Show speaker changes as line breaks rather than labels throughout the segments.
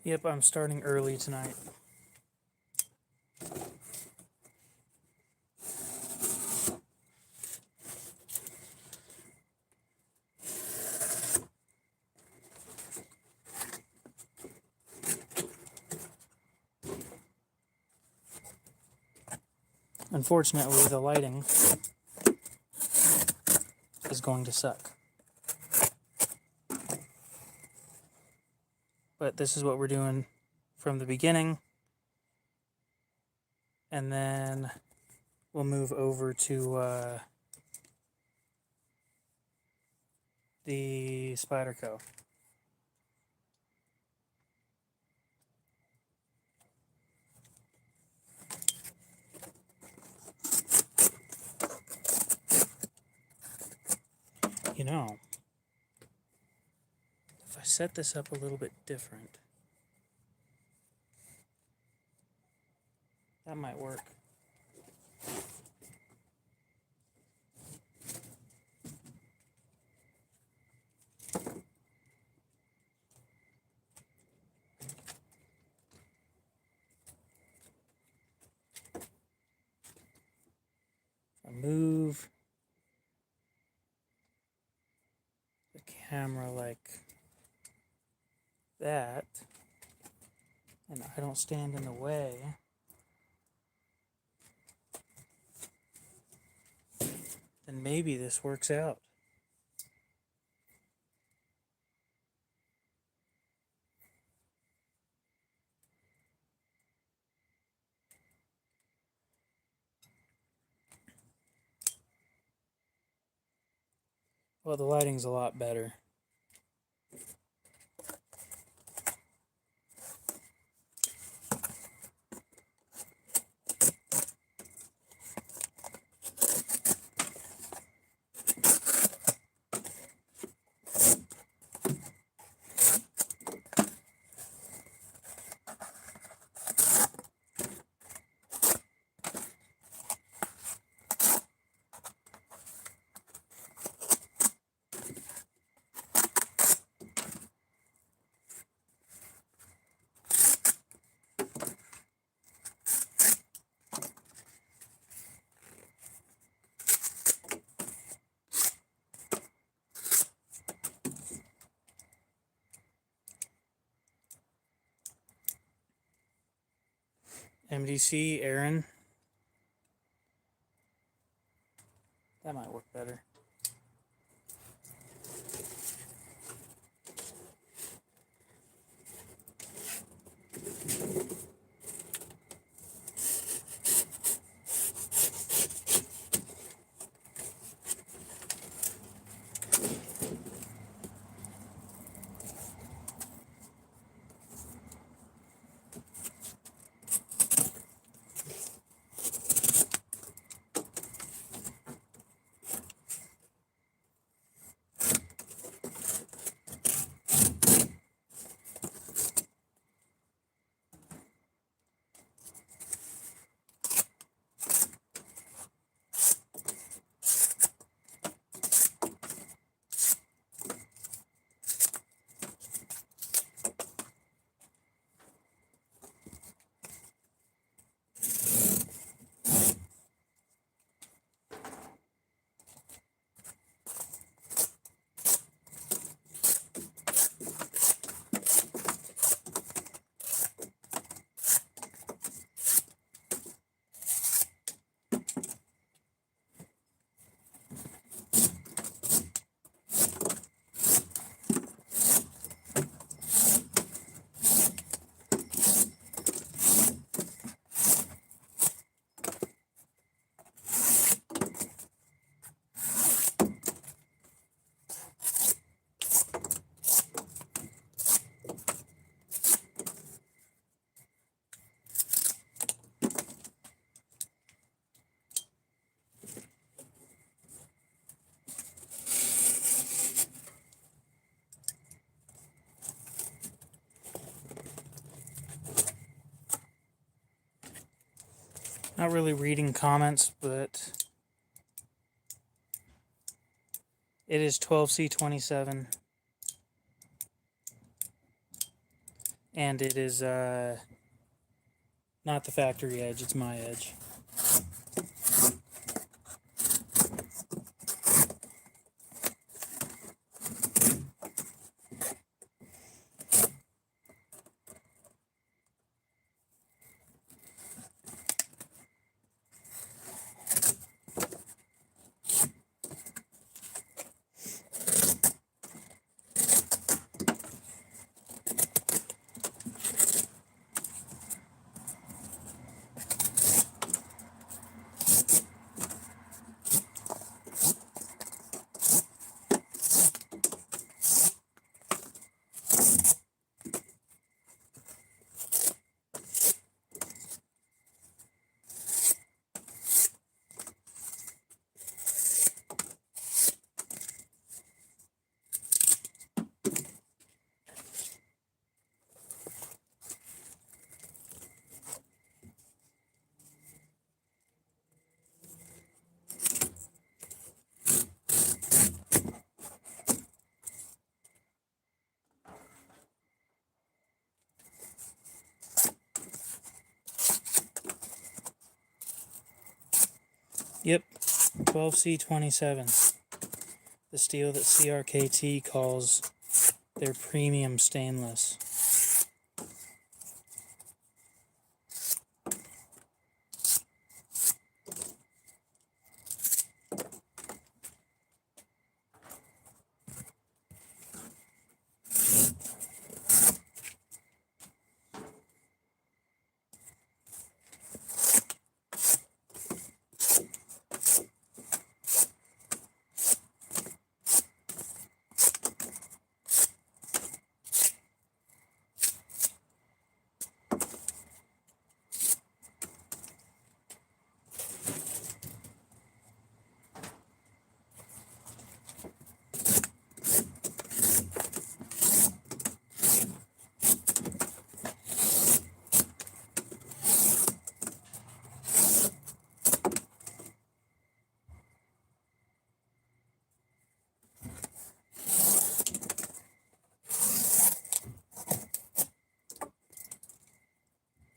Yep, I'm starting early tonight. Unfortunately, the lighting is going to suck. But this is what we're doing from the beginning. And then we'll move over to the Spyderco. You know, if I set this up a little bit different, that might work. I move the camera like that, and I don't stand in the way, then maybe this works out. Well, the lighting's a lot better. MDC, Aaron. That might work better. Not really reading comments, but it is 12C27. and it is not the factory edge, it's my edge. Yep, 12C27. The steel that CRKT calls their premium stainless.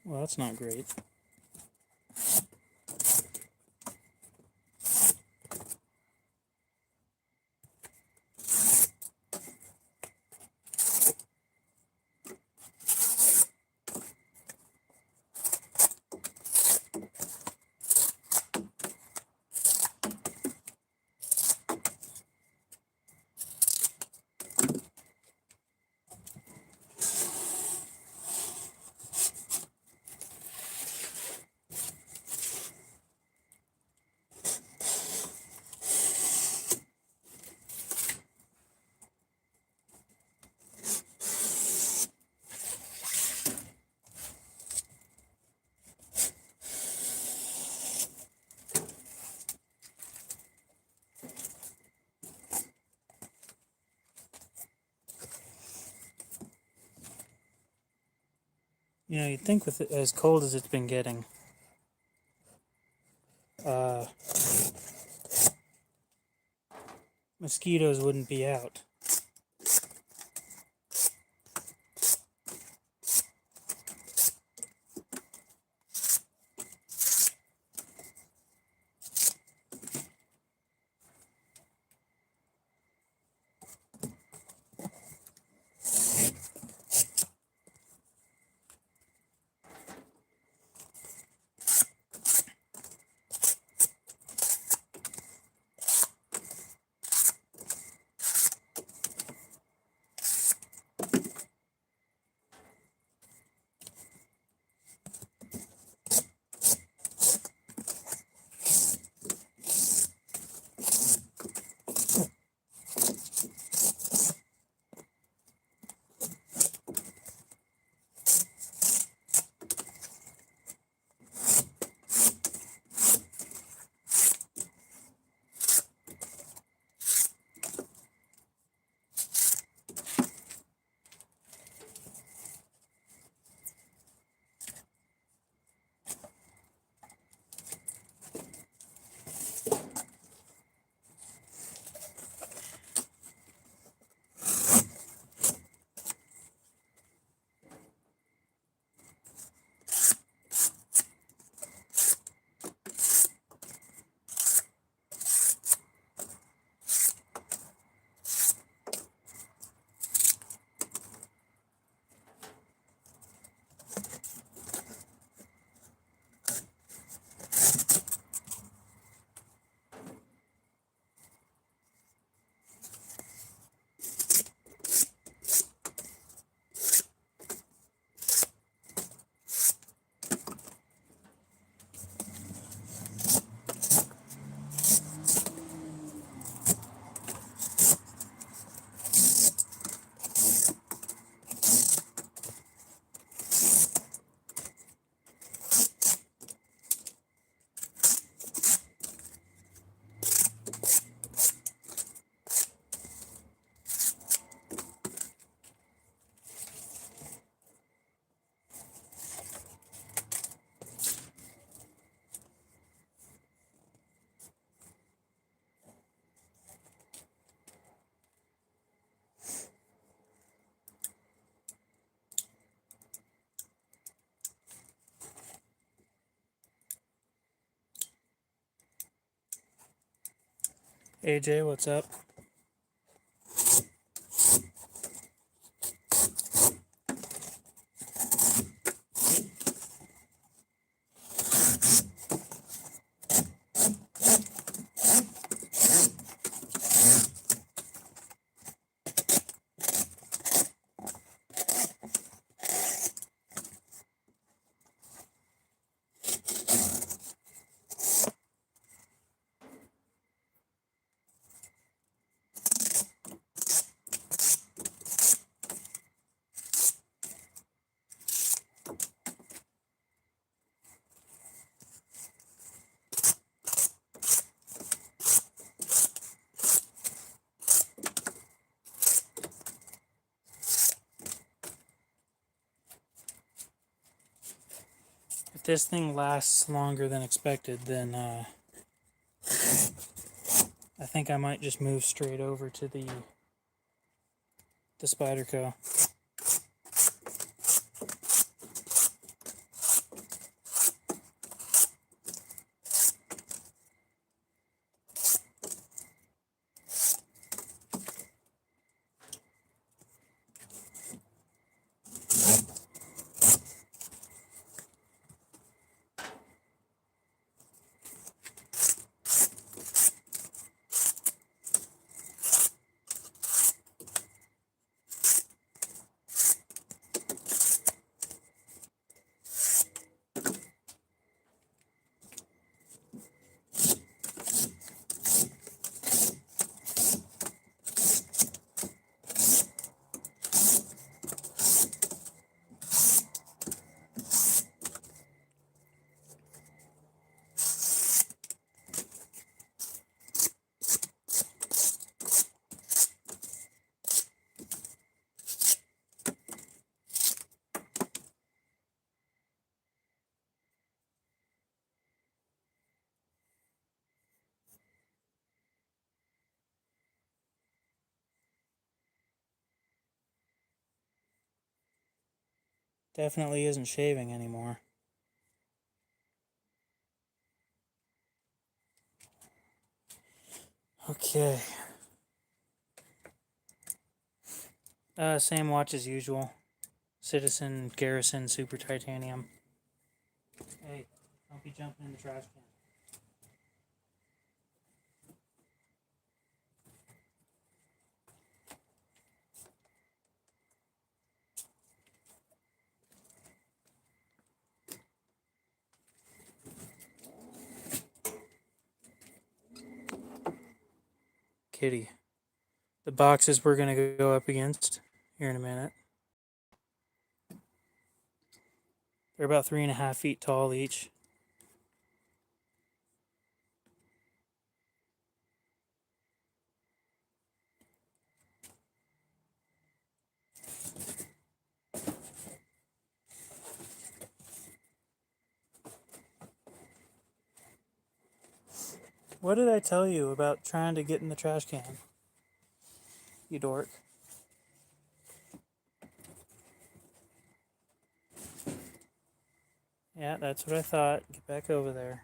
Well, that's not great. You know, you'd think with it as cold as it's been getting, mosquitoes wouldn't be out. AJ, what's up? If this thing lasts longer than expected, then I think I might just move straight over to the Spyderco. Definitely isn't shaving anymore. Okay. Same watch as usual. Citizen Garrison Super Titanium. Hey, don't be jumping in the trash can. Kitty. The boxes we're going to go up against here in a minute. They're about 3.5 feet tall each. What did I tell you about trying to get in the trash can? You dork. Yeah, that's what I thought. Get back over there.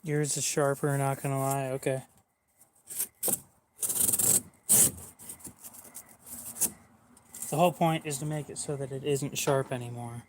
Yours is sharper, not gonna lie. Okay. The whole point is to make it so that it isn't sharp anymore.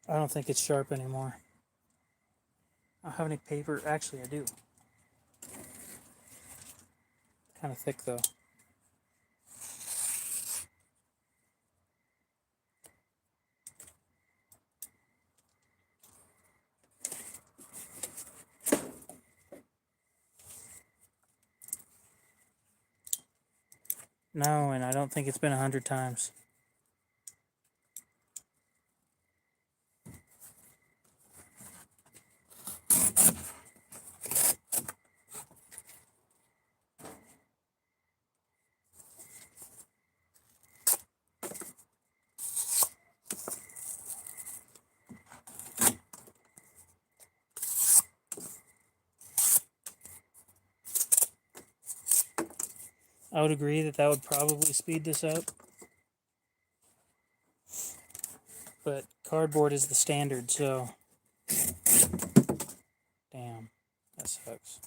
I don't think it's sharp anymore. I don't have any paper. Actually, I do. Kind of thick though. No, and I don't think it's been 100 times. I would agree that that would probably speed this up. But cardboard is the standard, so... Damn, that sucks.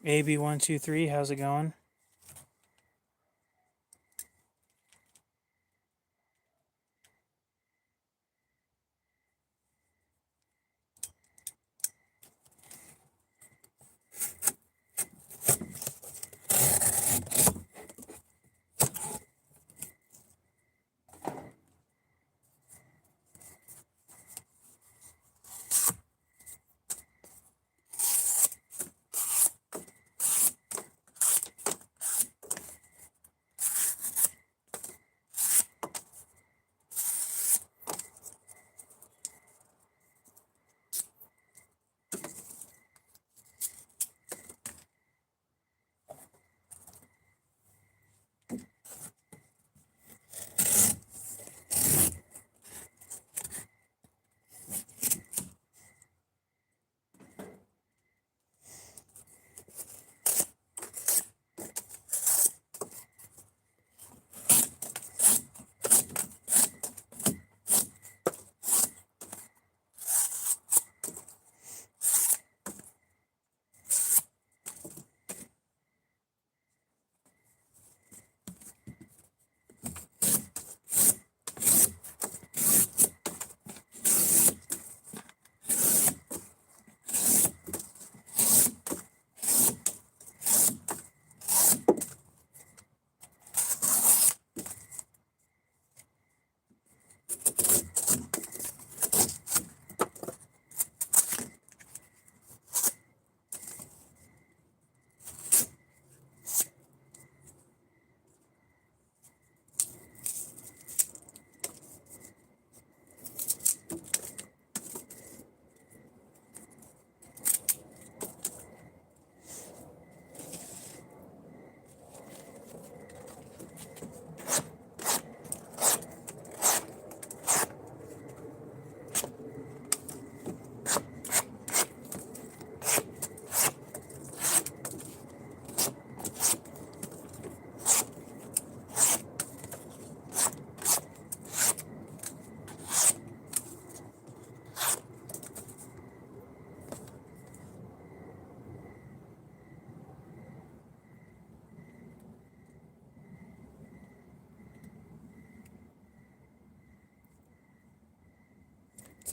AB123, how's it going?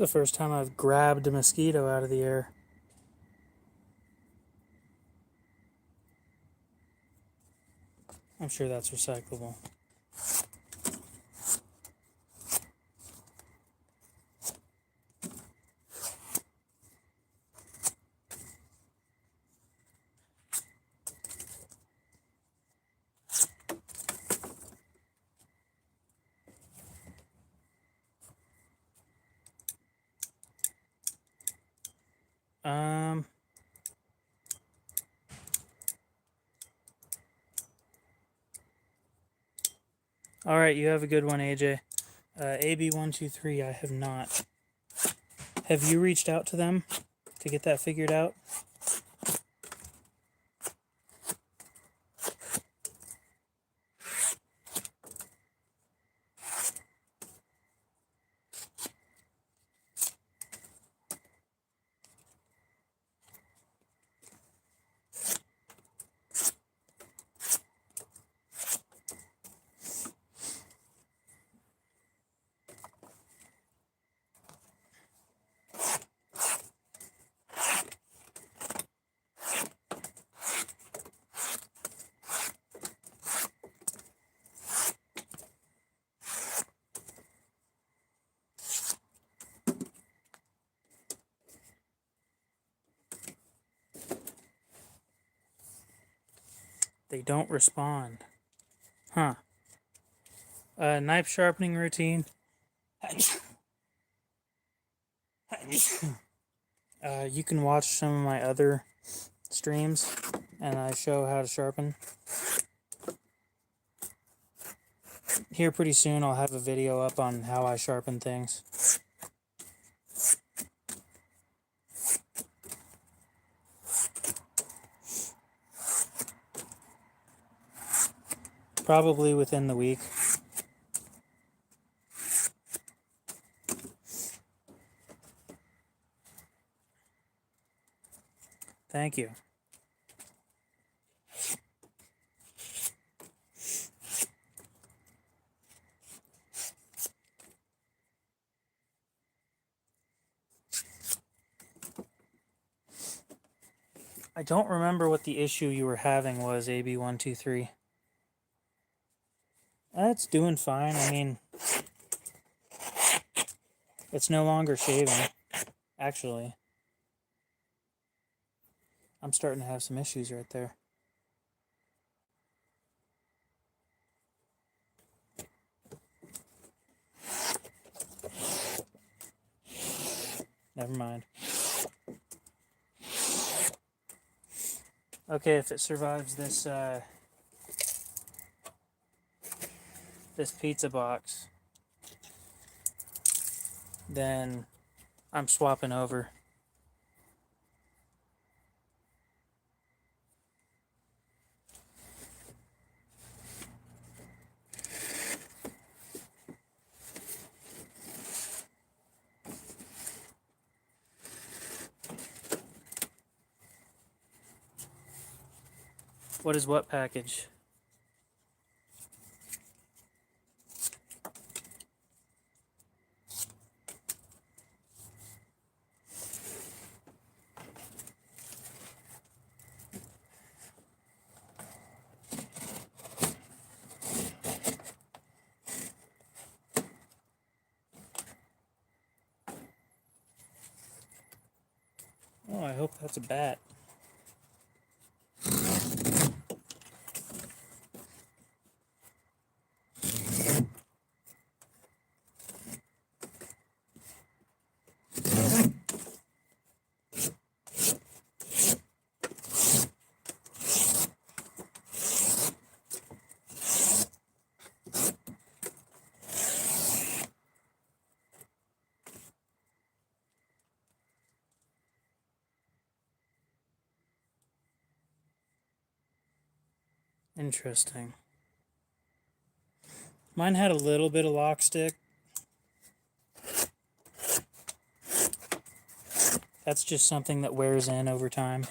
It's the first time I've grabbed a mosquito out of the air. I'm sure that's recyclable. All right, you have a good one, AJ. AB123, I have not. Have you reached out to them to get that figured out? They don't respond. Huh. Knife sharpening routine. You can watch some of my other streams, and I show how to sharpen. Here pretty soon I'll have a video up on how I sharpen things. Probably within the week. Thank you. I don't remember what the issue you were having was, AB123. It's doing fine. I mean, it's no longer shaving, actually. I'm starting to have some issues right there. Never mind. Okay, if it survives this this pizza box, then I'm swapping over. What is what package? Oh, I hope that's a bat. Interesting. Mine had a little bit of lock stick. That's just something that wears in over time.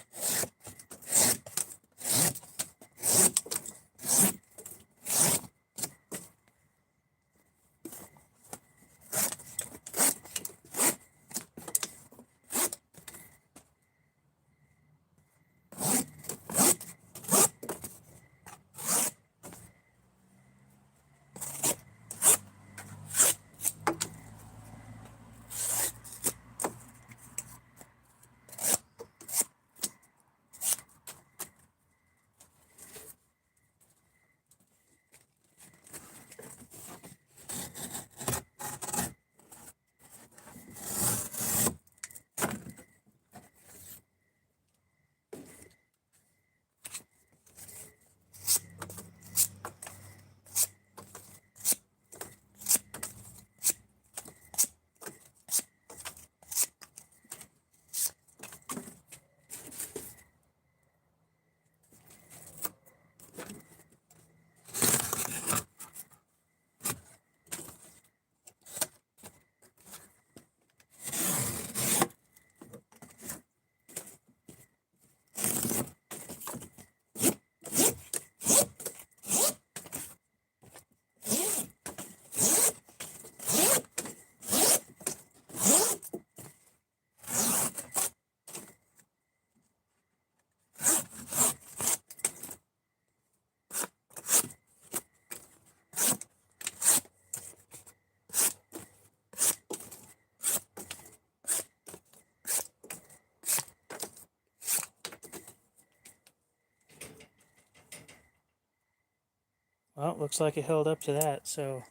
Well, looks like it held up to that, so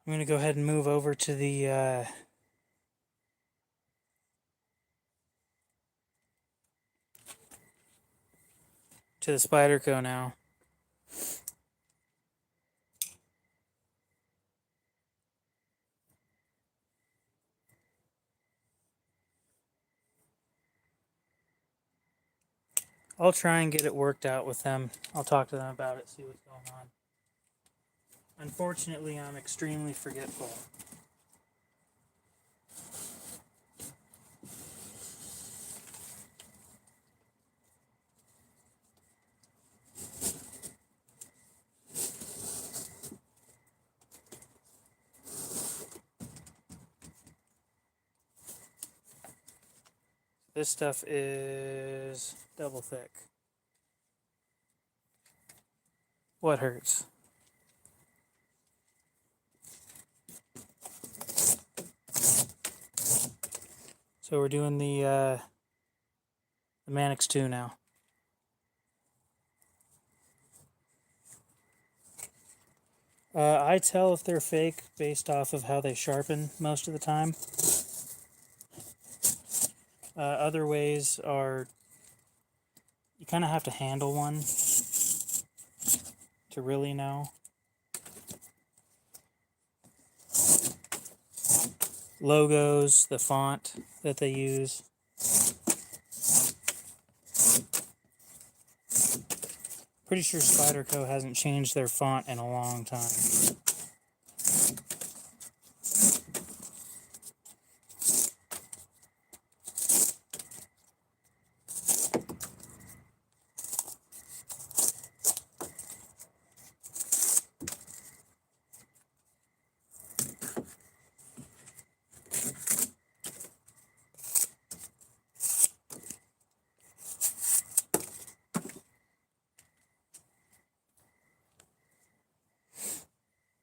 I'm going to go ahead and move over to the Spyderco now. I'll try and get it worked out with them. I'll talk to them about it, see what's going on. Unfortunately, I'm extremely forgetful. This stuff is double thick. What hurts? So we're doing the Mannix 2 now. I tell if they're fake based off of how they sharpen most of the time. Other ways are you kind of have to handle one to really know. Logos, the font that they use. Pretty sure Spyderco hasn't changed their font in a long time.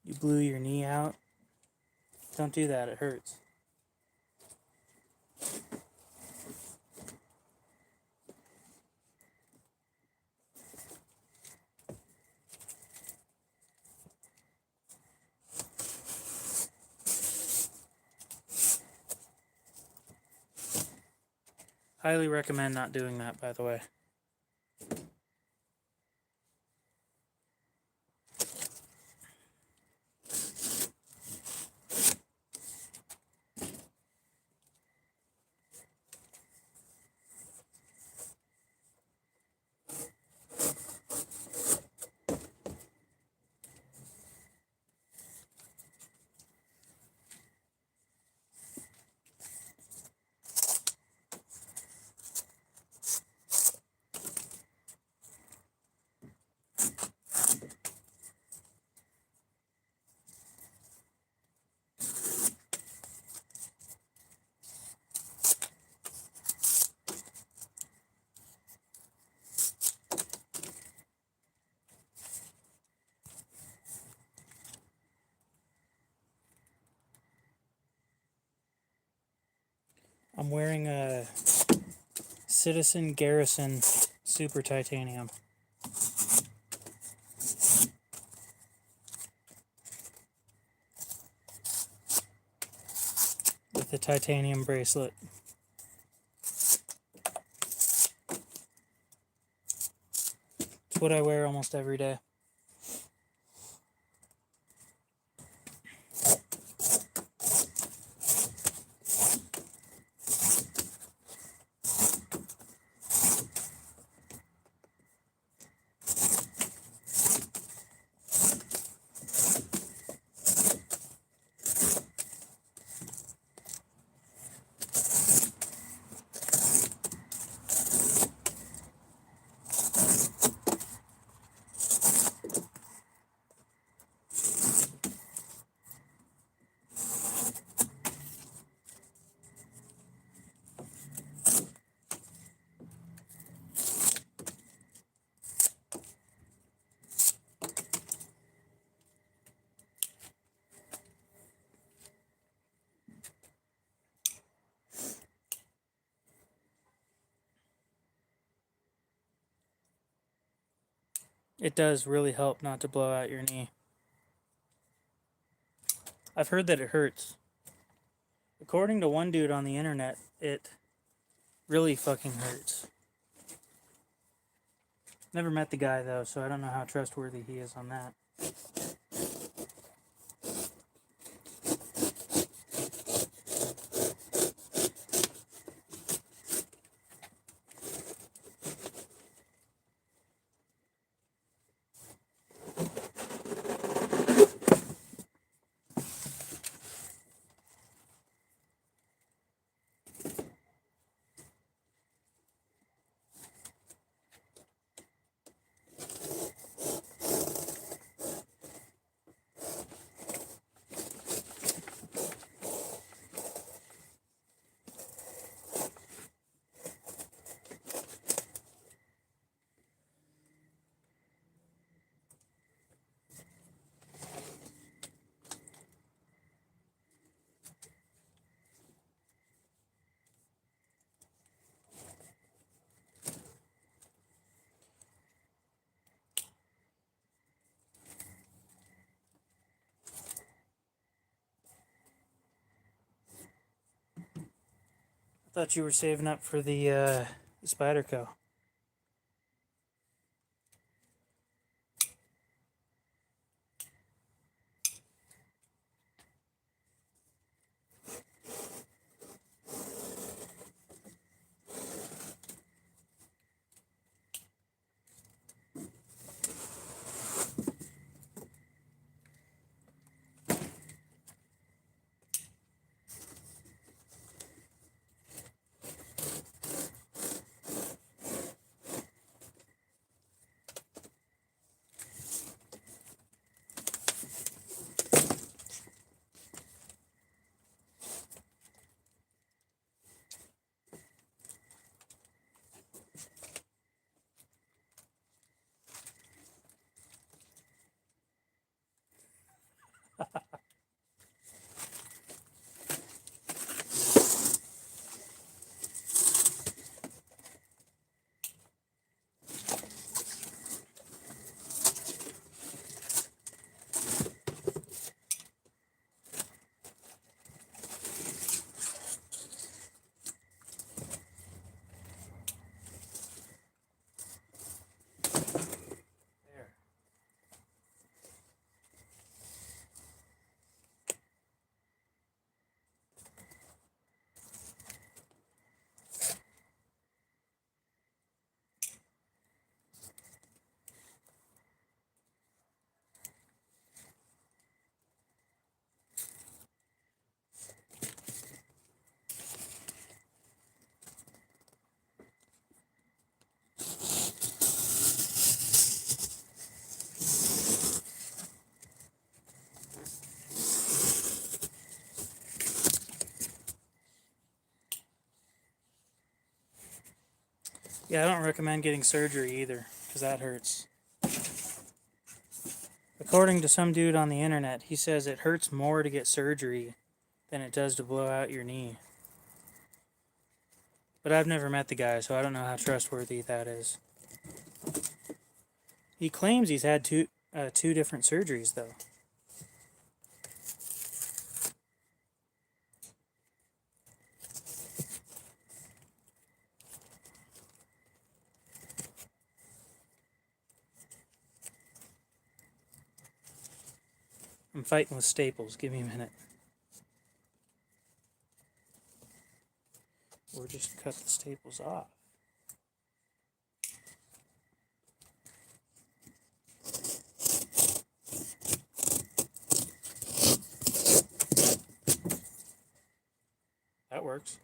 You blew your knee out. Don't do that, it hurts. Highly recommend not doing that, by the way. I'm wearing a Citizen Garrison Super Titanium. With the titanium bracelet. It's what I wear almost every day. It does really help not to blow out your knee. I've heard that it hurts. According to one dude on the internet, it really fucking hurts. Never met the guy though, so I don't know how trustworthy he is on that. I thought you were saving up for the Spyderco. Yeah, I don't recommend getting surgery either, because that hurts. According to some dude on the internet, he says it hurts more to get surgery than it does to blow out your knee. But I've never met the guy, so I don't know how trustworthy that is. He claims he's had two different surgeries, though. I'm fighting with staples. Give me a minute. Or just cut the staples off. That works.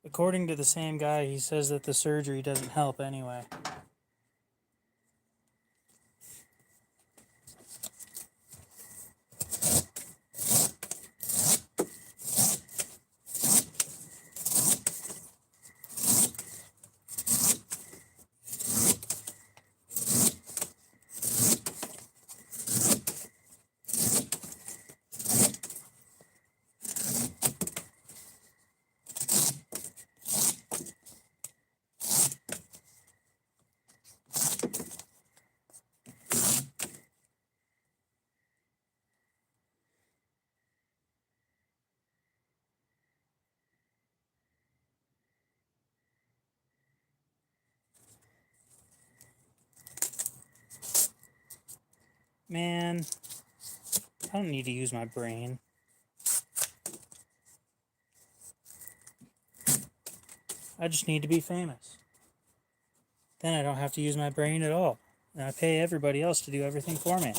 According to the same guy, he says that the surgery doesn't help anyway. Man, I don't need to use my brain. I just need to be famous. Then I don't have to use my brain at all. And I pay everybody else to do everything for me.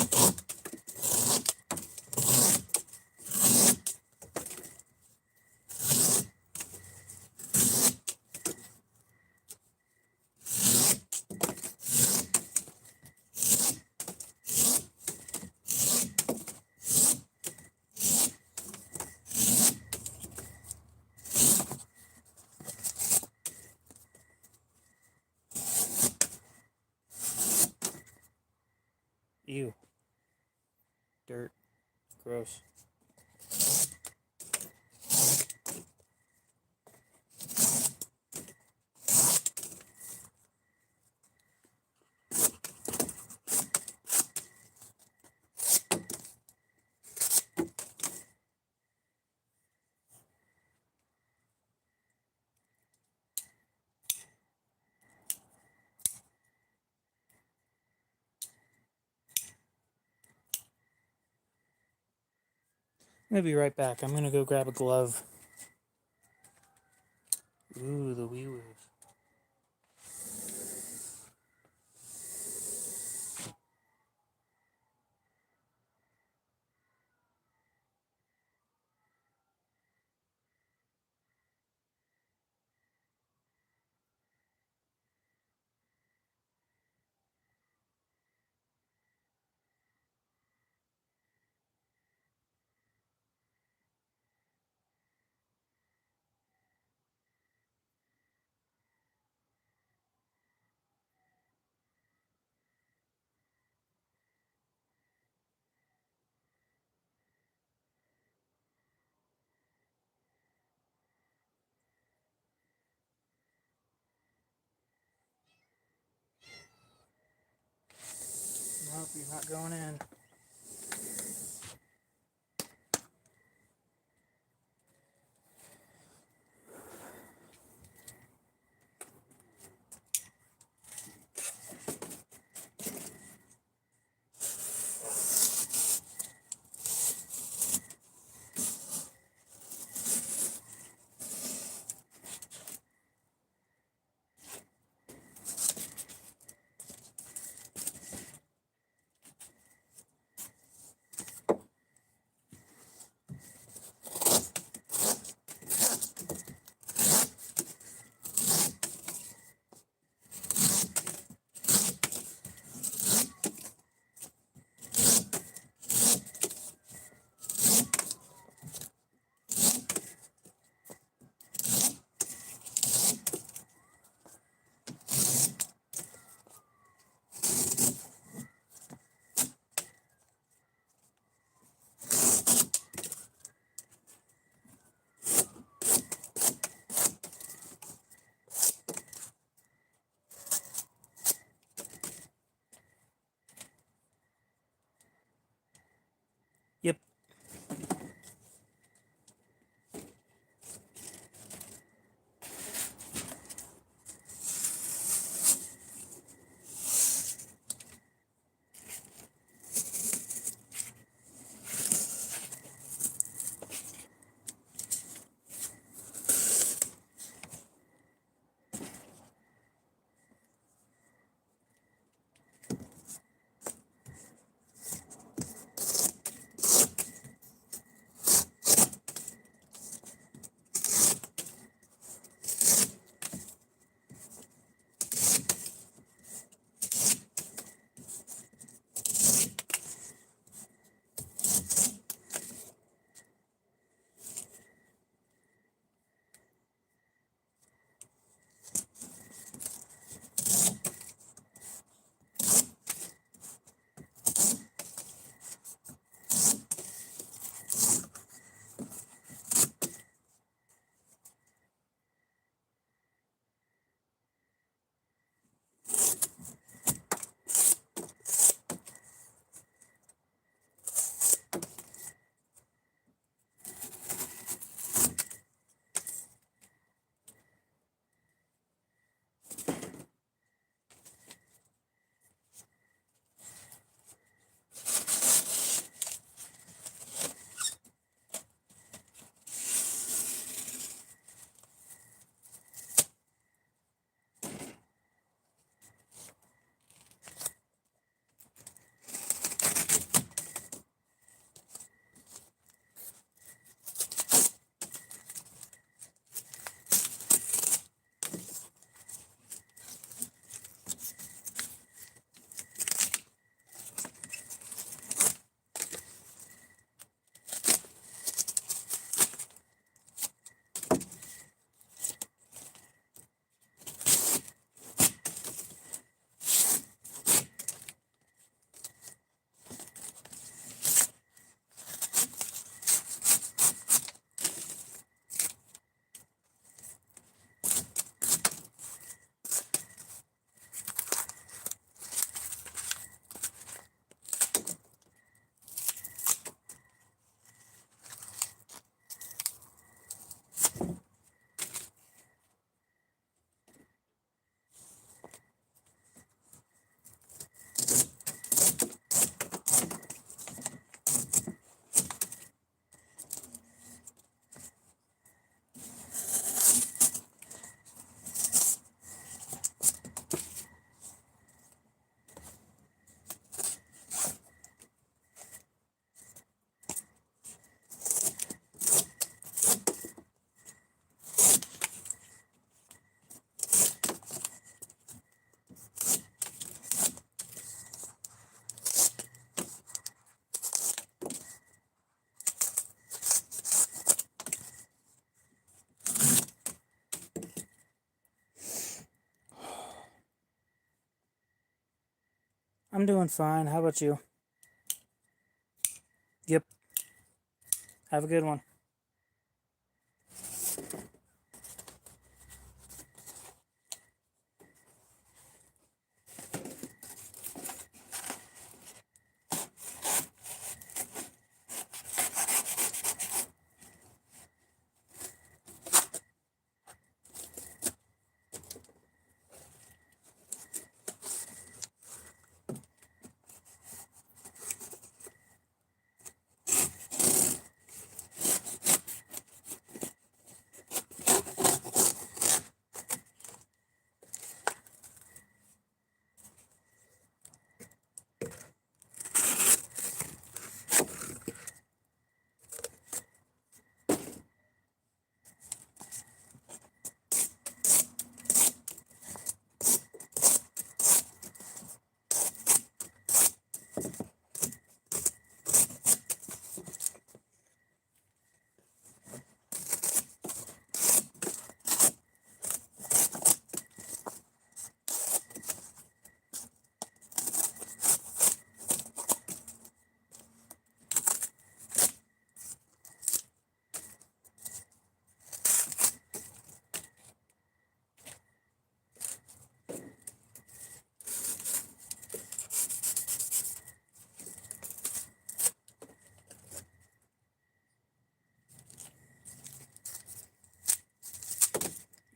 Ew. Dirt. Gross. I'm gonna be right back. I'm gonna go grab a glove. Ooh, the wee woos. Nope, you're not going in. I'm doing fine. How about you? Yep. Have a good one.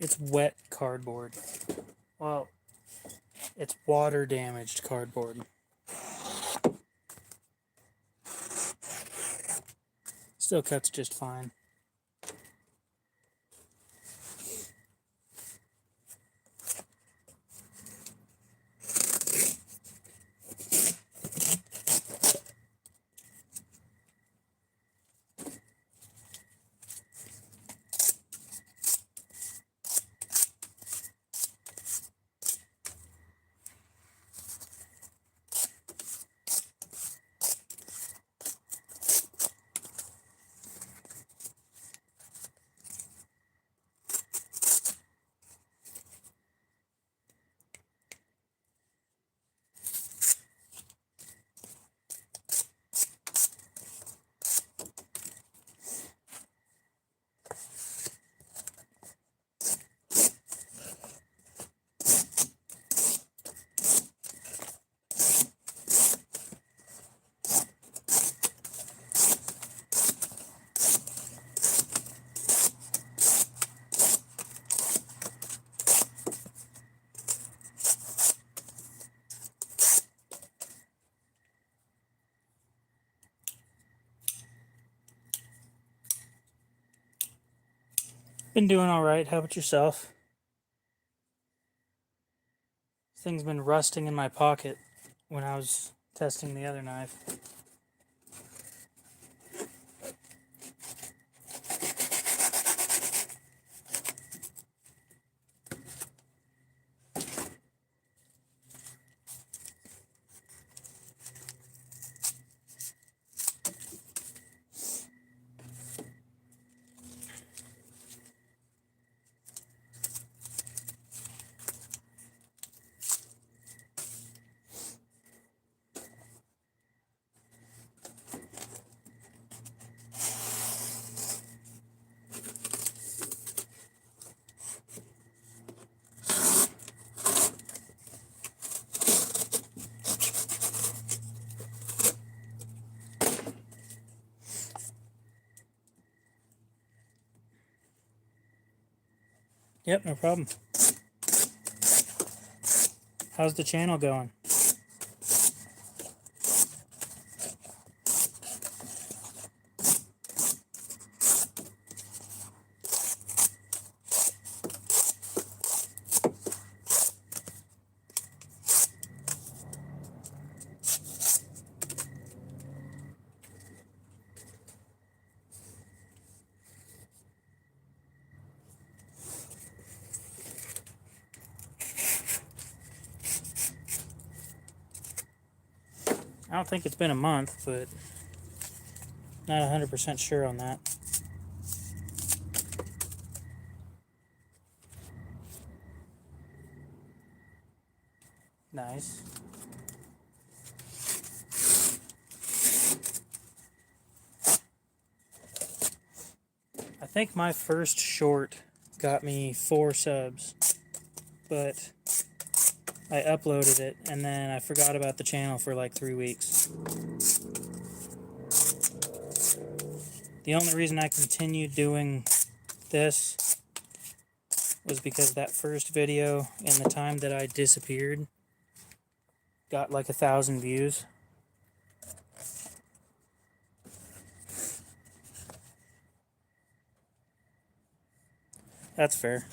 It's wet cardboard. Well, it's water damaged cardboard. Still cuts just fine. Been doing alright. How about yourself? This thing's been rusting in my pocket when I was testing the other knife. Yep, no problem. How's the channel going? I don't think it's been a month, but not 100% sure on that. Nice. think my first short got me 4 subs, but I uploaded it and then I forgot about the channel for like 3 weeks. The only reason I continued doing this was because that first video and the time that I disappeared got like 1,000 views. That's fair.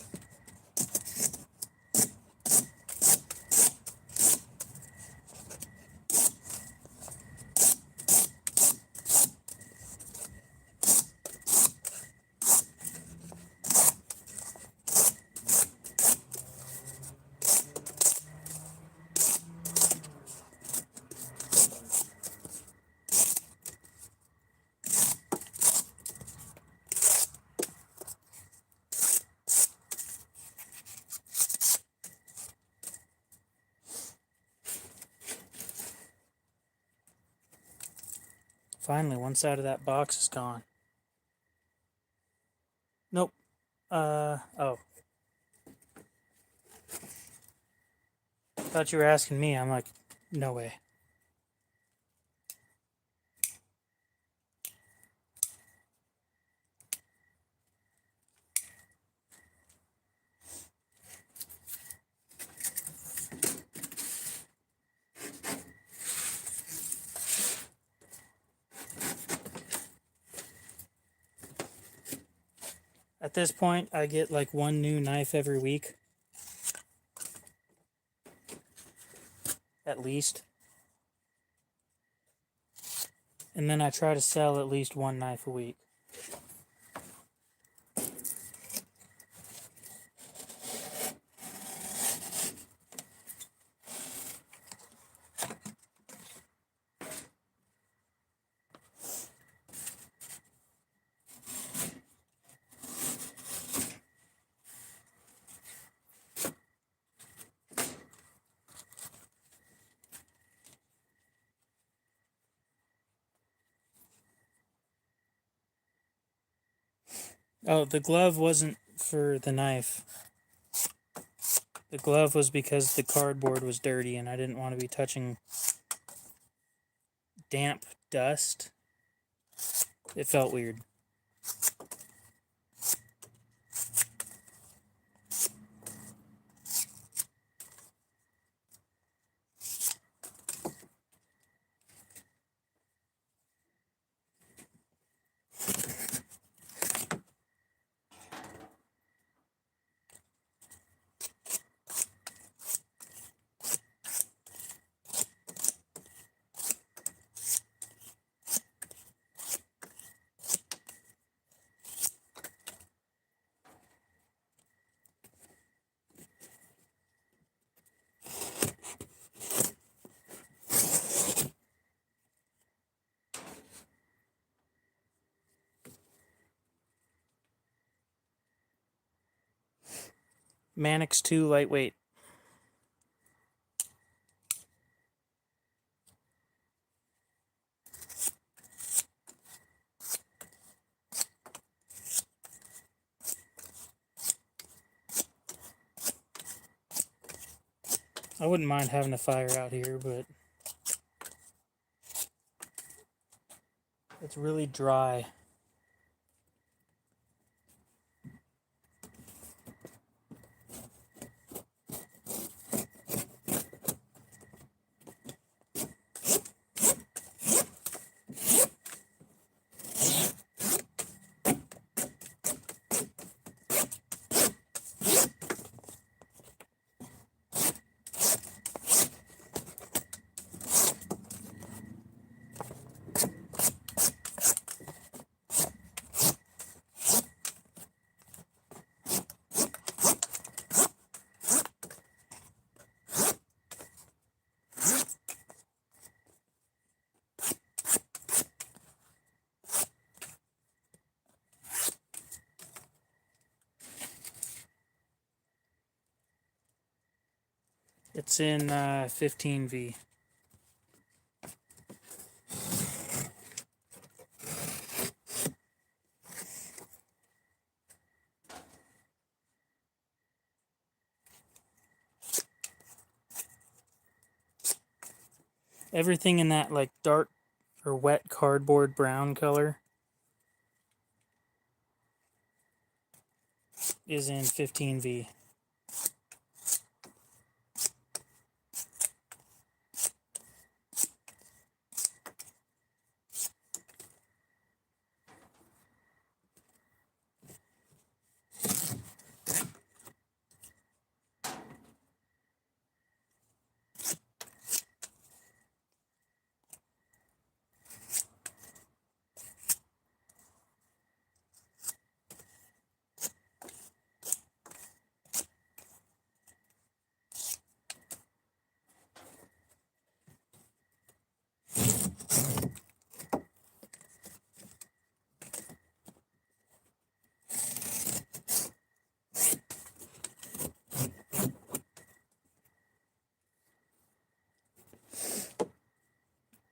Finally, one side of that box is gone. Nope. Oh. Thought you were asking me. I'm like, no way. At this point, I get like 1 new knife every week. At least. And then I try to sell at least 1 knife a week. Oh, the glove wasn't for the knife. The glove was because the cardboard was dirty and I didn't want to be touching damp dust. It felt weird. Mannix 2 lightweight. I wouldn't mind having a fire out here, but it's really dry. It's in 15V. Everything in that like dark or wet cardboard brown color is in 15V.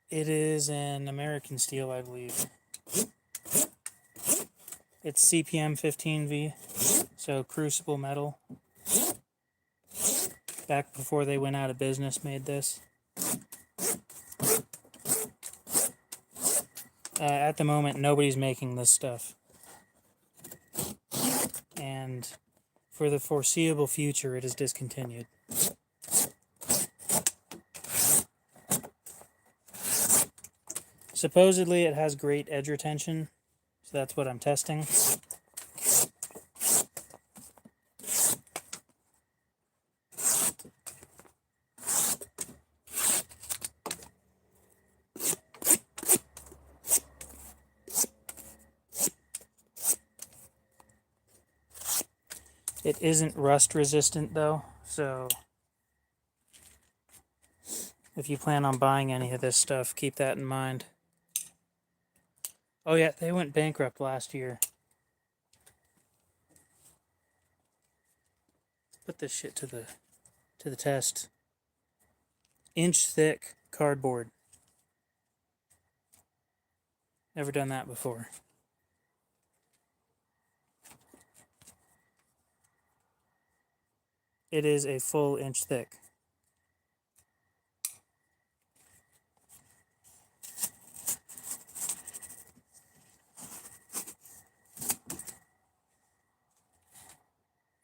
It is an American steel, I believe. It's CPM 15V, so crucible metal. Back before they went out of business, made this. At the moment, nobody's making this stuff. And for the foreseeable future, it is discontinued. Supposedly, it has great edge retention, so that's what I'm testing. It isn't rust resistant though, so if you plan on buying any of this stuff, keep that in mind. Oh yeah, they went bankrupt last year. Put this shit to the test. Inch thick cardboard. Never done that before. It is a full inch thick.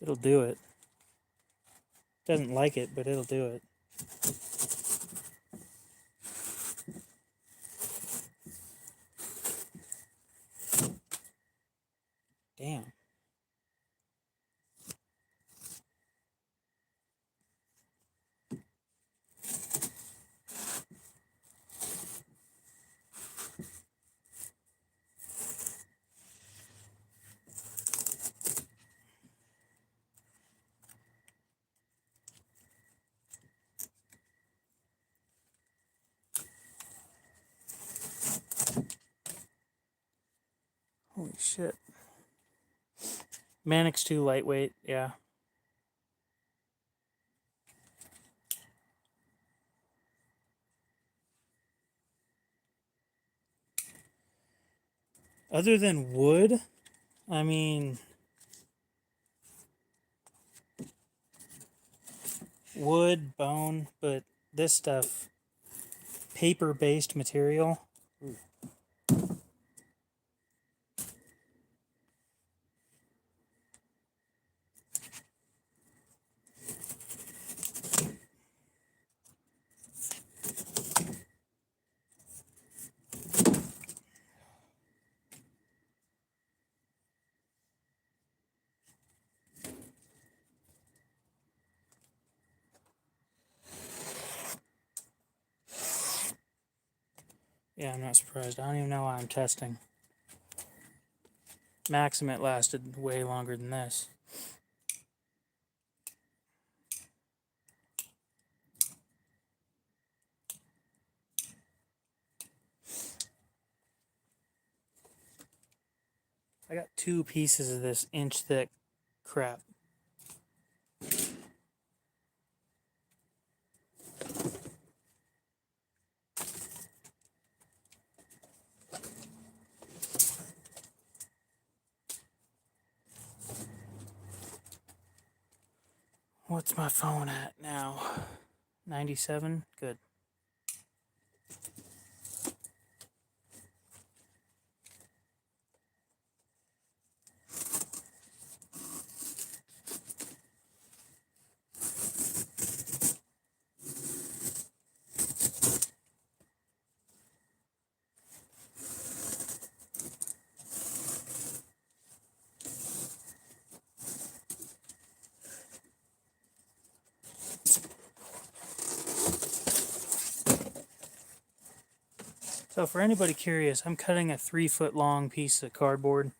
It'll do it. Doesn't like it, but it'll do it. Damn. Holy shit. Manic's too lightweight, yeah. Other than wood, I mean, wood, bone, but this stuff, paper-based material. Ooh. Yeah, I'm not surprised. I don't even know why I'm testing. Maximum, it lasted way longer than this. I got 2 pieces of this inch thick crap. What's my phone at now? 97? Good. So for anybody curious, I'm cutting a 3-foot long piece of cardboard.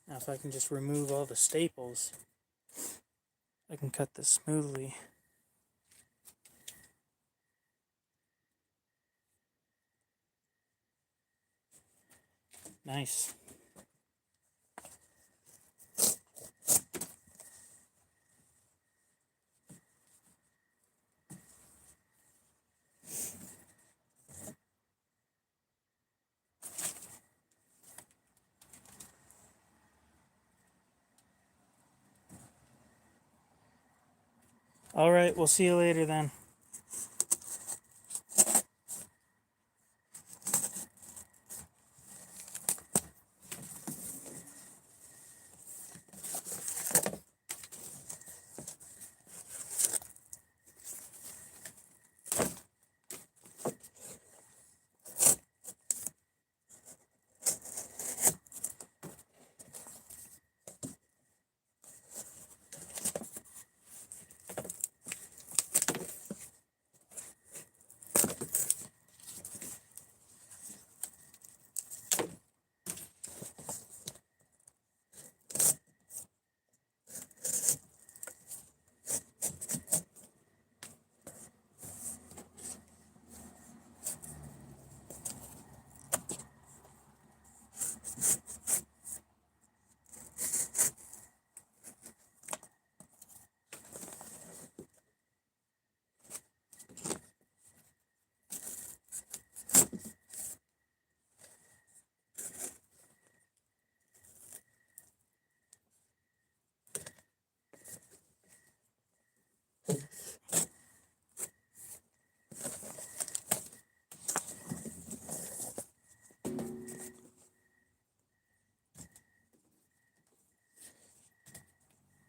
Now if I can just remove all the staples, I can cut this smoothly. Nice. All right, we'll see you later then.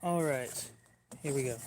All right, here we go.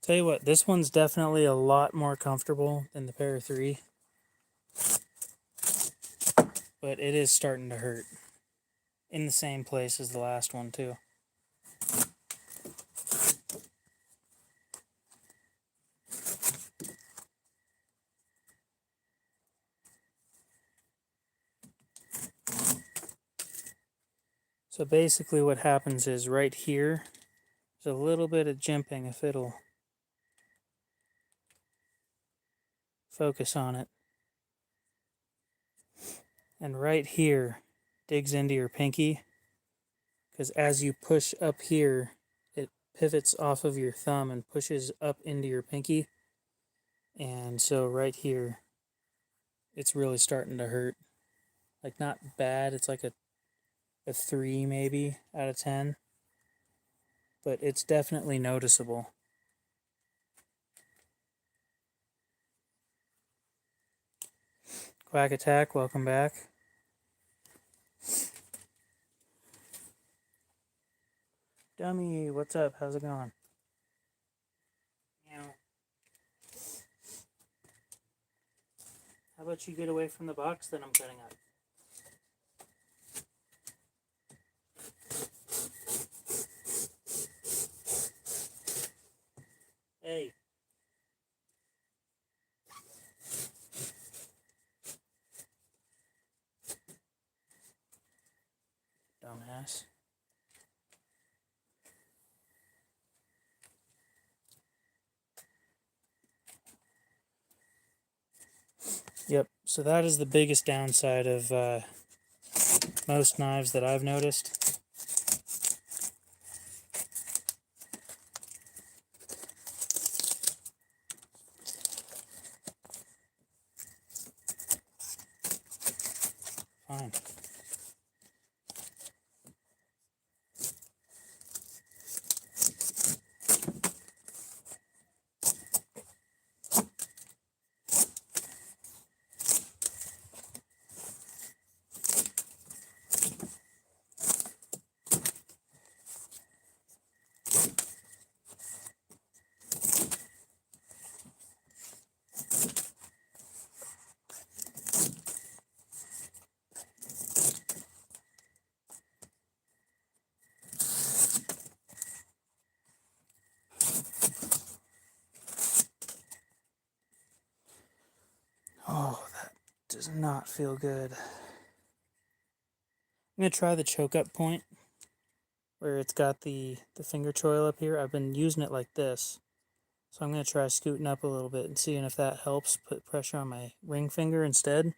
Tell you what, this one's definitely a lot more comfortable than the Pair 3. But it is starting to hurt. In the same place as the last one, too. So basically what happens is right here, there's a little bit of jimping if it'll focus on it. And right here digs into your pinky, because as you push up here, it pivots off of your thumb and pushes up into your pinky. And so right here, it's really starting to hurt. Like, not bad, it's like a 3 maybe out of 10. But it's definitely noticeable. Quack Attack, welcome back. Dummy, what's up? How's it going? Meow. How about you get away from the box that I'm cutting up? Hey. Dumbass. Yep, so that is the biggest downside of most knives that I've noticed. Fine. Oh, that does not feel good. I'm going to try the choke up point where it's got the finger choil up here. I've been using it like this. So I'm going to try scooting up a little bit and seeing if that helps put pressure on my ring finger instead.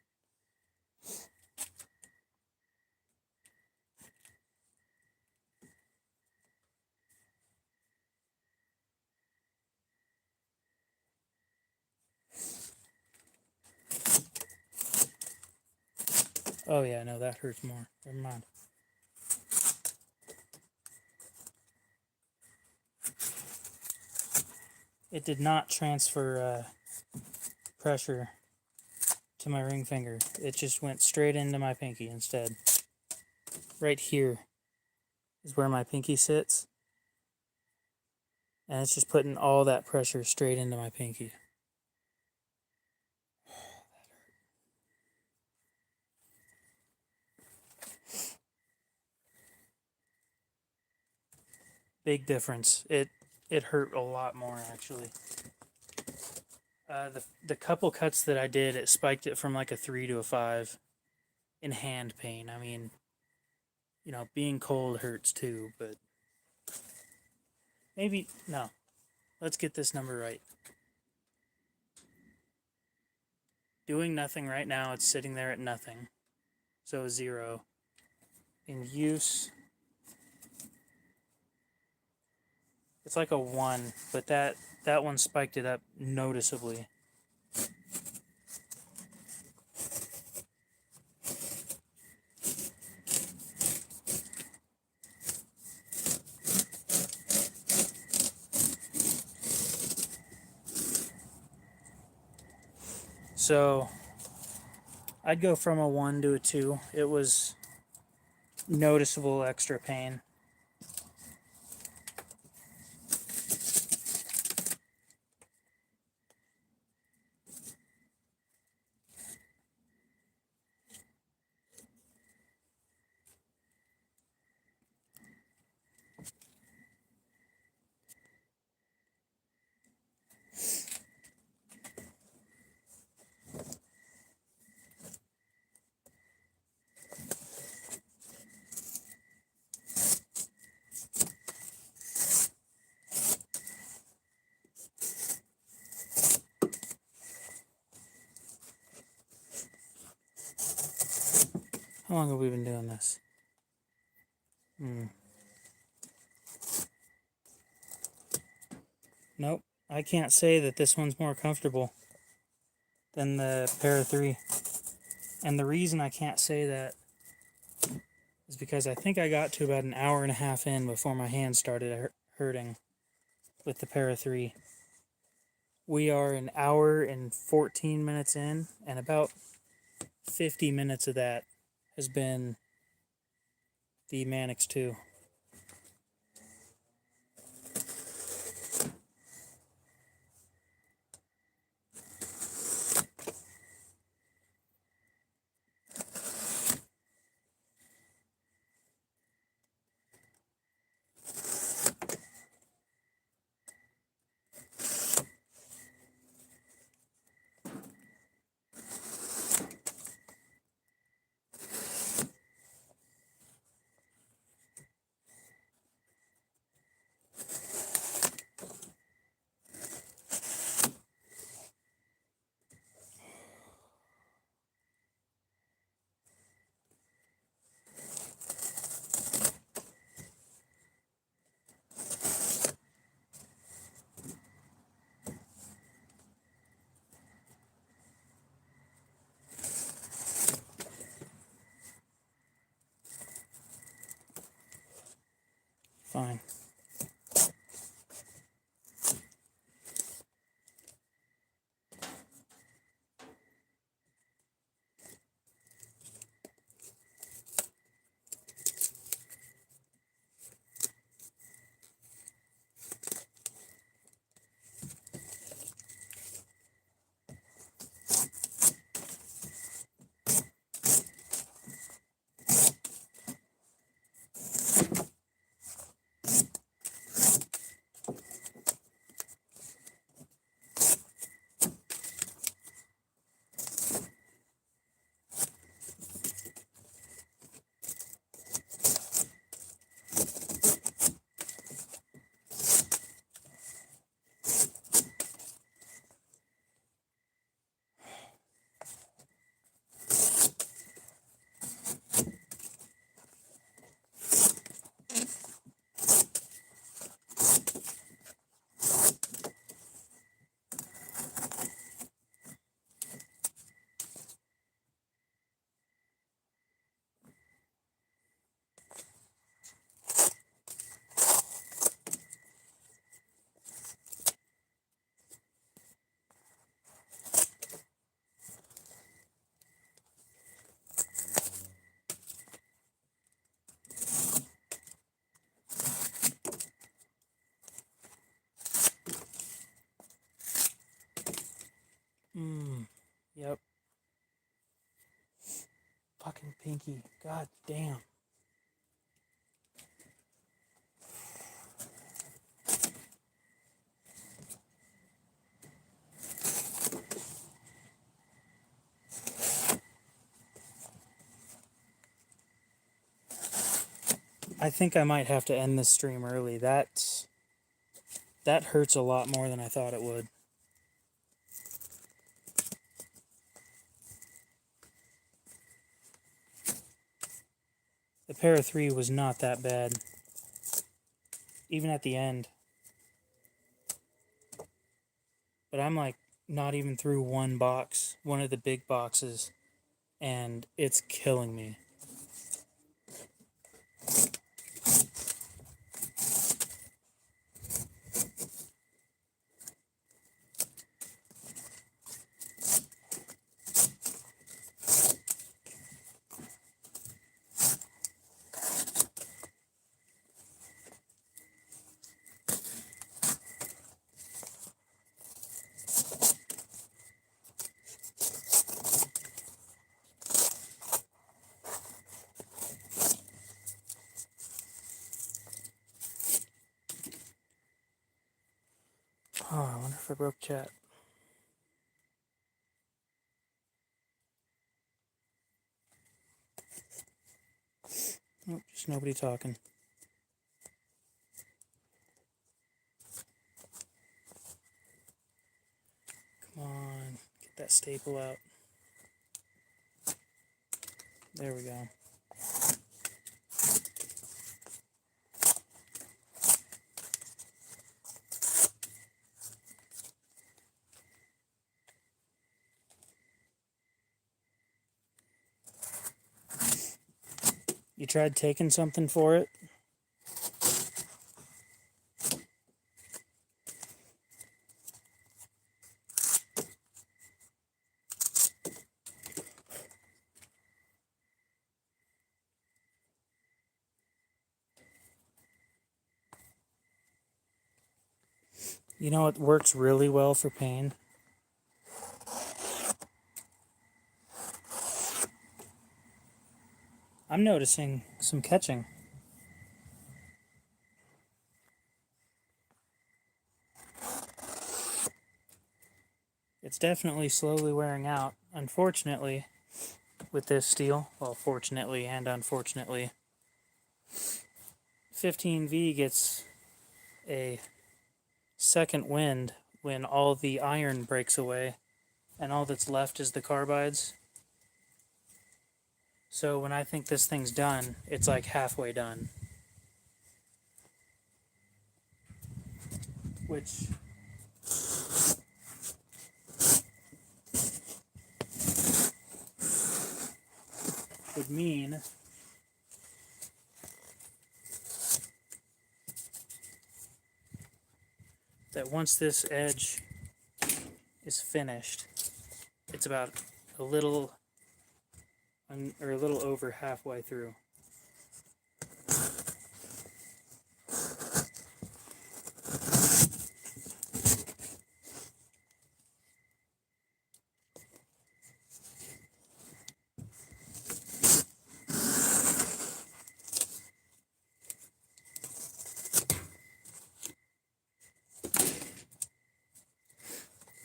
Oh yeah, no, that hurts more. Never mind. It did not transfer pressure to my ring finger. It just went straight into my pinky instead. Right here is where my pinky sits. And it's just putting all that pressure straight into my pinky. Big difference. It hurt a lot more actually. The couple cuts that I did, it spiked it from like a 3 to a 5 in hand pain. I mean, you know, being cold hurts too, but maybe, no. Let's get this number right. Doing nothing right now, it's sitting there at nothing. So 0. In use, it's like a 1, but that one spiked it up noticeably. So I'd go from a 1 to a 2. It was noticeable extra pain. How long have we been doing this? Nope. I can't say that this one's more comfortable than the Para 3. And the reason I can't say that is because I think I got to about an hour and a half in before my hand started hurting with the Para 3. We are an hour and 14 minutes in, and about 50 minutes of that has been the Mannix 2. Fine. Yep. Fucking pinky. God damn. I think I might have to end this stream early. That hurts a lot more than I thought it would. The Para 3 was not that bad, even at the end. But I'm like not even through one box, one of the big boxes, and it's killing me. Oh, I wonder if I broke chat. Nope, just nobody talking. Come on, get that staple out. There we go. You tried taking something for it? You know what works really well for pain? I'm noticing some catching. It's definitely slowly wearing out. Unfortunately, with this steel, well, fortunately and unfortunately, 15V gets a second wind when all the iron breaks away and all that's left is the carbides. So when I think this thing's done, it's like halfway done. Which would mean that once this edge is finished, it's about a little over halfway through.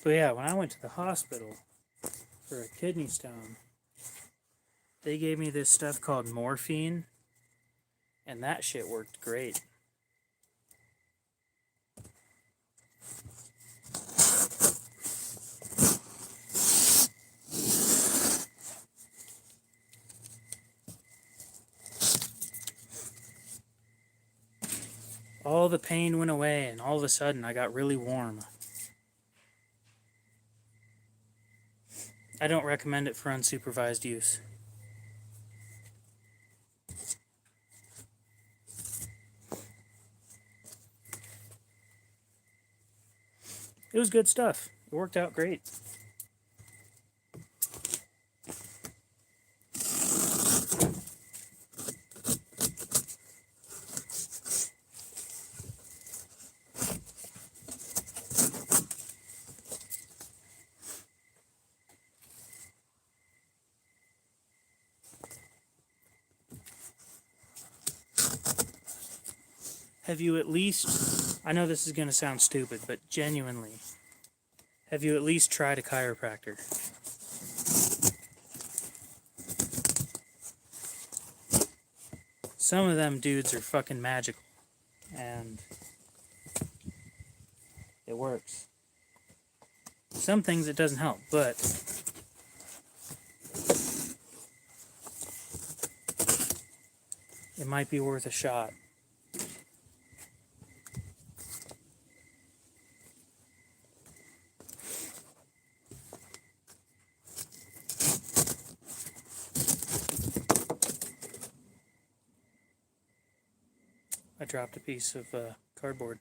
But yeah, when I went to the hospital for a kidney stone, they gave me this stuff called morphine, and that shit worked great. All the pain went away, and all of a sudden I got really warm. I don't recommend it for unsupervised use. It was good stuff. It worked out great. Have you at least, I know this is going to sound stupid, but genuinely, have you at least tried a chiropractor? Some of them dudes are fucking magical, and it works. Some things it doesn't help, but it might be worth a shot. I dropped a piece of cardboard.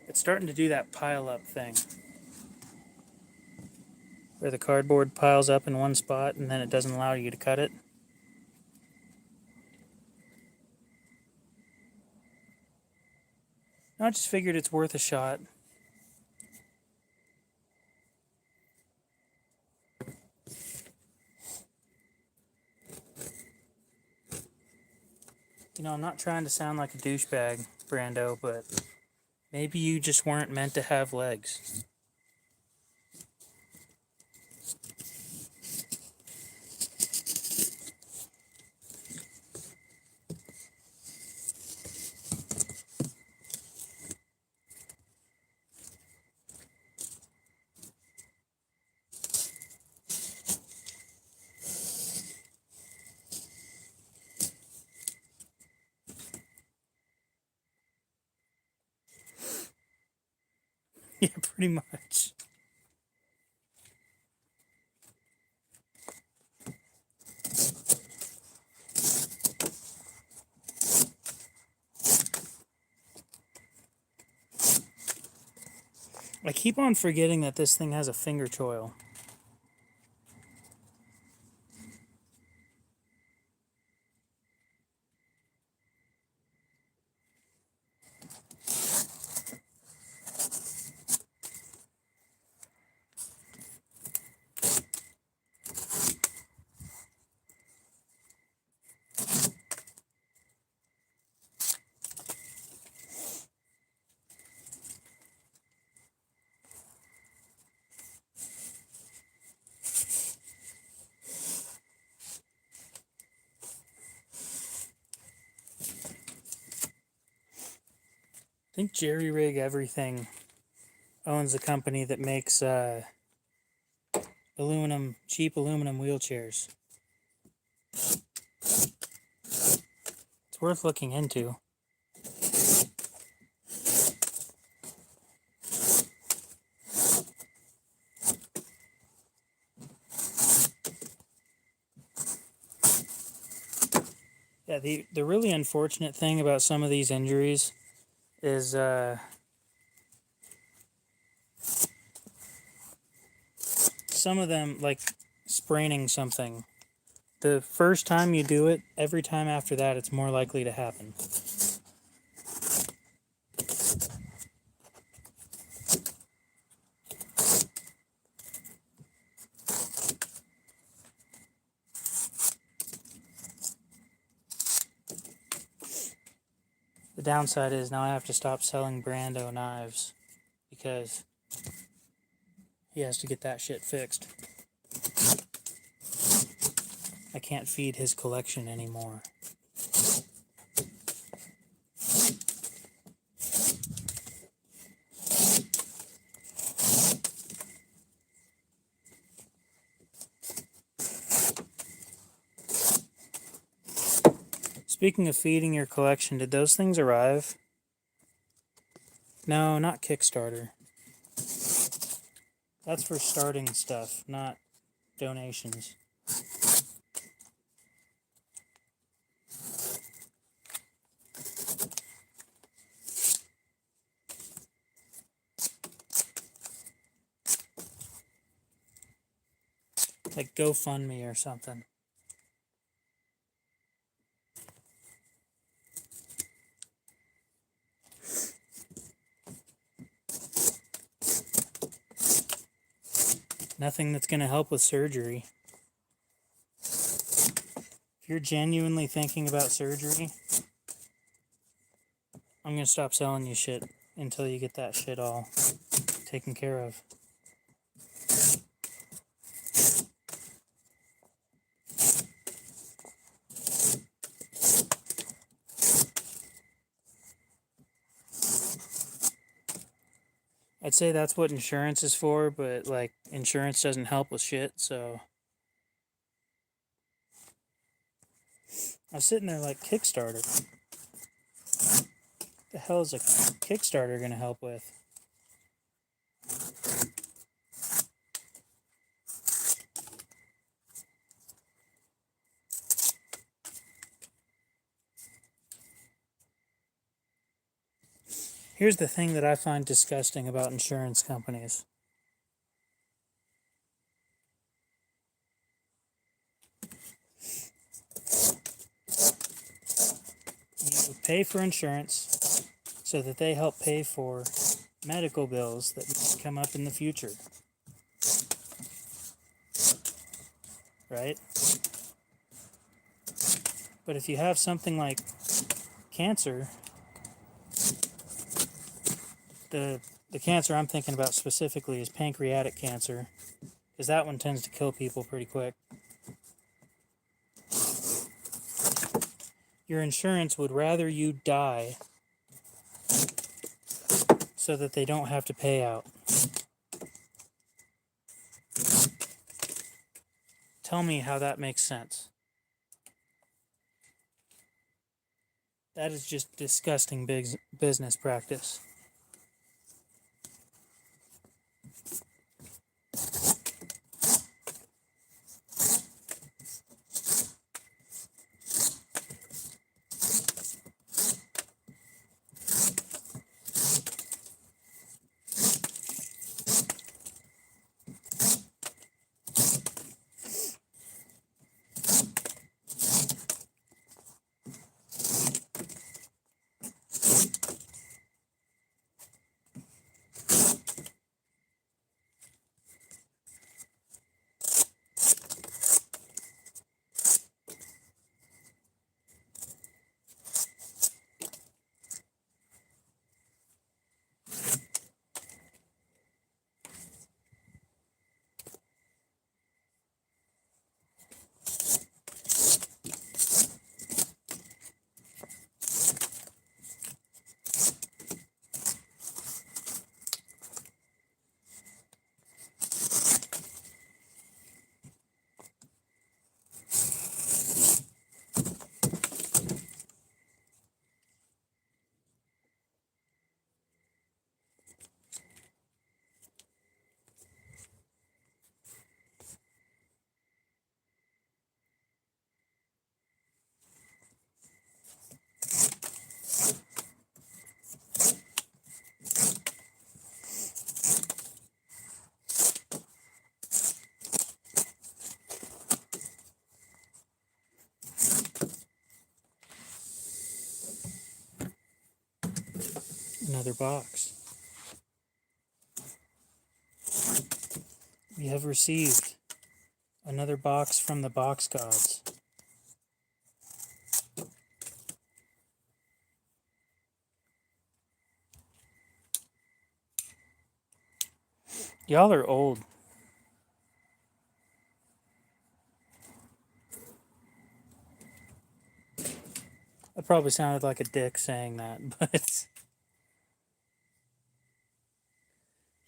It's starting to do that pile up thing, where the cardboard piles up in one spot and then it doesn't allow you to cut it. I just figured it's worth a shot. You know, I'm not trying to sound like a douchebag, Brando, but maybe you just weren't meant to have legs. Yeah, pretty much. I keep on forgetting that this thing has a finger choil. I think Jerry Rig Everything owns a company that makes cheap aluminum wheelchairs. It's worth looking into. Yeah, the really unfortunate thing about some of these injuries is some of them, like spraining something. The first time you do it, every time after that, it's more likely to happen. The downside is now I have to stop selling Brando knives because he has to get that shit fixed. I can't feed his collection anymore. Speaking of feeding your collection, did those things arrive? No, not Kickstarter. That's for starting stuff, not donations. Like GoFundMe or something. Nothing that's going to help with surgery. If you're genuinely thinking about surgery, I'm going to stop selling you shit until you get that shit all taken care of. I'd say that's what insurance is for, but like insurance doesn't help with shit, so I was sitting there like, Kickstarter. The hell is a Kickstarter gonna help with? Here's the thing that I find disgusting about insurance companies. You pay for insurance so that they help pay for medical bills that might come up in the future. Right? But if you have something like cancer, the cancer I'm thinking about specifically is pancreatic cancer, because that one tends to kill people pretty quick. Your insurance would rather you die so that they don't have to pay out. Tell me how that makes sense. That is just disgusting big business practice. Another box. We have received another box from the box gods. Y'all are old. I probably sounded like a dick saying that, but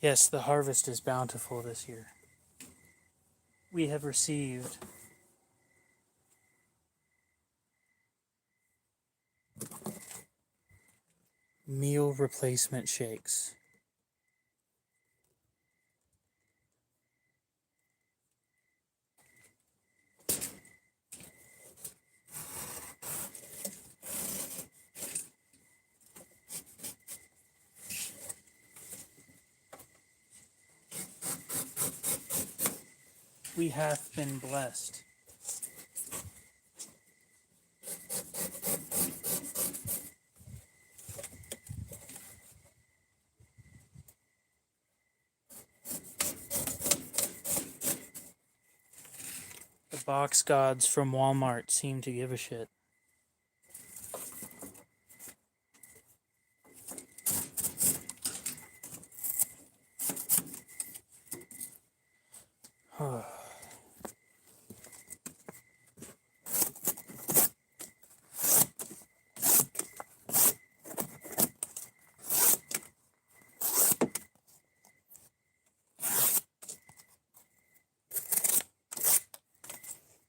yes, the harvest is bountiful this year. We have received meal replacement shakes. We have been blessed. The box gods from Walmart seem to give a shit.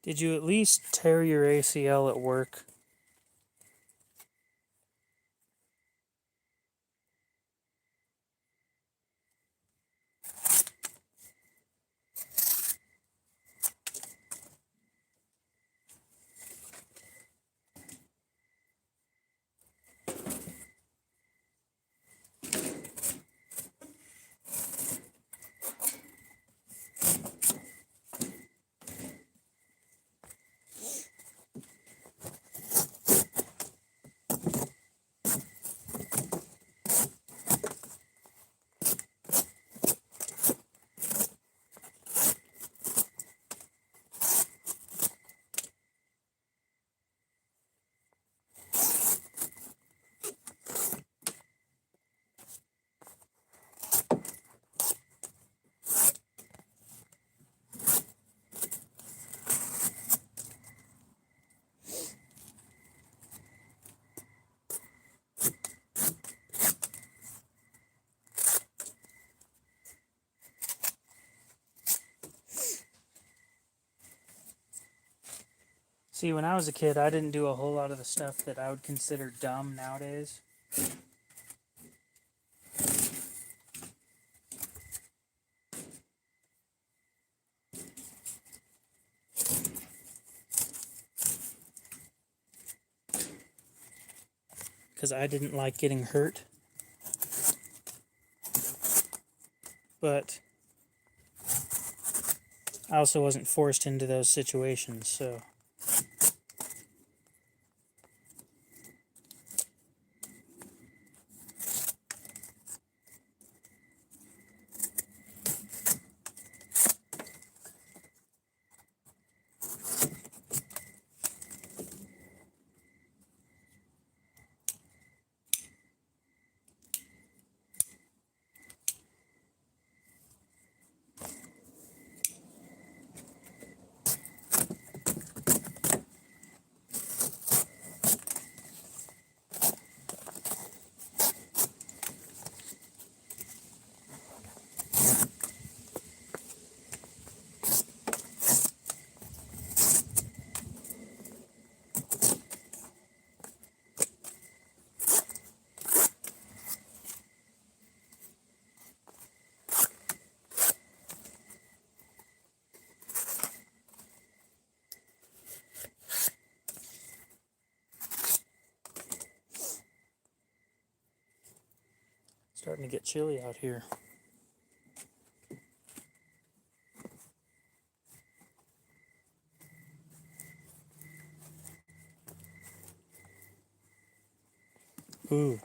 Did you at least tear your ACL at work? See, when I was a kid, I didn't do a whole lot of the stuff that I would consider dumb nowadays. Because I didn't like getting hurt. But I also wasn't forced into those situations, so... Starting to get chilly out here. Ooh.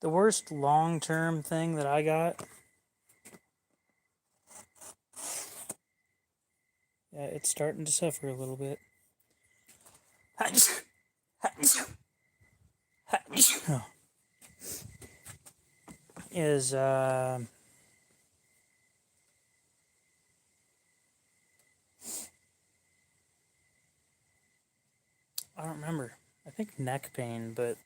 The worst long-term thing that I got, yeah, it's starting to suffer a little bit, is I don't remember. I think neck pain, but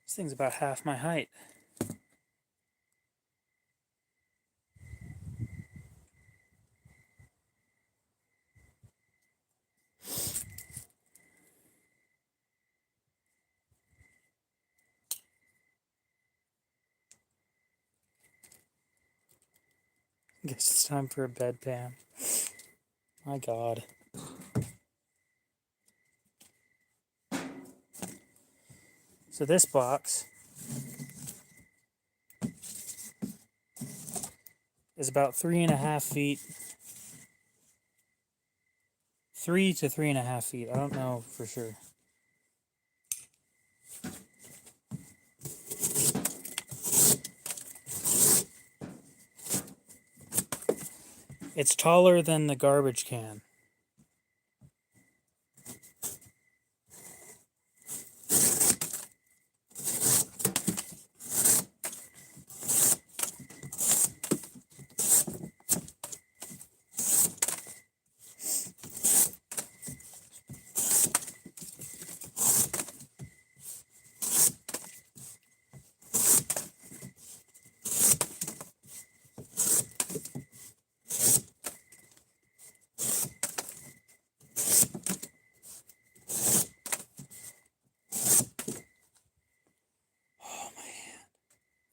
this thing's about half my height. Guess it's time for a bedpan. My God. So this box is about 3.5 feet. 3 to 3.5 feet. I don't know for sure. It's taller than the garbage can.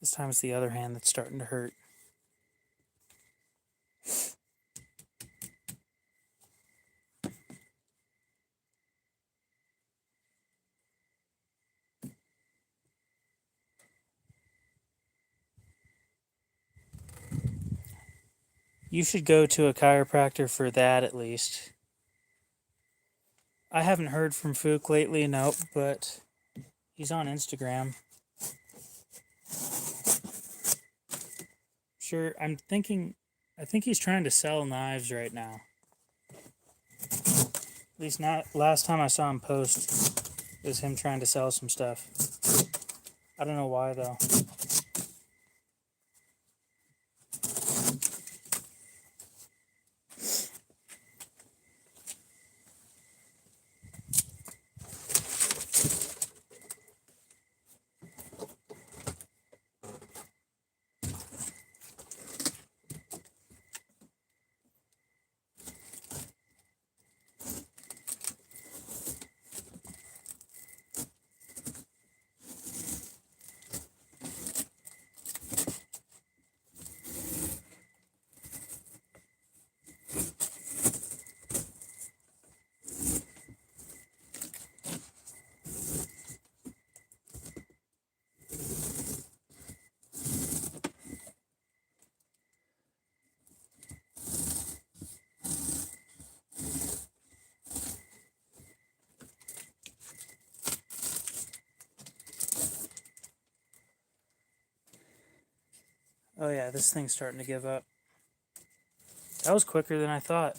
This time it's the other hand that's starting to hurt. You should go to a chiropractor for that at least. I haven't heard from Fook lately, nope, but he's on Instagram. Sure, I think he's trying to sell knives right now. At least not last time I saw him post, it was him trying to sell some stuff. I don't know why though. Oh yeah, this thing's starting to give up. That was quicker than I thought.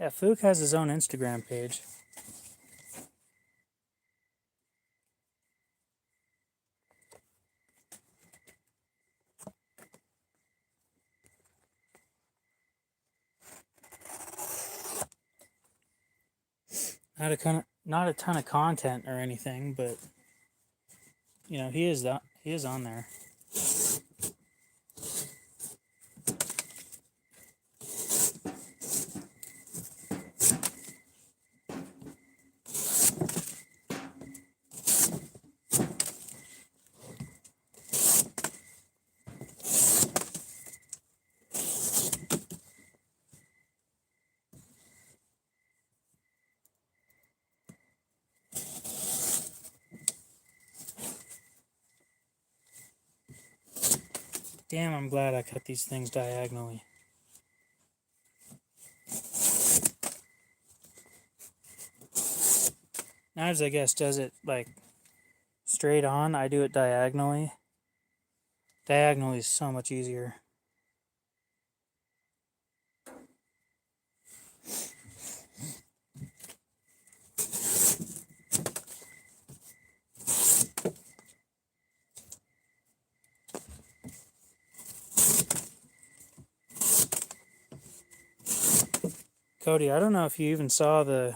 Yeah, Fook has his own Instagram page. not a ton of content or anything, but you know, he is on there. Damn, I'm glad I cut these things diagonally. Knives, I guess, does it like straight on. I do it diagonally. Diagonally is so much easier. Cody, I don't know if you even saw the...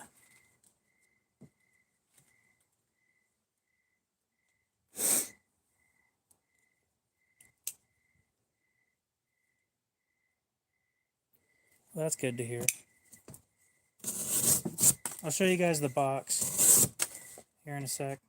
Well, that's good to hear. I'll show you guys the box here in a sec.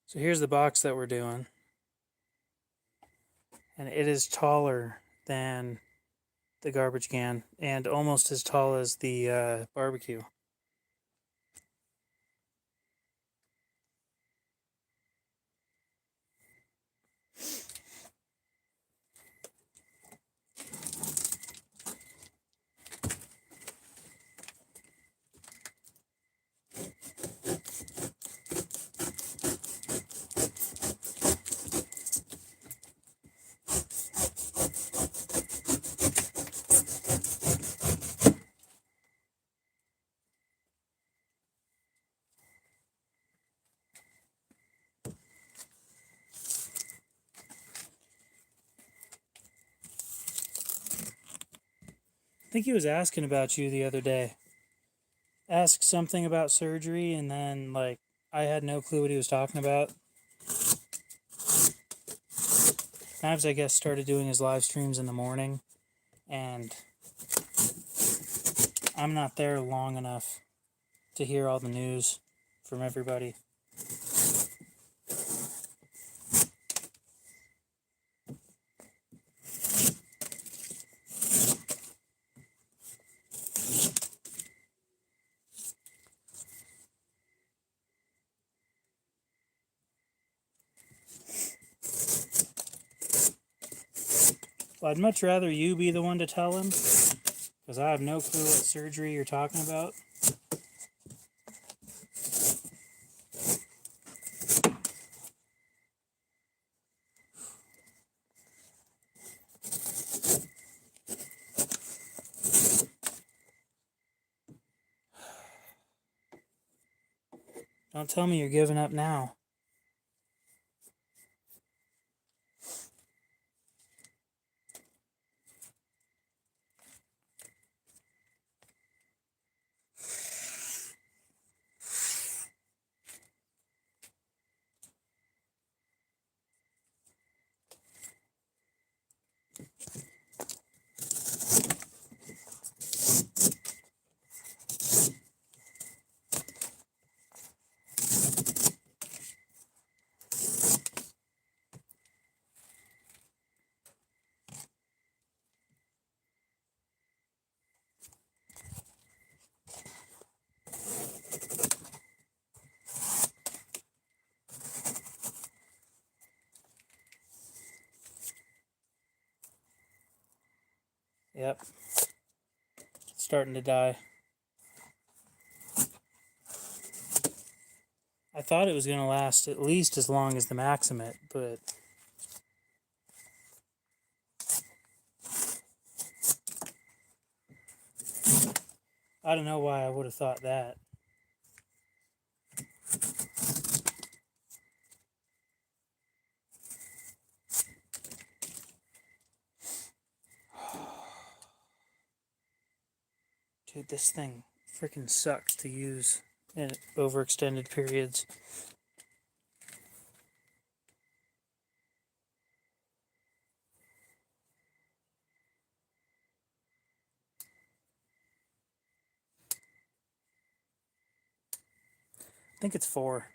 So here's the box that we're doing. And it is taller than the garbage can and almost as tall as the barbecue. I think he was asking about you the other day. Asked something about surgery, and then, like, I had no clue what he was talking about. Knives, I guess, started doing his live streams in the morning, and I'm not there long enough to hear all the news from everybody. Well, I'd much rather you be the one to tell him, because I have no clue what surgery you're talking about. Don't tell me you're giving up now. starting to die. I thought it was going to last at least as long as the Maximate, but I don't know why I would have thought that. Dude, this thing freaking sucks to use in overextended periods. I think it's 4.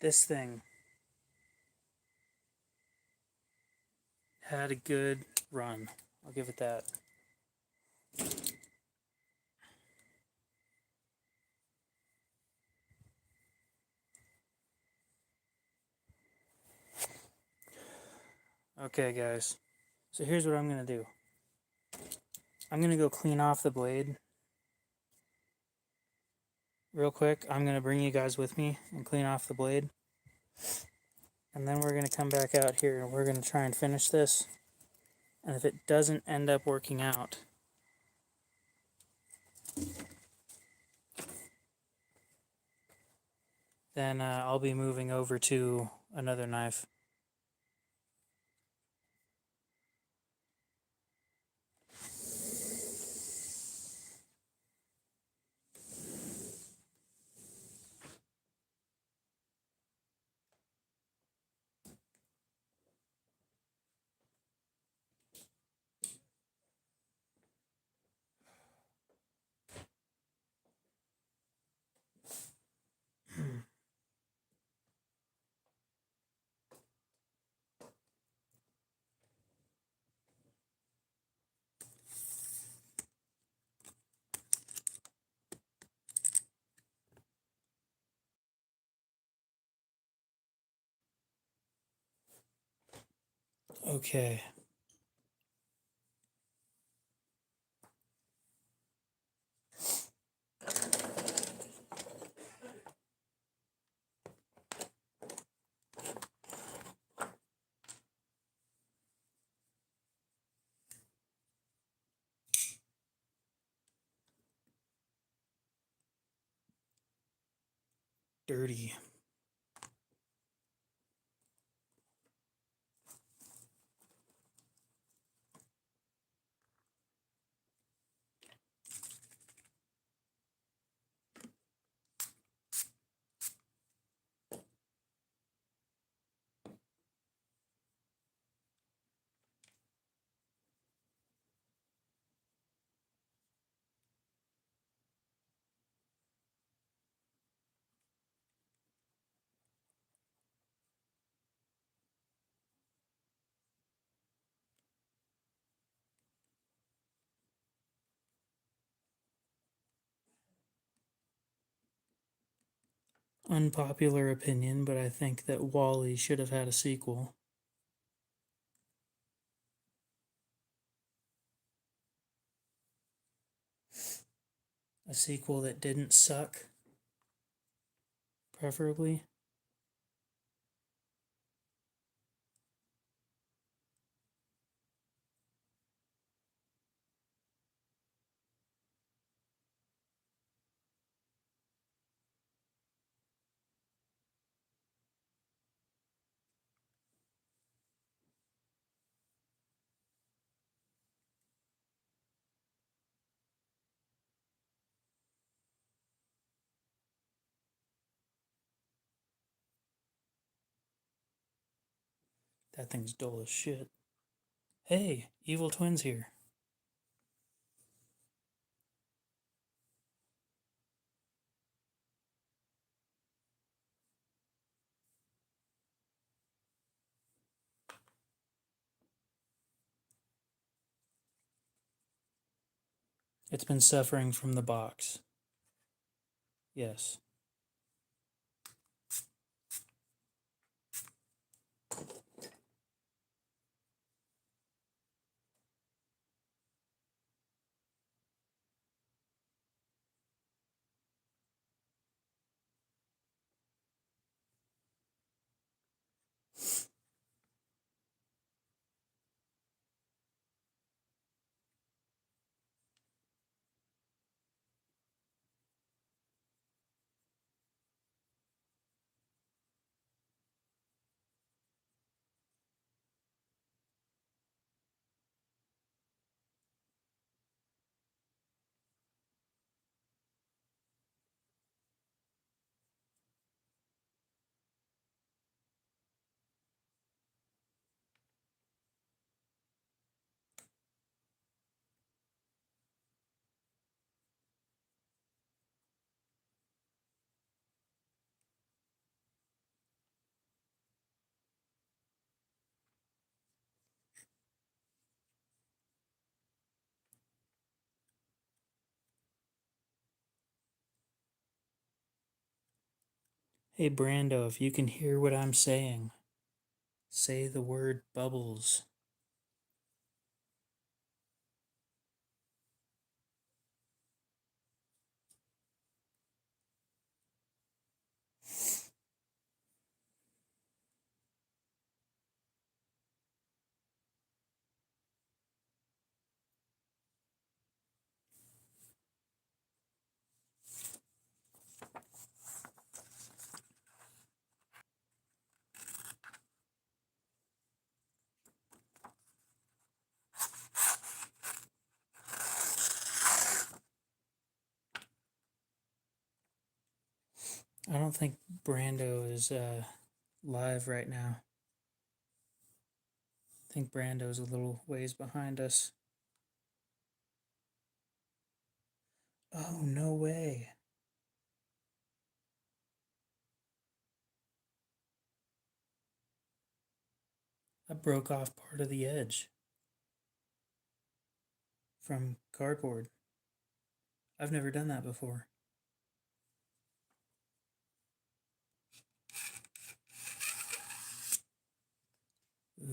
This thing had a good run. I'll give it that. Okay, guys. So here's what I'm going to do. I'm going to go clean off the blade real quick. I'm going to bring you guys with me and clean off the blade. And then we're going to come back out here and we're going to try and finish this. And if it doesn't end up working out, then I'll be moving over to another knife. Okay. Dirty. Unpopular opinion, but I think that Wall-E should have had a sequel. A sequel that didn't suck, preferably. That thing's dull as shit. Hey, evil twins here. It's been suffering from the box. Yes. Hey Brando, if you can hear what I'm saying, say the word bubbles. I don't think Brando is live right now. I think Brando's a little ways behind us. Oh, no way. I broke off part of the edge from cardboard. I've never done that before.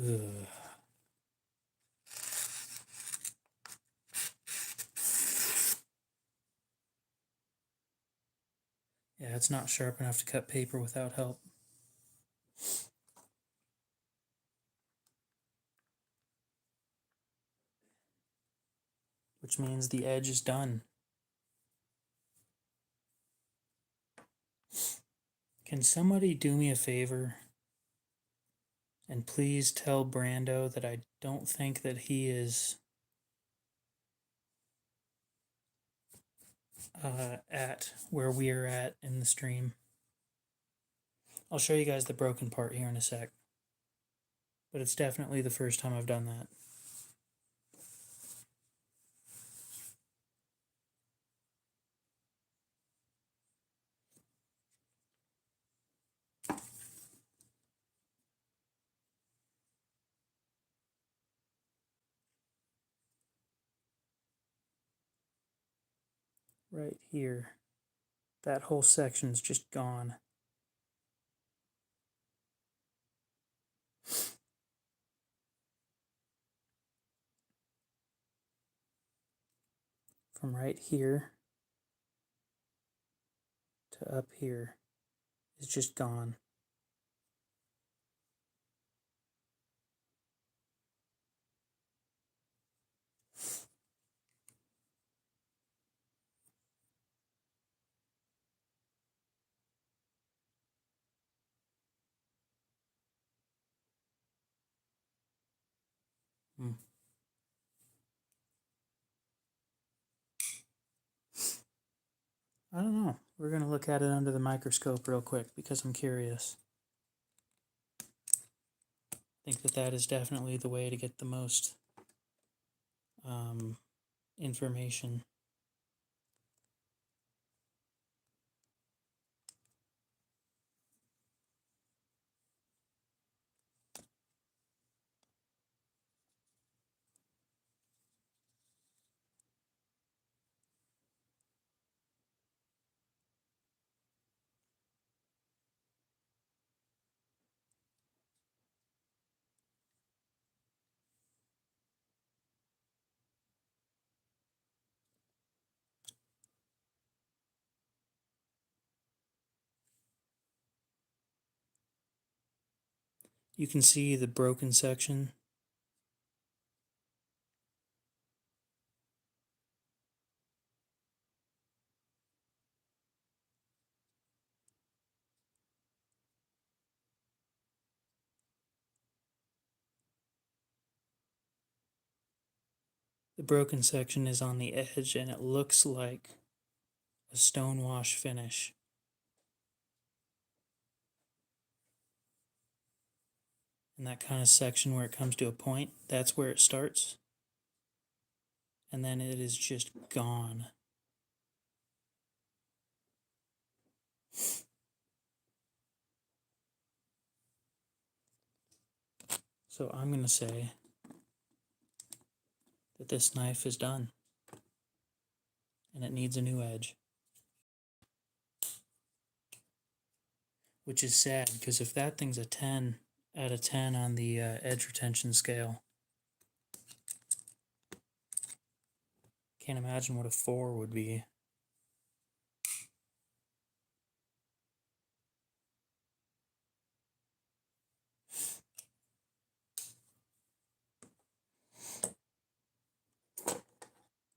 Ugh. Yeah, it's not sharp enough to cut paper without help. Which means the edge is done. Can somebody do me a favor and please tell Brando that I don't think that he is at where we are at in the stream. I'll show you guys the broken part here in a sec. But it's definitely the first time I've done that. Right here. That whole section's just gone. From right here to up here is just gone. Hmm. I don't know. We're going to look at it under the microscope real quick because I'm curious. think that that is definitely the way to get the most information. You can see the broken section. The broken section is on the edge and it looks like a stone wash finish. And that kind of section where it comes to a point, that's where it starts. And then it is just gone. So I'm going to say that this knife is done. And it needs a new edge. Which is sad, because if that thing's a 10 out of 10 on the edge retention scale, can't imagine what a 4 would be.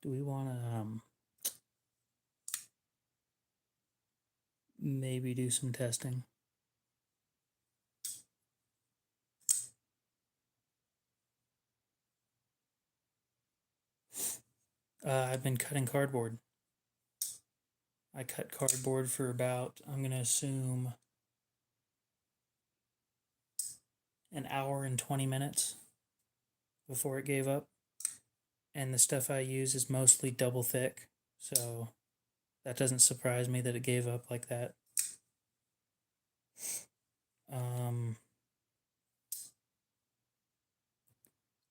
Do we want to maybe do some testing? I've been cutting cardboard. I cut cardboard for about, I'm going to assume, an hour and 20 minutes before it gave up. And the stuff I use is mostly double thick, so that doesn't surprise me that it gave up like that.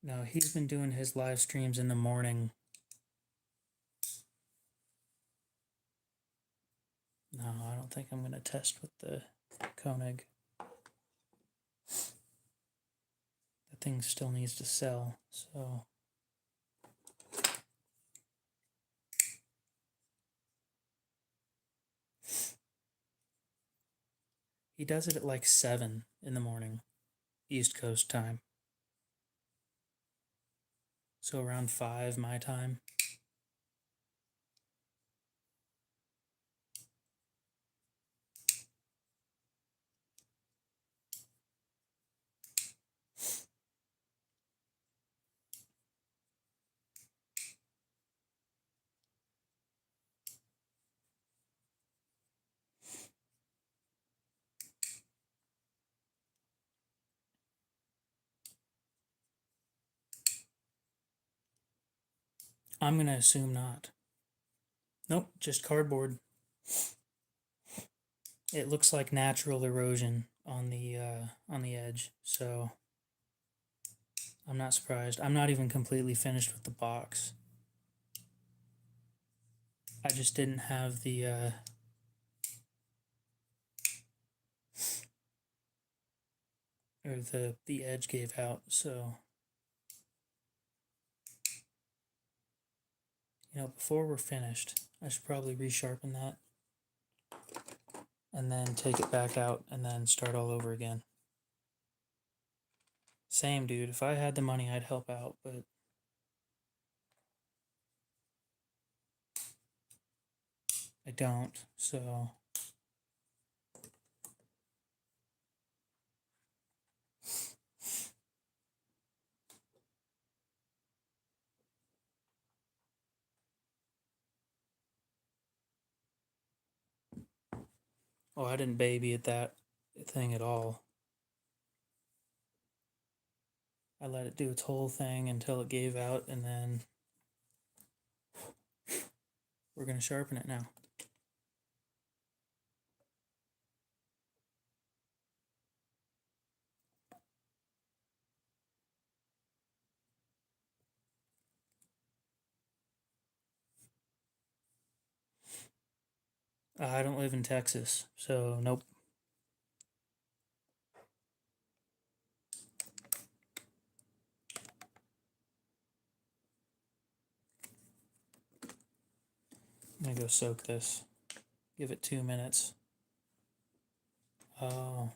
No, he's been doing his live streams in the morning. No, I don't think I'm going to test with the Koenig. That thing still needs to sell, so... He does it at like 7 in the morning, East Coast time. So around 5 my time. I'm going to assume not. Nope, just cardboard. It looks like natural erosion on the edge, so I'm not surprised. I'm not even completely finished with the box. I just didn't have the or the edge gave out, so before we're finished, I should probably resharpen that and then take it back out and then start all over again. Same, dude. If I had the money, I'd help out, but I don't, so... Oh, I didn't baby at that thing at all. I let it do its whole thing until it gave out, and then we're going to sharpen it now. I don't live in Texas, so nope. I'm going to go soak this. Give it 2 minutes. Oh.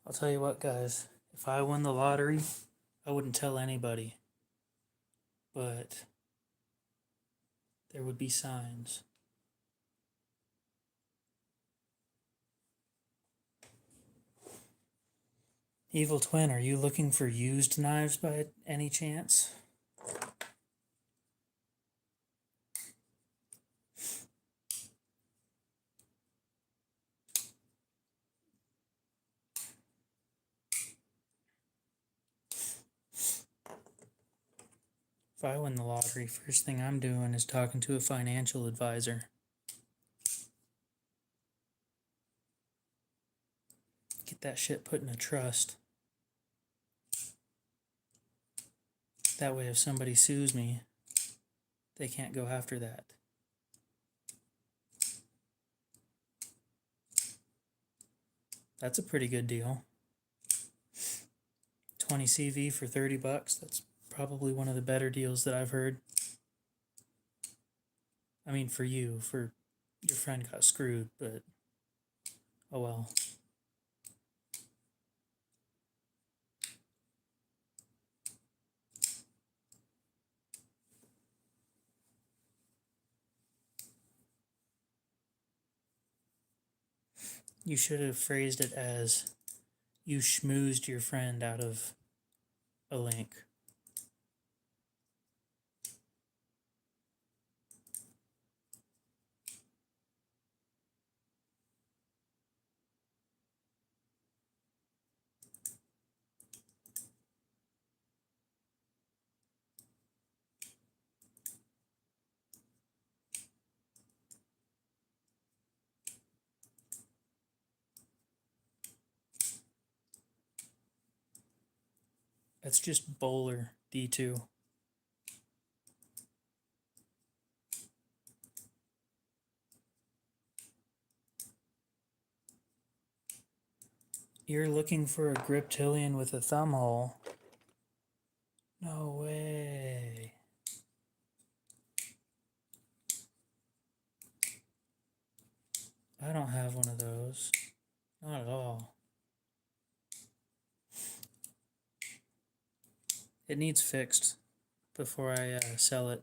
I'll tell you what, guys. If I won the lottery, I wouldn't tell anybody. But there would be signs. Evil Twin, are you looking for used knives by any chance? If I win the lottery, first thing I'm doing is talking to a financial advisor. Get that shit put in a trust. That way if somebody sues me, they can't go after that. That's a pretty good deal. 20 CV for 30 bucks. That's probably one of the better deals that I've heard. I mean, for you, for your friend got screwed, but oh well. You should have phrased it as you schmoozed your friend out of a link. That's just Bowler D2. You're looking for a Griptilian with a thumb hole? No way. I don't have one of those. Not at all. It needs fixed before I sell it.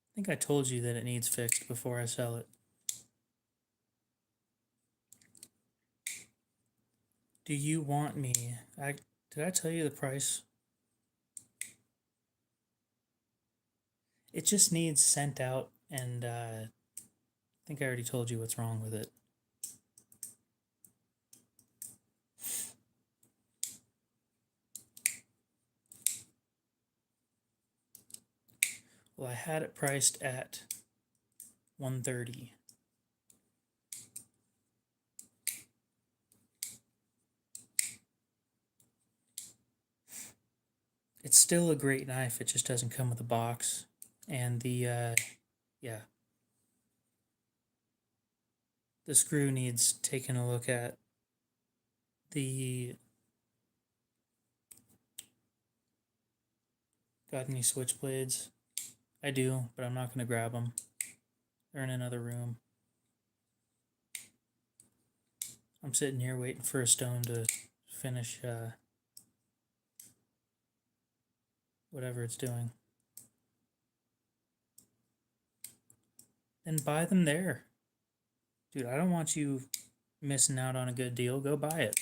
I think I told you that it needs fixed before I sell it. Do you want me? Did I tell you the price? It just needs sent out, and I think I already told you what's wrong with it. Well, I had it priced at $130. It's still a great knife, it just doesn't come with a box. And the screw needs taking a look at. Got any switchblades? I do, but I'm not going to grab them. They're in another room. I'm sitting here waiting for a stone to finish whatever it's doing. Then buy them there. Dude, I don't want you missing out on a good deal. Go buy it.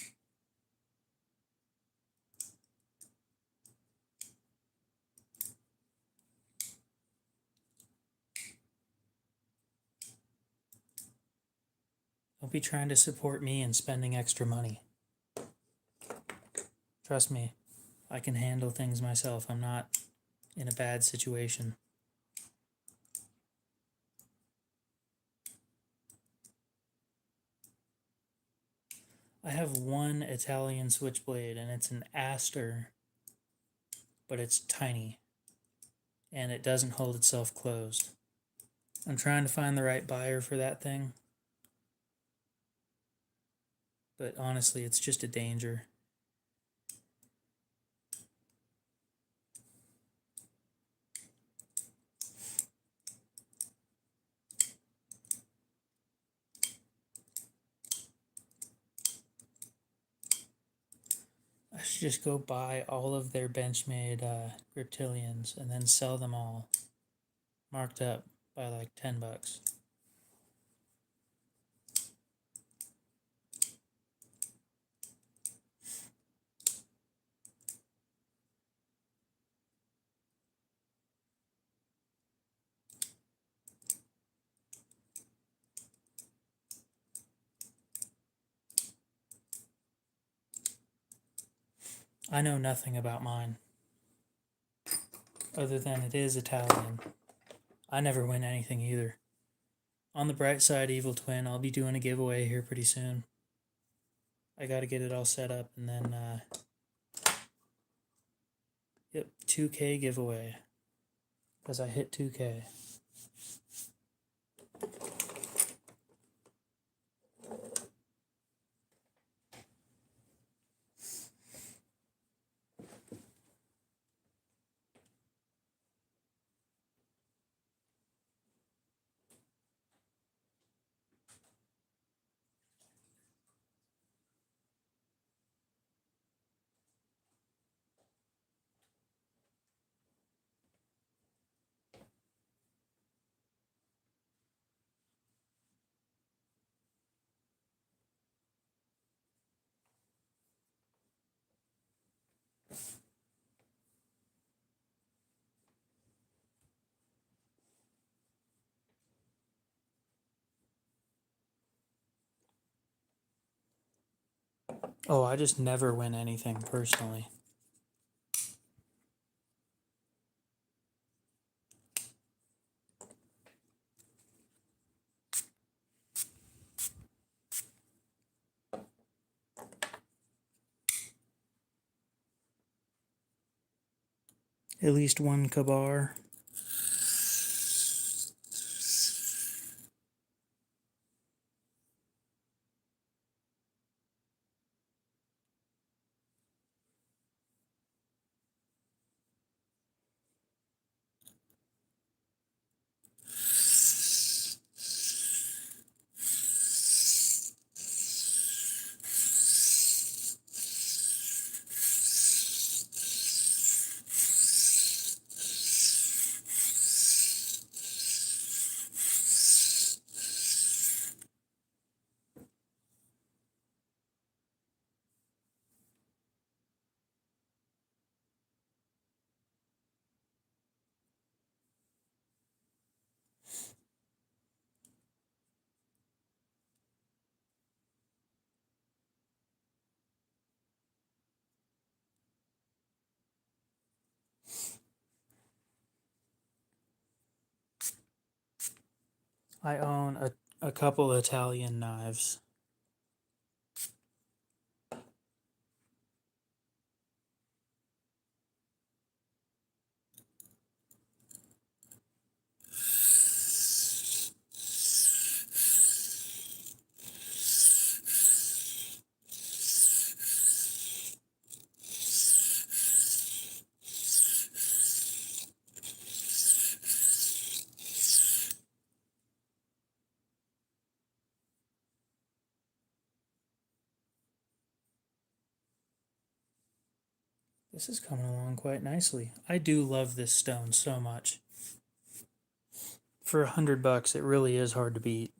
Don't be trying to support me and spending extra money. Trust me, I can handle things myself. I'm not in a bad situation. I have one Italian switchblade and it's an Aster, but it's tiny and it doesn't hold itself closed. I'm trying to find the right buyer for that thing, but honestly, it's just a danger. I should just go buy all of their Benchmade Griptilians and then sell them all marked up by like $10. I know nothing about mine, other than it is Italian. I never win anything either. On the bright side, Evil Twin, I'll be doing a giveaway here pretty soon. I gotta get it all set up and then, yep, 2K giveaway. Because I hit 2K. Oh, I just never win anything personally. At least one Kabar. I own a couple Italian knives. This is coming along quite nicely. I do love this stone so much. For $100, it really is hard to beat.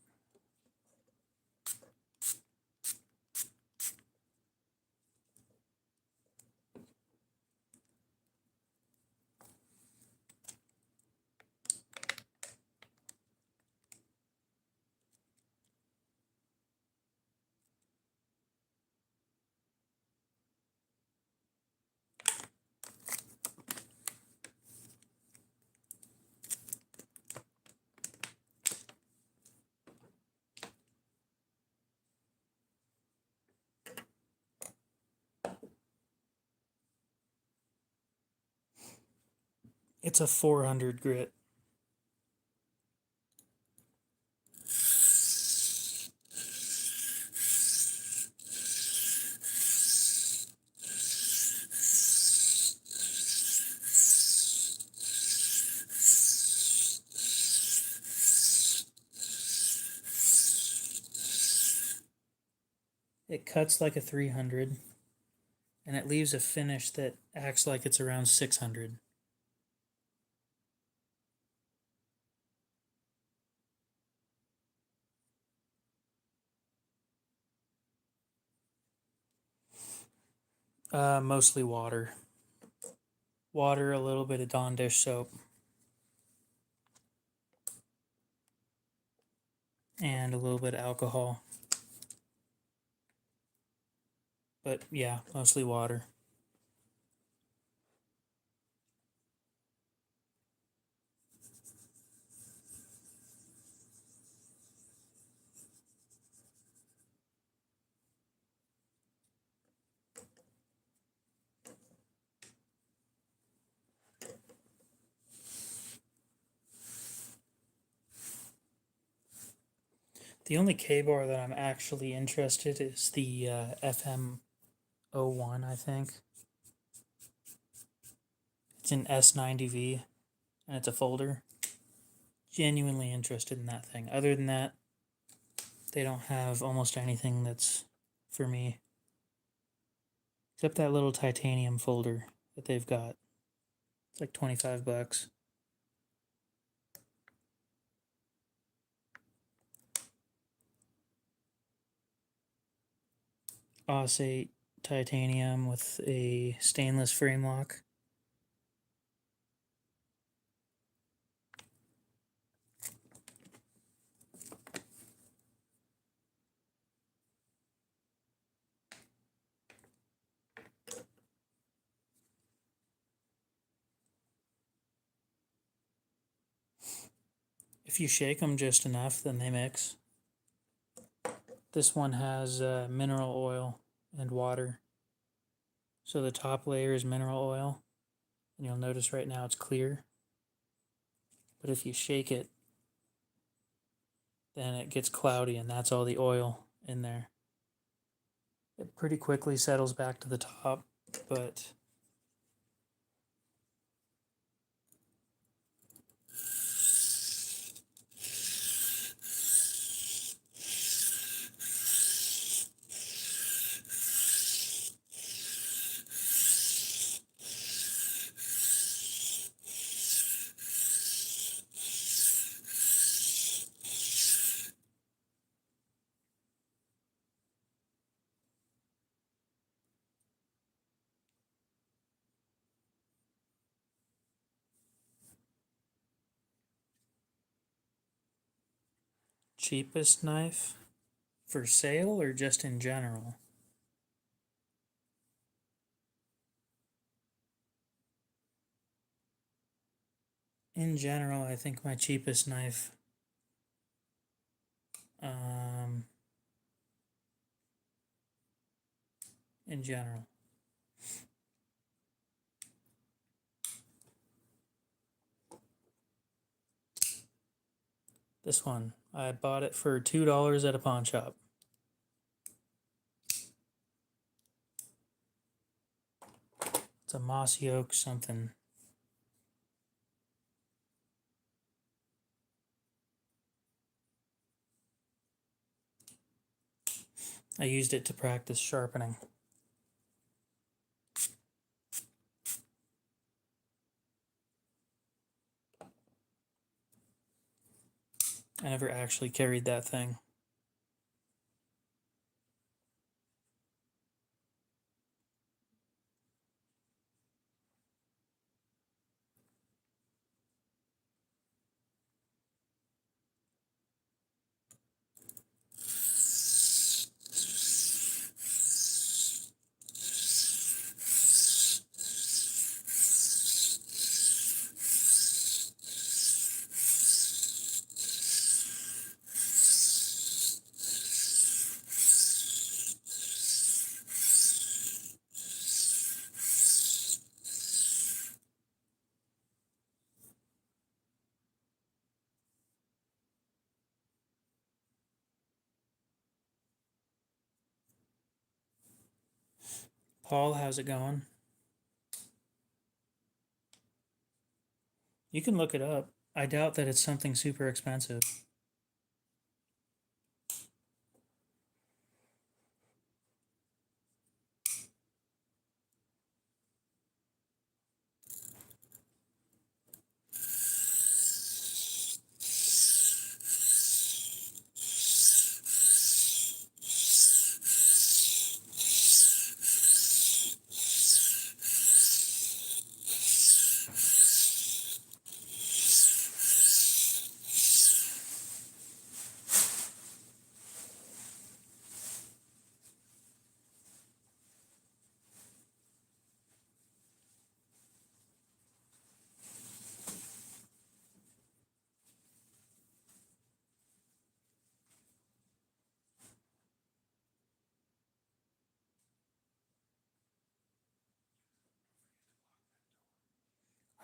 It's a 400 grit. It cuts like a 300, and it leaves a finish that acts like it's around 600. Mostly water. Water, a little bit of Dawn dish soap, and a little bit of alcohol. But yeah, mostly water. The only K-bar that I'm actually interested in is the FM01, I think. It's an S90V, and it's a folder. Genuinely interested in that thing. Other than that, they don't have almost anything that's for me. Except that little titanium folder that they've got. It's like $25. Aussate titanium with a stainless frame lock. If you shake them just enough, then they mix. This one has mineral oil and water. So the top layer is mineral oil, and you'll notice right now it's clear. But if you shake it, then it gets cloudy, and that's all the oil in there. It pretty quickly settles back to the top, but cheapest knife for sale or just in general? In general, I think my cheapest knife in general. This one, I bought it for $2 at a pawn shop. It's a mossy oak something. I used it to practice sharpening. I never actually carried that thing. Paul, how's it going? You can look it up. I doubt that it's something super expensive.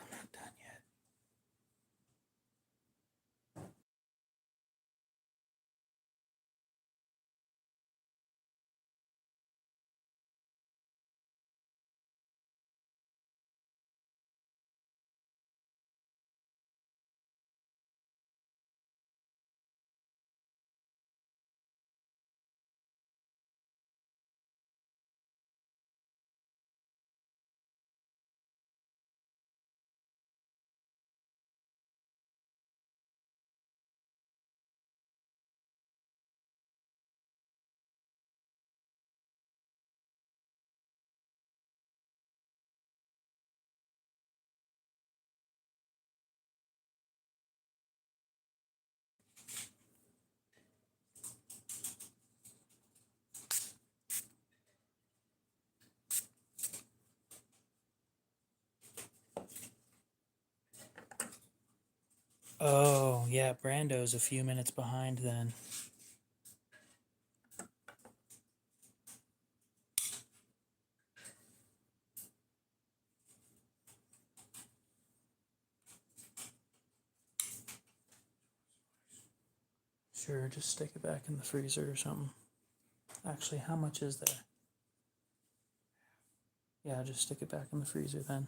I'm not done yet. Oh, yeah, Brando's a few minutes behind then. Sure, just stick it back in the freezer or something. Actually, how much is there? Yeah, just stick it back in the freezer then.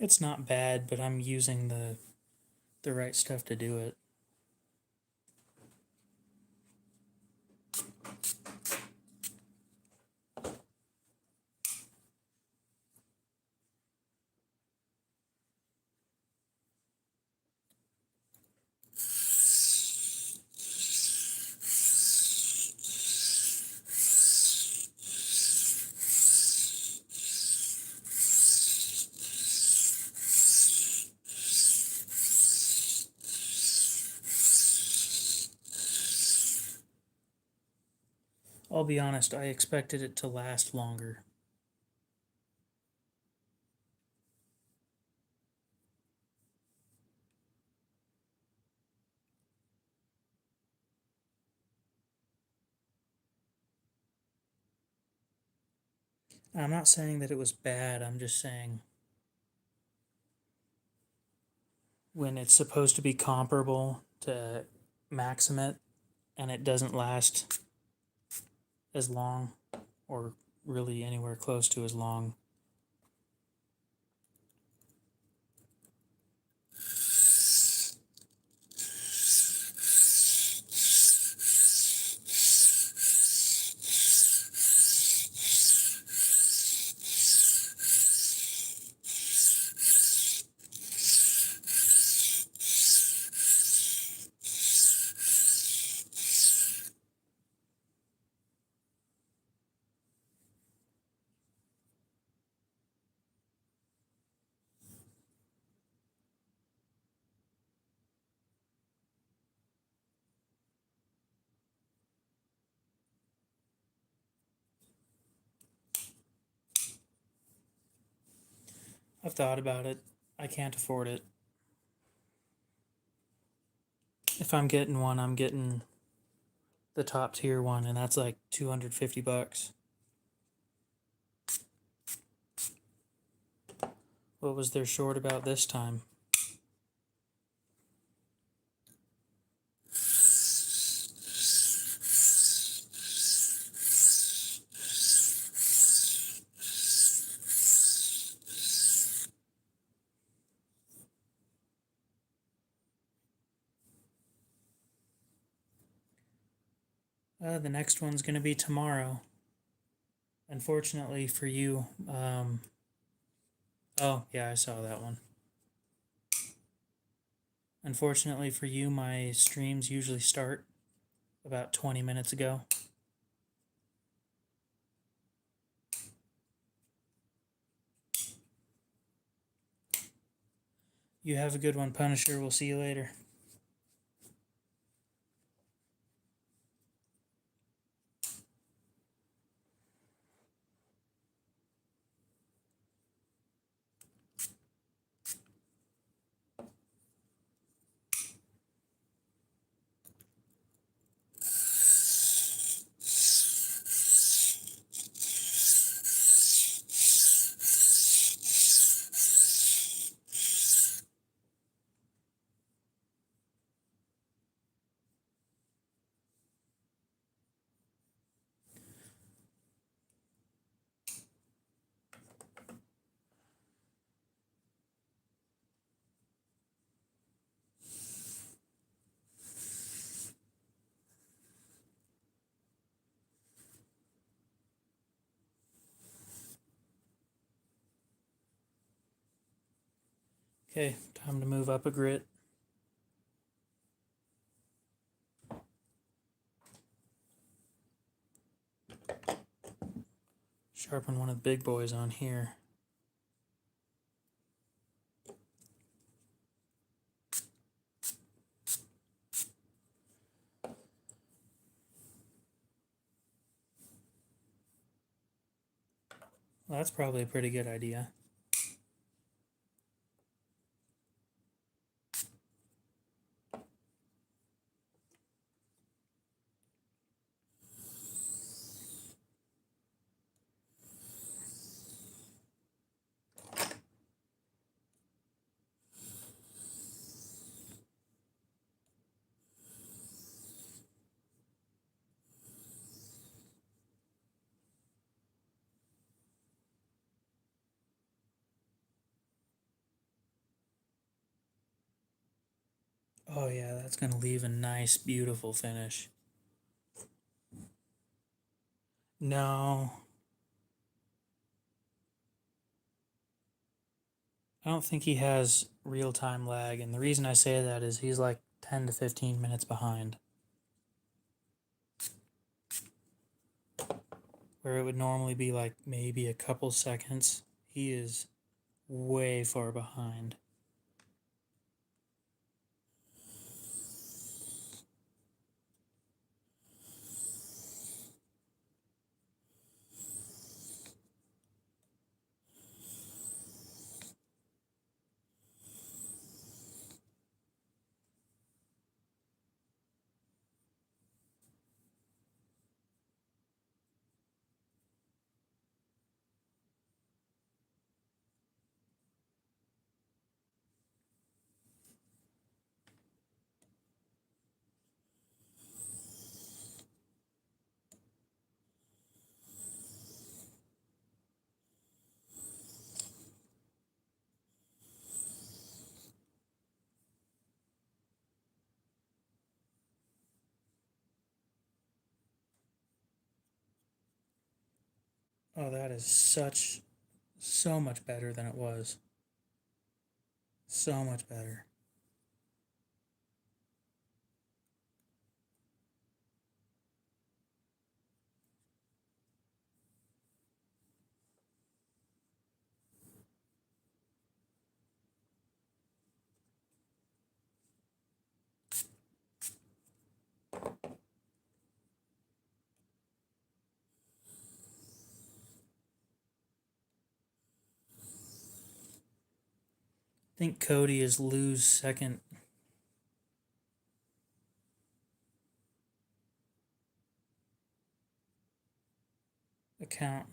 It's not bad, but I'm using the right stuff to do it. I'll be honest, I expected it to last longer. I'm not saying that it was bad, I'm just saying when it's supposed to be comparable to Maximate and it doesn't last as long or really anywhere close to as long. I've thought about it. I can't afford it. If I'm getting one, I'm getting the top tier one, and that's like $250. What was there short about this time? The next one's going to be tomorrow. Unfortunately for you, oh, yeah, I saw that one. Unfortunately for you, my streams usually start about 20 minutes ago. You have a good one, Punisher. We'll see you later. Okay, time to move up a grit. Sharpen one of the big boys on here. Well, that's probably a pretty good idea. Oh yeah, that's going to leave a nice, beautiful finish. No. I don't think he has real-time lag, and the reason I say that is he's like 10 to 15 minutes behind. Where it would normally be like maybe a couple seconds, he is way far behind. Oh, that is so much better than it was. So much better. I think Cody is Lou's second account.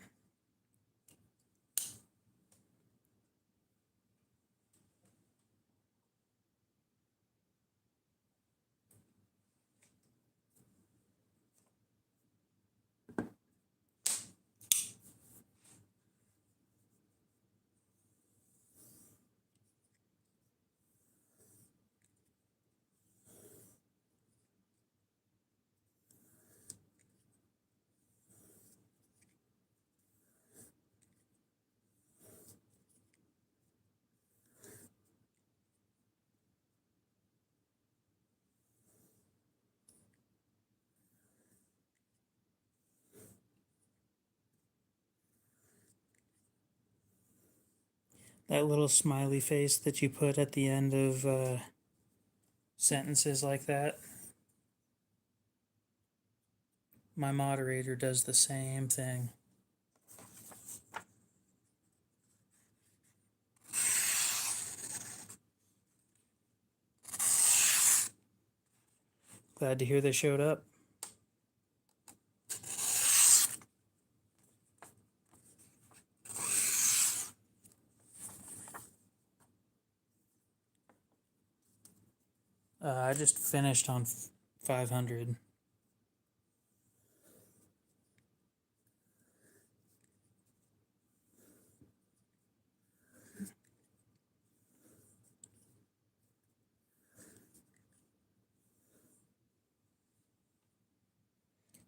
That little smiley face that you put at the end of sentences like that. My moderator does the same thing. Glad to hear they showed up. I just finished on 500.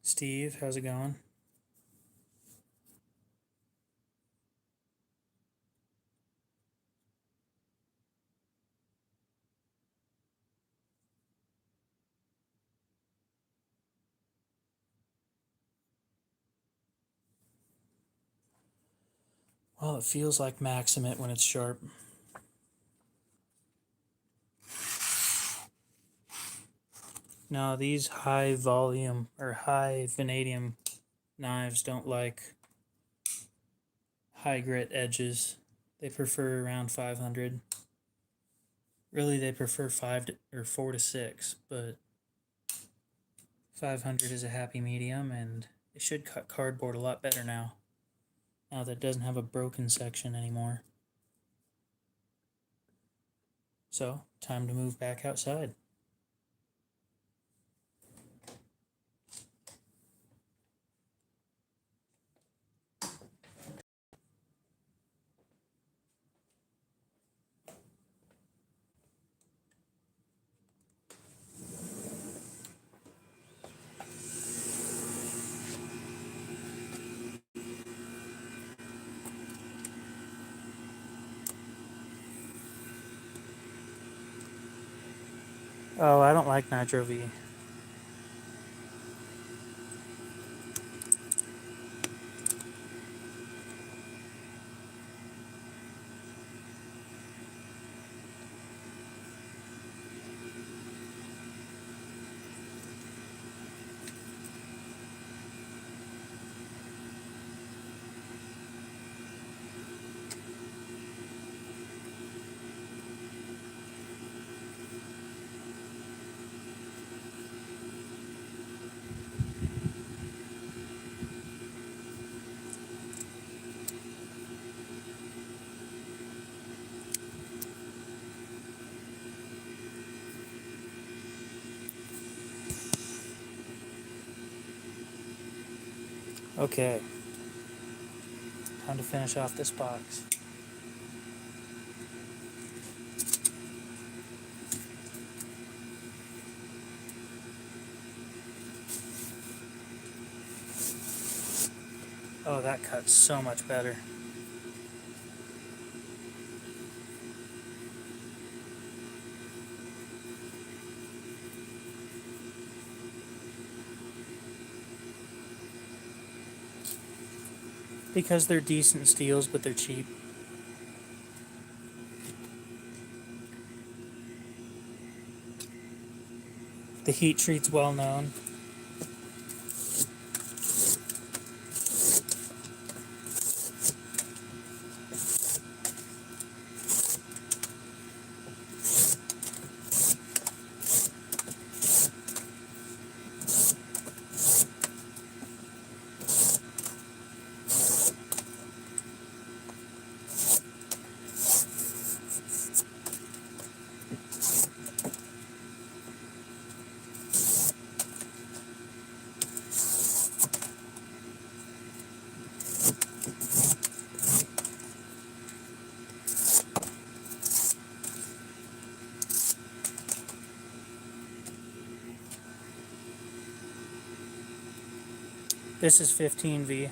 Steve, how's it going? Well, it feels like Maximate when it's sharp. No, these high volume or high vanadium knives don't like high grit edges. They prefer around 500. Really, they prefer 4 to 6, but 500 is a happy medium, and it should cut cardboard a lot better now. Now that it doesn't have a broken section anymore. So, time to move back outside. Oh, I don't like Nitro V. Okay, time to finish off this box. Oh, that cuts so much better. Because they're decent steels, but they're cheap. The heat treat's well known. This is 15V.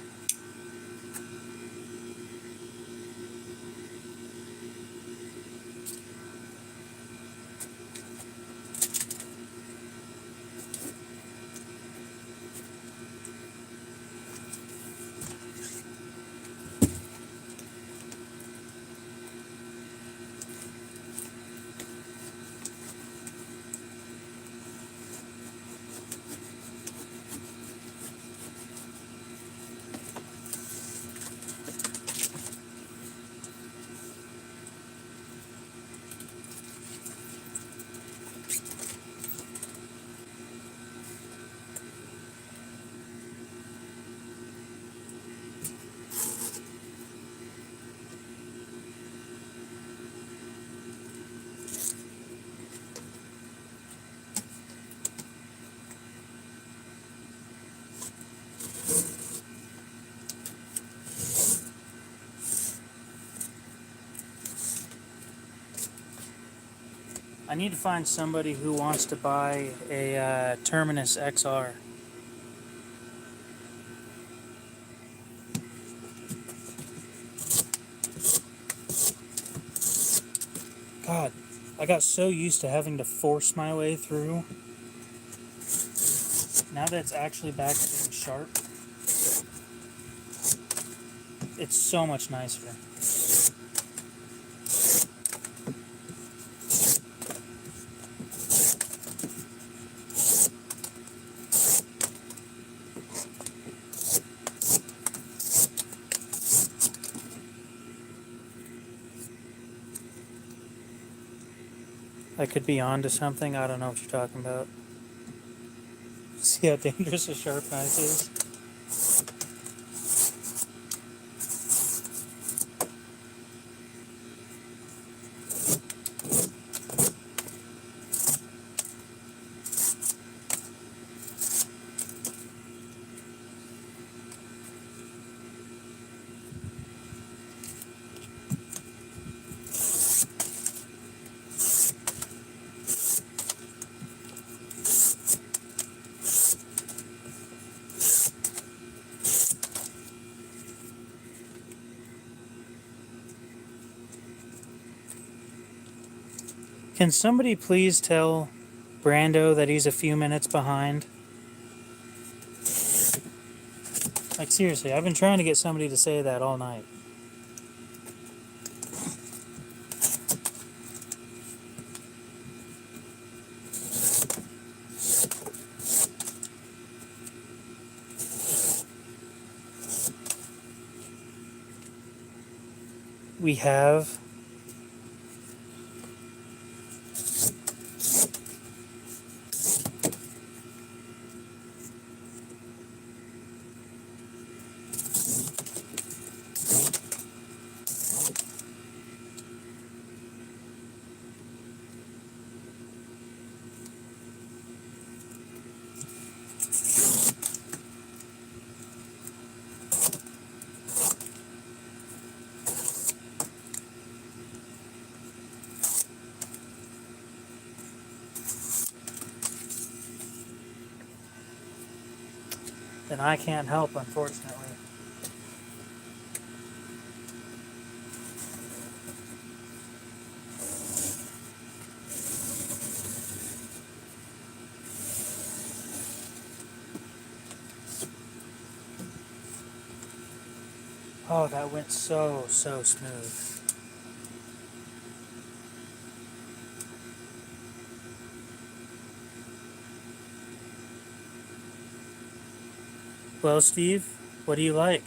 I need to find somebody who wants to buy a Terminus XR. God, I got so used to having to force my way through. Now that it's actually back to being sharp, it's so much nicer. I could be onto something. I don't know what you're talking about. See how dangerous a sharp knife is? Can somebody please tell Brando that he's a few minutes behind? Like, seriously, I've been trying to get somebody to say that all night. We have then I can't help, unfortunately. Oh, that went so smooth. Well, Steve, what do you like?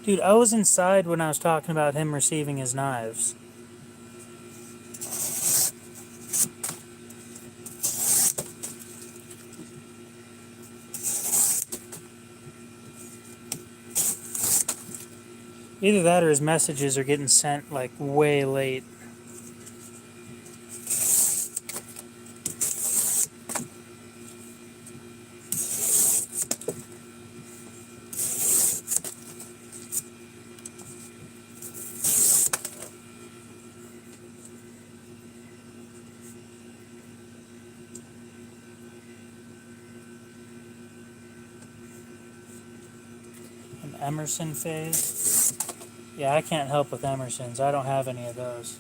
Dude, I was inside when I was talking about him receiving his knives. Either that or his messages are getting sent like way late. An Emerson phase. Yeah, I can't help with Emersons. I don't have any of those.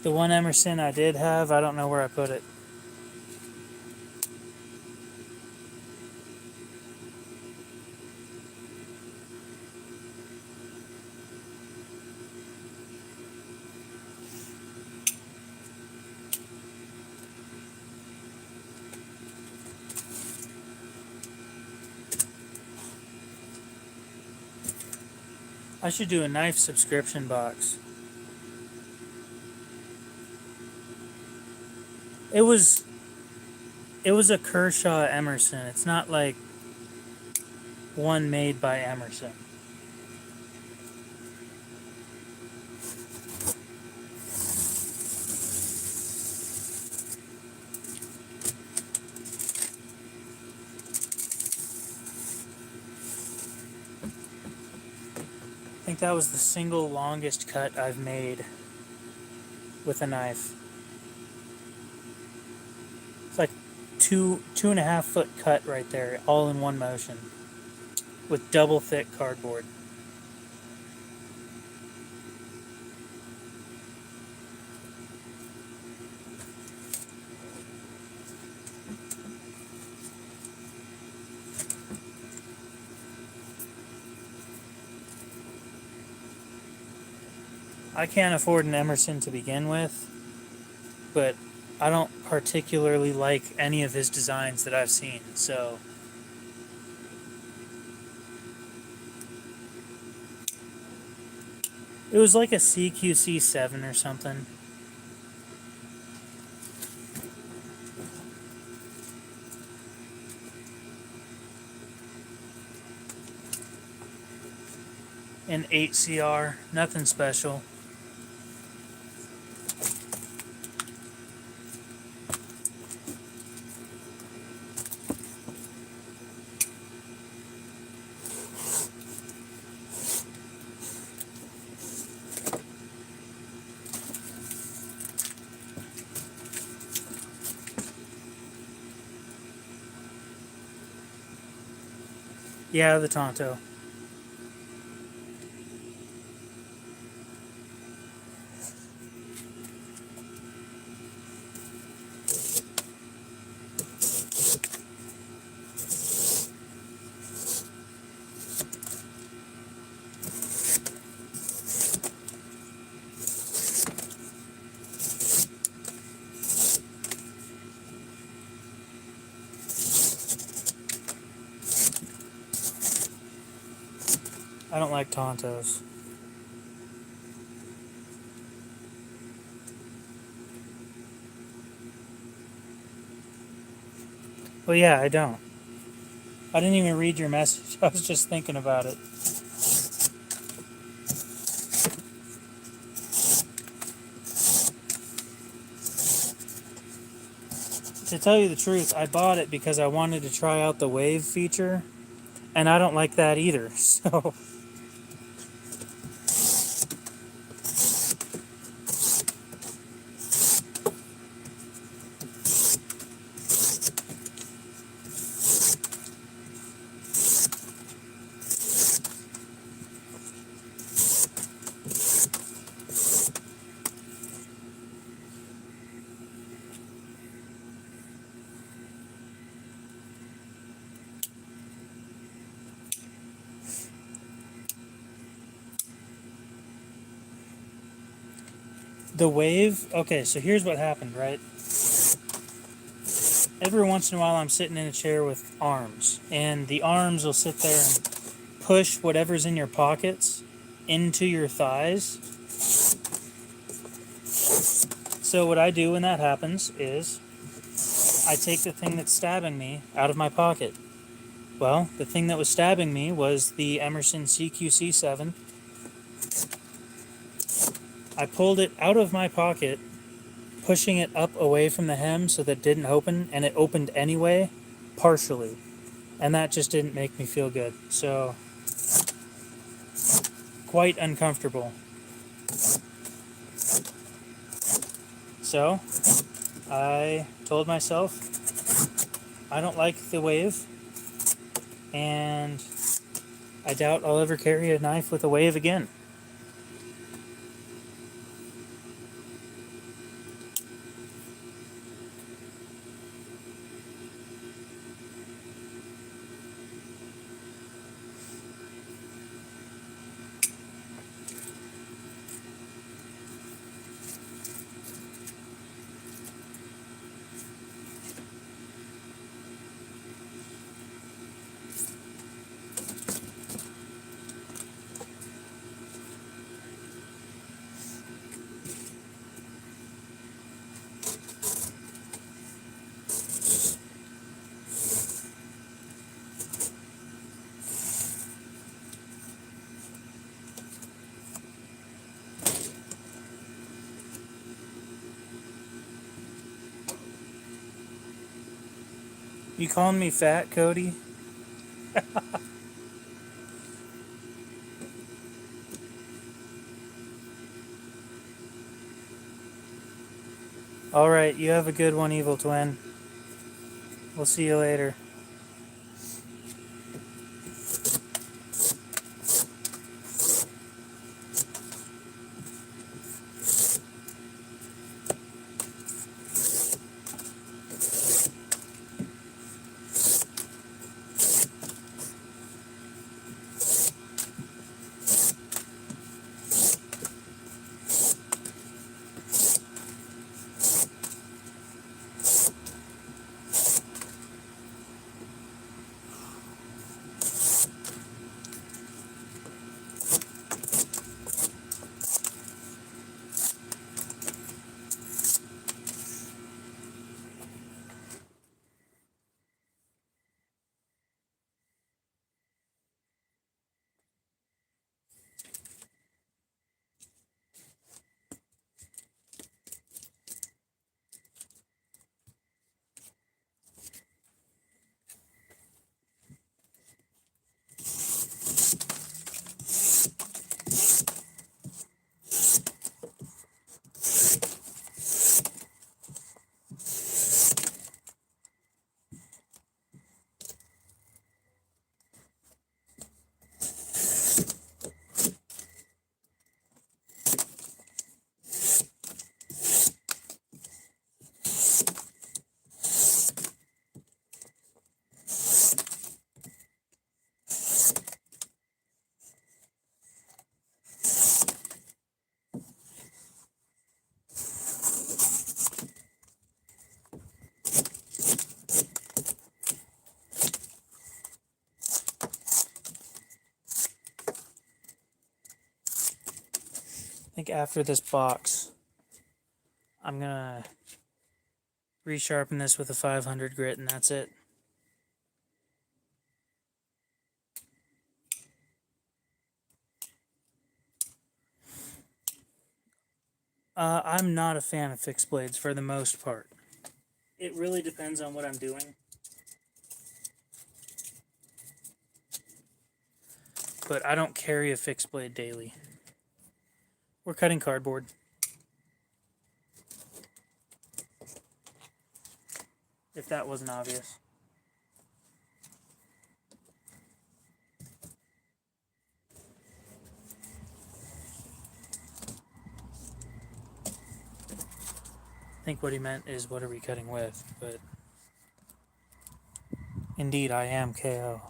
The one Emerson I did have, I don't know where I put it. I should do a knife subscription box. It was a Kershaw Emerson. It's not like one made by Emerson. I think that was the single longest cut I've made with a knife. It's like two and a half foot cut right there, all in one motion, with double thick cardboard. I can't afford an Emerson to begin with, but I don't particularly like any of his designs that I've seen, so it was like a CQC7 or something. An 8CR, nothing special. Yeah, the Tonto. I don't like Tontos. Well, yeah, I don't. I didn't even read your message. I was just thinking about it. To tell you the truth, I bought it because I wanted to try out the wave feature, and I don't like that either, so... The wave, okay, so here's what happened, right? Every once in a while I'm sitting in a chair with arms, and the arms will sit there and push whatever's in your pockets into your thighs. So what I do when that happens is I take the thing that's stabbing me out of my pocket. Well, the thing that was stabbing me was the Emerson CQC7. I pulled it out of my pocket, pushing it up away from the hem so that it didn't open, and it opened anyway, partially. And that just didn't make me feel good. So, quite uncomfortable. So, I told myself I don't like the wave, and I doubt I'll ever carry a knife with a wave again. You calling me fat, Cody? Alright, you have a good one, Evil Twin. We'll see you later. I think after this box, I'm gonna resharpen this with a 500 grit, and that's it. I'm not a fan of fixed blades for the most part. It really depends on what I'm doing. But I don't carry a fixed blade daily. We're cutting cardboard. If that wasn't obvious. I think what he meant is, what are we cutting with? But indeed, I am KO.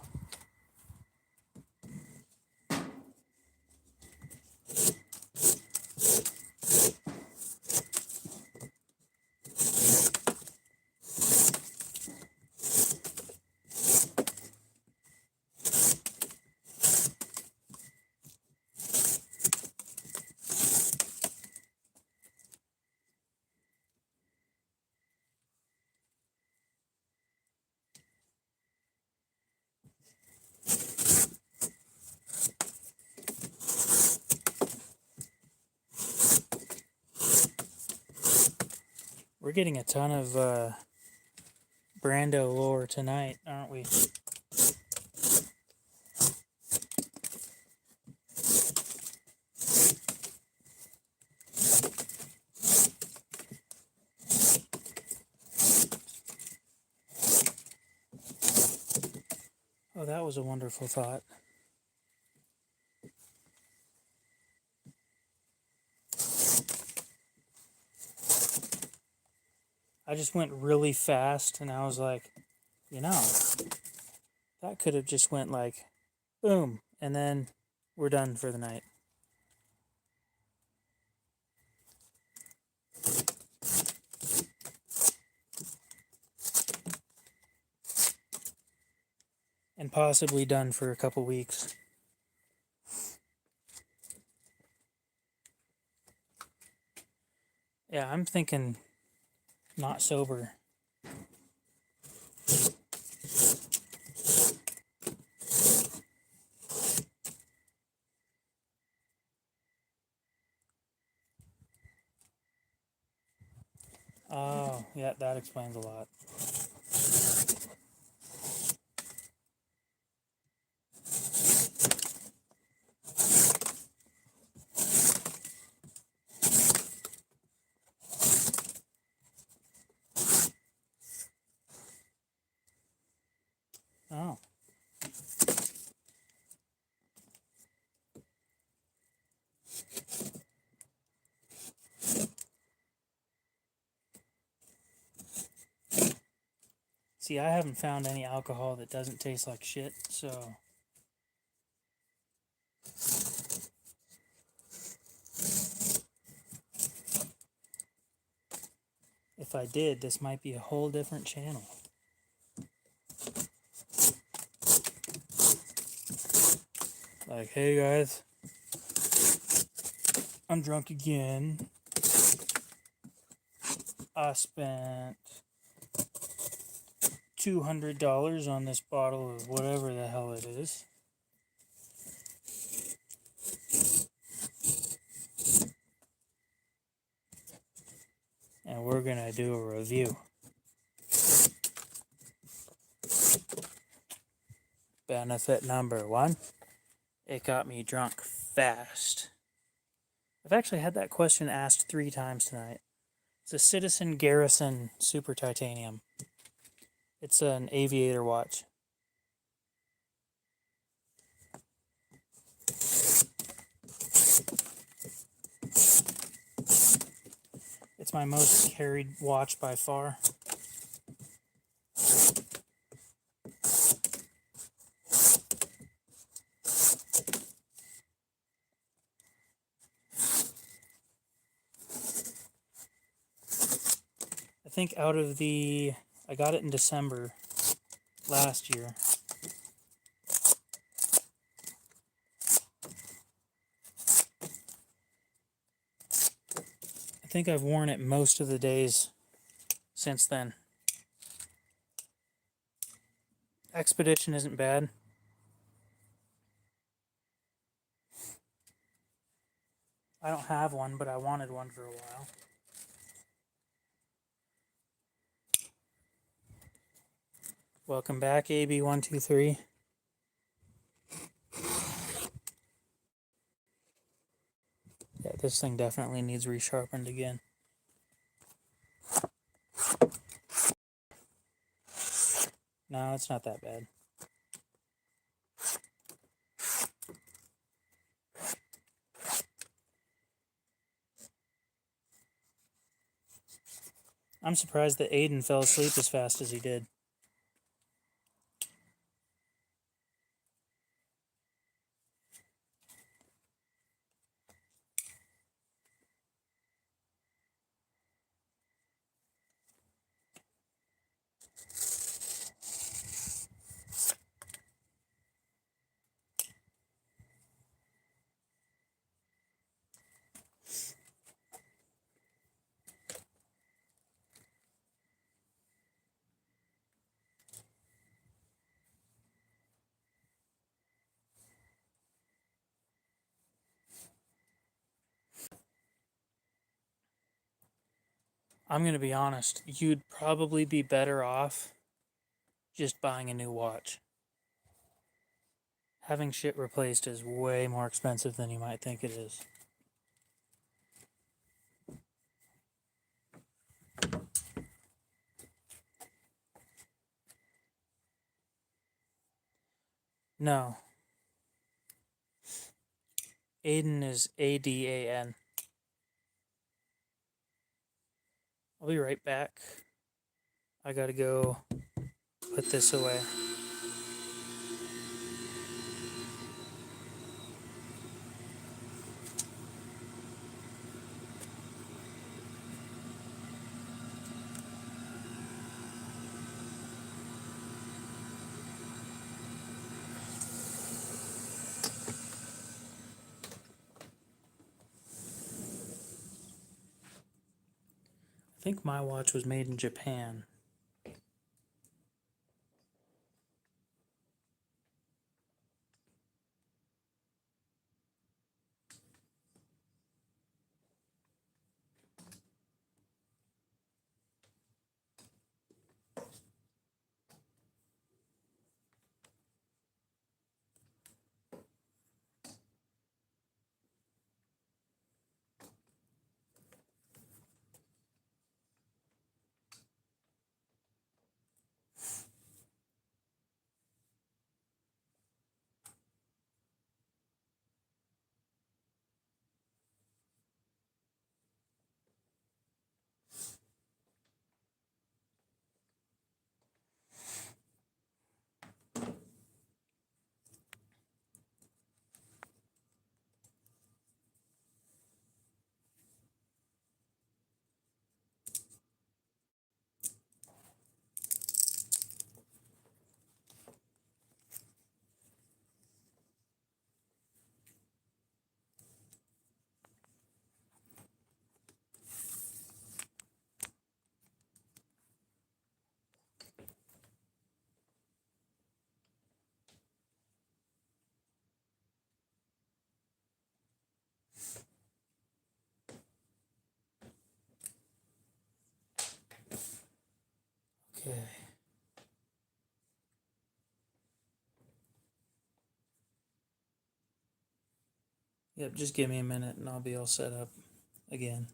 We're getting a ton of Brando lore tonight, aren't we? Oh, that was a wonderful thought. I just went really fast, and I was like, you know, that could have just went like, boom, and then we're done for the night. And possibly done for a couple weeks. Yeah, I'm thinking not sober. Oh, yeah, that explains a lot. Oh. See, I haven't found any alcohol that doesn't taste like shit, so... If I did, this might be a whole different channel. Like, hey guys, I'm drunk again. I spent $200 on this bottle of whatever the hell it is. And we're gonna do a review. Benefit number 1, it got me drunk fast. I've actually had that question asked 3 times tonight. It's a Citizen Garrison Super Titanium. It's an aviator watch. It's my most carried watch by far. I think out of the... I got it in December last year. I think I've worn it most of the days since then. Expedition isn't bad. I don't have one, but I wanted one for a while. Welcome back, AB123. Yeah, this thing definitely needs resharpened again. No, it's not that bad. I'm surprised that Aiden fell asleep as fast as he did. I'm going to be honest, you'd probably be better off just buying a new watch. Having shit replaced is way more expensive than you might think it is. No. Aiden is Adan. I'll be right back. I gotta go put this away. I think my watch was made in Japan. Okay. Yep, just give me a minute and I'll be all set up again.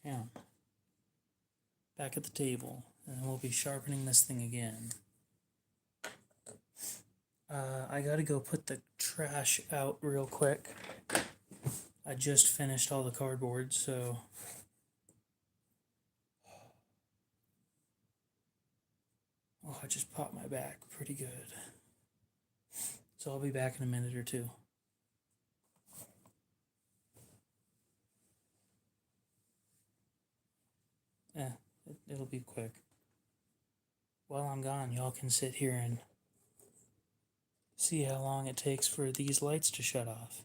Yeah. Back at the table, and we'll be sharpening this thing again. I gotta go put the trash out real quick. I just finished all the cardboard, so oh, I just popped my back pretty good. So I'll be back in a minute or two. It'll be quick. While I'm gone, y'all can sit here and see how long it takes for these lights to shut off.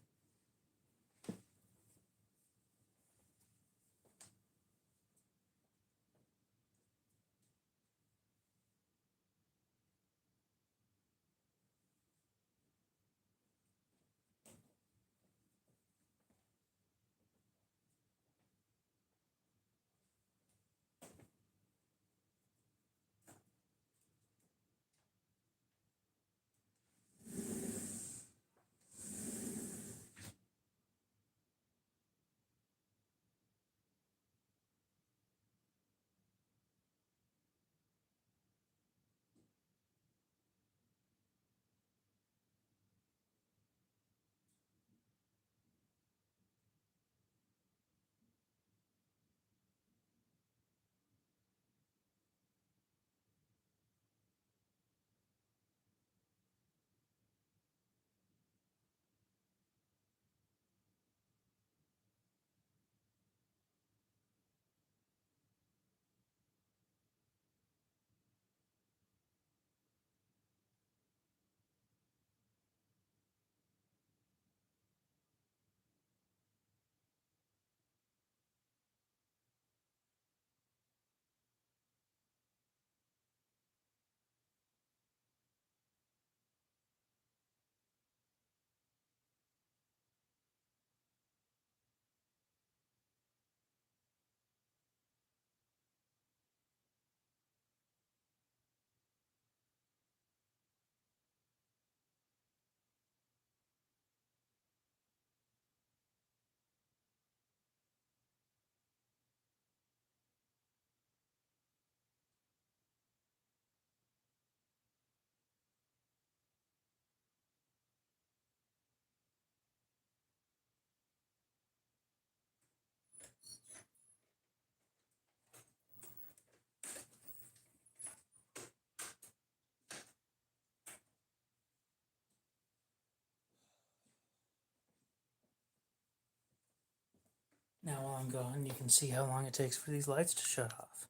Now while I'm gone, you can see how long it takes for these lights to shut off.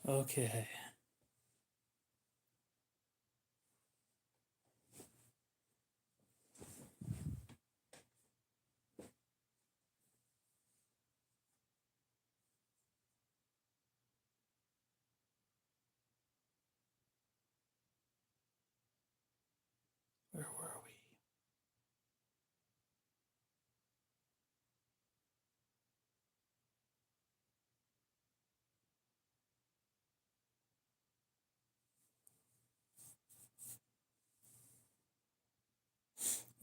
Okay. Where were we?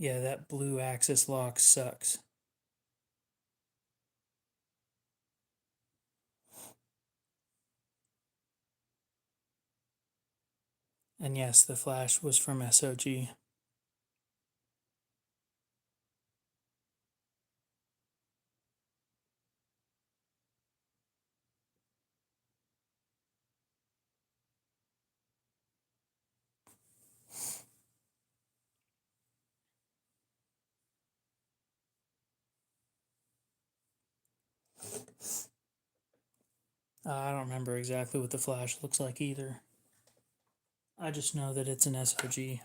Yeah, that blue axis lock sucks. And yes, the flash was from SOG. I don't remember exactly what the flash looks like either. I just know that it's an SOG.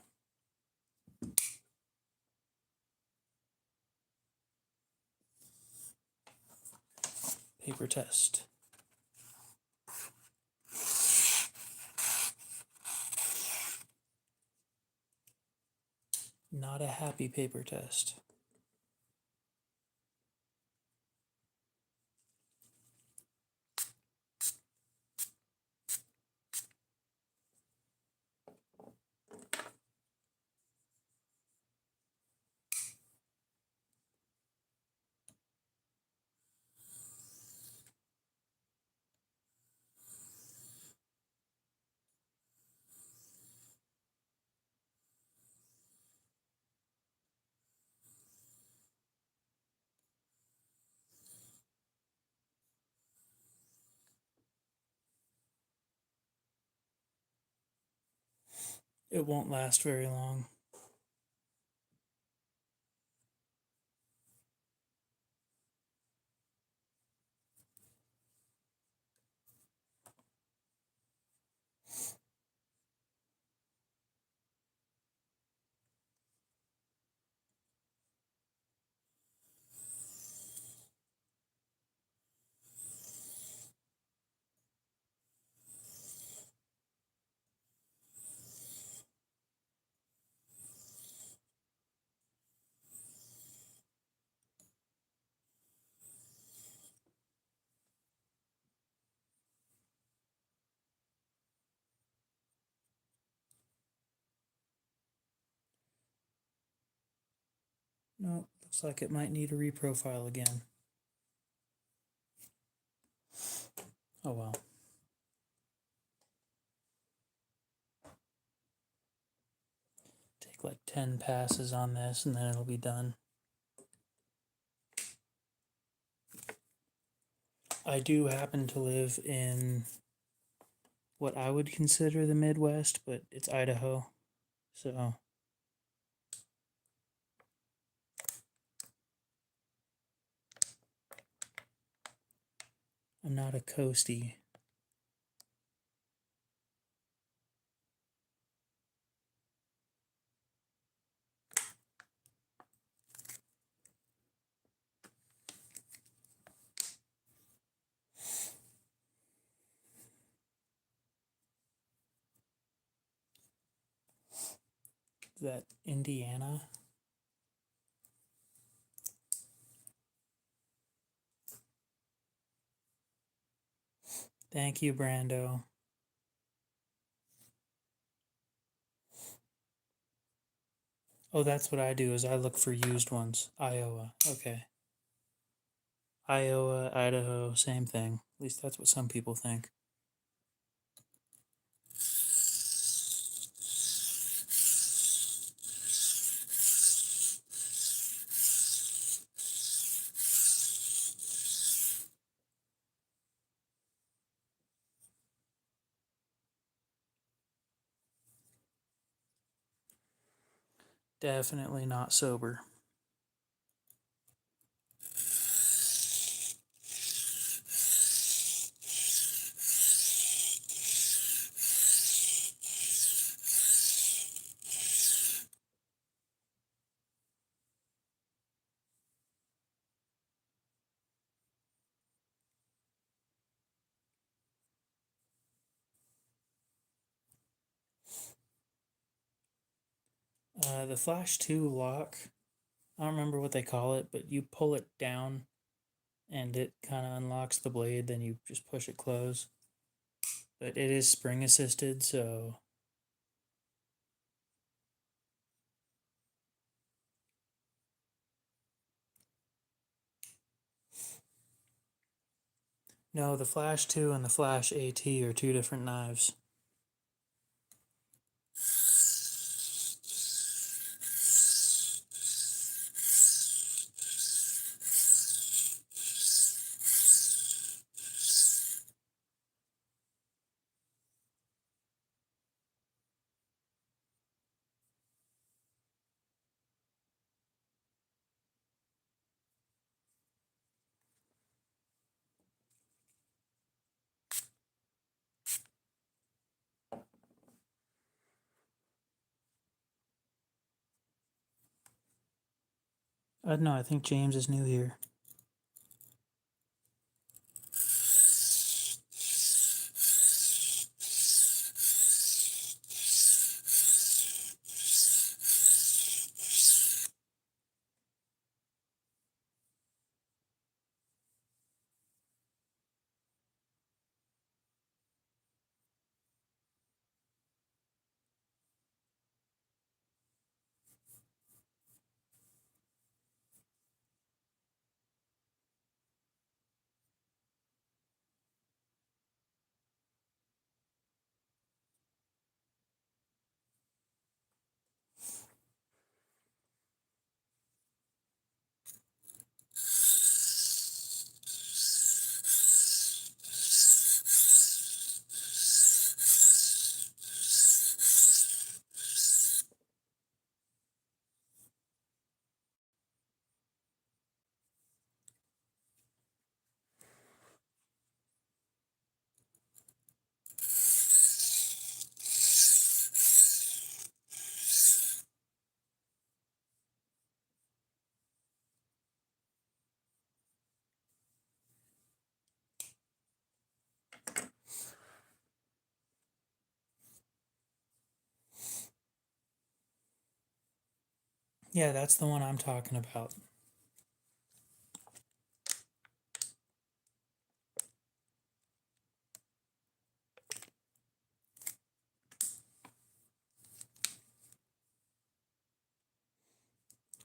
Paper test. Not a happy paper test. It won't last very long. No, looks like it might need a reprofile again. Oh well. Take like 10 passes on this and then it'll be done. I do happen to live in what I would consider the Midwest, but it's Idaho. So I'm not a coastie. Is that Indiana? Thank you, Brando. Oh, that's what I do, is I look for used ones. Iowa. Okay. Iowa, Idaho, same thing. At least that's what some people think. Definitely not sober. The Flash 2 lock, I don't remember what they call it, but you pull it down and it kind of unlocks the blade, then you just push it close. But it is spring assisted, so no, the Flash 2 and the Flash AT are two different knives. No, I think James is new here. Yeah, that's the one I'm talking about.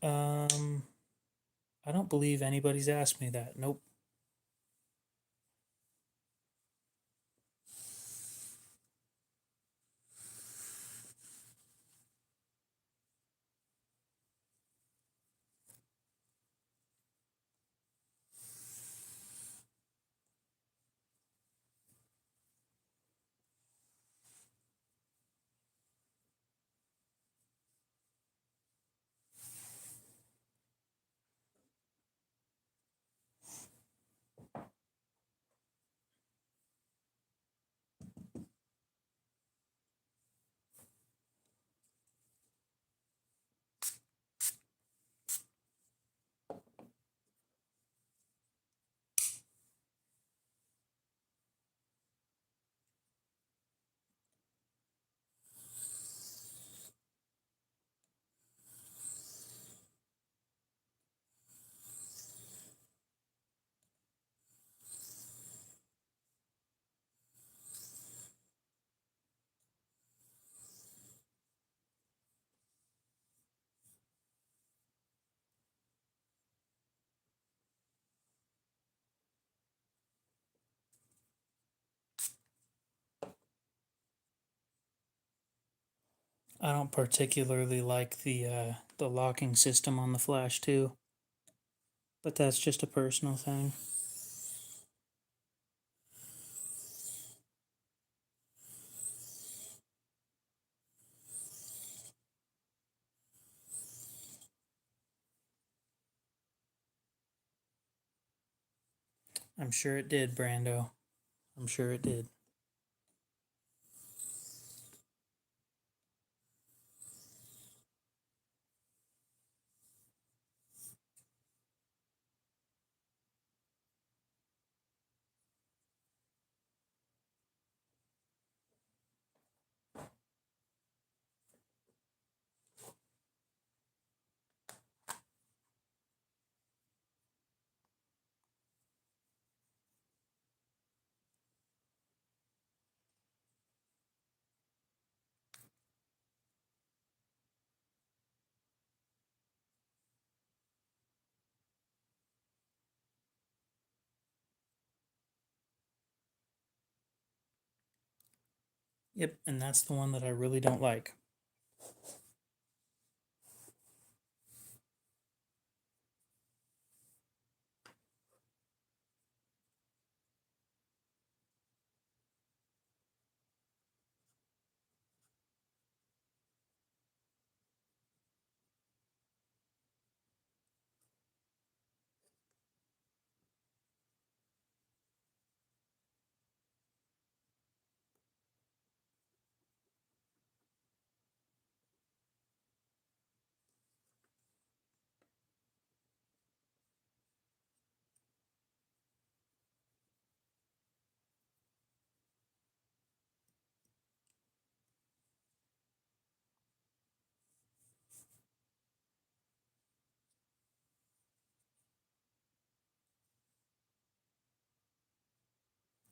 I don't believe anybody's asked me that. Nope. I don't particularly like the locking system on the Flash 2, but that's just a personal thing. I'm sure it did, Brando. I'm sure it did. Yep, and that's the one that I really don't like.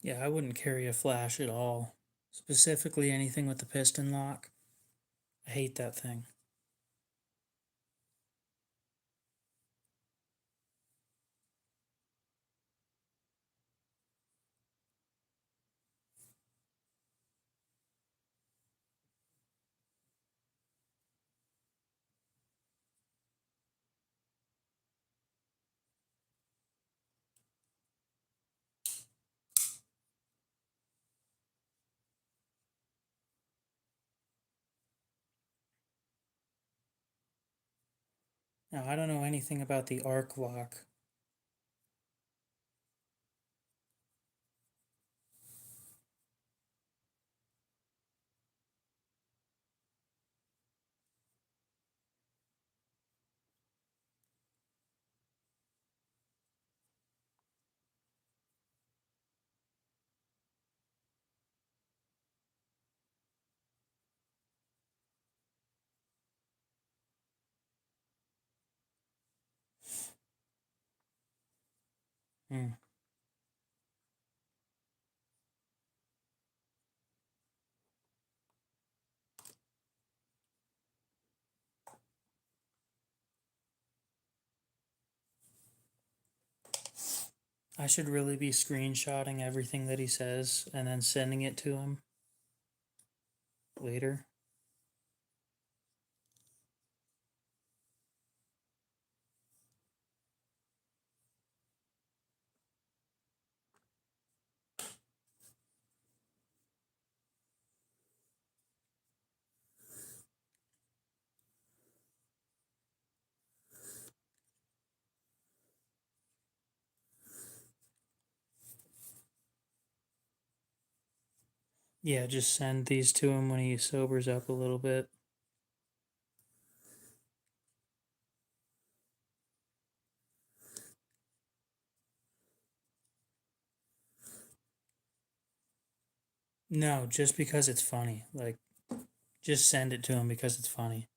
Yeah, I wouldn't carry a Flash at all. Specifically anything with the piston lock. I hate that thing. Now, I don't know anything about the arc lock. Hmm. I should really be screenshotting everything that he says and then sending it to him later. Yeah, just send these to him when he sobers up a little bit. No, just because it's funny. Like, just send it to him because it's funny.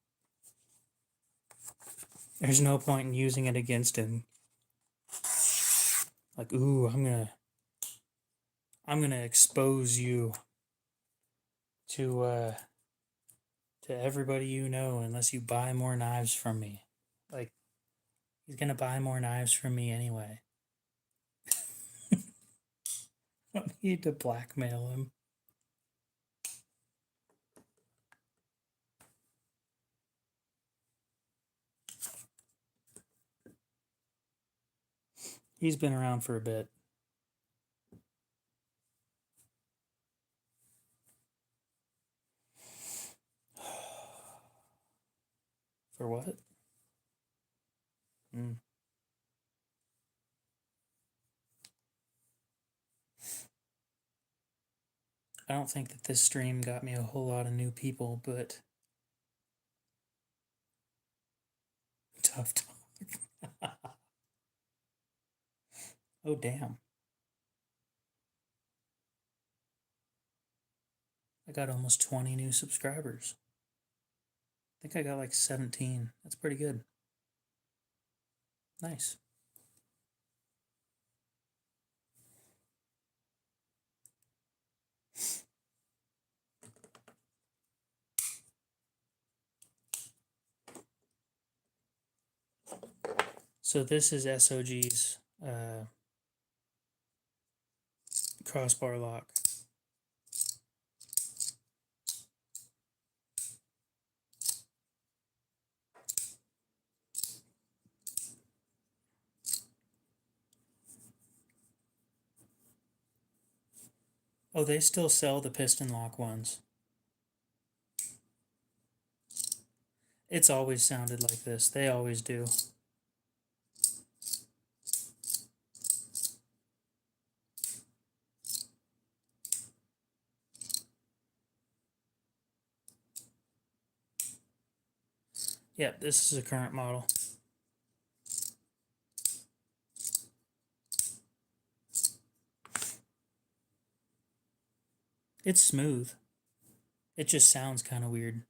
There's no point in using it against him. Like, ooh, I'm gonna expose you to to everybody you know unless you buy more knives from me. Like, he's gonna buy more knives from me anyway. I don't need to blackmail him. He's been around for a bit. For what? Mm. I don't think that this stream got me a whole lot of new people, but tough talk. Oh, damn. I got almost 20 new subscribers. I think I got like 17. That's pretty good. Nice. So this is SOG's crossbar lock. Oh, they still sell the piston lock ones. It's always sounded like this. They always do. Yep, this is a current model. It's smooth. It just sounds kind of weird.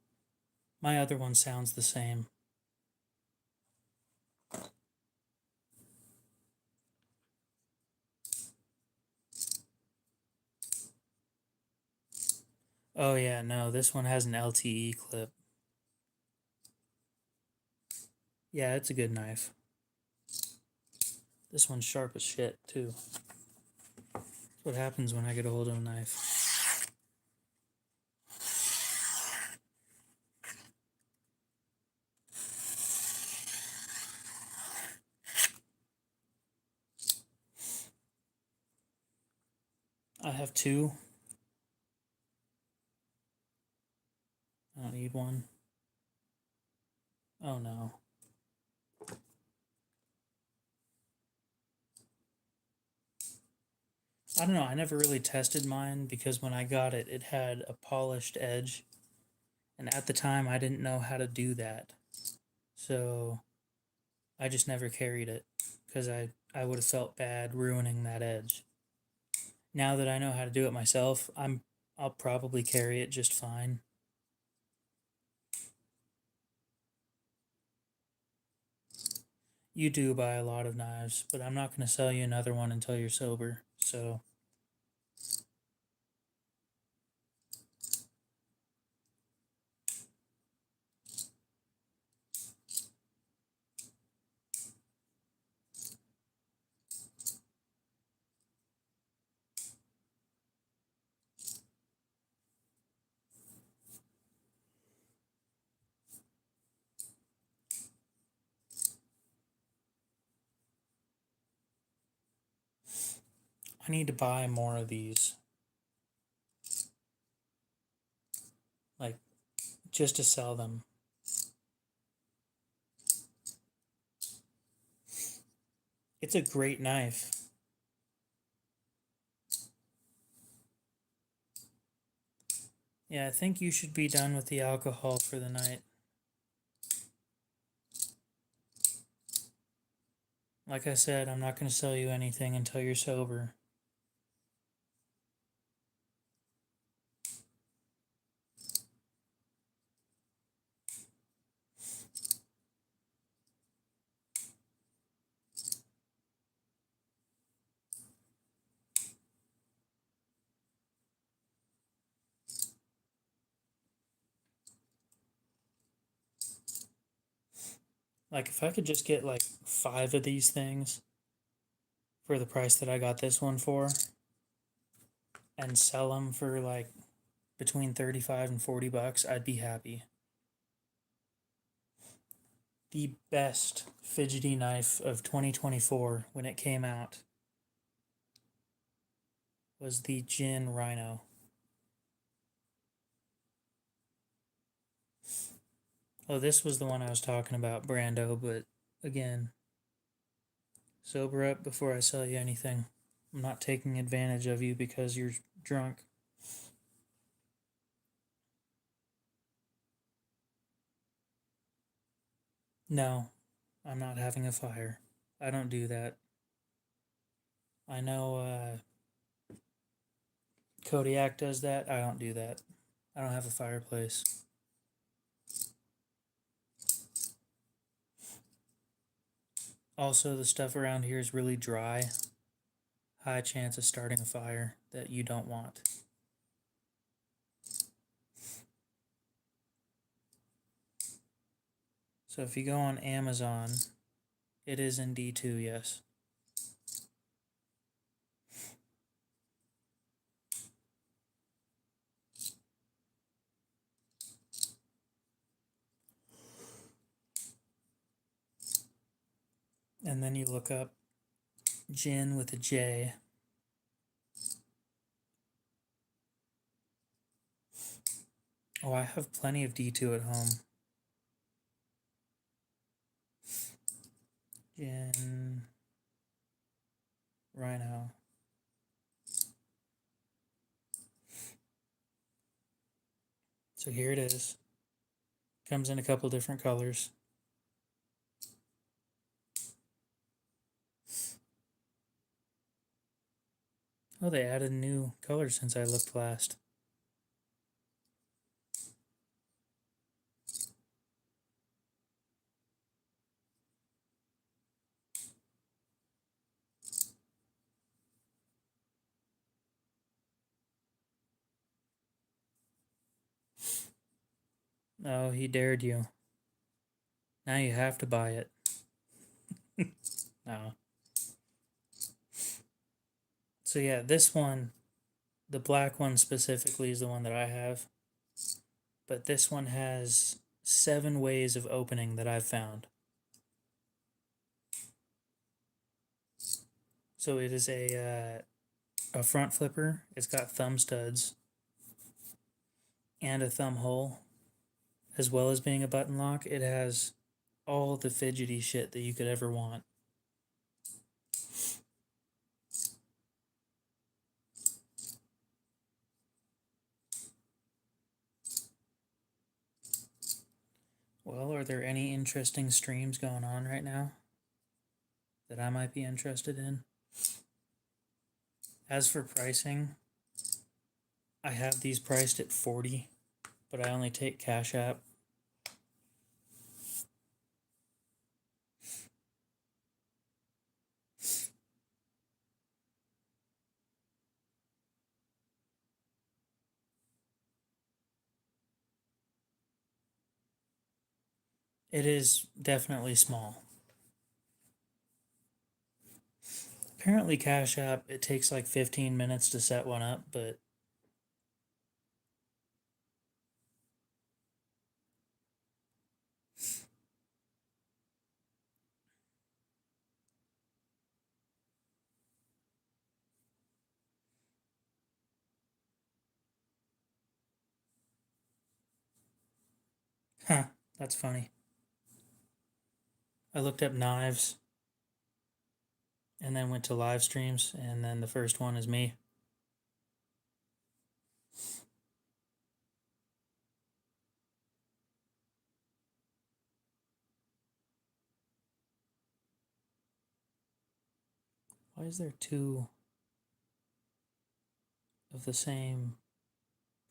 My other one sounds the same. Oh yeah, no, this one has an LTE clip. Yeah, it's a good knife. This one's sharp as shit, too. That's what happens when I get a hold of a knife. I have two. I don't need one. Oh no. I don't know, I never really tested mine because when I got it, it had a polished edge. And at the time, I didn't know how to do that. So I just never carried it because I would have felt bad ruining that edge. Now that I know how to do it myself, I'll probably carry it just fine. You do buy a lot of knives, but I'm not going to sell you another one until you're sober. So I need to buy more of these. Like, just to sell them. It's a great knife. Yeah, I think you should be done with the alcohol for the night. Like I said, I'm not going to sell you anything until you're sober. Like, if I could just get like 5 of these things for the price that I got this one for and sell them for like between 35 and 40 bucks, I'd be happy. the best fidgety knife of 2024 when it came out was the Gin Rhino. Oh, this was the one I was talking about, Brando, but again, sober up before I sell you anything. I'm not taking advantage of you because you're drunk. No, I'm not having a fire. I don't do that. I know Kodiak does that. I don't do that. I don't have a fireplace. Also, the stuff around here is really dry. High chance of starting a fire that you don't want. So if you go on Amazon, it is in D2, yes. And then you look up Gin with a J. Oh, I have plenty of D2 at home. Gin Rhino. So here it is. Comes in a couple different colors. Oh, they added a new color since I looked last. Oh, he dared you. Now you have to buy it. No. So yeah, this one, the black one specifically, is the one that I have. But this one has 7 ways of opening that I've found. So it is a front flipper. It's got thumb studs and a thumb hole, as well as being a button lock. It has all the fidgety shit that you could ever want. Well, are there any interesting streams going on right now that I might be interested in? As for pricing, I have these priced at $40, but I only take Cash App. It is definitely small. Apparently Cash App, it takes like 15 minutes to set one up, but huh, that's funny. I looked up knives and then went to live streams, and then the first one is me. Why is there 2 of the same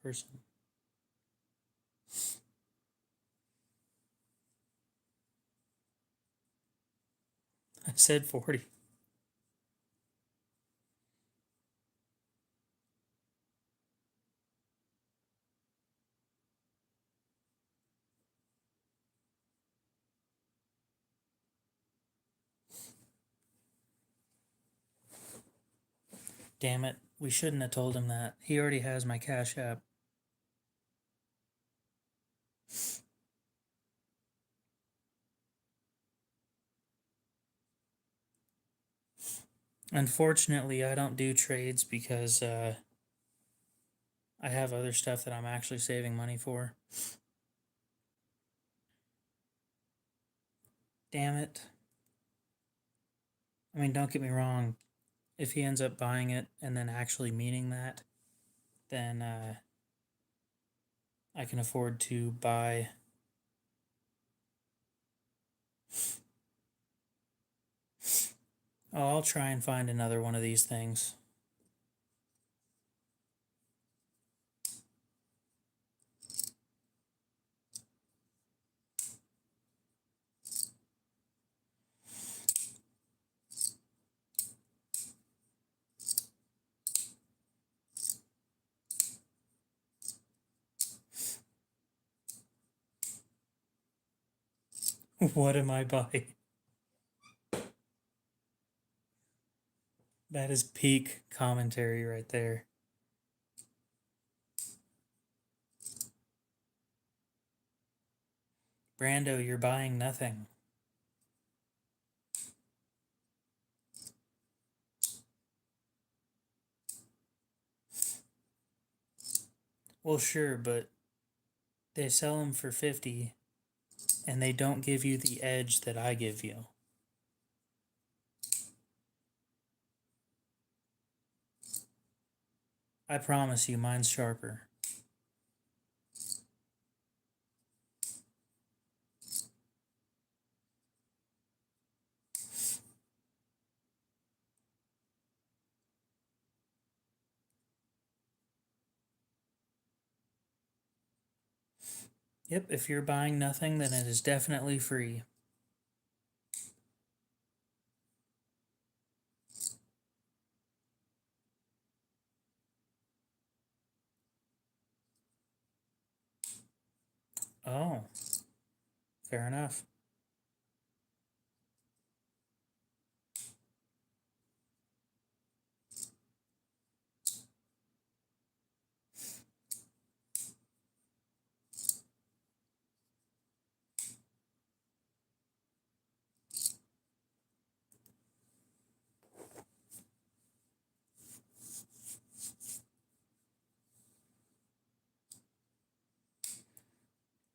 person? I said 40. Damn it, we shouldn't have told him that. He already has my Cash App. Unfortunately, I don't do trades because I have other stuff that I'm actually saving money for. Damn it. I mean, don't get me wrong. If he ends up buying it and then actually meaning that, then I can afford to buy. Oh, I'll try and find another one of these things. What am I buying? That is peak commentary right there. Brando, you're buying nothing. Well, sure, but they sell them for 50 and they don't give you the edge that I give you. I promise you, mine's sharper. Yep, if you're buying nothing, then it is definitely free. Oh, fair enough.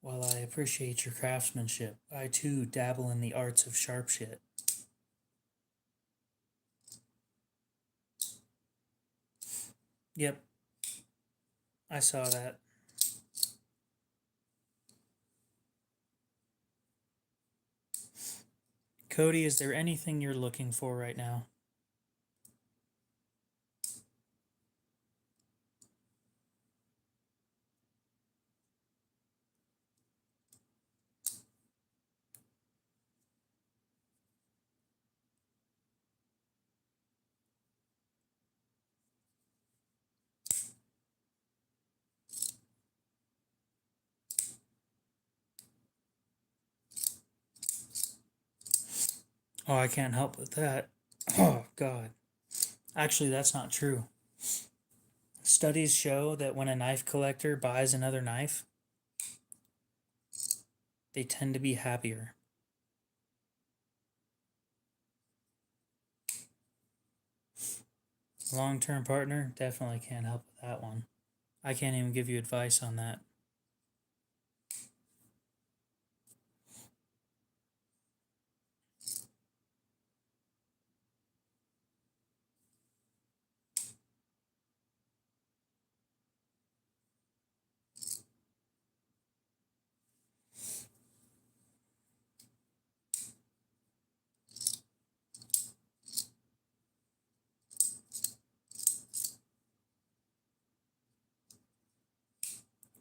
While I appreciate your craftsmanship, I too dabble in the arts of sharp shit. Yep, I saw that. Cody, is there anything you're looking for right now? Oh, I can't help with that. Oh, God. Actually, that's not true. Studies show that when a knife collector buys another knife, they tend to be happier. Long-term partner, definitely can't help with that one. I can't even give you advice on that.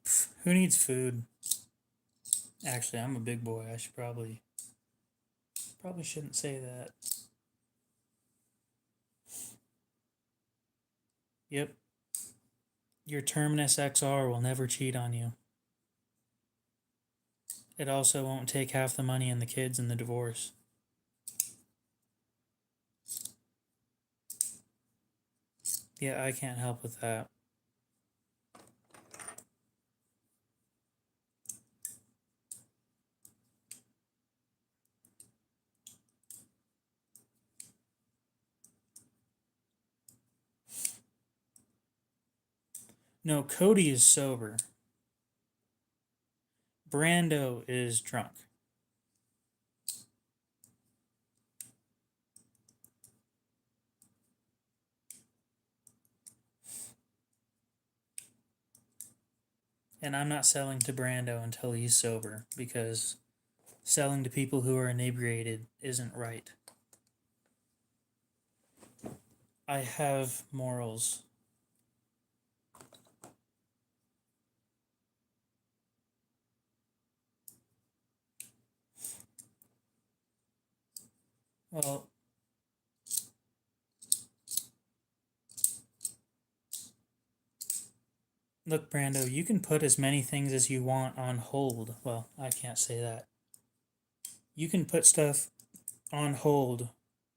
Pff, who needs food? Actually, I'm a big boy. I should probably shouldn't say that. Yep. Your Terminus XR will never cheat on you. It also won't take half the money and the kids in the divorce. Yeah, I can't help with that. No, Cody is sober. Brando is drunk. And I'm not selling to Brando until he's sober, because selling to people who are inebriated isn't right. I have morals. Well, look, Brando, you can put as many things as you want on hold. Well, I can't say that. You can put stuff on hold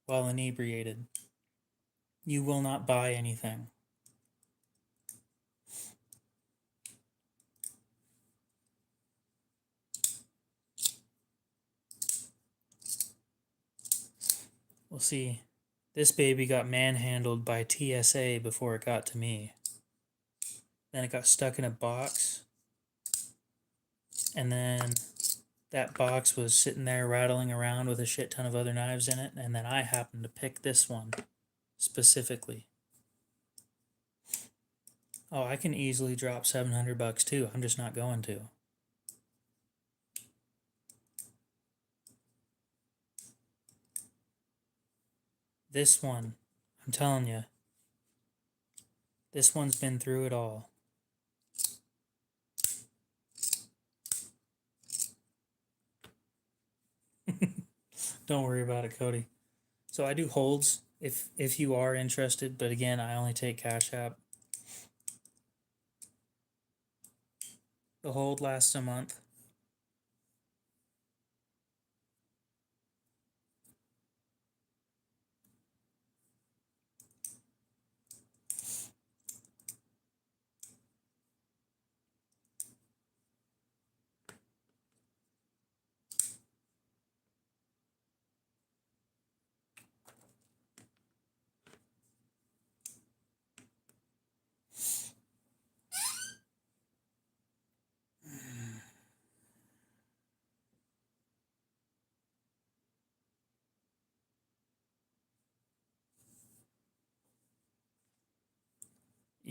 while inebriated. You will not buy anything. We'll see. This baby got manhandled by TSA before it got to me. Then it got stuck in a box. And then that box was sitting there rattling around with a shit ton of other knives in it. And then I happened to pick this one specifically. Oh, I can easily drop $700 too. I'm just not going to. This one, I'm telling you, this one's been through it all. Don't worry about it, Cody. So I do holds if you are interested, but again, I only take Cash App. The hold lasts a month.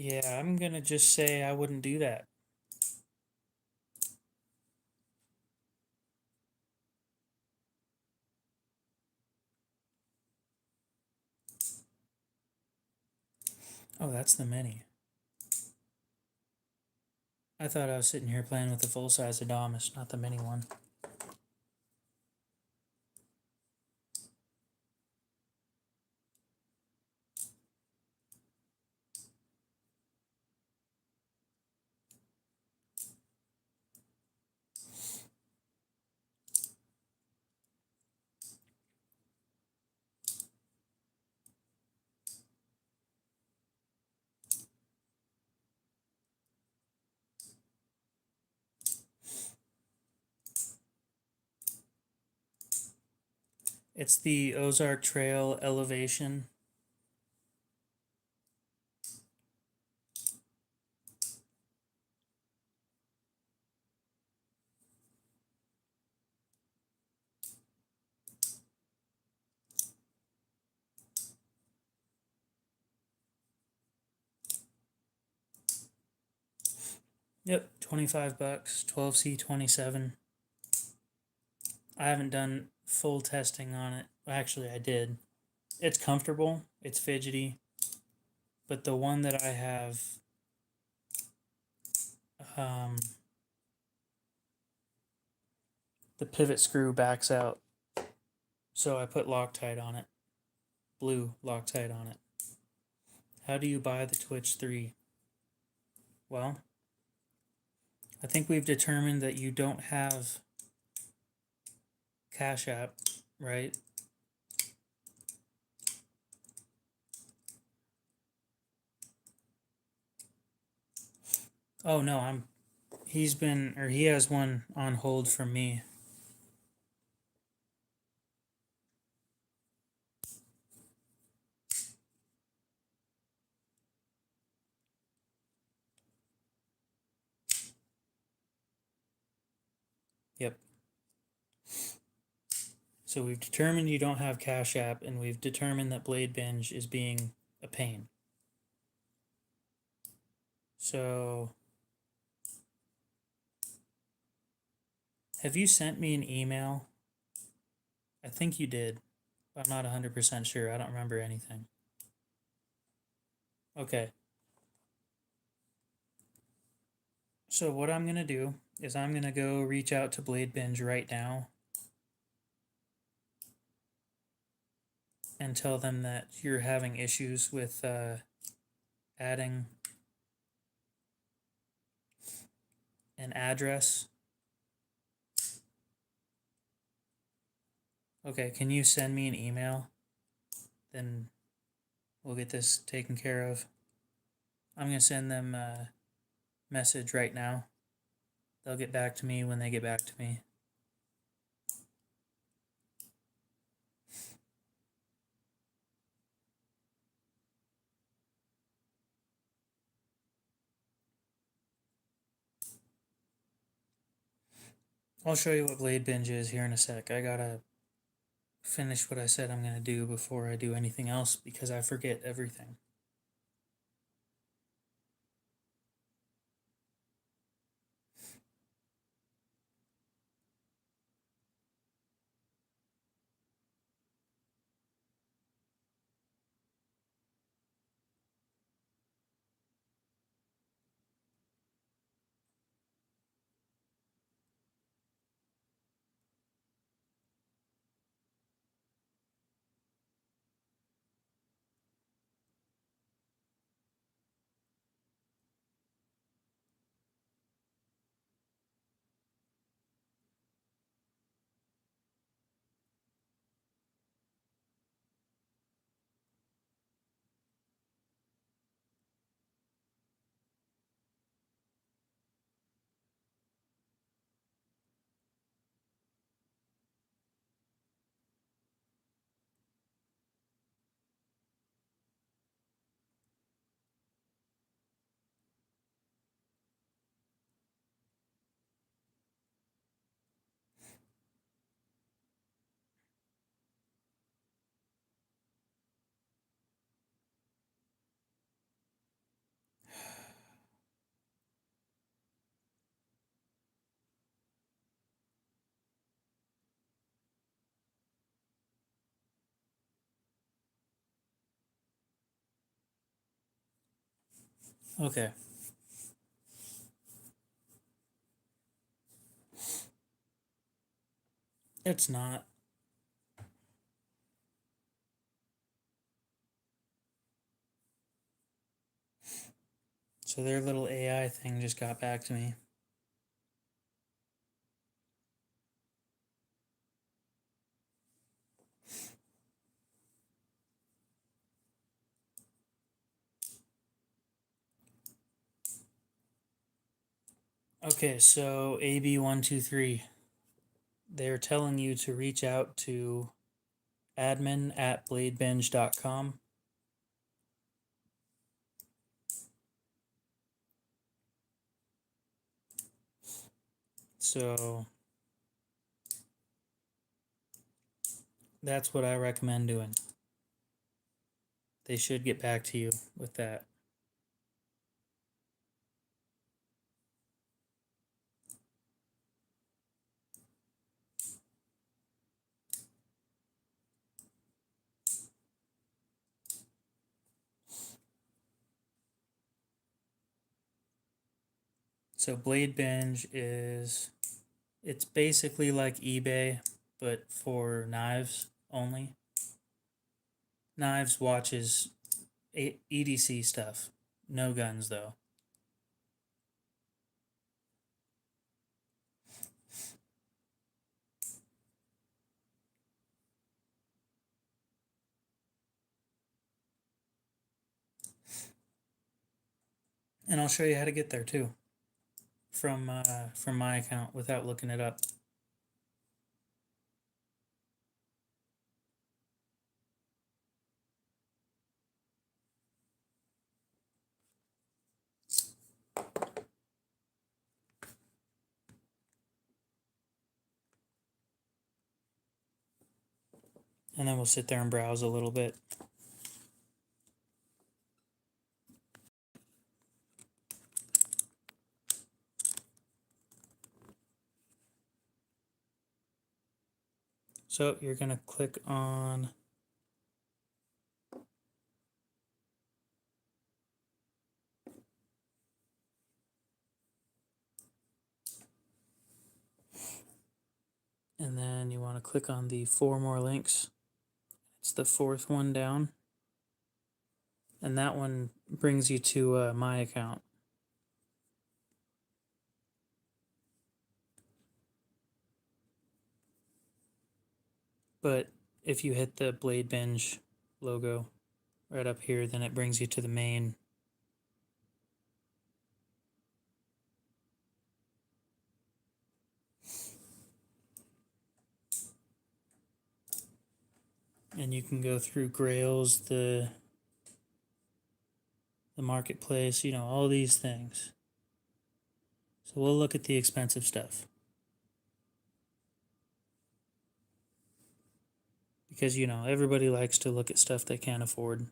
Yeah, I'm gonna just say I wouldn't do that. Oh, that's the mini. I thought I was sitting here playing with the full-size Adamas, not the mini one. It's the Ozark Trail Elevation. Yep, $25, 12C27. I haven't done full testing on it. Actually, I did. It's comfortable, it's fidgety, but the one that I have, the pivot screw backs out. So I put Loctite on it. Blue Loctite on it. How do you buy the Twitch 3? Well, I think we've determined that you don't have Cash App, right? Oh no, he has one on hold from me. Yep. So we've determined you don't have Cash App, and we've determined that Blade Binge is being a pain. So, have you sent me an email? I think you did. I'm not 100% sure. I don't remember anything. Okay. So what I'm going to do is I'm going to go reach out to Blade Binge right now and tell them that you're having issues with adding an address. Okay, can you send me an email? Then we'll get this taken care of. I'm going to send them a message right now. They'll get back to me when they get back to me. I'll show you what Blade Binge is here in a sec. I gotta finish what I said I'm gonna do before I do anything else because I forget everything. Okay. It's not. So their little AI thing just got back to me. Okay, so AB123. They're telling you to reach out to admin@bladebinge.com. So that's what I recommend doing. They should get back to you with that. So Blade Binge it's basically like eBay, but for knives only. Knives, watches, EDC stuff. No guns though. And I'll show you how to get there too. From my account without looking it up. and then we'll sit there and browse a little bit. So you're going to click on and then you want to click on the 4 more links. It's the 4th one down. And that one brings you to my account. But if you hit the Blade Binge logo right up here, then it brings you to the main. And you can go through Grails, the marketplace, you know, all these things. So we'll look at the expensive stuff. Because, you know, everybody likes to look at stuff they can't afford.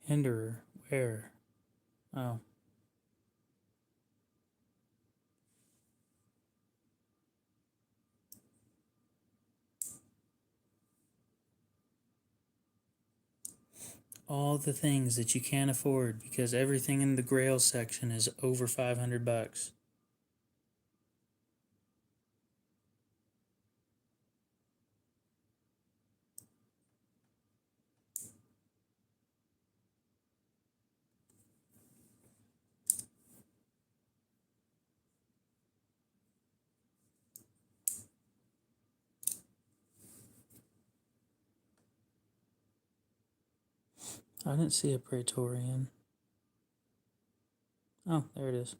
Hinderer, where? Oh. All the things that you can't afford because everything in the Grail section is over $500. I didn't see a Praetorian. Oh, there it is.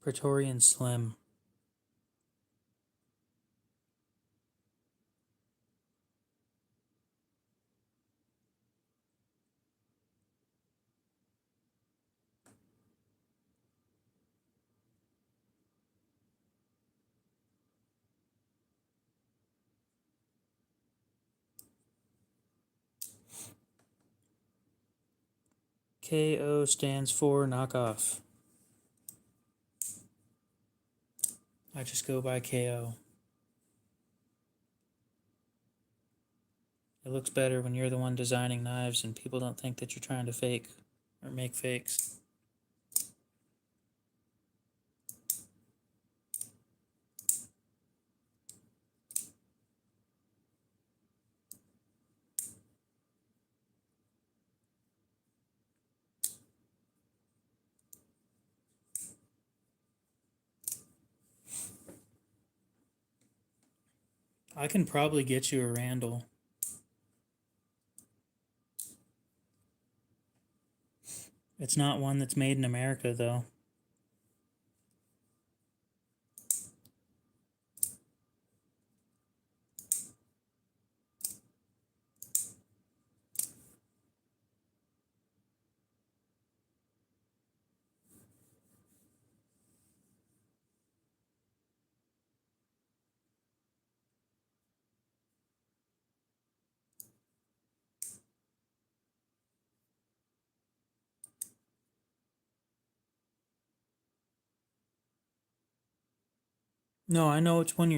Praetorian Slim. KO stands for knockoff. I just go by KO. It looks better when you're the one designing knives and people don't think that you're trying to fake or make fakes. I can probably get you a Randall. It's not one that's made in America, though. No, I know which one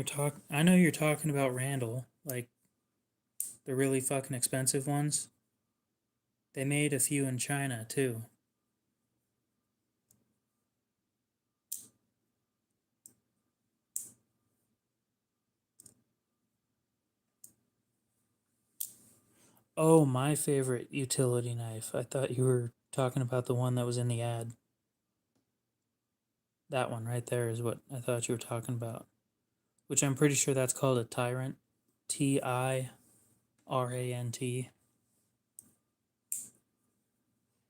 I know you're talking about Randall, like the really fucking expensive ones. They made a few in China too. Oh, my favorite utility knife. I thought you were talking about the one that was in the ad. That one right there is what I thought you were talking about, which I'm pretty sure that's called a Tyrant. Tirant.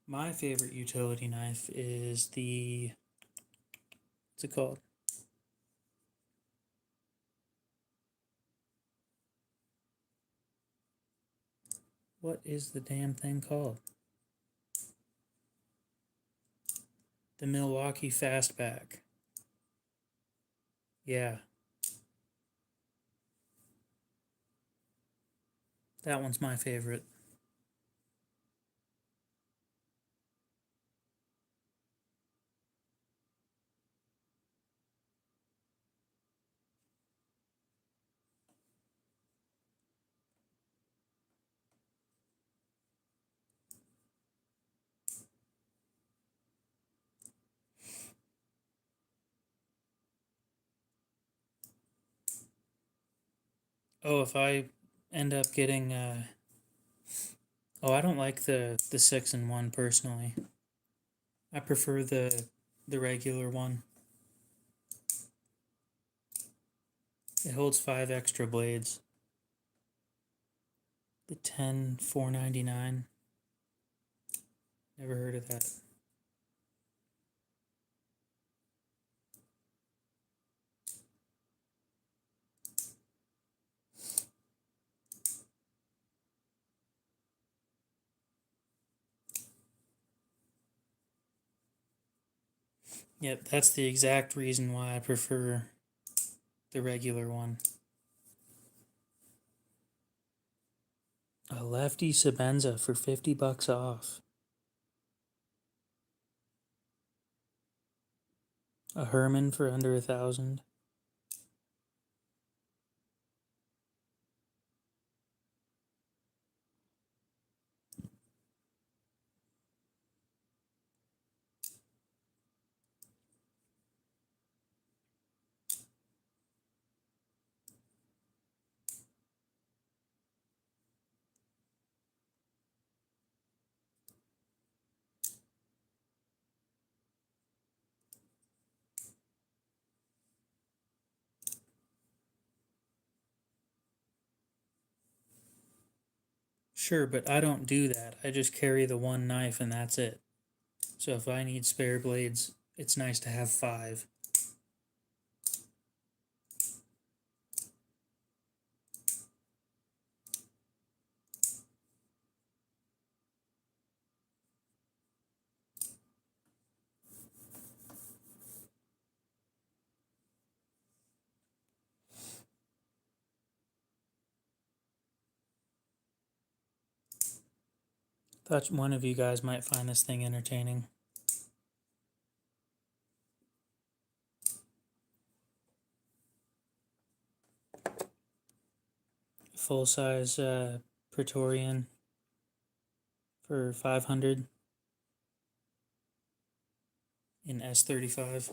My favorite utility knife is the, what's it called? What is the damn thing called? The Milwaukee Fastback. Yeah. That one's my favorite. Oh, if I end up getting, oh, I don't like the 6-in-1 personally. I prefer the regular one. It holds 5 extra blades. The 10 $4.99. Never heard of that. Yep, that's the exact reason why I prefer the regular one. A lefty Sabenza for $50 off. A Herman for under 1,000. Sure, but I don't do that. I just carry the one knife and that's it. So if I need spare blades, it's nice to have 5. Thought one of you guys might find this thing entertaining. Full size Praetorian for 500 in S35.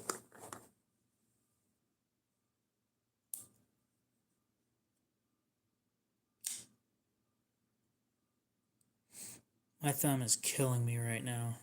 My thumb is killing me right now.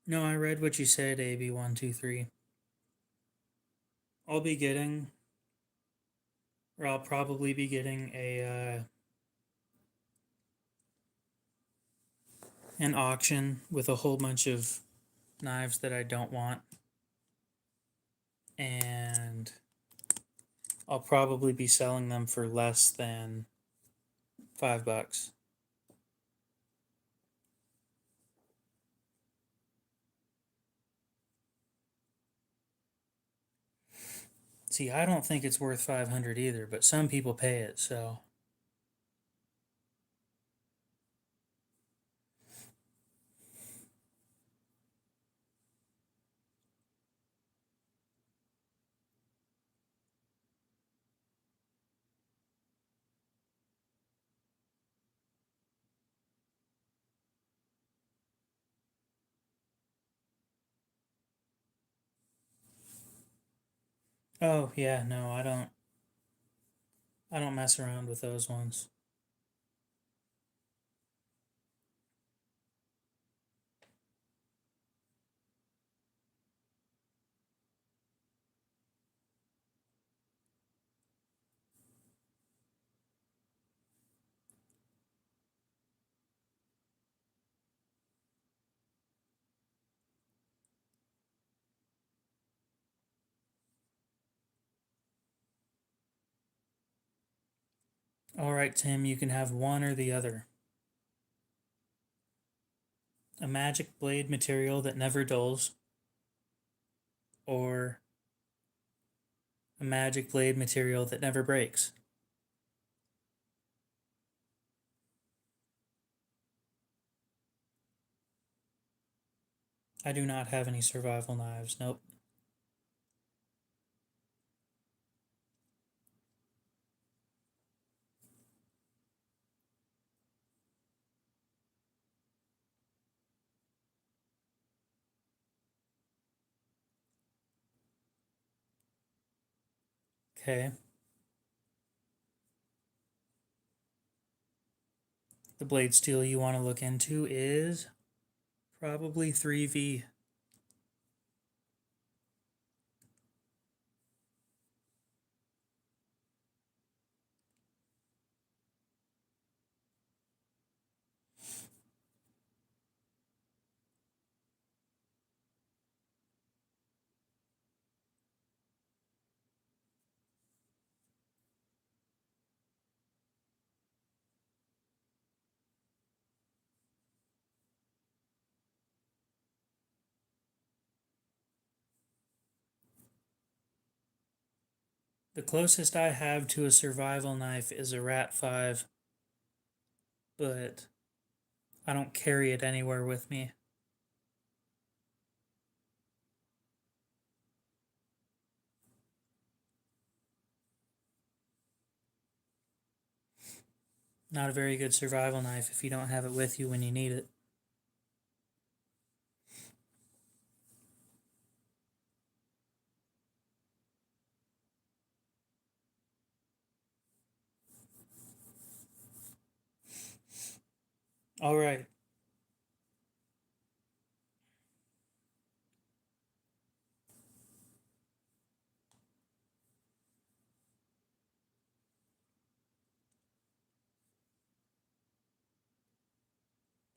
No, I read what you said, AB123. I'll be getting, or I'll probably be getting an auction with a whole bunch of knives that I don't want, and I'll probably be selling them for less than $5. See, I don't think it's worth 500 either, but some people pay it, so. Oh, yeah, no, I don't mess around with those ones. All right, Tim, you can have one or the other. A magic blade material that never dulls, or a magic blade material that never breaks. I do not have any survival knives, nope. Okay. The blade steel you want to look into is probably 3V. The closest I have to a survival knife is a Rat 5, but I don't carry it anywhere with me. Not a very good survival knife if you don't have it with you when you need it. All right.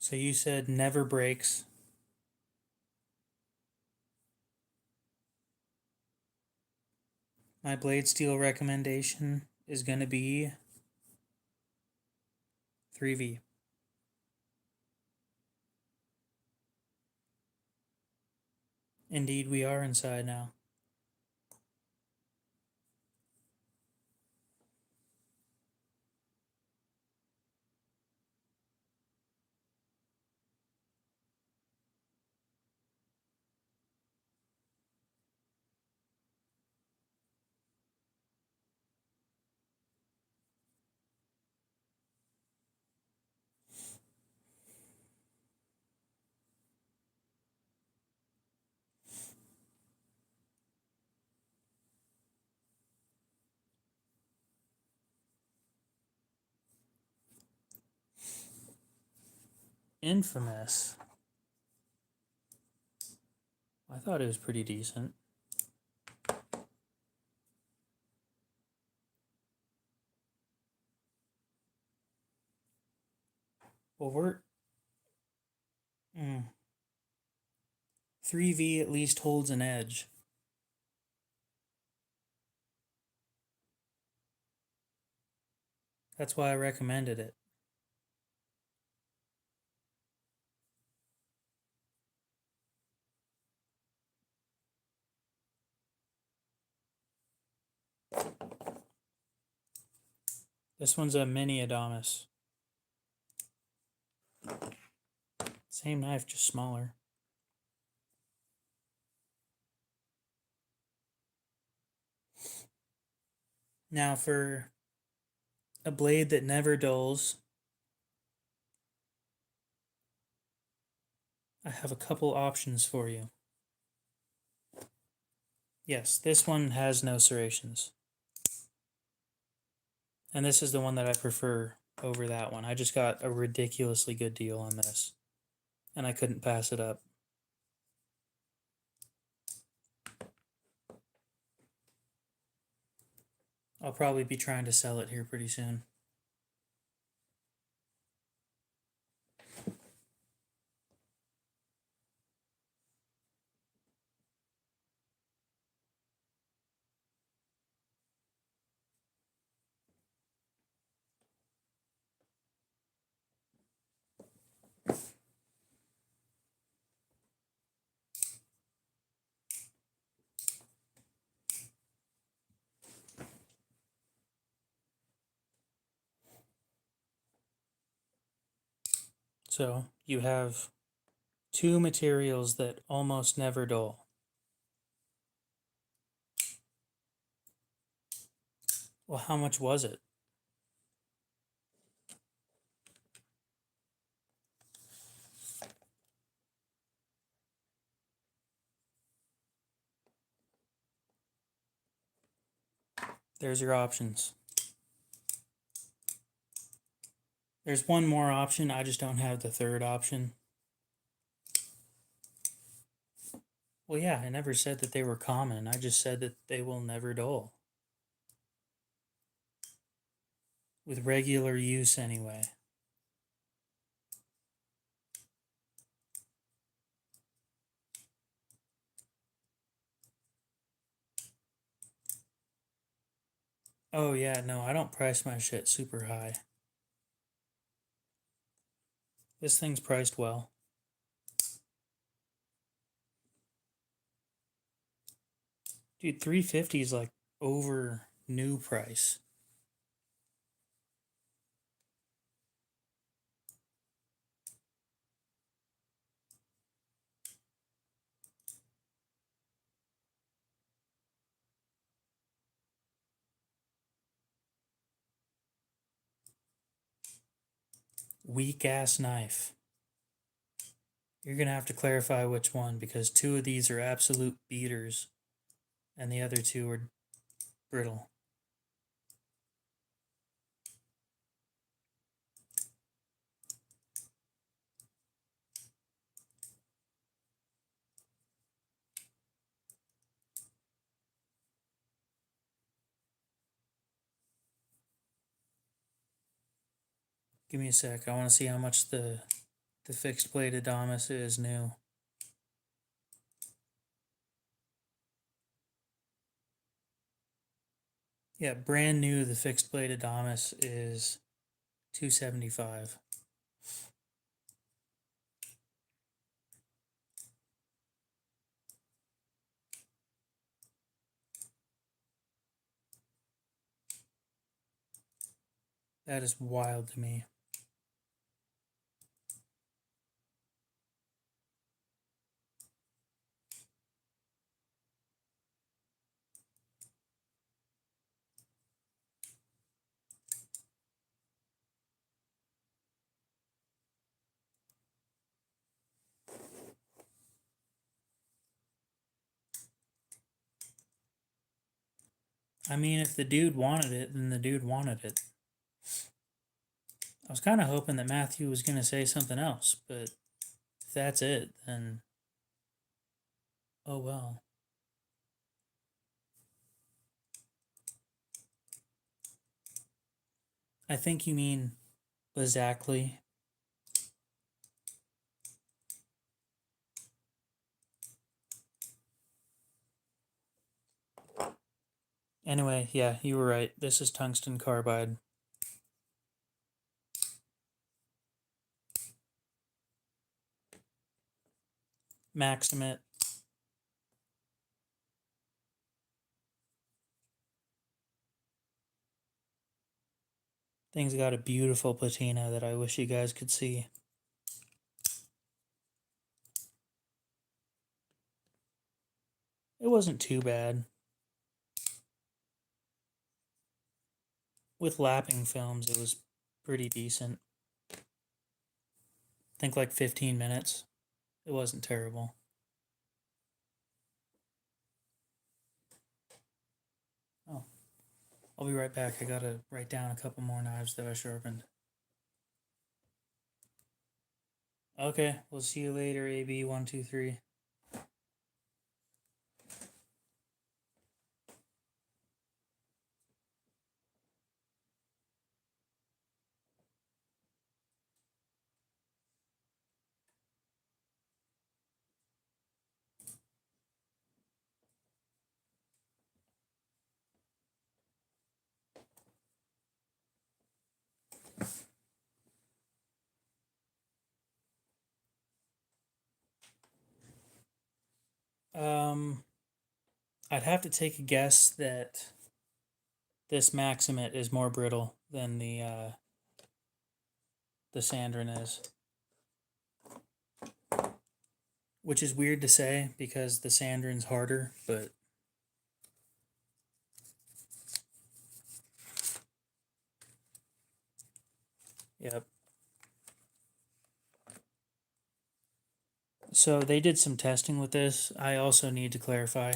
So you said never breaks. My blade steel recommendation is going to be 3V. Indeed, we are inside now. Infamous. I thought it was pretty decent. Well, we're 3V at least holds an edge. That's why I recommended it. This one's a mini Adamas. Same knife, just smaller. Now for a blade that never dulls, I have a couple options for you. Yes, this one has no serrations. And this is the one that I prefer over that one. I just got a ridiculously good deal on this, and I couldn't pass it up. I'll probably be trying to sell it here pretty soon. So you have two materials that almost never dull. Well, how much was it? There's your options. There's one more option, I just don't have the third option. Well, yeah, I never said that they were common. I just said that they will never dull. With regular use, anyway. Oh, yeah, no, I don't price my shit super high. This thing's priced well. Dude, $350 is like over new price. Weak ass knife. You're gonna have to clarify which one, because two of these are absolute beaters and the other two are brittle. Give me a sec. I want to see how much the fixed blade Adamas is new. Yeah, brand new, the fixed blade Adamas is $275. That is wild to me. I mean, if the dude wanted it, then the dude wanted it. I was kind of hoping that Matthew was going to say something else, but if that's it, then oh well. I think you mean exactly. Anyway, yeah, you were right. This is tungsten carbide. Maximate. Thing's got a beautiful patina that I wish you guys could see. It wasn't too bad. With lapping films, it was pretty decent. I think like 15 minutes. It wasn't terrible. Oh, I'll be right back. I gotta write down a couple more knives that I sharpened. Okay, we'll see you later, AB123. I'd have to take a guess that this Maximate is more brittle than the Sandrin is. Which is weird to say because the Sandrin's harder, but yep. So they did some testing with this. I also need to clarify.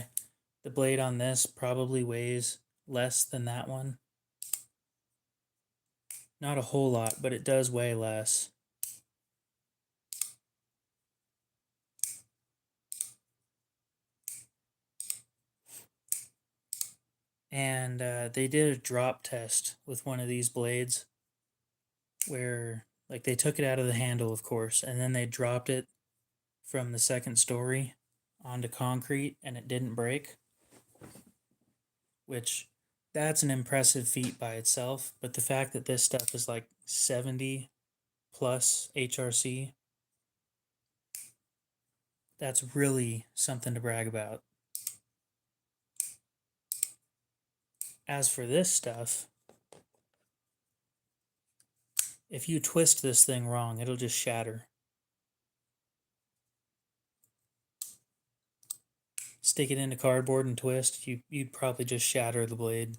The blade on this probably weighs less than that one. Not a whole lot, but it does weigh less. And they did a drop test with one of these blades where, like, they took it out of the handle, of course, and then they dropped it from the second story onto concrete and it didn't break, which that's an impressive feat by itself. But the fact that this stuff is like 70 plus HRC, that's really something to brag about. As for this stuff, if you twist this thing wrong, it'll just shatter. Stick it into cardboard and twist, you'd probably just shatter the blade.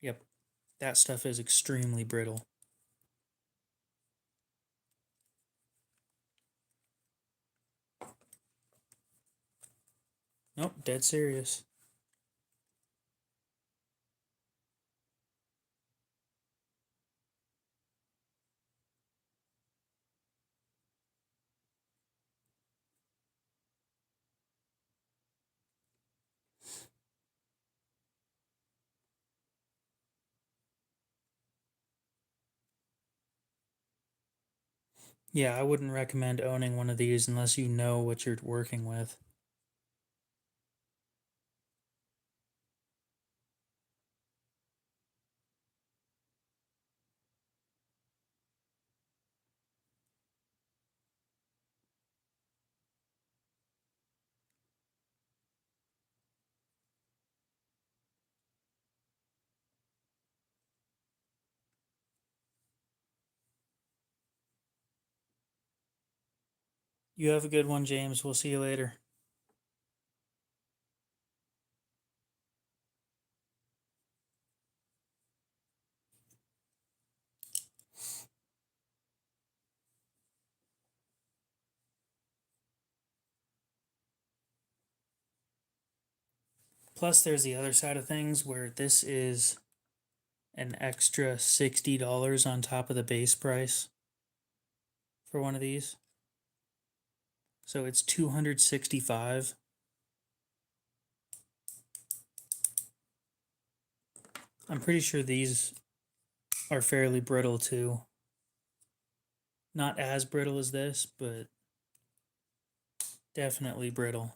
Yep, that stuff is extremely brittle. Nope, dead serious. Yeah, I wouldn't recommend owning one of these unless you know what you're working with. You have a good one, James. We'll see you later. Plus, there's the other side of things where this is an extra $60 on top of the base price for one of these. So it's $265. I'm pretty sure these are fairly brittle too. Not as brittle as this, but definitely brittle.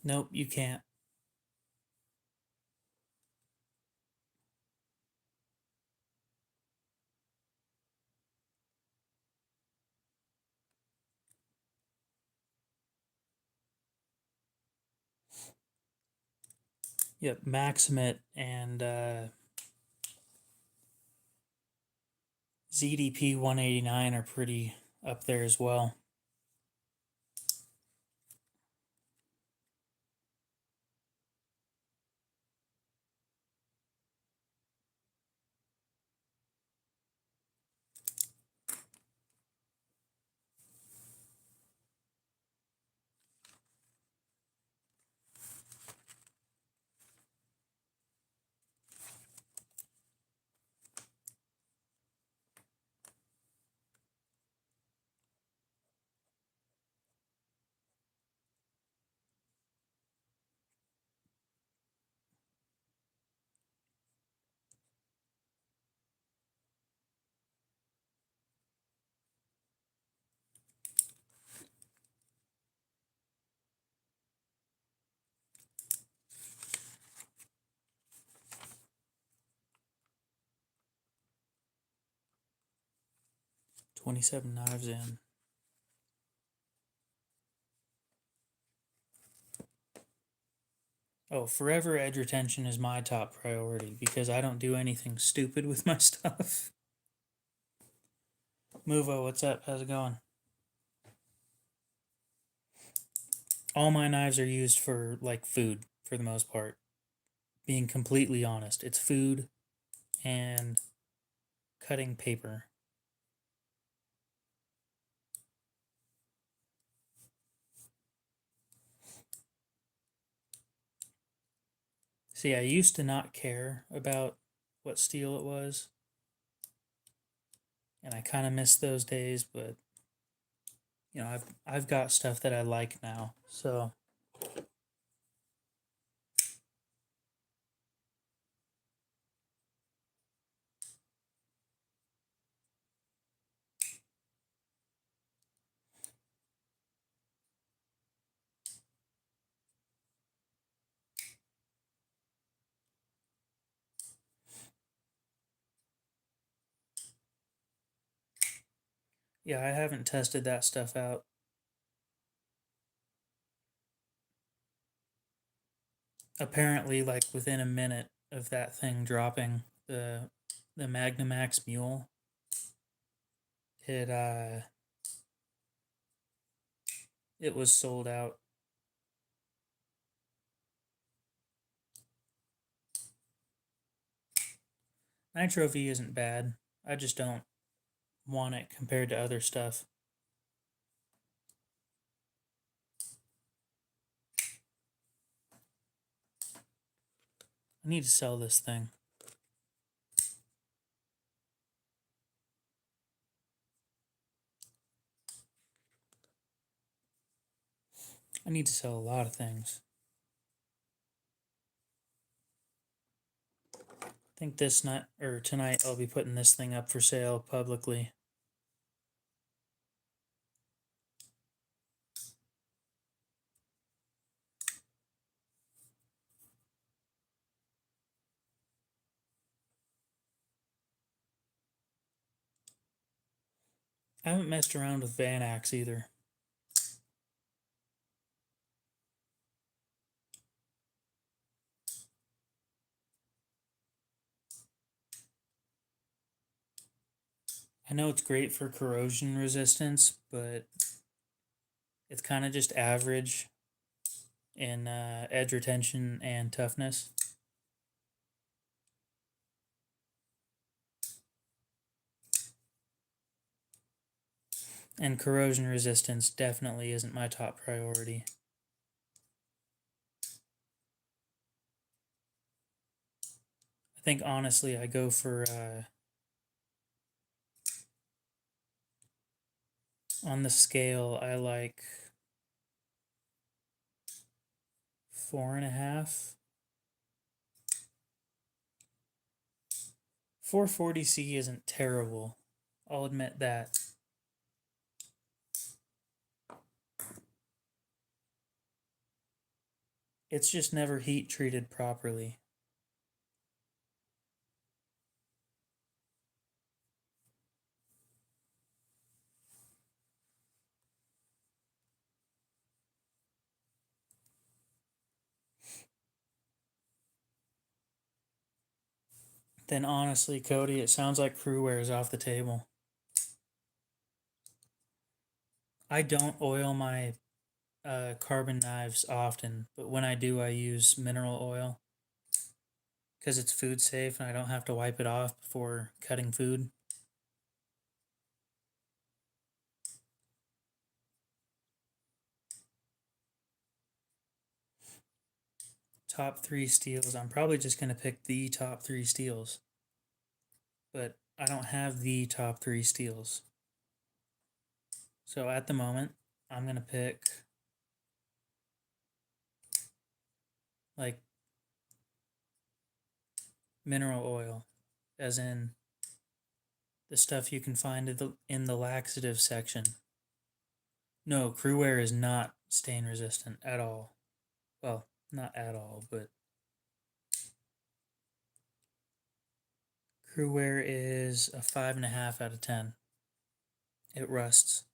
Nope, you can't. Yep, Maximate and ZDP 189 are pretty up there as well. $27 knives in. Oh, forever edge retention is my top priority because I don't do anything stupid with my stuff. Movo, what's up? How's it going? All my knives are used for like food for the most part. Being completely honest, it's food and cutting paper. See, I used to not care about what steel it was, and I kind of miss those days, but you know, I've got stuff that I like now. So, yeah, I haven't tested that stuff out. Apparently, like within a minute of that thing dropping, the Magnamax Mule, it it was sold out. Nitro V isn't bad. I just don't want it compared to other stuff. I need to sell this thing. I need to sell a lot of things. I think this night or tonight I'll be putting this thing up for sale publicly. I haven't messed around with Van Axe either. I know it's great for corrosion resistance, but it's kind of just average in edge retention and toughness. And corrosion resistance definitely isn't my top priority. I think honestly I go for on the scale I like 4.5. 440C isn't terrible. I'll admit that. It's just never heat treated properly. Then honestly, Cody, it sounds like crewware is off the table. I don't oil my carbon knives often, but when I do, I use mineral oil because it's food safe and I don't have to wipe it off before cutting food. Top three steels. I'm probably just going to pick the top three steels, but I don't have the top three steels. So at the moment, I'm going to pick like mineral oil, as in the stuff you can find in the laxative section. No, crewware is not stain resistant at all. Well, not at all, but crewware is a 5.5 out of 10. It rusts.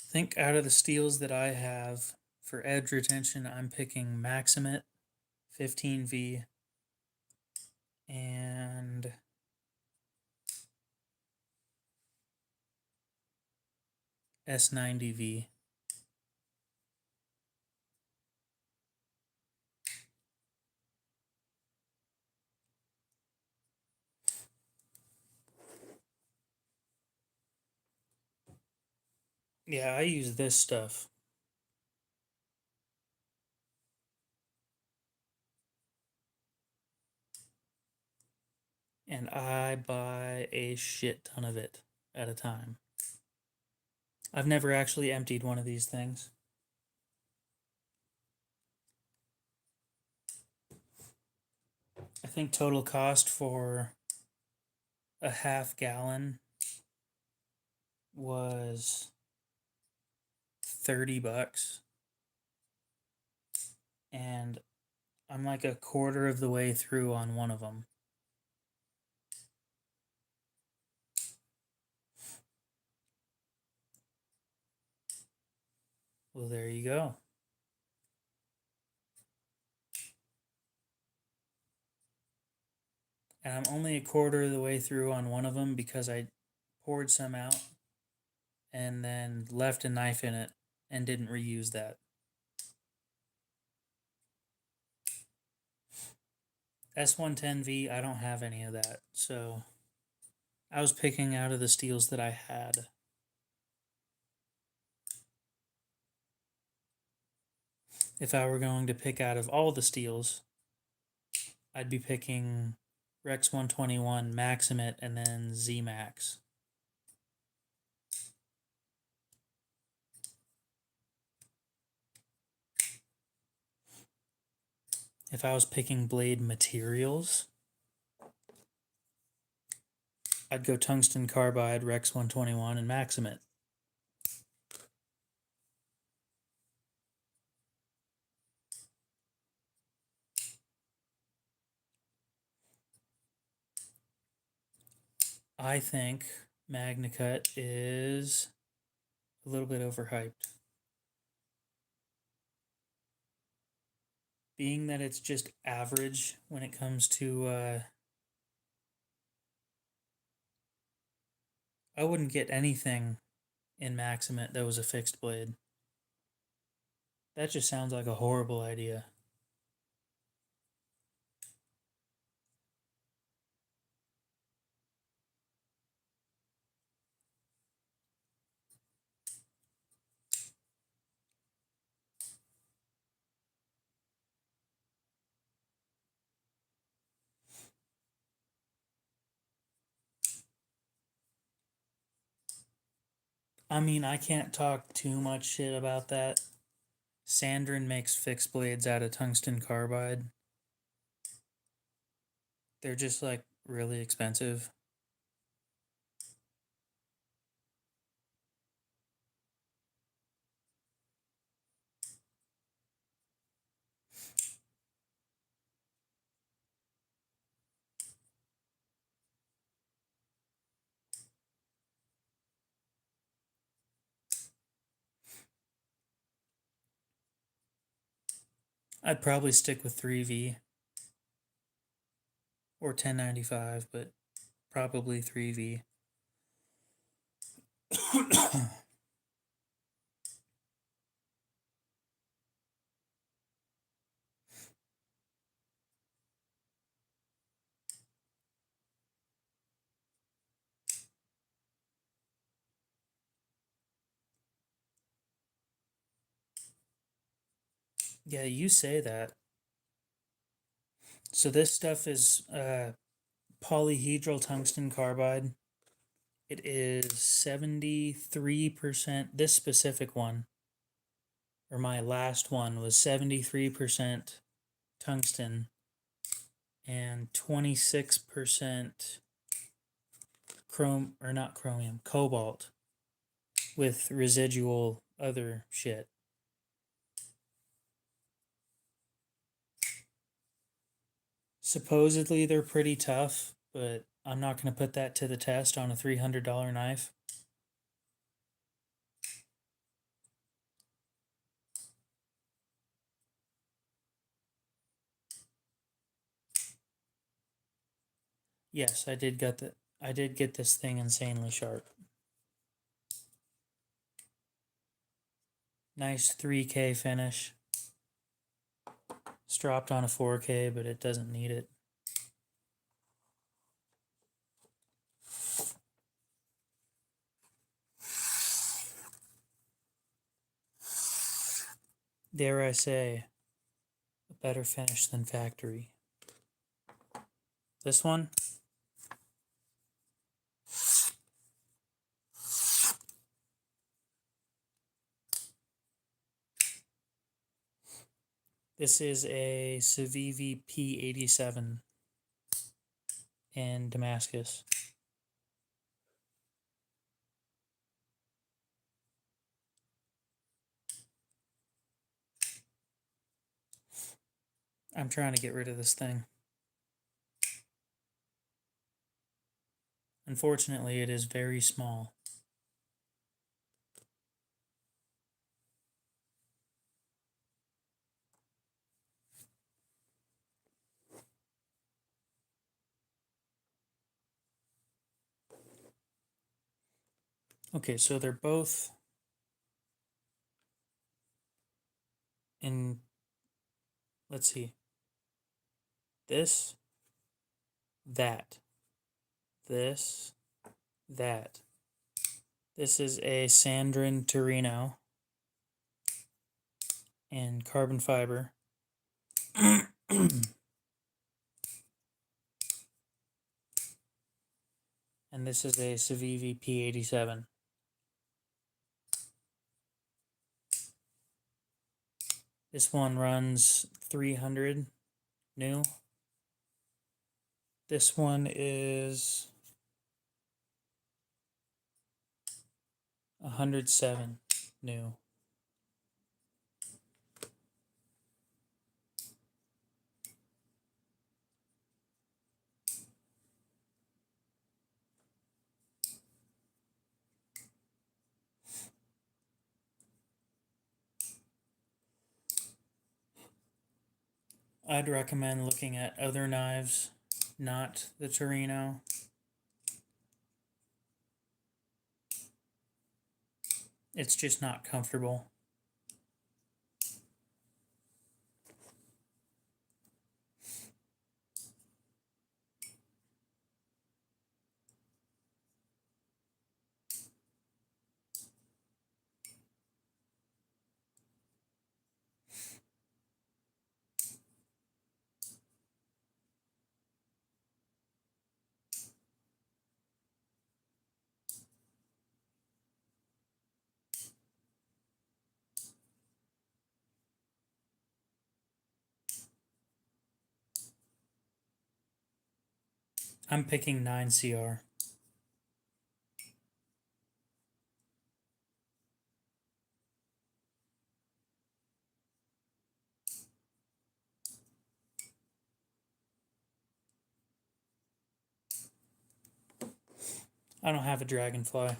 I think out of the steels that I have for edge retention, I'm picking Maximit 15V and S90V. Yeah, I use this stuff. And I buy a shit ton of it at a time. I've never actually emptied one of these things. I think total cost for a half gallon was $30, and I'm like a quarter of the way through on one of them. Well, there you go. And I'm only a quarter of the way through on one of them because I poured some out and then left a knife in it and didn't reuse that. S110V, I don't have any of that, so I was picking out of the steels that I had. If I were going to pick out of all the steels, I'd be picking Rex 121, Maximit, and then Z Max. If I was picking blade materials, I'd go tungsten carbide, Rex 121, and Maximit. I think MagnaCut is a little bit overhyped. Being that it's just average when it comes to, I wouldn't get anything in Maximit that was a fixed blade. That just sounds like a horrible idea. I mean, I can't talk too much shit about that. Sandrin makes fixed blades out of tungsten carbide. They're just like really expensive. I'd probably stick with 3V or 1095, but probably 3V. Yeah, you say that. So this stuff is polyhedral tungsten carbide. It is 73%. This specific one, or my last one, was 73% tungsten and 26% chrome, or not chromium, cobalt, with residual other shit. Supposedly they're pretty tough, but I'm not going to put that to the test on a $300 knife. Yes, I did get this thing insanely sharp. Nice 3K finish. It's dropped on a 4K, but it doesn't need it. Dare I say, a better finish than factory. This one, this is a Civivi P87 in Damascus. I'm trying to get rid of this thing. Unfortunately, it is very small. Okay, so they're both in, let's see, this, that, this, that. This is a Sandrin Torino in carbon fiber. And this is a Civivi P87. This one runs 300 new. This one is 107 new. I'd recommend looking at other knives, not the Torino. It's just not comfortable. I'm picking 9CR. I don't have a dragonfly.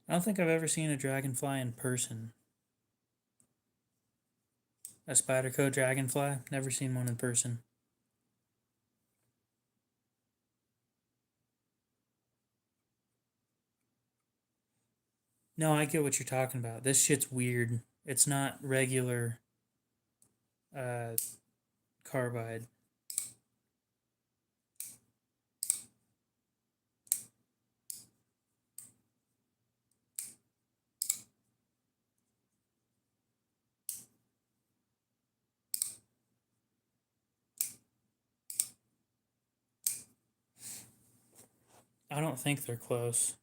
I don't think I've ever seen a dragonfly in person. A Spyderco dragonfly? Never seen one in person. No, I get what you're talking about. This shit's weird. It's not regular carbide. I don't think they're close.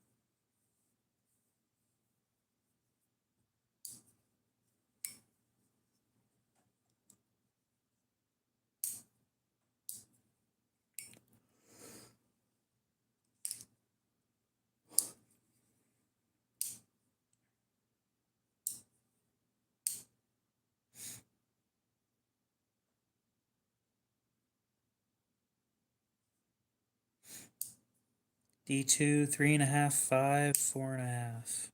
D2, 3.5, 5, 4.5.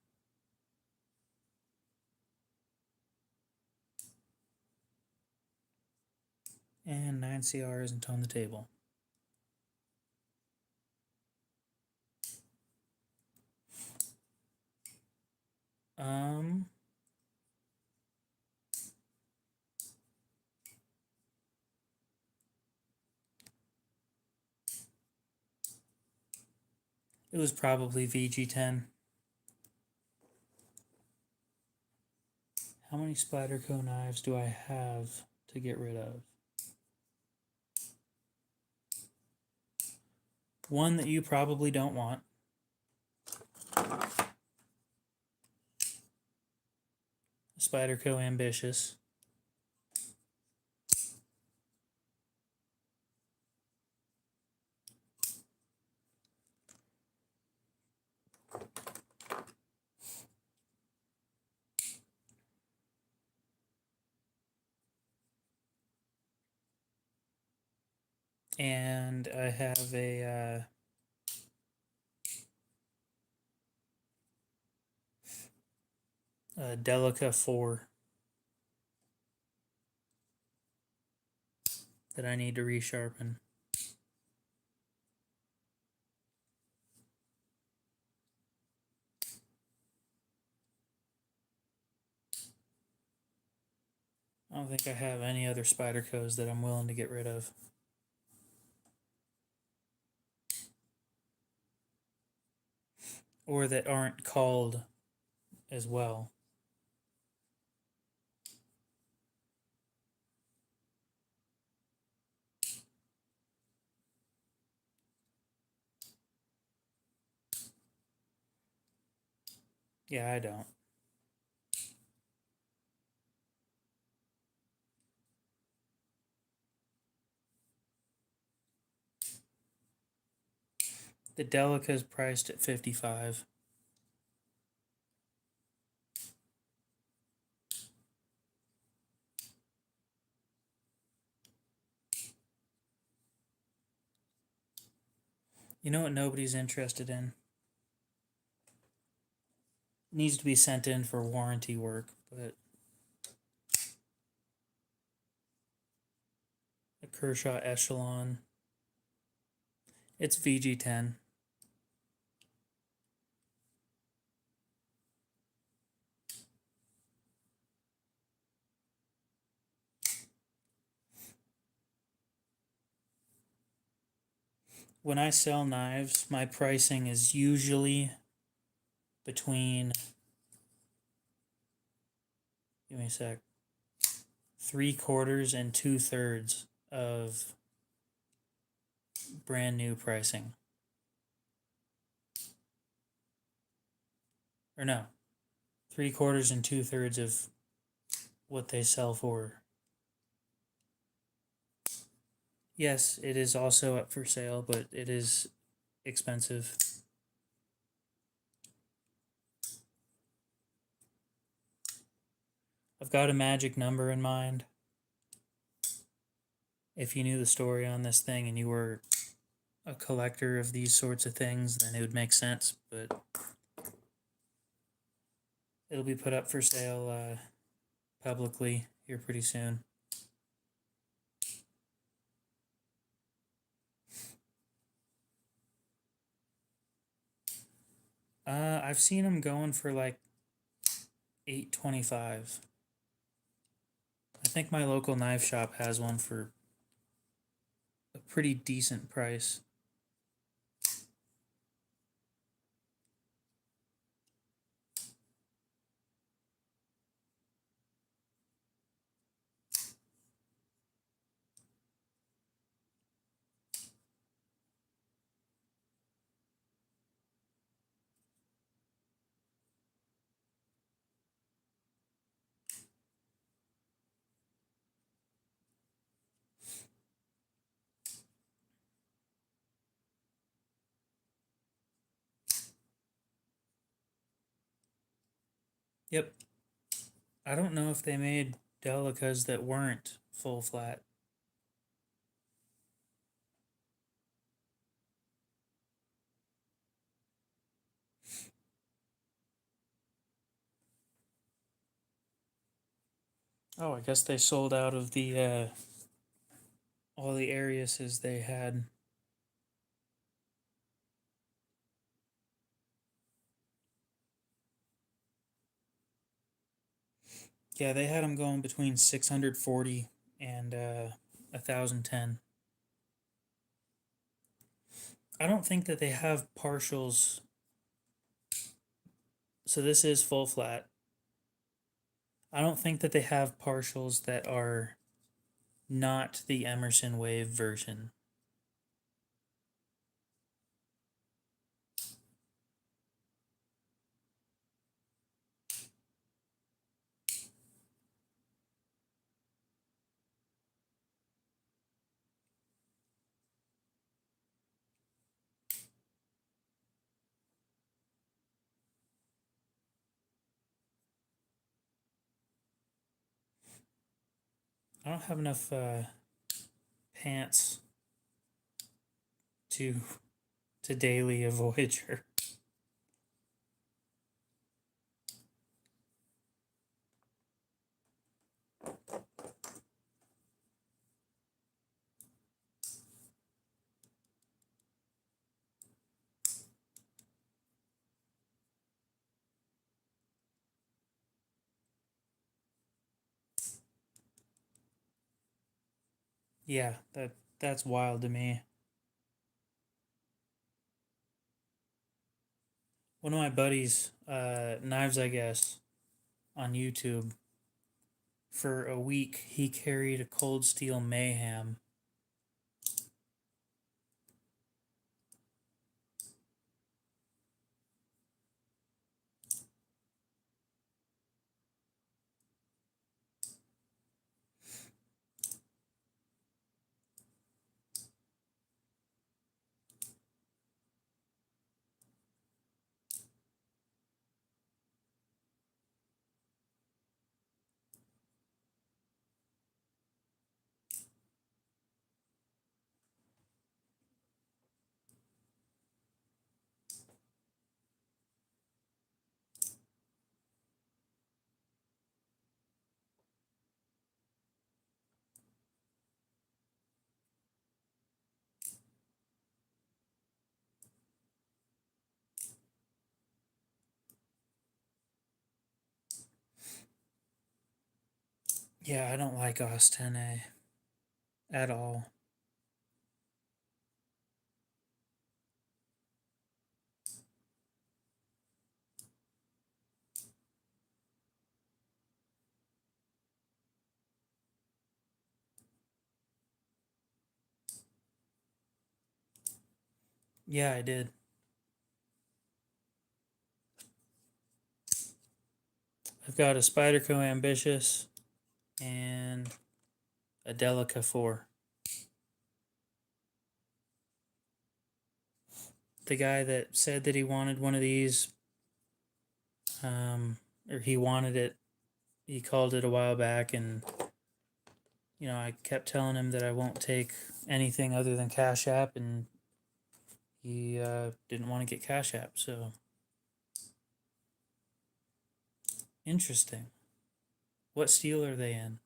And 9CR isn't on the table. It was probably VG10. How many Spyderco knives do I have to get rid of? One that you probably don't want. Spyderco Ambitious. And I have a Delica 4 that I need to resharpen. I don't think I have any other Spydercos that I'm willing to get rid of. Or that aren't called as well. Yeah, I don't. The Delica is priced at $55. You know what nobody's interested in? It needs to be sent in for warranty work, but a Kershaw Echelon. It's VG10. When I sell knives, my pricing is usually between, give me a sec, 3/4 and 2/3 of brand new pricing. Or no, 3/4 and 2/3 of what they sell for. Yes, it is also up for sale, but it is expensive. I've got a magic number in mind. If you knew the story on this thing and you were a collector of these sorts of things, then it would make sense, but it'll be put up for sale publicly here pretty soon. I've seen them going for like $8.25. I think my local knife shop has one for a pretty decent price. Yep. I don't know if they made Delicas that weren't full flat. Oh, I guess they sold out of the all the Ariuses they had. Yeah, they had them going between 640 and 1,010. I don't think that they have partials. So this is full flat. I don't think that they have partials that are not the Emerson Wave version. I don't have enough pants to daily a Voyager. Yeah, that's wild to me. One of my buddies, Knives I Guess, on YouTube, for a week he carried a Cold Steel Mayhem. Yeah, I don't like OS 10A at all. Yeah, I did. I've got a Spyderco Ambitious, a Delica 4. The guy that said that he wanted one of these, or he wanted it, he called it a while back, and I kept telling him that I won't take anything other than Cash App, and he didn't want to get Cash App. So interesting. What steel are they in?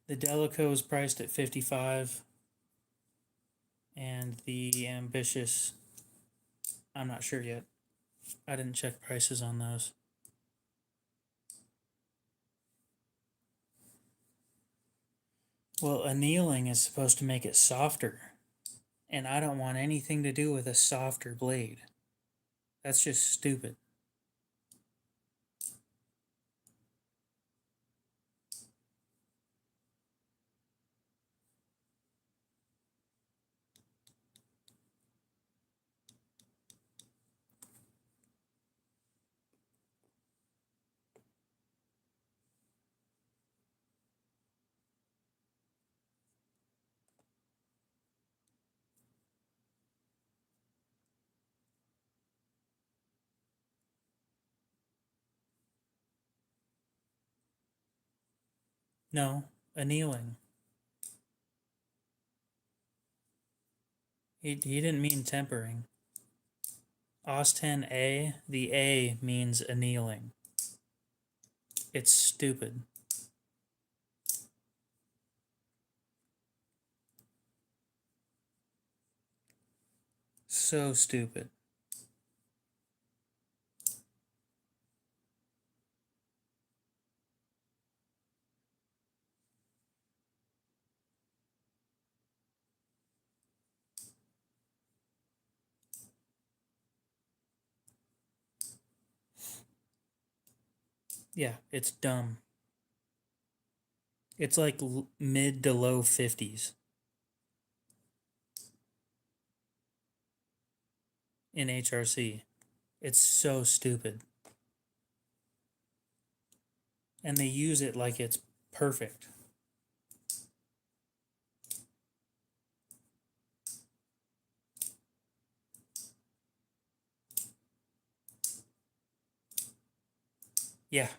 The Delico is priced at $55, and the Ambitious, I'm not sure yet. I didn't check prices on those. Well, annealing is supposed to make it softer, and I don't want anything to do with a softer blade. That's just stupid. No, annealing. He didn't mean tempering. OS 10A, the A means annealing. It's stupid. So stupid. Yeah, it's dumb. It's like mid to low 50s in HRC. It's so stupid. And they use it like it's perfect. Yeah.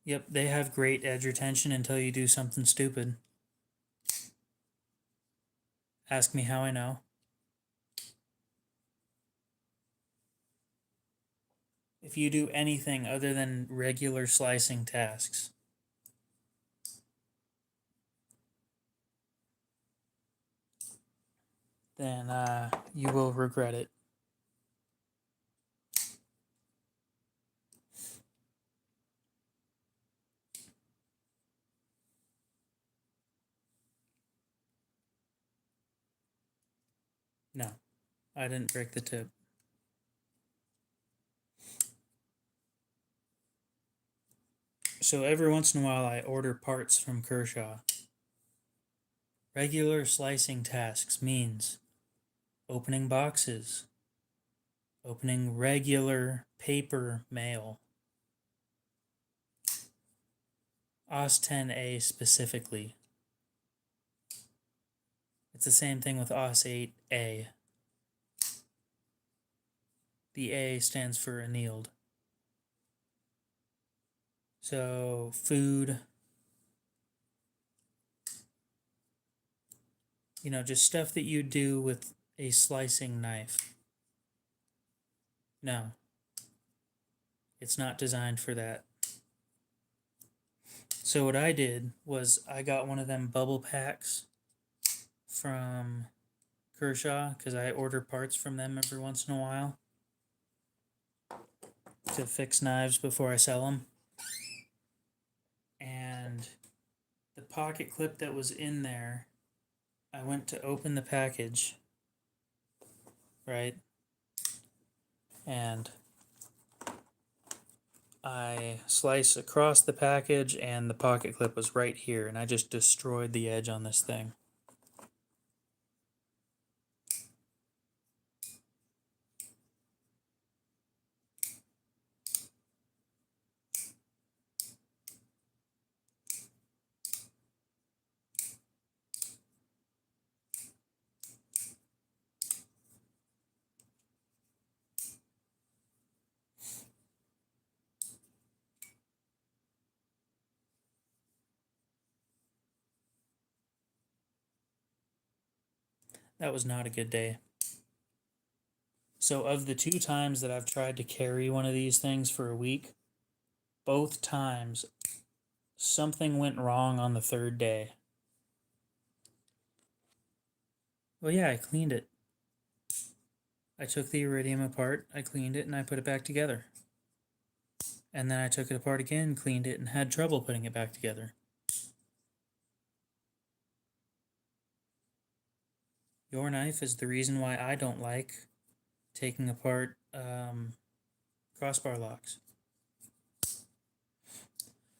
Yep, they have great edge retention until you do something stupid. Ask me how I know. If you do anything other than regular slicing tasks, then you will regret it. No, I didn't break the tip. So every once in a while I order parts from Kershaw. Regular slicing tasks means opening boxes, opening regular paper mail. OS 10A specifically. It's the same thing with OS 8A. The A stands for annealed. So, food, just stuff that you do with a slicing knife. No, it's not designed for that. So what I did was I got one of them bubble packs from Kershaw, because I order parts from them every once in a while to fix knives before I sell them. And the pocket clip that was in there, I went to open the package, right? And I slice across the package, and the pocket clip was right here, and I just destroyed the edge on this thing. That was not a good day. So of the 2 times that I've tried to carry one of these things for a week, both times something went wrong on the third day. Well, yeah, I cleaned it. I took the iridium apart, I cleaned it, and I put it back together. And then I took it apart again, cleaned it, and had trouble putting it back together. Your knife is the reason why I don't like taking apart crossbar locks.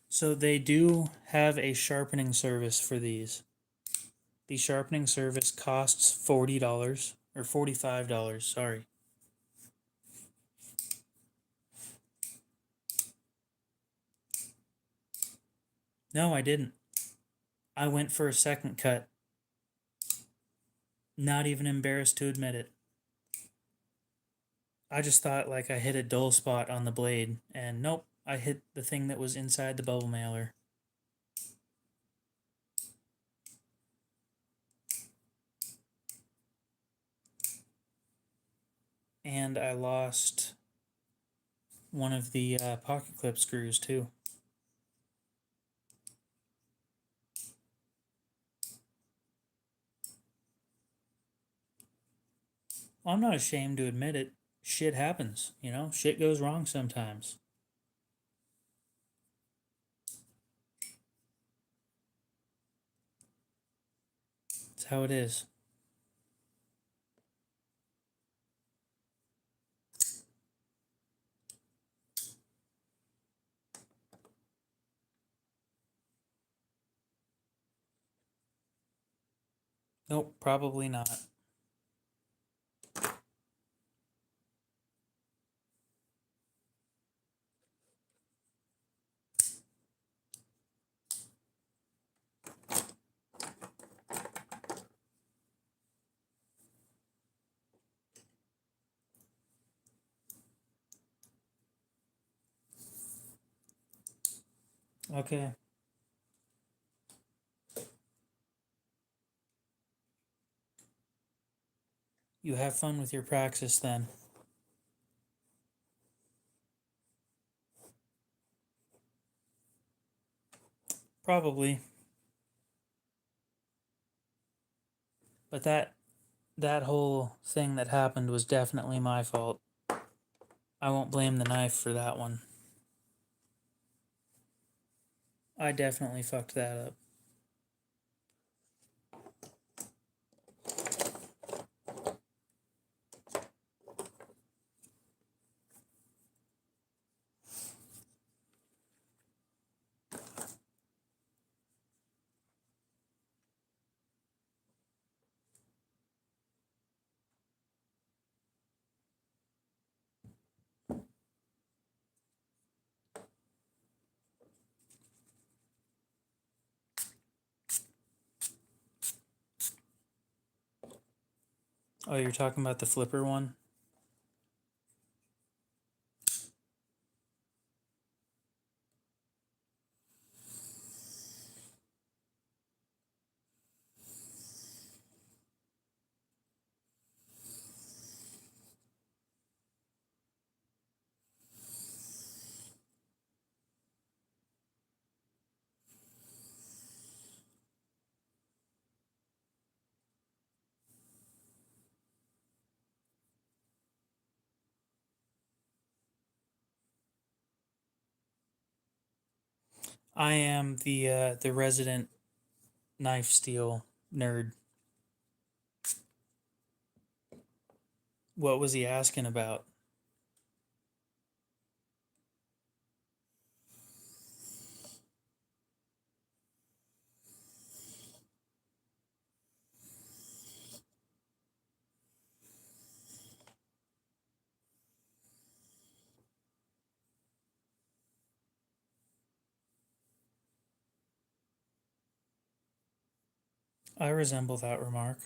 So they do have a sharpening service for these. The sharpening service costs $40 or $45, sorry. No, I didn't. I went for a second cut. Not even embarrassed to admit it. I just thought like I hit a dull spot on the blade, and nope, I hit the thing that was inside the bubble mailer. And I lost one of the pocket clip screws too. Well, I'm not ashamed to admit it. Shit happens, you know? Shit goes wrong sometimes. It's how it is. Nope, probably not. Okay. You have fun with your praxis then. Probably. But that whole thing that happened was definitely my fault. I won't blame the knife for that one. I definitely fucked that up. Oh, you're talking about the flipper one? I am the resident knife steel nerd. What was he asking about? I resemble that remark.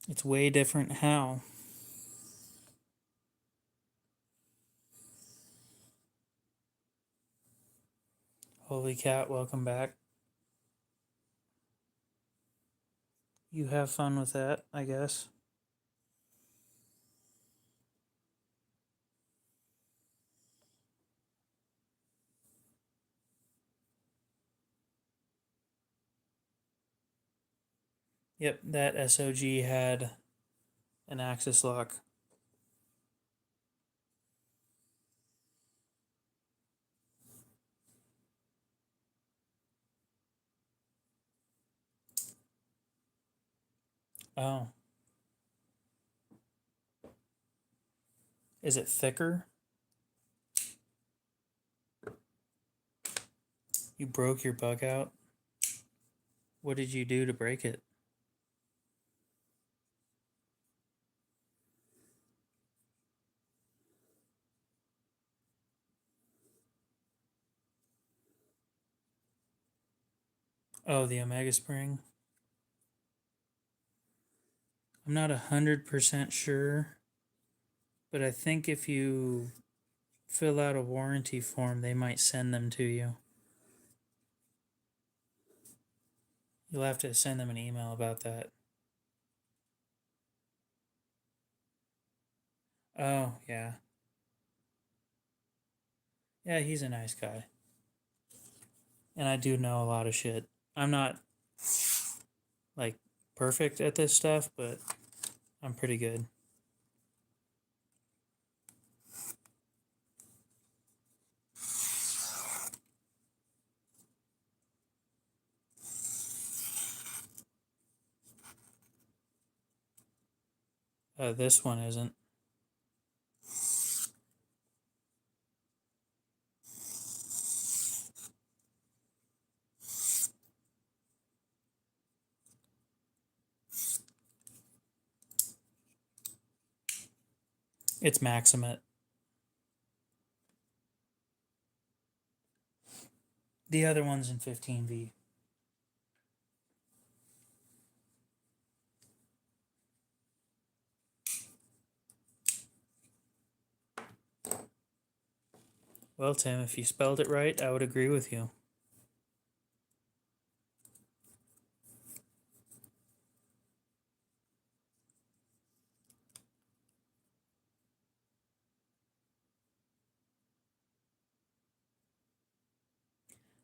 It's way different how. Holy cat, welcome back. You have fun with that, I guess. Yep, that SOG had an axis lock. Oh. Is it thicker? You broke your bug out? What did you do to break it? Oh, the Omega Spring? I'm not 100% sure, but I think if you fill out a warranty form, they might send them to you. You'll have to send them an email about that. Oh, yeah. Yeah, he's a nice guy. And I do know a lot of shit. I'm not, like, perfect at this stuff, but I'm pretty good. This one isn't. It's Maximate. The other one's in 15V. Well, Tim, if you spelled it right, I would agree with you.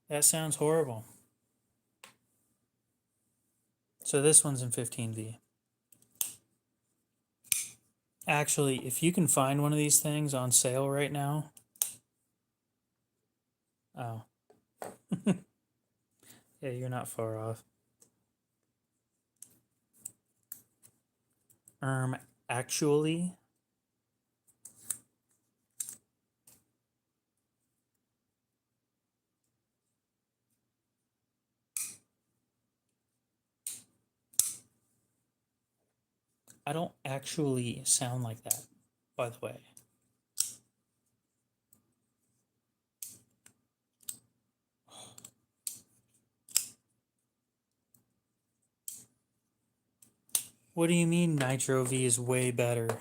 That sounds horrible. So this one's in 15V. Actually, if you can find one of these things on sale right now. Oh. Yeah, you're not far off. Actually, I don't actually sound like that, by the way. What do you mean Nitro V is way better?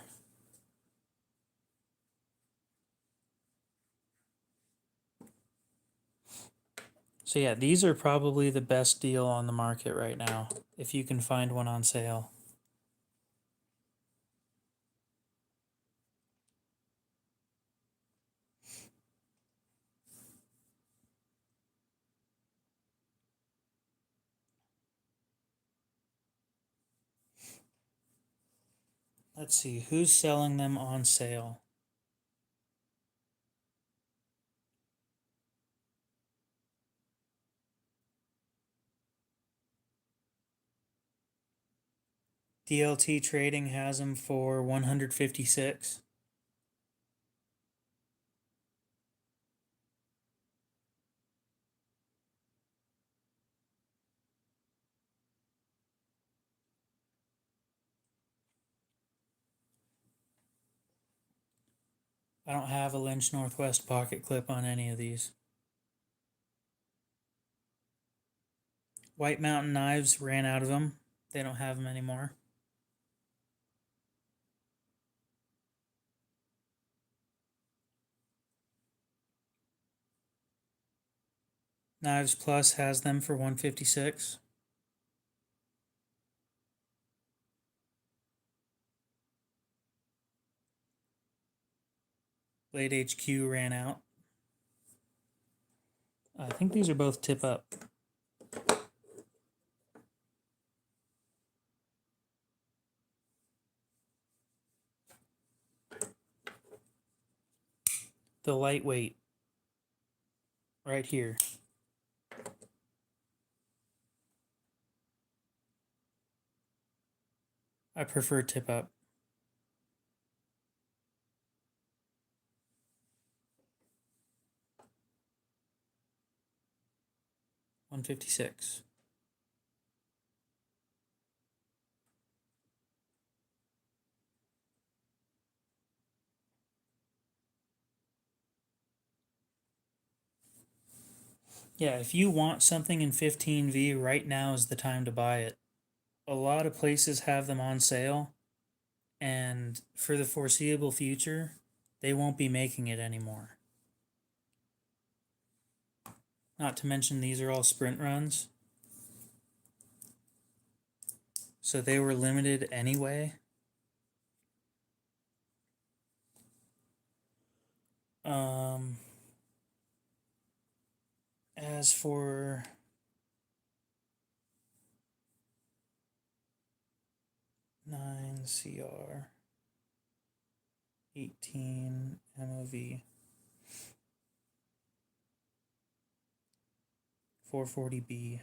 So yeah, these are probably the best deal on the market right now, if you can find one on sale. Let's see, who's selling them on sale? DLT Trading has them for 156. I don't have a Lynch Northwest pocket clip on any of these. White Mountain Knives ran out of them. They don't have them anymore. Knives Plus has them for $156. Blade HQ ran out. I think these are both tip up. The lightweight right here. I prefer tip up. $156. Yeah, if you want something in 15V, right now is the time to buy it. A lot of places have them on sale, and for the foreseeable future, they won't be making it anymore. Not to mention these are all sprint runs, so they were limited anyway. As for nine CR 18 MOV 440B.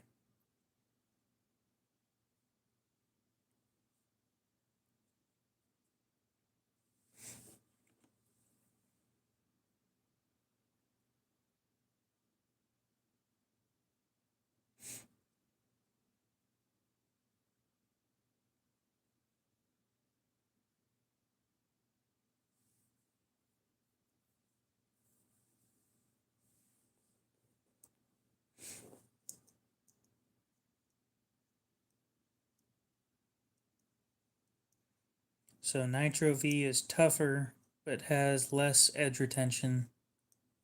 So Nitro V is tougher, but has less edge retention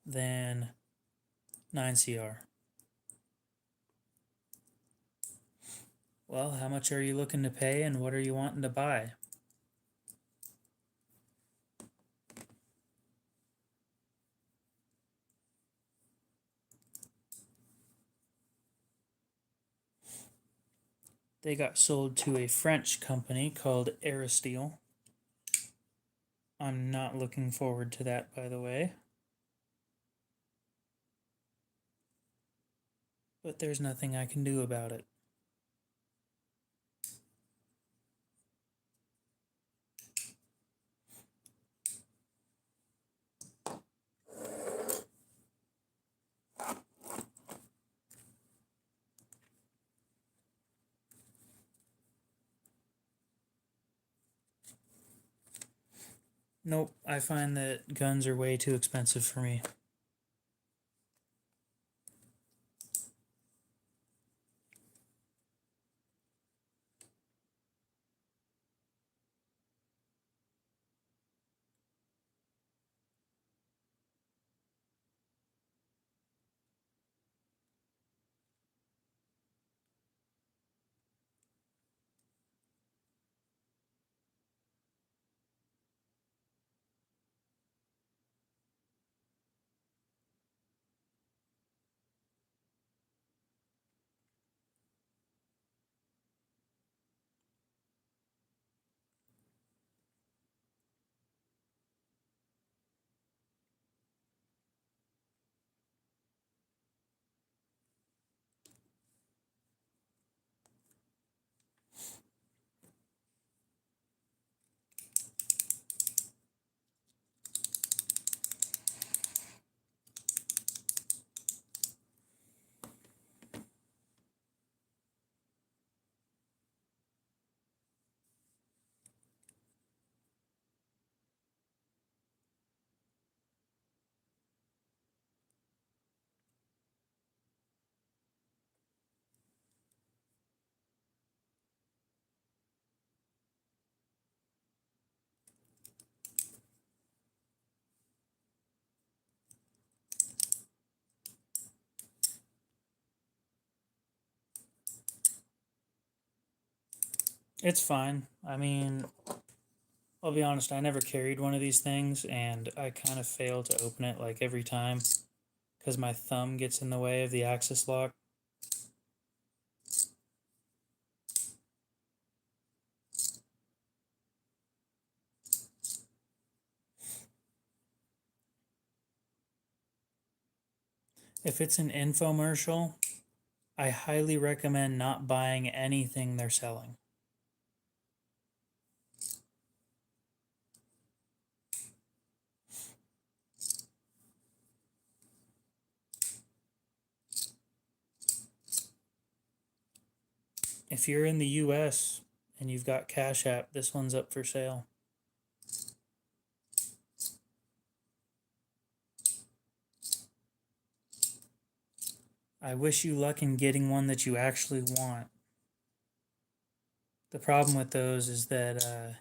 than 9CR. Well, how much are you looking to pay and what are you wanting to buy? They got sold to a French company called Aerosteel. I'm not looking forward to that, by the way. But there's nothing I can do about it. Nope, I find that guns are way too expensive for me. It's fine. I mean, I'll be honest, I never carried one of these things, and I kind of fail to open it like every time because my thumb gets in the way of the axis lock. If it's an infomercial, I highly recommend not buying anything they're selling. If you're in the US and you've got Cash App, this one's up for sale. I wish you luck in getting one that you actually want. The problem with those is that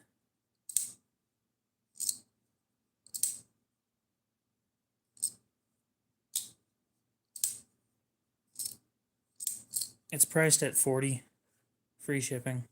it's priced at $40, free shipping.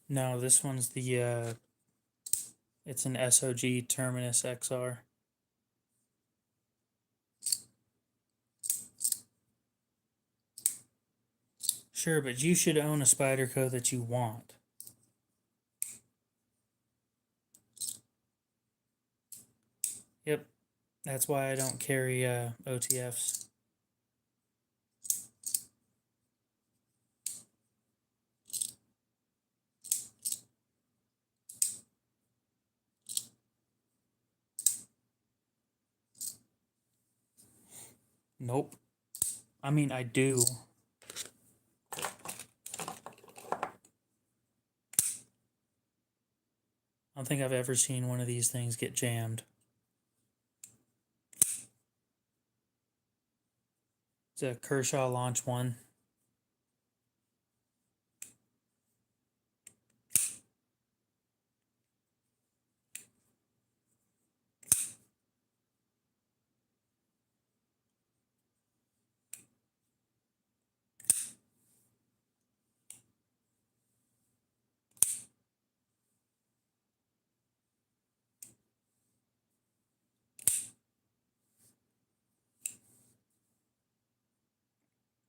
No, this one's the it's an SOG Terminus XR. Sure, but you should own a Spyderco that you want. Yep, that's why I don't carry OTFs. Nope. I mean, I do. I don't think I've ever seen one of these things get jammed. It's a Kershaw Launch 1.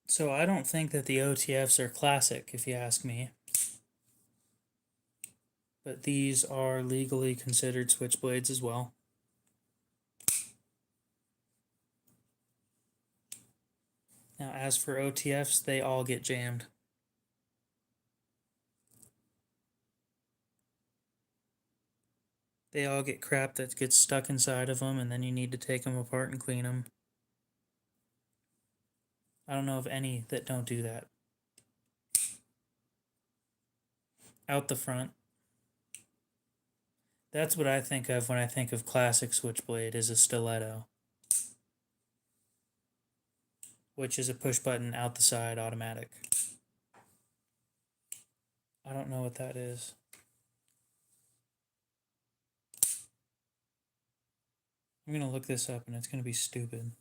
So I don't think that the OTFs are classic, if you ask me. But these are legally considered switchblades as well. Now, as for OTFs, they all get jammed. They all get crap that gets stuck inside of them, and then you need to take them apart and clean them. I don't know of any that don't do that. Out the front. That's what I think of when I think of classic switchblade, is a stiletto, which is a push button out the side automatic. I don't know what that is. I'm gonna look this up and it's gonna be stupid.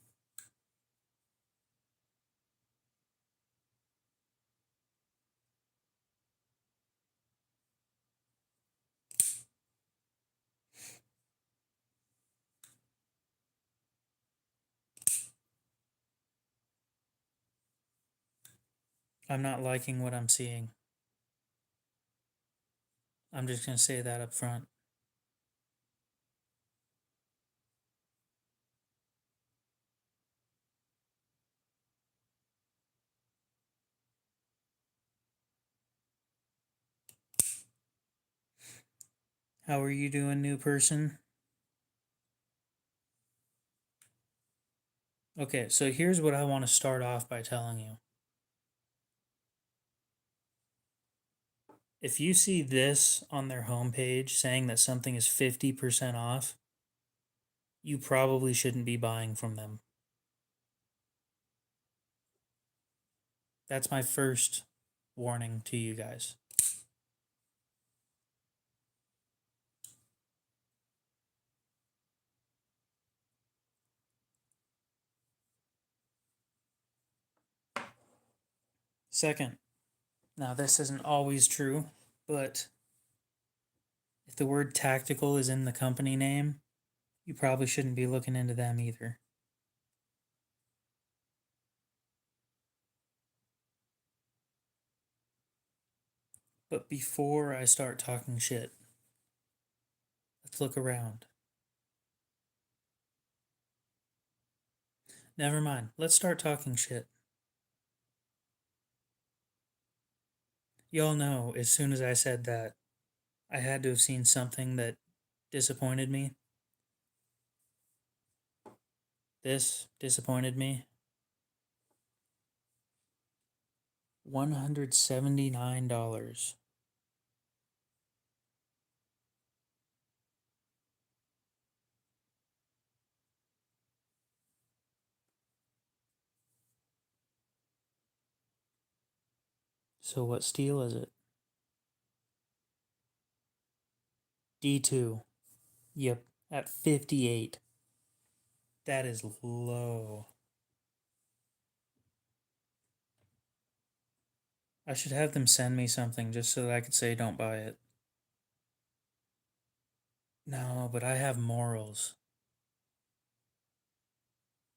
I'm not liking what I'm seeing. I'm just gonna say that up front. How are you doing, new person? Okay, so here's what I want to start off by telling you. If you see this on their homepage saying that something is 50% off, you probably shouldn't be buying from them. That's my first warning to you guys. Second, now this isn't always true, but if the word tactical is in the company name, you probably shouldn't be looking into them either. But before I start talking shit, let's look around. Never mind, let's start talking shit. Y'all know as soon as I said that, I had to have seen something that disappointed me. This disappointed me. $179. So what steel is it? D2. Yep, at 58. That is low. I should have them send me something just so that I could say don't buy it. No, but I have morals.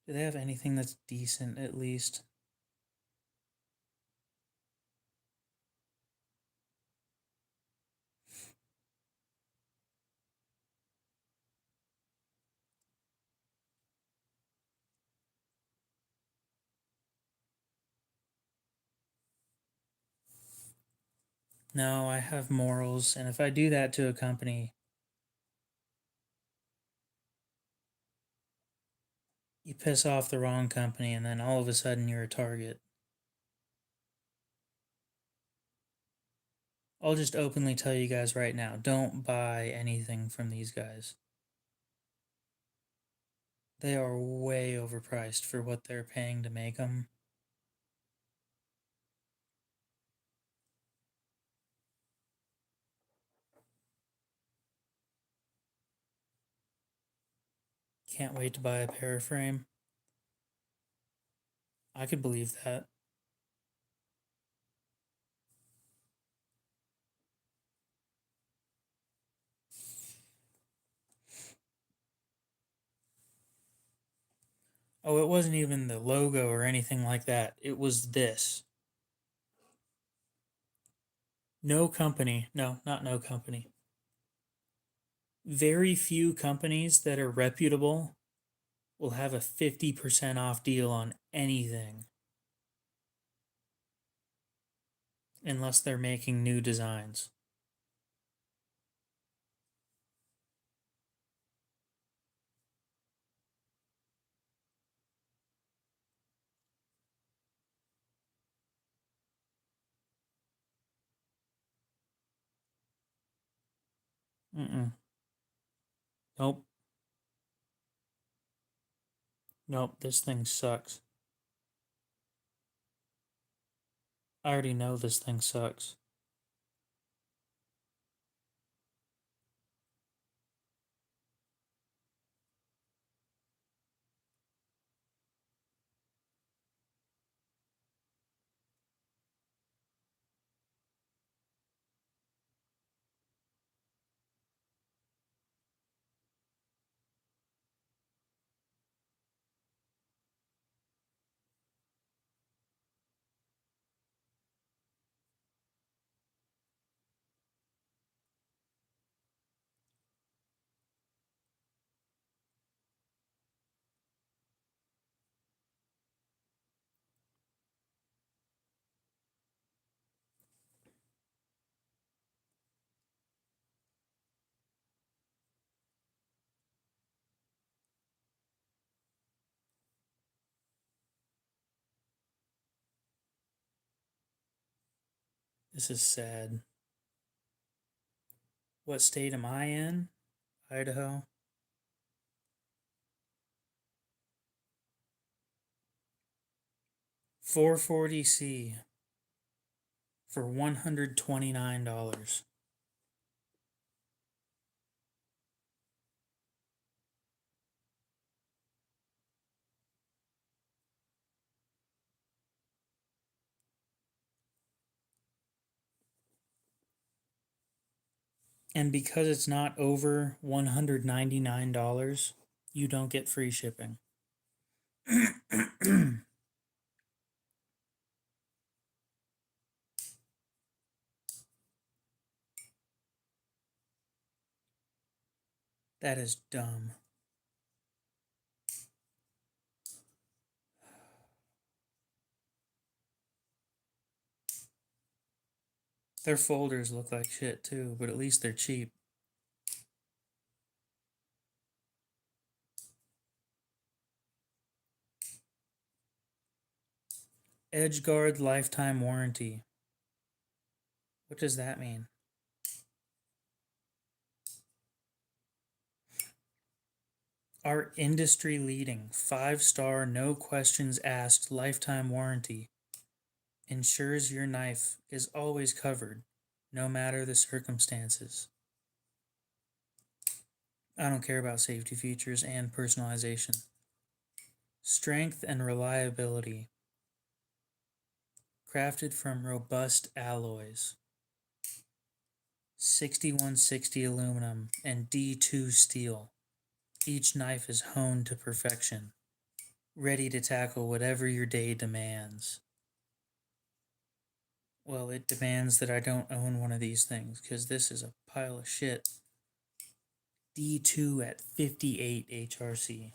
Do they have anything that's decent at least? No, I have morals, and if I do that to a company, you piss off the wrong company, and then all of a sudden you're a target. I'll just openly tell you guys right now, don't buy anything from these guys. They are way overpriced for what they're paying to make them. Can't wait to buy a paraframe. I could believe that. Oh, it wasn't even the logo or anything like that. It was this. No company, no, not no company. Very few companies that are reputable will have a 50% off deal on anything unless they're making new designs. Mm-mm. Nope. Nope, this thing sucks. I already know this thing sucks. This is sad. What state am I in? Idaho. $440C for $129. And because it's not over $199, you don't get free shipping. That is dumb. Their folders look like shit too, but at least they're cheap. EdgeGuard lifetime warranty. What does that mean? Our industry leading 5-star, no questions asked lifetime warranty ensures your knife is always covered, no matter the circumstances. I don't care about safety features and personalization. Strength and reliability. Crafted from robust alloys. 6160 aluminum and D2 steel. Each knife is honed to perfection, ready to tackle whatever your day demands. Well, it demands that I don't own one of these things, because this is a pile of shit. D2 at 58 HRC.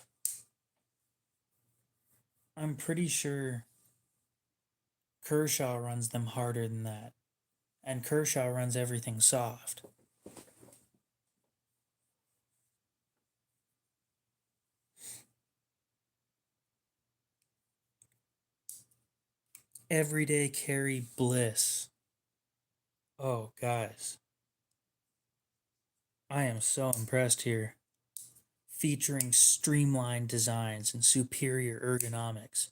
I'm pretty sure Kershaw runs them harder than that. And Kershaw runs everything soft. Everyday carry bliss. Oh, guys. I am so impressed here. Featuring streamlined designs and superior ergonomics.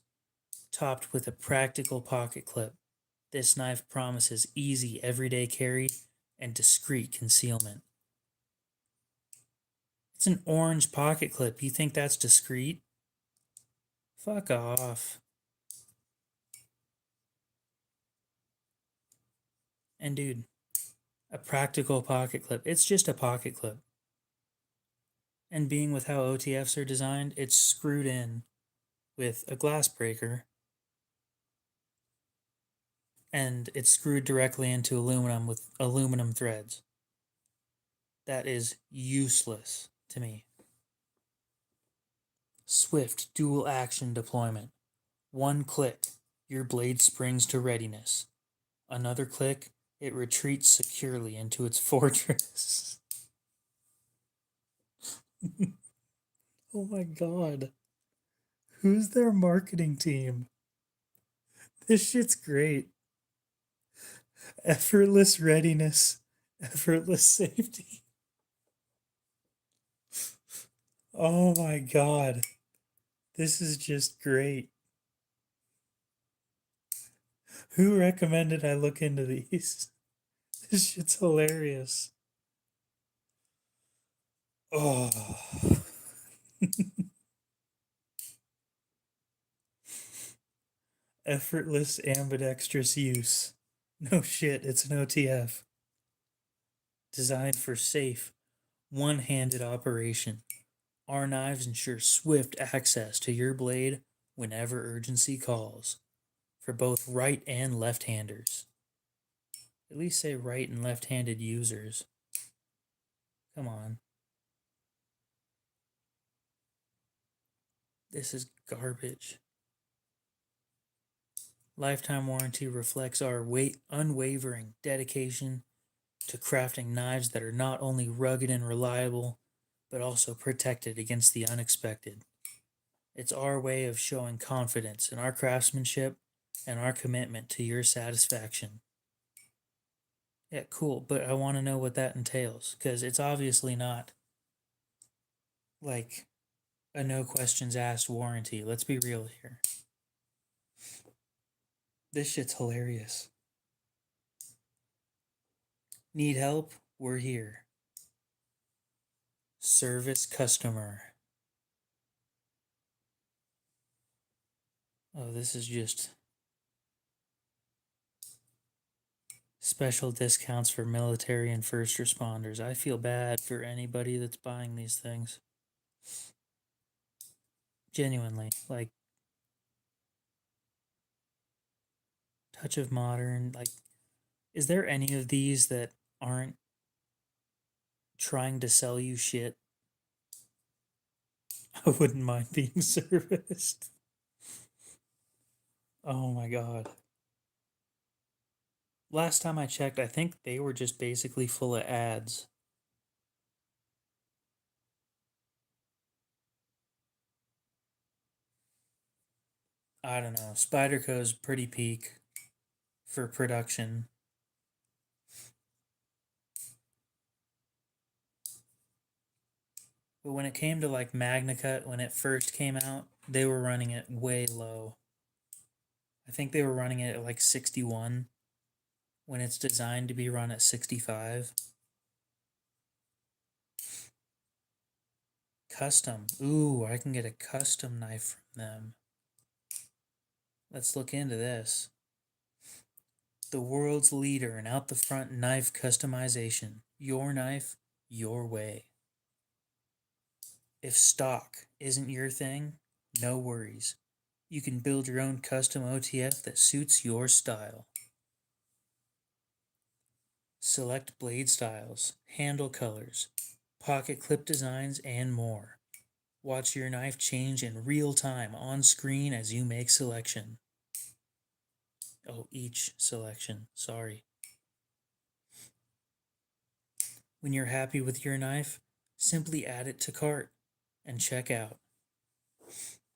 Topped with a practical pocket clip. This knife promises easy everyday carry and discreet concealment. It's an orange pocket clip. You think that's discreet? Fuck off. And dude, a practical pocket clip. It's just a pocket clip. And being with how OTFs are designed, it's screwed in with a glass breaker. And it's screwed directly into aluminum with aluminum threads. That is useless to me. Swift dual action deployment. One click, your blade springs to readiness. Another click, it retreats securely into its fortress. Oh my god. Who's their marketing team? This shit's great. Effortless readiness, effortless safety. Oh my god. This is just great. Who recommended I look into these? This shit's hilarious. Oh. Effortless ambidextrous use. No shit, it's an OTF. Designed for safe, one-handed operation. Our knives ensure swift access to your blade whenever urgency calls. For both right and left-handers. At least say right and left-handed users. Come on. This is garbage. Lifetime warranty reflects our unwavering dedication to crafting knives that are not only rugged and reliable, but also protected against the unexpected. It's our way of showing confidence in our craftsmanship and our commitment to your satisfaction. Yeah, cool, but I want to know what that entails because it's obviously not like a no questions asked warranty. Let's be real here. This shit's hilarious. Need help? We're here. Service customer. Oh, this is just special discounts for military and first responders. I feel bad for anybody that's buying these things. Genuinely. Like, touch of modern. Like, is there any of these that aren't trying to sell you shit? I wouldn't mind being serviced. Oh my god. Last time I checked, I think they were just basically full of ads. I don't know. Spyderco's pretty peak for production. But when it came to like MagnaCut, when it first came out, they were running it way low. I think they were running it at like 61 when it's designed to be run at 65. Custom. Ooh, I can get a custom knife from them. Let's look into this. The world's leader in out the front knife customization. Your knife, your way. If stock isn't your thing, no worries. You can build your own custom OTF that suits your style. Select blade styles, handle colors, pocket clip designs, and more. Watch your knife change in real time on screen as you make selection. Oh, each selection, sorry. When you're happy with your knife, simply add it to cart and check out.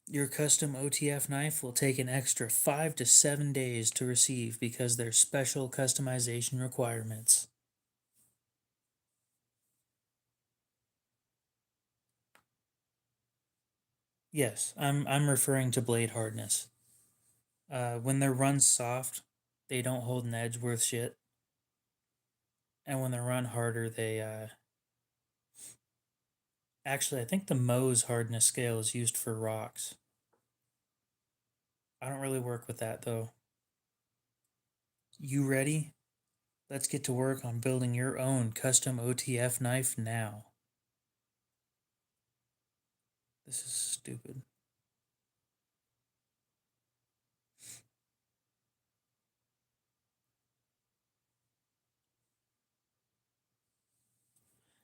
Your custom OTF knife will take an extra 5 to 7 days to receive because there's special customization requirements. Yes, I'm referring to blade hardness. When they're run soft, they don't hold an edge worth shit. And when they're run harder, they actually I think the Mohs hardness scale is used for rocks. I don't really work with that though. You ready? Let's get to work on building your own custom OTF knife now. This is stupid.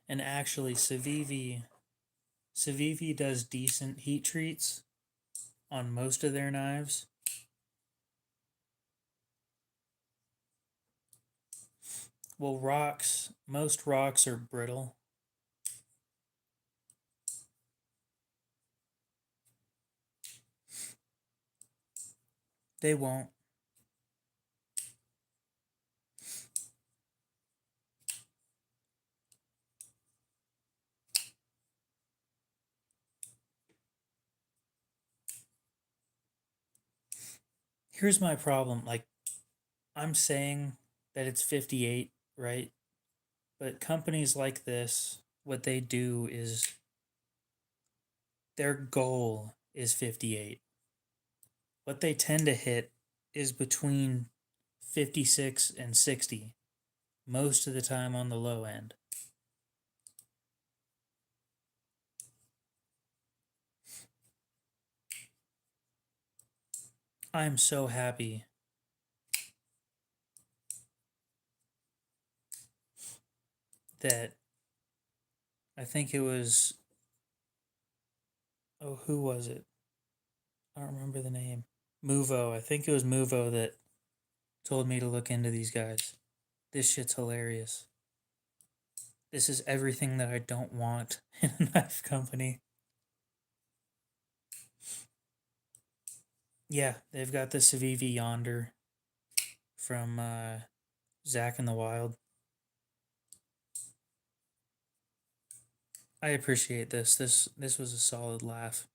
And actually, Civivi does decent heat treats on most of their knives. Well, most rocks are brittle. They won't. Here's my problem. Like, I'm saying that it's 58, right? But companies like this, what they do is their goal is 58. What they tend to hit is between 56 and 60, most of the time on the low end. I'm so happy that I think it was, oh, who was it? I don't remember the name. Muvo. I think it was Muvo that told me to look into these guys. This shit's hilarious. This is everything that I don't want in a knife company. Yeah, they've got the Civivi Yonder from Zack in the Wild. I appreciate this. This was a solid laugh.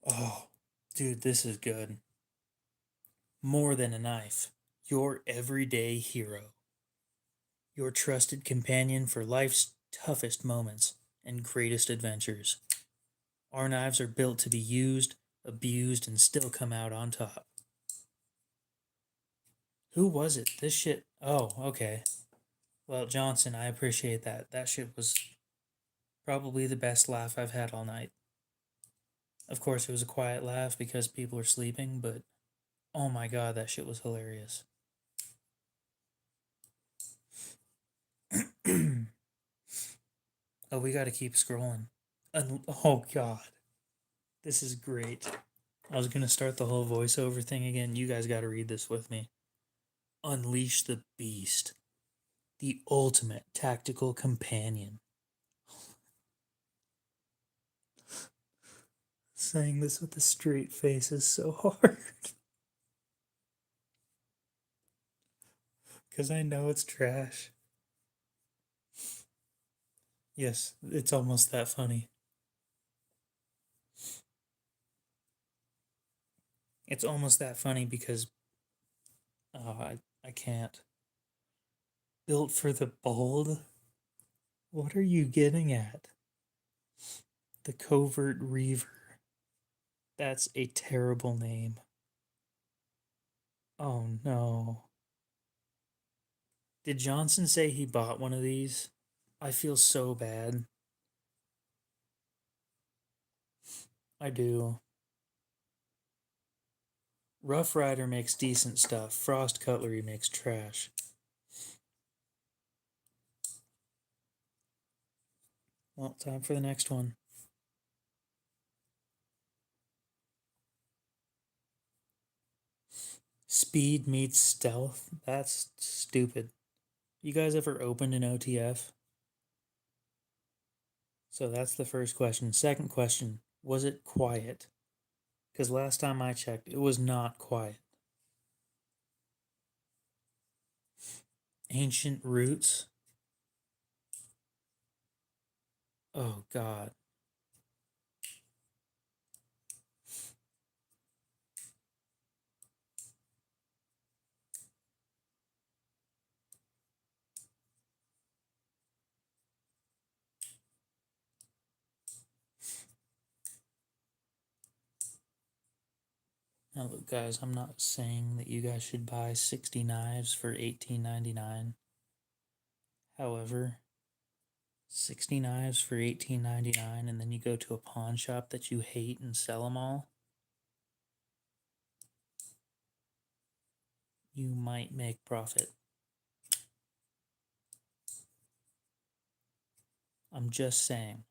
Oh, dude, this is good. More than a knife. Your everyday hero. Your trusted companion for life's toughest moments and greatest adventures. Our knives are built to be used, abused, and still come out on top. Who was it? This shit. Oh, okay. Well, Johnson, I appreciate that. That shit was probably the best laugh I've had all night. Of course, it was a quiet laugh because people are sleeping, but oh my god, that shit was hilarious. Oh, we gotta keep scrolling. Oh god, this is great. I was gonna start the whole voiceover thing again. You guys gotta read this with me. Unleash the beast, the ultimate tactical companion. Saying this with a straight face is so hard. Because I know it's trash. Yes, it's almost that funny. It's almost that funny because I can't. Built for the bold? What are you getting at? The Covert Reaver. That's a terrible name. Oh no. Did Johnson say he bought one of these? I feel so bad. I do. Rough Rider makes decent stuff. Frost Cutlery makes trash. Well, time for the next one. Speed meets stealth? That's stupid. You guys ever opened an OTF? So that's the first question. Second question, was it quiet? Because last time I checked, it was not quiet. Ancient roots? Oh, God. Now, look, guys, I'm not saying that you guys should buy 60 knives for $18.99. However, 60 knives for $18.99 and then you go to a pawn shop that you hate and sell them all, you might make profit. I'm just saying.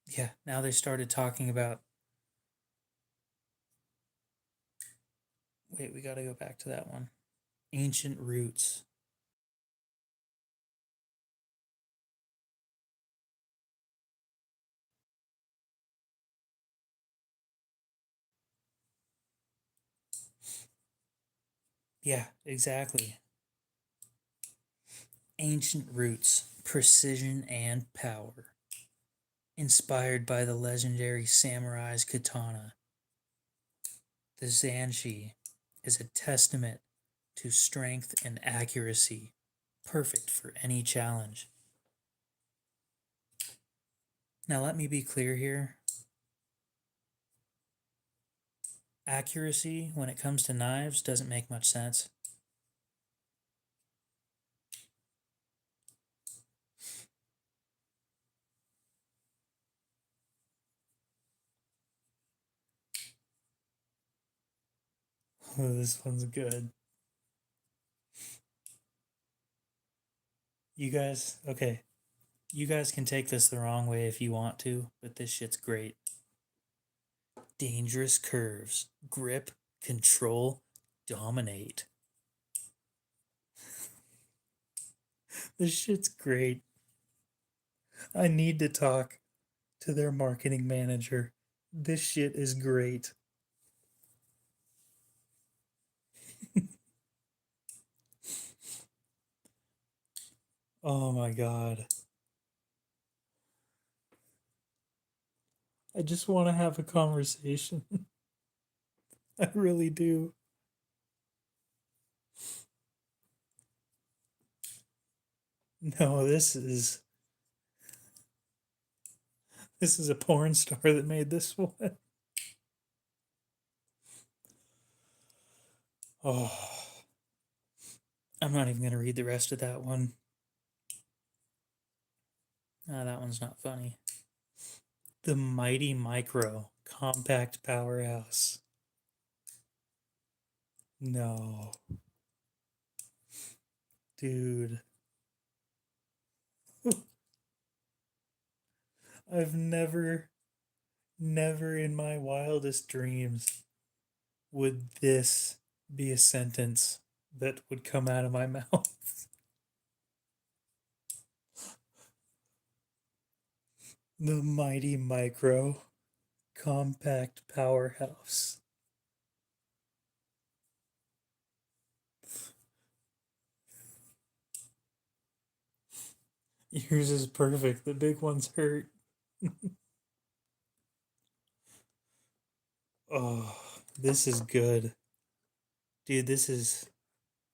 Yeah, now they started talking about. Wait, we gotta go back to that one. Ancient roots. Yeah, exactly. Ancient roots, precision and power. Inspired by the legendary samurai's katana, the Zanshi is a testament to strength and accuracy, perfect for any challenge. Now, let me be clear here. Accuracy, when it comes to knives, doesn't make much sense. Oh, this one's good. You guys, okay. You guys can take this the wrong way if you want to, but this shit's great. Dangerous curves, grip, control, dominate. This shit's great. I need to talk to their marketing manager. This shit is great. Oh my god. I just want to have a conversation. I really do. No, this is a porn star that made this one. Oh, I'm not even gonna read the rest of that one. No, that one's not funny. The Mighty Micro Compact Powerhouse. No. Dude. I've never in my wildest dreams would this be a sentence that would come out of my mouth. The Mighty Micro Compact Powerhouse. Yours is perfect. The big ones hurt. Oh, this is good. Dude, this is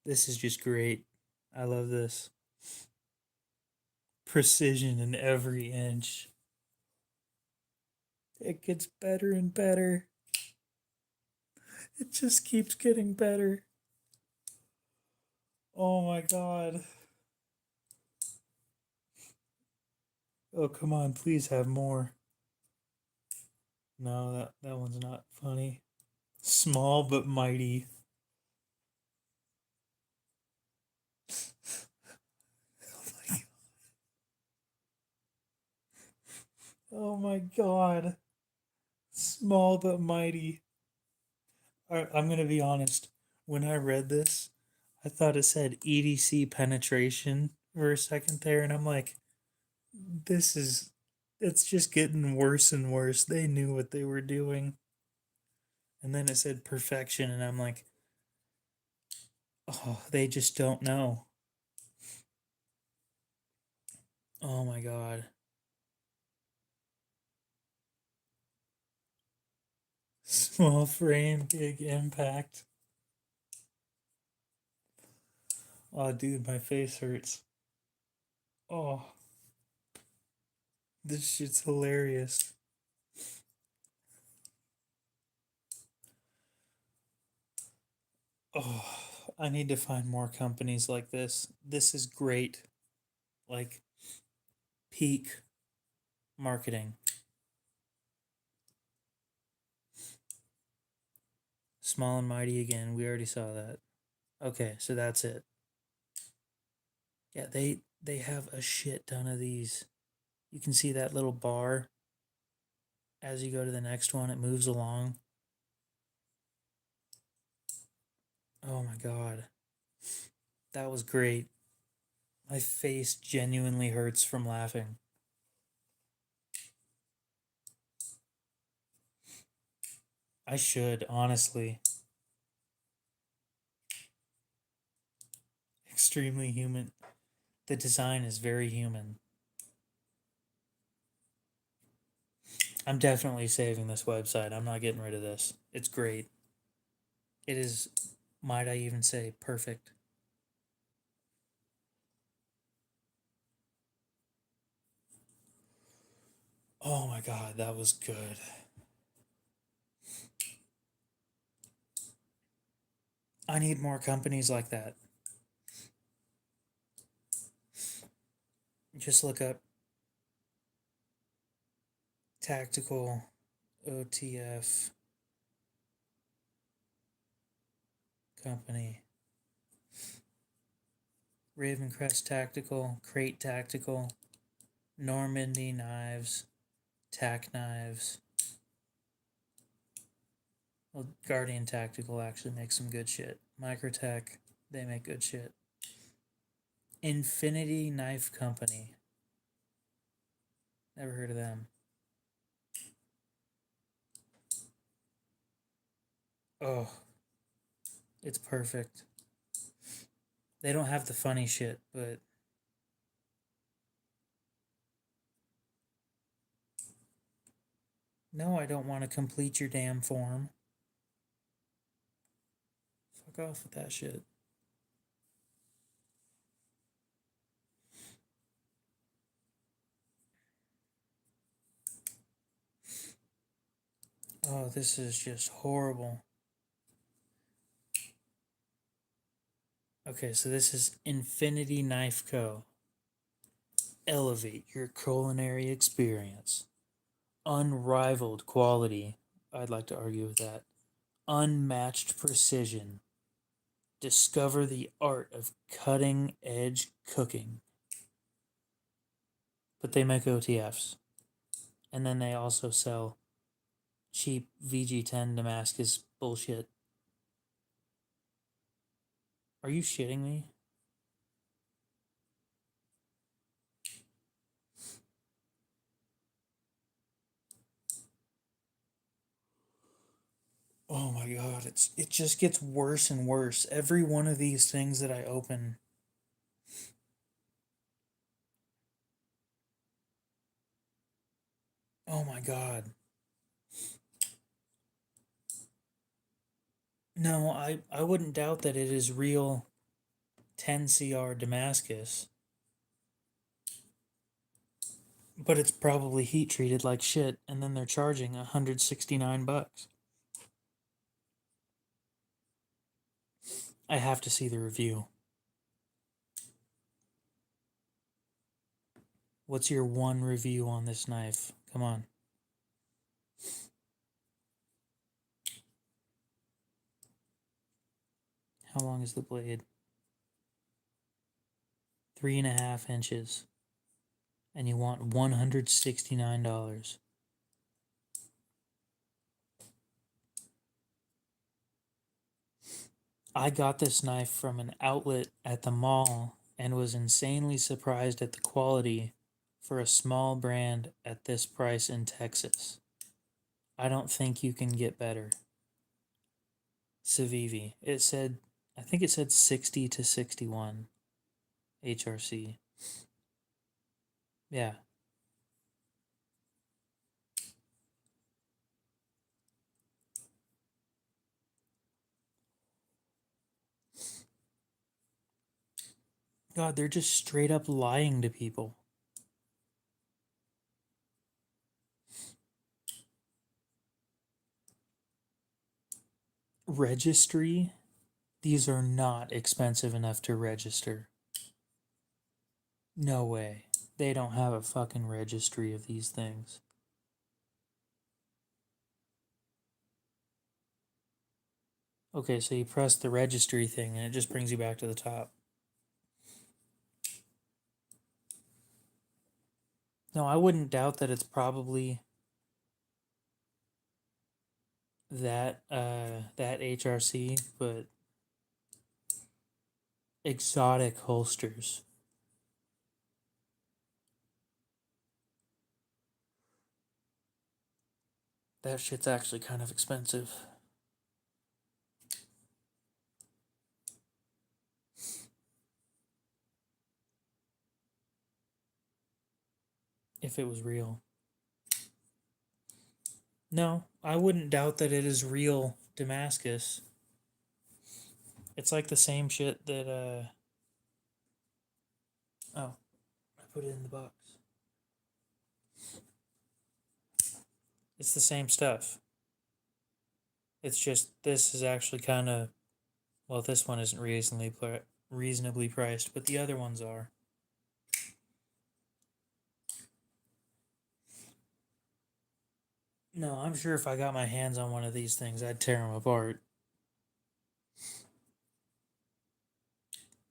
just great. I love this. Precision in every inch. It gets better and better. It just keeps getting better. Oh my god. Oh, come on, please have more. No, that one's not funny. Small but mighty. Oh my god. Small but mighty. I'm gonna be honest. When I read this, I thought it said EDC penetration for a second there, and I'm like, this is, it's just getting worse and worse. They knew what they were doing. And then it said perfection, and I'm like, oh, they just don't know. Oh my god. Small frame, big impact. Oh, dude, my face hurts. Oh, this shit's hilarious. Oh, I need to find more companies like this. This is great. Like, peak marketing. Small and mighty again. We already saw that. Okay, so that's it. Yeah, they have a shit ton of these. You can see that little bar as you go to the next one. It moves along. Oh my god. That was great. My face genuinely hurts from laughing. I should, honestly. Extremely human. The design is very human. I'm definitely saving this website. I'm not getting rid of this. It's great. It is, might I even say, perfect. Oh my god, that was good. I need more companies like that. Just look up Tactical OTF company. Ravencrest Tactical, Crate Tactical, Normandy Knives, Tack Knives. Well, Guardian Tactical actually makes some good shit. Microtech, they make good shit. Infinity Knife Company. Never heard of them. Oh, it's perfect. They don't have the funny shit, but no, I don't want to complete your damn form. Fuck off with that shit. Oh, this is just horrible. Okay, so this is Infinity Knife Co. Elevate your culinary experience. Unrivaled quality. I'd like to argue with that. Unmatched precision. Discover the art of cutting edge cooking. But they make OTFs. And then they also sell cheap VG10 Damascus bullshit. Are you shitting me? Oh my god, it just gets worse and worse. Every one of these things that I open. Oh my god. No, I wouldn't doubt that it is real 10 CR Damascus. But it's probably heat treated like shit, and then they're charging $169. I have to see the review. What's your one review on this knife? Come on. How long is the blade? 3.5 inches. And you want $169. I got this knife from an outlet at the mall and was insanely surprised at the quality for a small brand at this price in Texas. I don't think you can get better. Civivi. I think it said 60 to 61 HRC. Yeah. God, they're just straight up lying to people. Registry? These are not expensive enough to register. No way. They don't have a fucking registry of these things. Okay, so you press the registry thing and it just brings you back to the top. No, I wouldn't doubt that it's probably that HRC, but exotic holsters. That shit's actually kind of expensive. If it was real. No, I wouldn't doubt that it is real Damascus. It's like the same shit that oh, I put it in the box. It's the same stuff. It's just this is actually kind of, well, this one isn't reasonably priced, but the other ones are. No, I'm sure if I got my hands on one of these things, I'd tear them apart.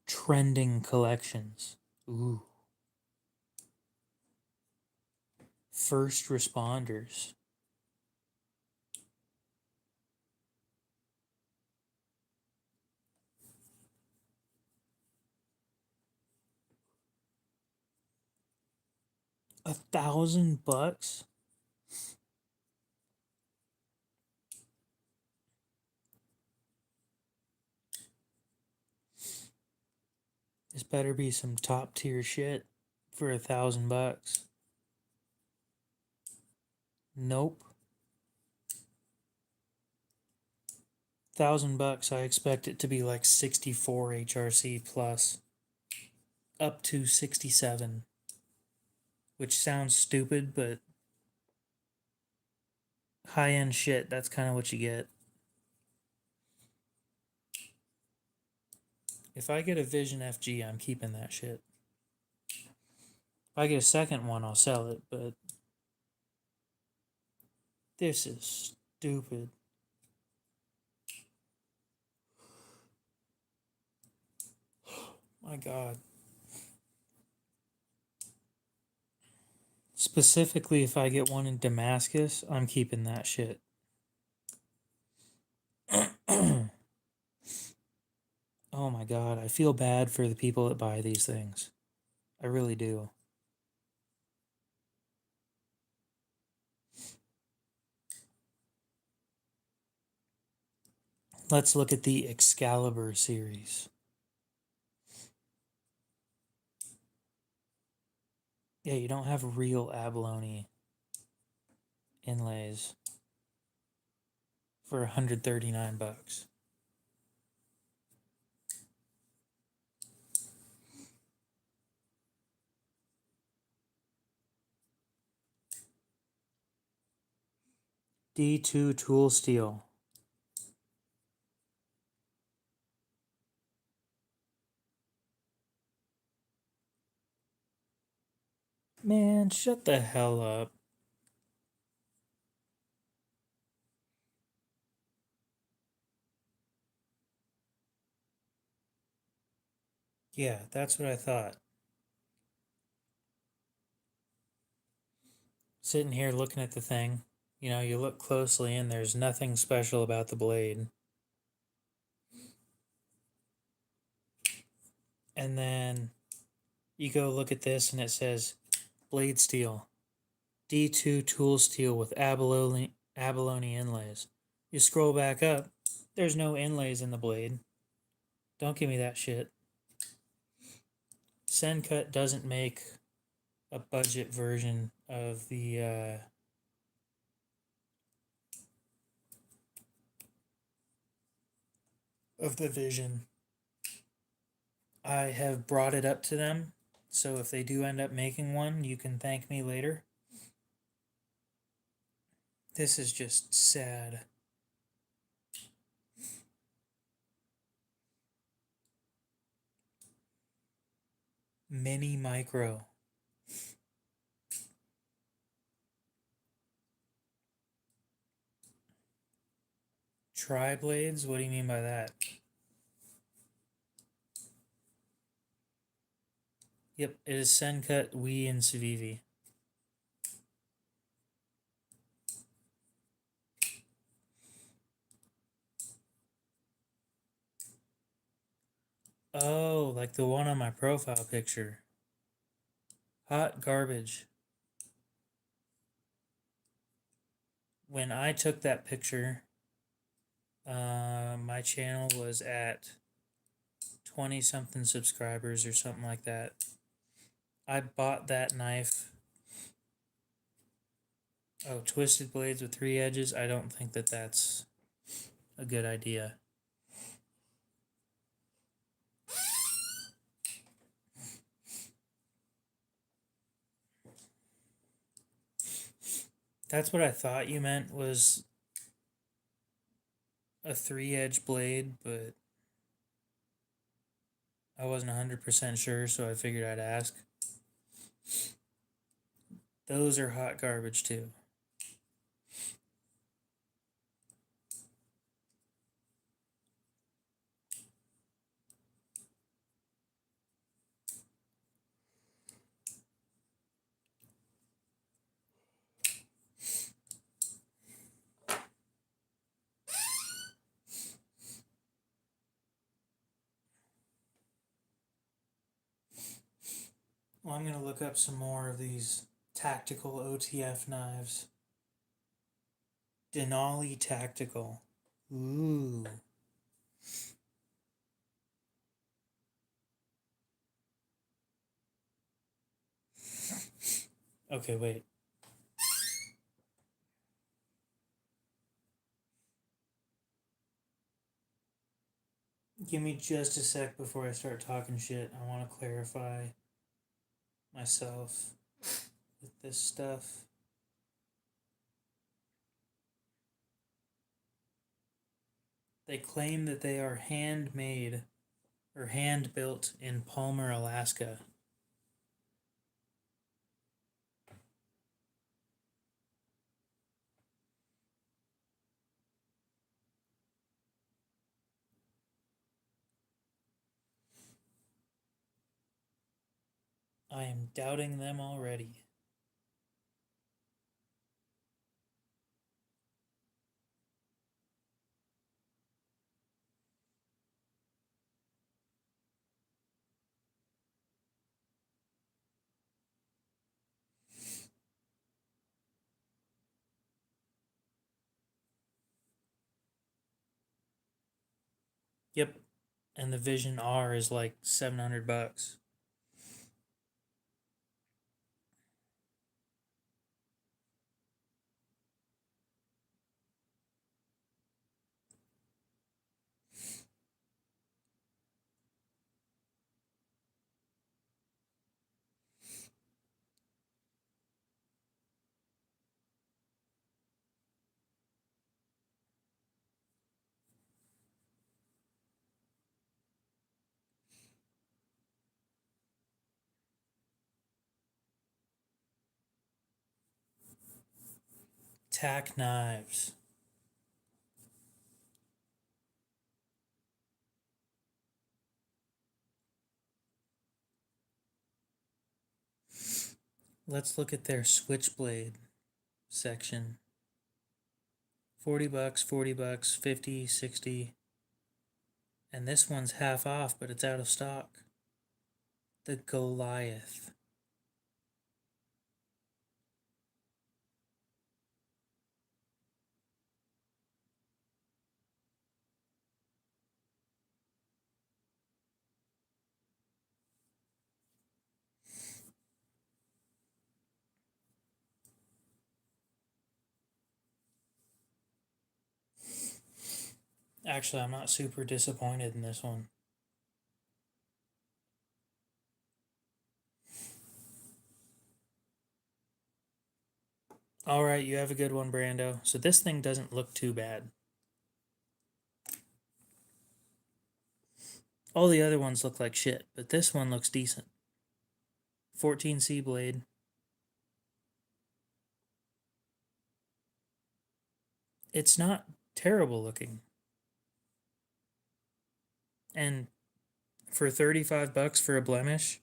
Trending collections. Ooh. First responders. $1,000? This better be some top tier shit for $1,000. Nope. $1,000. I expect it to be like 64 HRC plus, up to 67, which sounds stupid, but high end shit. That's kind of what you get. If I get a Vision FG, I'm keeping that shit. If I get a second one, I'll sell it, but this is stupid. My God. Specifically, if I get one in Damascus, I'm keeping that shit. Oh my God, I feel bad for the people that buy these things. I really do. Let's look at the Excalibur series. Yeah, you don't have real abalone inlays for $139. D2 tool steel. Man, shut the hell up. Yeah, that's what I thought. Sitting here looking at the thing, you look closely and there's nothing special about the blade. And then you go look at this and it says blade steel. D2 tool steel with abalone inlays. You scroll back up, there's no inlays in the blade. Don't give me that shit. Sencut doesn't make a budget version of the Vision. I have brought it up to them, so if they do end up making one, you can thank me later. This is just sad. Mini micro. Tri-blades? What do you mean by that? Yep, it is Sencut, Wii, and Civivi. Oh, like the one on my profile picture. Hot garbage. When I took that picture, my channel was at 20 something subscribers or something like that. I bought that knife. Oh, twisted blades with 3 edges. I don't think that that's a good idea. That's what I thought you meant was a 3-edge blade, but I wasn't 100% sure, so I figured I'd ask. Those are hot garbage too. Well, I'm going to look up some more of these tactical OTF knives. Denali Tactical. Ooh. Okay, wait. Give me just a sec before I start talking shit. I want to clarify myself with this stuff. They claim that they are handmade or hand built in Palmer, Alaska. I am doubting them already. Yep. And the Vision R is like $700. Tack knives. Let's look at their switchblade section. $40, $40, 50, 60. And this one's half off, but it's out of stock. The Goliath. Actually, I'm not super disappointed in this one. All right, you have a good one, Brando. So this thing doesn't look too bad. All the other ones look like shit, but this one looks decent. 14C blade. It's not terrible looking. And for $35 for a blemish,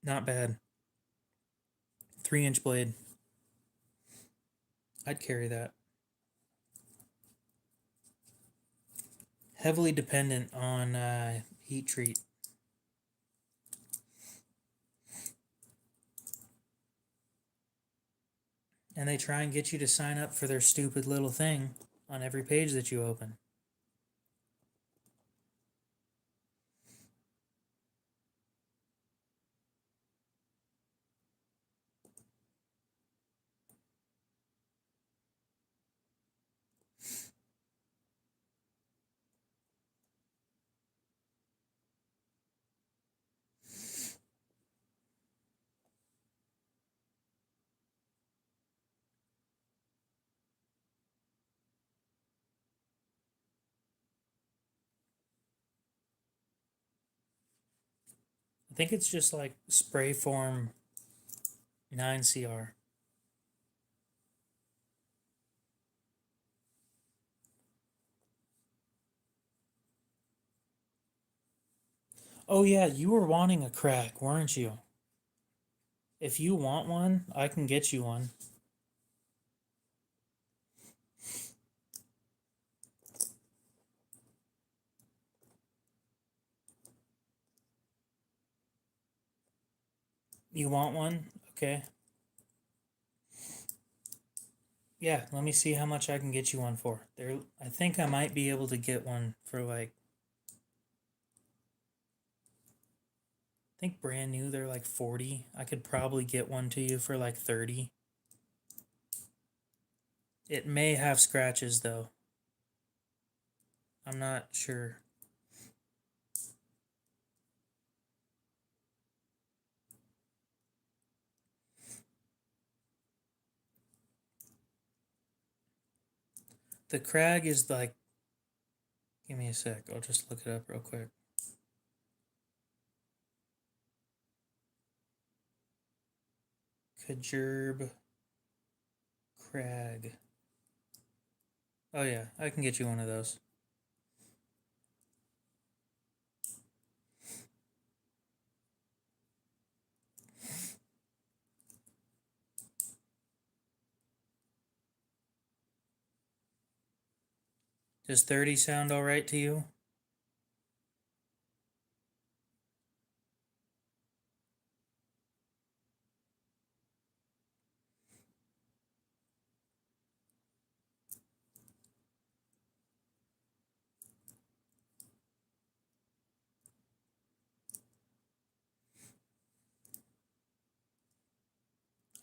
not bad. 3-inch blade. I'd carry that. Heavily dependent on heat treat. And they try and get you to sign up for their stupid little thing on every page that you open. I think it's just like spray form 9CR. Oh yeah, you were wanting a crack, weren't you? If you want one, I can get you one. You want one? Okay. Yeah, let me see how much I can get you one for. There, I think I might be able to get one for like think brand new they're like 40. I could probably get one to you for like 30. It may have scratches though. I'm not sure. The crag is like, give me a sec. I'll just look it up real quick. Kajerb crag. Oh yeah, I can get you one of those. Does 30 sound all right to you?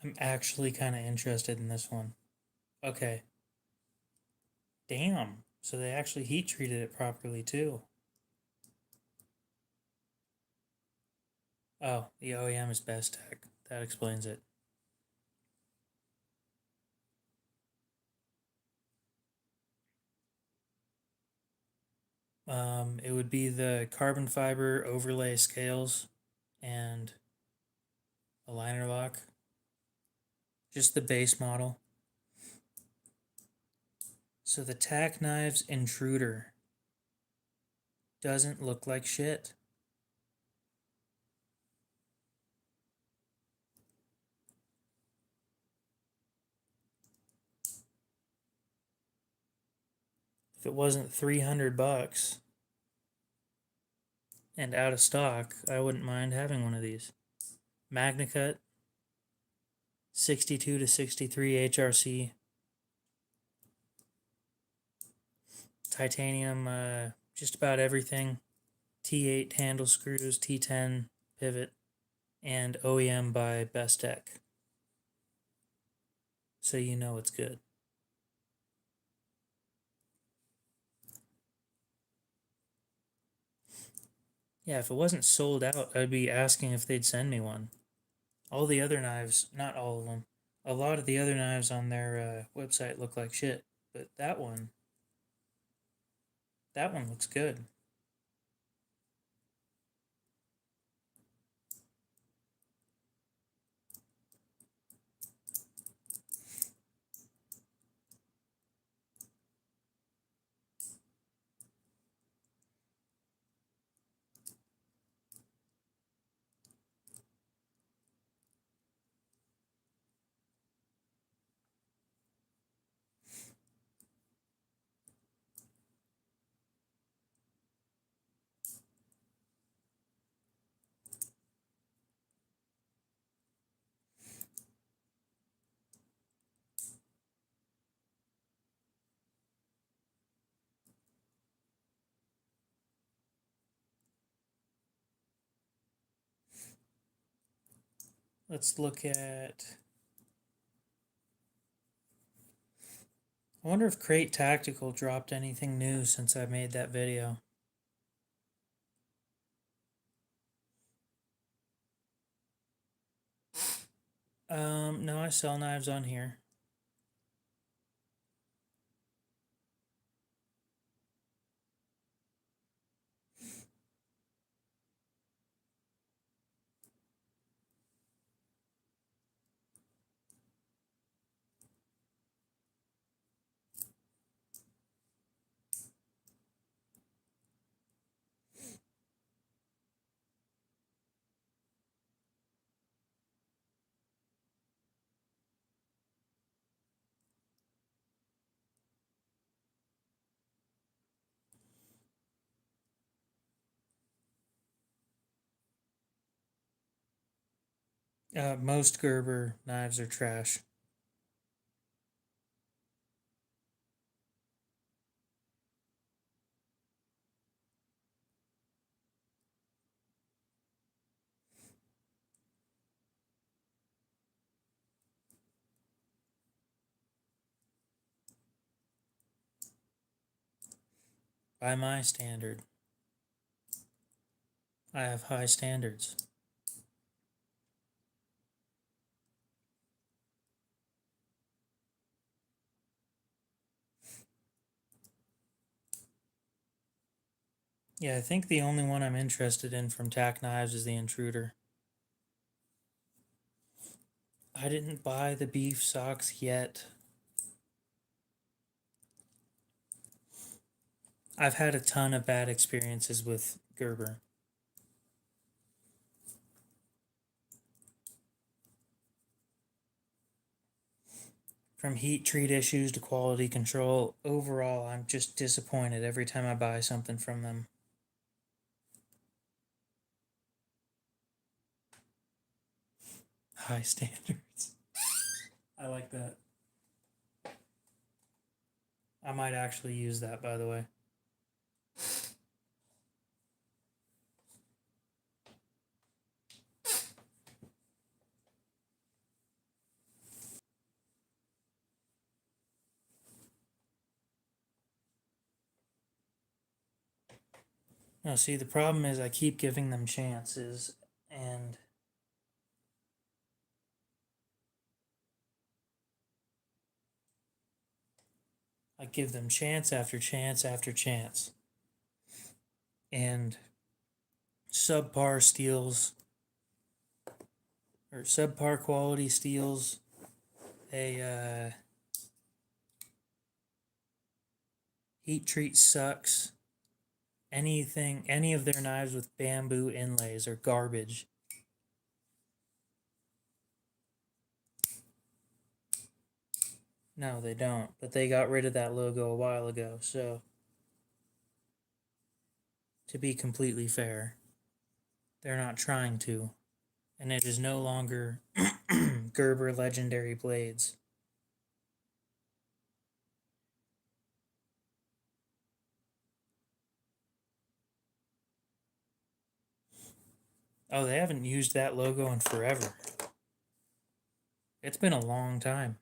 I'm actually kind of interested in this one. Okay. Damn. So they actually heat treated it properly too. Oh, the OEM is best tech. That explains it. It would be the carbon fiber overlay scales and a liner lock. Just the base model. So the tack knives intruder doesn't look like shit. If it wasn't 300 bucks and out of stock, I wouldn't mind having one of these. MagnaCut 62 to 63 HRC. Titanium, just about everything. T8 handle screws, T10 pivot, and OEM by Best Tech. So you know it's good. Yeah, if it wasn't sold out, I'd be asking if they'd send me one. All the other knives, not all of them, a lot of the other knives on their website look like shit, but that one looks good. Let's look at. I wonder if Crate Tactical dropped anything new since I made that video. No, I sell knives on here. Most Gerber knives are trash. By my standard. I have high standards. Yeah, I think the only one I'm interested in from Tack Knives is the Intruder. I didn't buy the beef socks yet. I've had a ton of bad experiences with Gerber. From heat treat issues to quality control, overall, I'm just disappointed every time I buy something from them. High standards. I like that. I might actually use that, by the way. No, see, the problem is I keep giving them chances, and I give them chance after chance after chance. And subpar steels, or subpar quality steels, heat treat sucks. Any of their knives with bamboo inlays are garbage. No, they don't. But they got rid of that logo a while ago, so to be completely fair, they're not trying to. And it is no longer Gerber Legendary Blades. Oh, they haven't used that logo in forever. It's been a long time.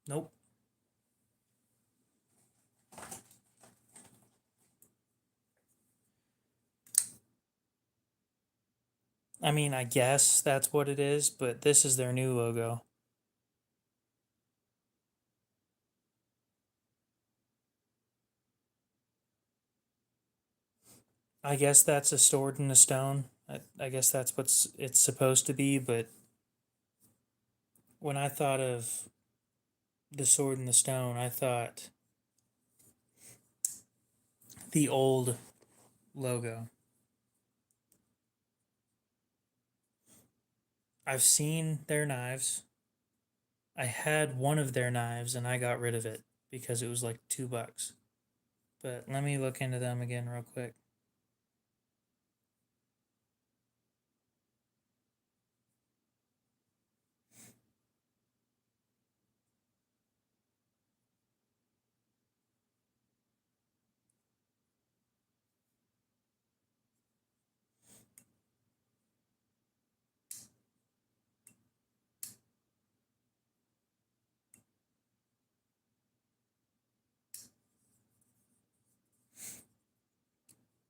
Nope. I mean, I guess that's what it is, but this is their new logo. I guess that's a sword and a stone. I guess that's what it's supposed to be, but when I thought of the sword and the stone, I thought the old logo. I've seen their knives. I had one of their knives and I got rid of it because it was like $2. But let me look into them again real quick.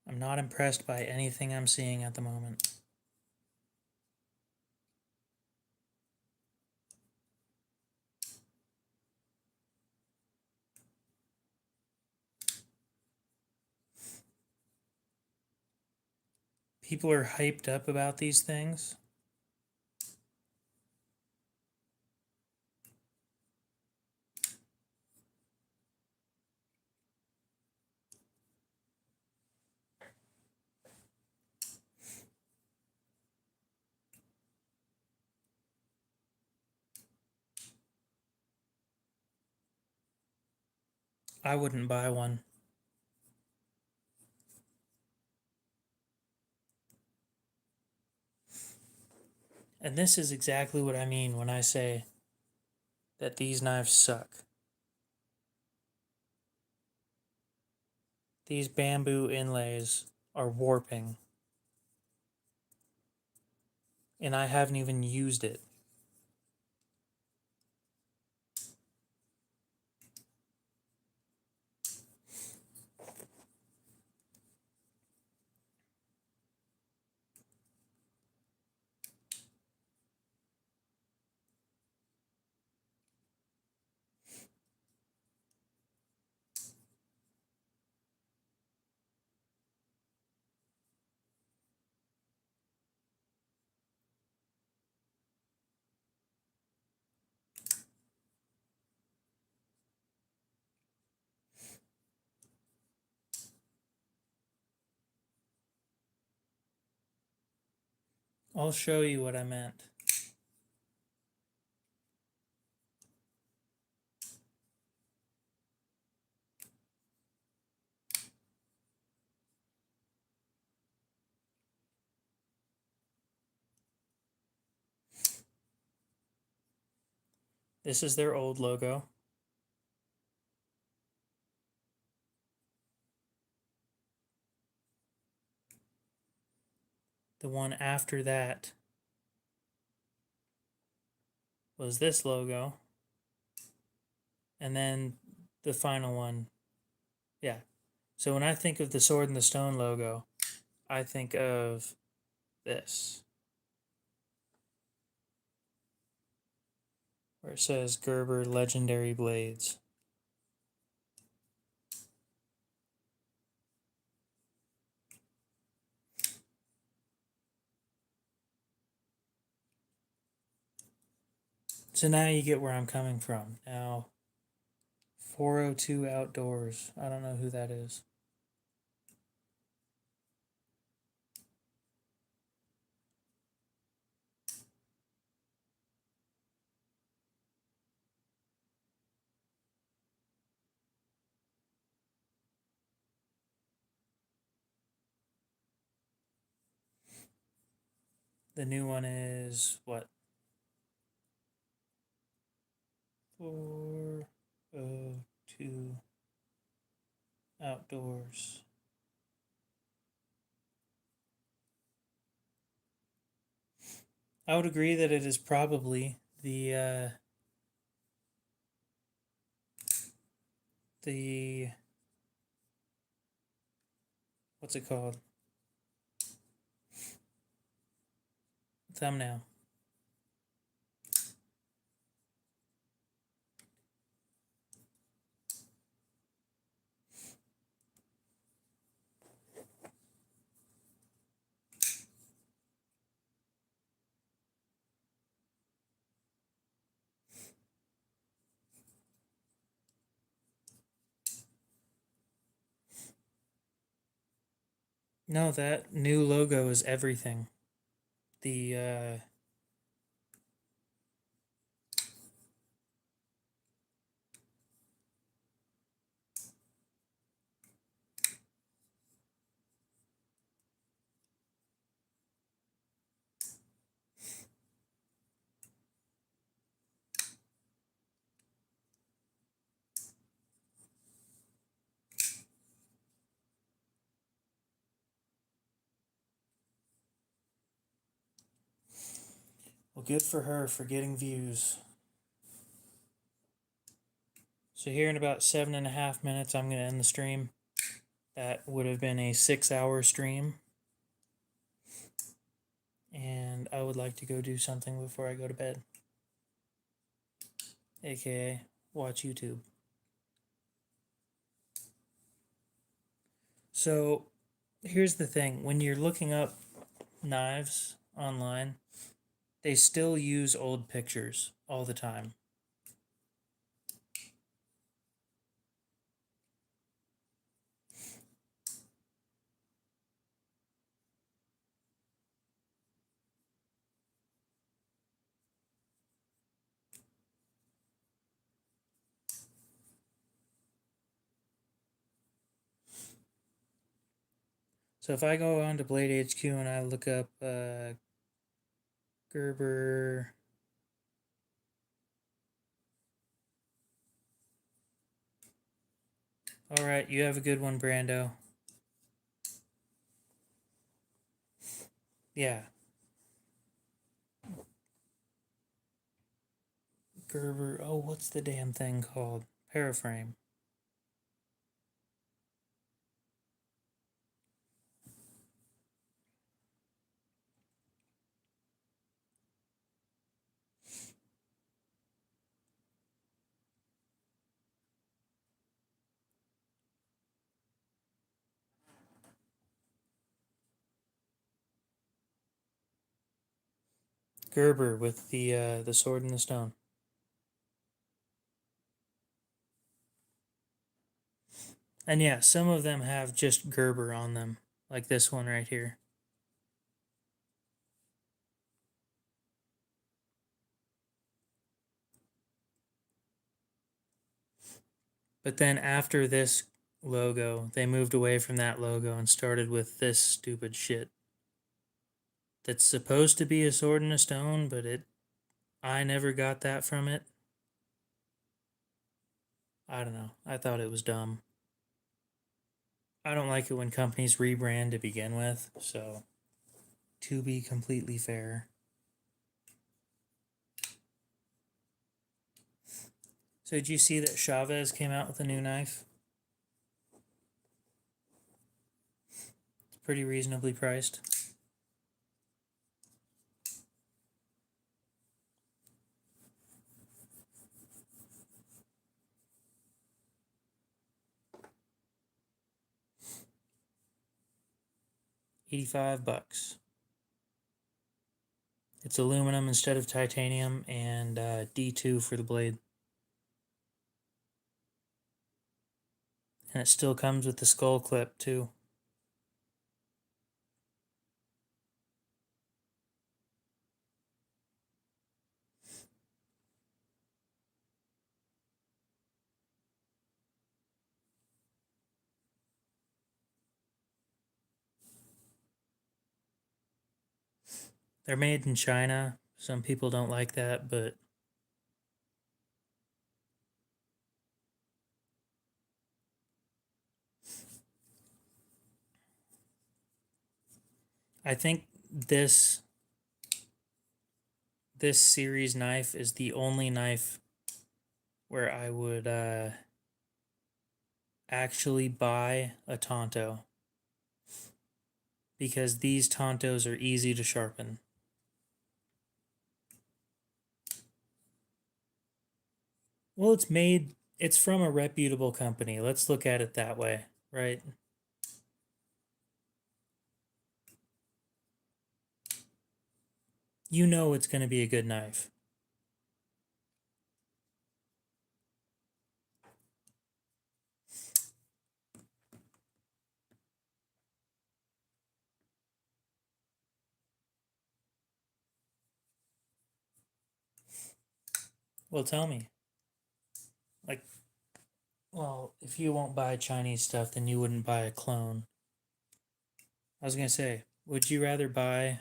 I'm not impressed by anything I'm seeing at the moment. People are hyped up about these things. I wouldn't buy one. And this is exactly what I mean when I say that these knives suck. These bamboo inlays are warping. And I haven't even used it. I'll show you what I meant. This is their old logo. The one after that was this logo. And then the final one. Yeah. So when I think of the Sword in the Stone logo, I think of this, where it says Gerber Legendary Blades. So now you get where I'm coming from. Now, 402 Outdoors. I don't know who that is. The new one is what? 402 Outdoors. I would agree that it is probably the what's it called? Thumbnail. No, that new logo is everything. The well, good for her for getting views. So here in about 7.5 minutes, I'm going to end the stream. That would have been a 6-hour stream. And I would like to go do something before I go to bed. AKA watch YouTube. So here's the thing. When you're looking up knives online, they still use old pictures all the time. So if I go on to Blade HQ and I look up Gerber, all right, you have a good one, Brando. Yeah. Gerber, oh, what's the damn thing called? Paraframe. Gerber with the Sword in the Stone. And yeah, some of them have just Gerber on them, like this one right here. But then after this logo, they moved away from that logo and started with this stupid shit. That's supposed to be a sword and a stone, but I never got that from it. I don't know. I thought it was dumb. I don't like it when companies rebrand to begin with, so to be completely fair. So did you see that Chavez came out with a new knife? It's pretty reasonably priced. $85. It's aluminum instead of titanium, and D2 for the blade. And it still comes with the skull clip too. They're made in China. Some people don't like that, but I think this series knife is the only knife where I would actually buy a Tonto, because these Tontos are easy to sharpen. Well, it's from a reputable company. Let's look at it that way, right? You know it's going to be a good knife. Well, tell me. Like, well, if you won't buy Chinese stuff, then you wouldn't buy a clone. I was going to say, would you rather buy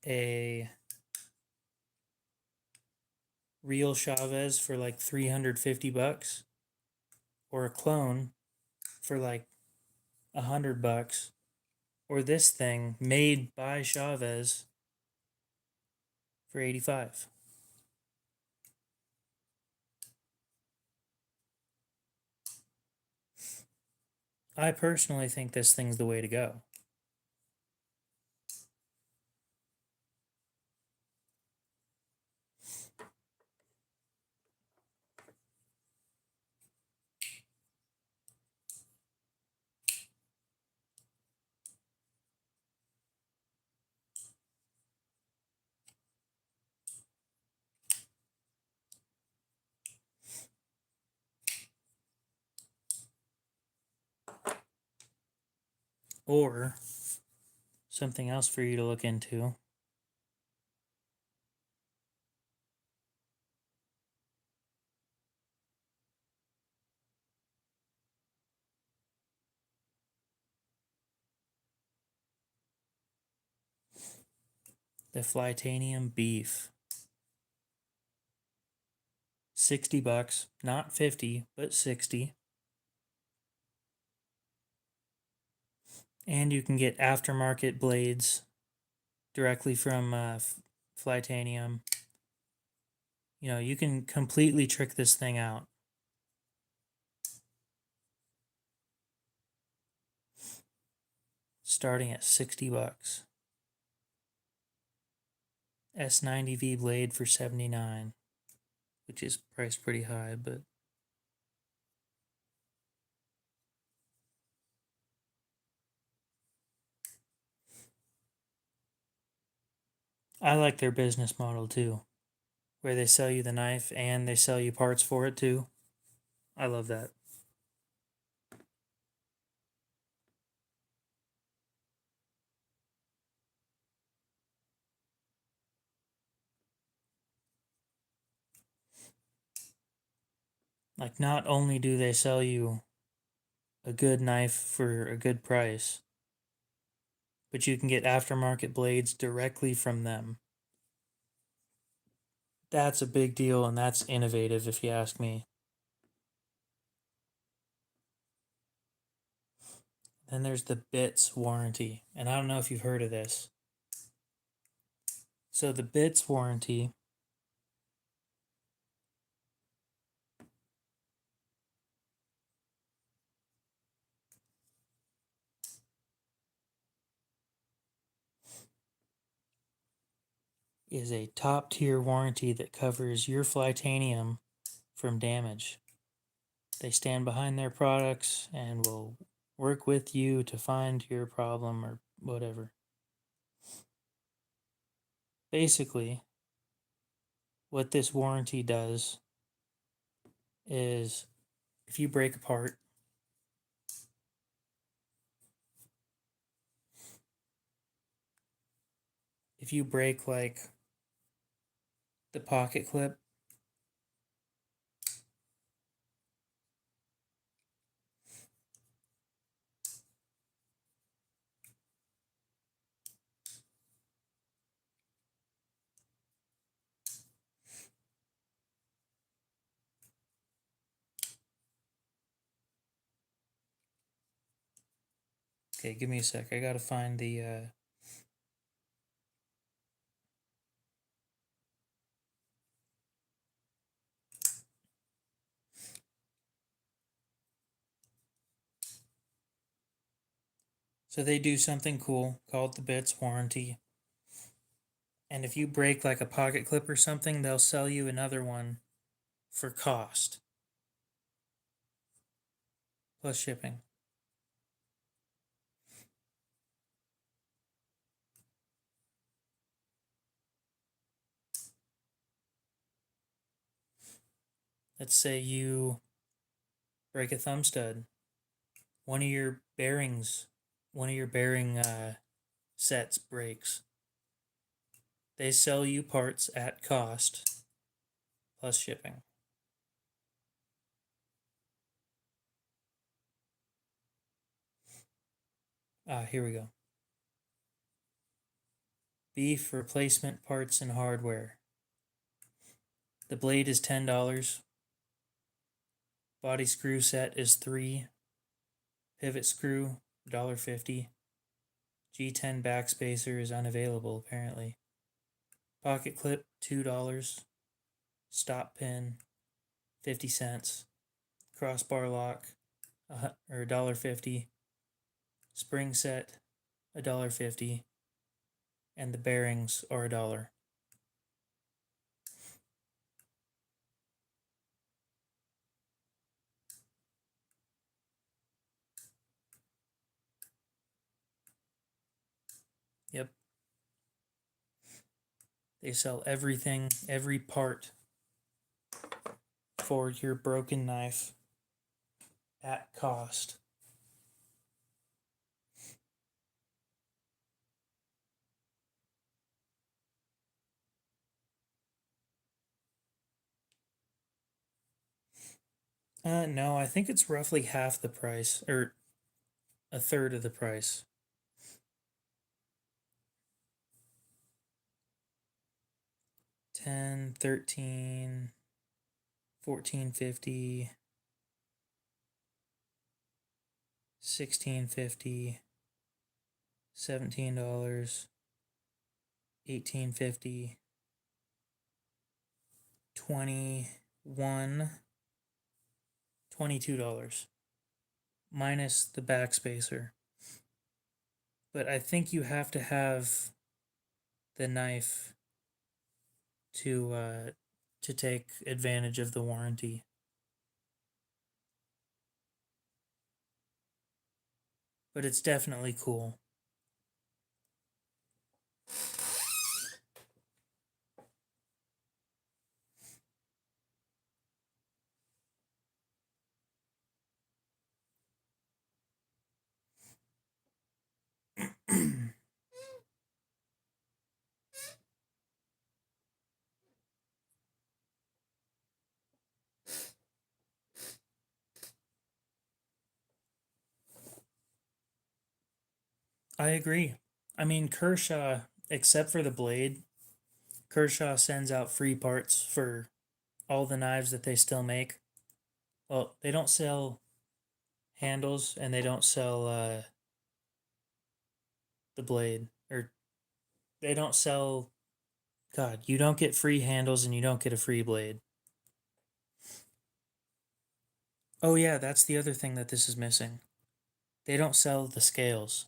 a real Chavez for like $350 or a clone for like $100, or this thing made by Chavez for 85? I personally think this thing's the way to go. Or something else for you to look into. The Flytanium beef. $60, not 50, but 60. And you can get aftermarket blades directly from Flytanium. You know, you can completely trick this thing out. Starting at $60. S90V blade for $79, which is priced pretty high, but I like their business model too, where they sell you the knife and they sell you parts for it too. I love that. Like, not only do they sell you a good knife for a good price, but you can get aftermarket blades directly from them. That's a big deal, and that's innovative if you ask me. Then there's the bits warranty, and I don't know if you've heard of this. So the bits warranty is a top tier warranty that covers your Flytanium from damage. They stand behind their products and will work with you to find your problem or whatever. Basically, what this warranty does is if you break a part, if you break like the pocket clip, okay, give me a sec. I gotta find the so they do something cool called the bits warranty. And if you break like a pocket clip or something, they'll sell you another one for cost plus shipping. Let's say you break a thumb stud, one of your bearings, one of your bearing sets breaks. They sell you parts at cost plus shipping. Here we go. Beef replacement parts and hardware. The blade is $10. Body screw set is $3. Pivot screw, $1.50. G10 backspacer is unavailable apparently. Pocket clip, $2. Stop pin, 50 cents. Crossbar lock, or $1.50. Spring set, $1.50. And the bearings are $1. Yep. They sell everything, every part for your broken knife at cost. No, I think it's roughly half the price, or a third of the price. $10, $13, $14.50, $16.50, $17, $18.50, $21, $22 minus the backspacer. But I think you have to have the knife to take advantage of the warranty. But it's definitely cool. I agree. I mean, Kershaw, except for the blade, Kershaw sends out free parts for all the knives that they still make. Well, they don't sell handles and they don't sell the blade. Or they don't sell. God, you don't get free handles and you don't get a free blade. Oh, yeah, that's the other thing that this is missing. They don't sell the scales.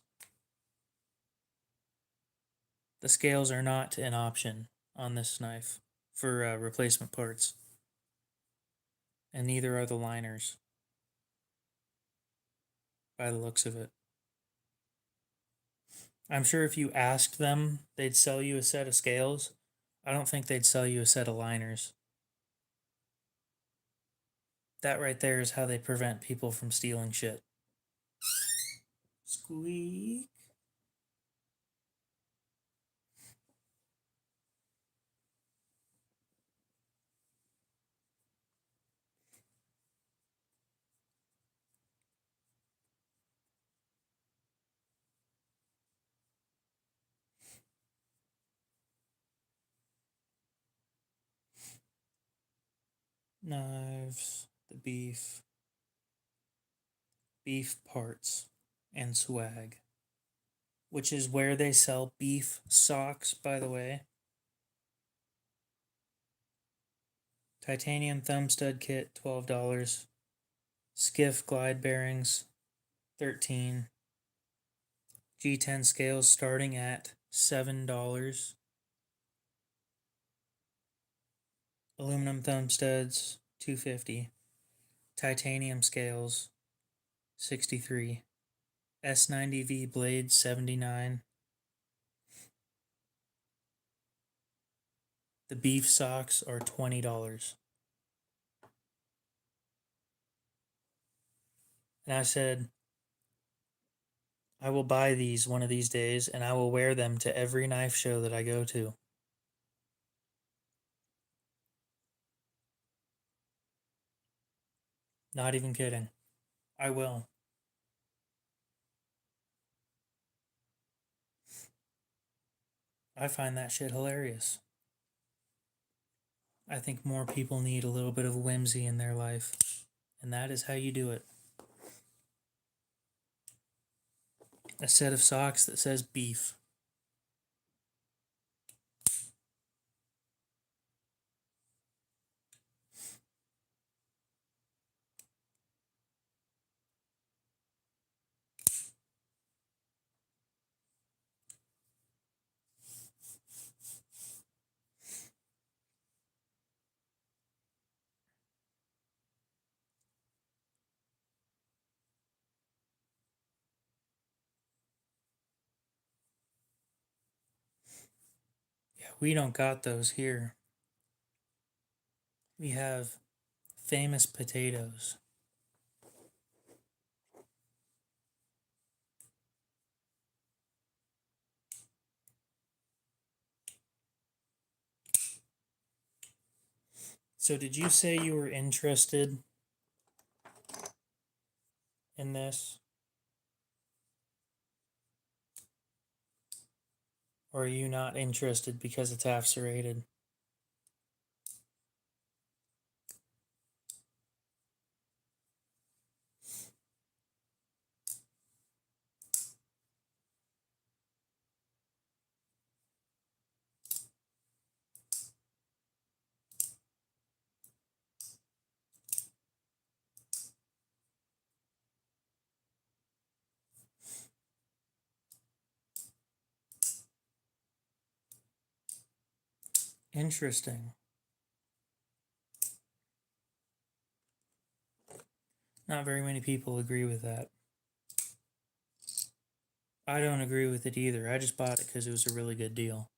The scales are not an option on this knife for replacement parts. And neither are the liners, by the looks of it. I'm sure if you asked them, they'd sell you a set of scales. I don't think they'd sell you a set of liners. That right there is how they prevent people from stealing shit. Squeak. Knives, the beef parts, and swag. Which is where they sell beef socks, by the way. Titanium thumb stud kit, $12. Skiff glide bearings, $13. G10 scales starting at $7. Aluminum thumb studs, $2.50. Titanium scales, $63. S90V blades, $79. The beef socks are $20. And I said, I will buy these one of these days and I will wear them to every knife show that I go to. Not even kidding. I will. I find that shit hilarious. I think more people need a little bit of whimsy in their life, and that is how you do it. A set of socks that says beef. Yeah, we don't got those here. We have famous potatoes. So, did you say you were interested in this? Or are you not interested because it's half serrated? Interesting. Not very many people agree with that. I don't agree with it either. I just bought it because it was a really good deal.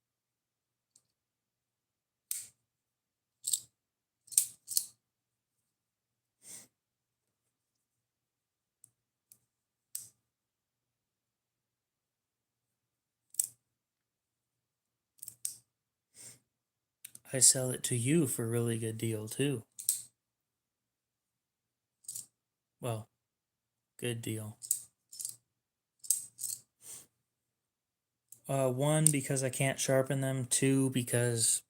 I sell it to you for a really good deal too. Well, good deal. One, because I can't sharpen them. Two, because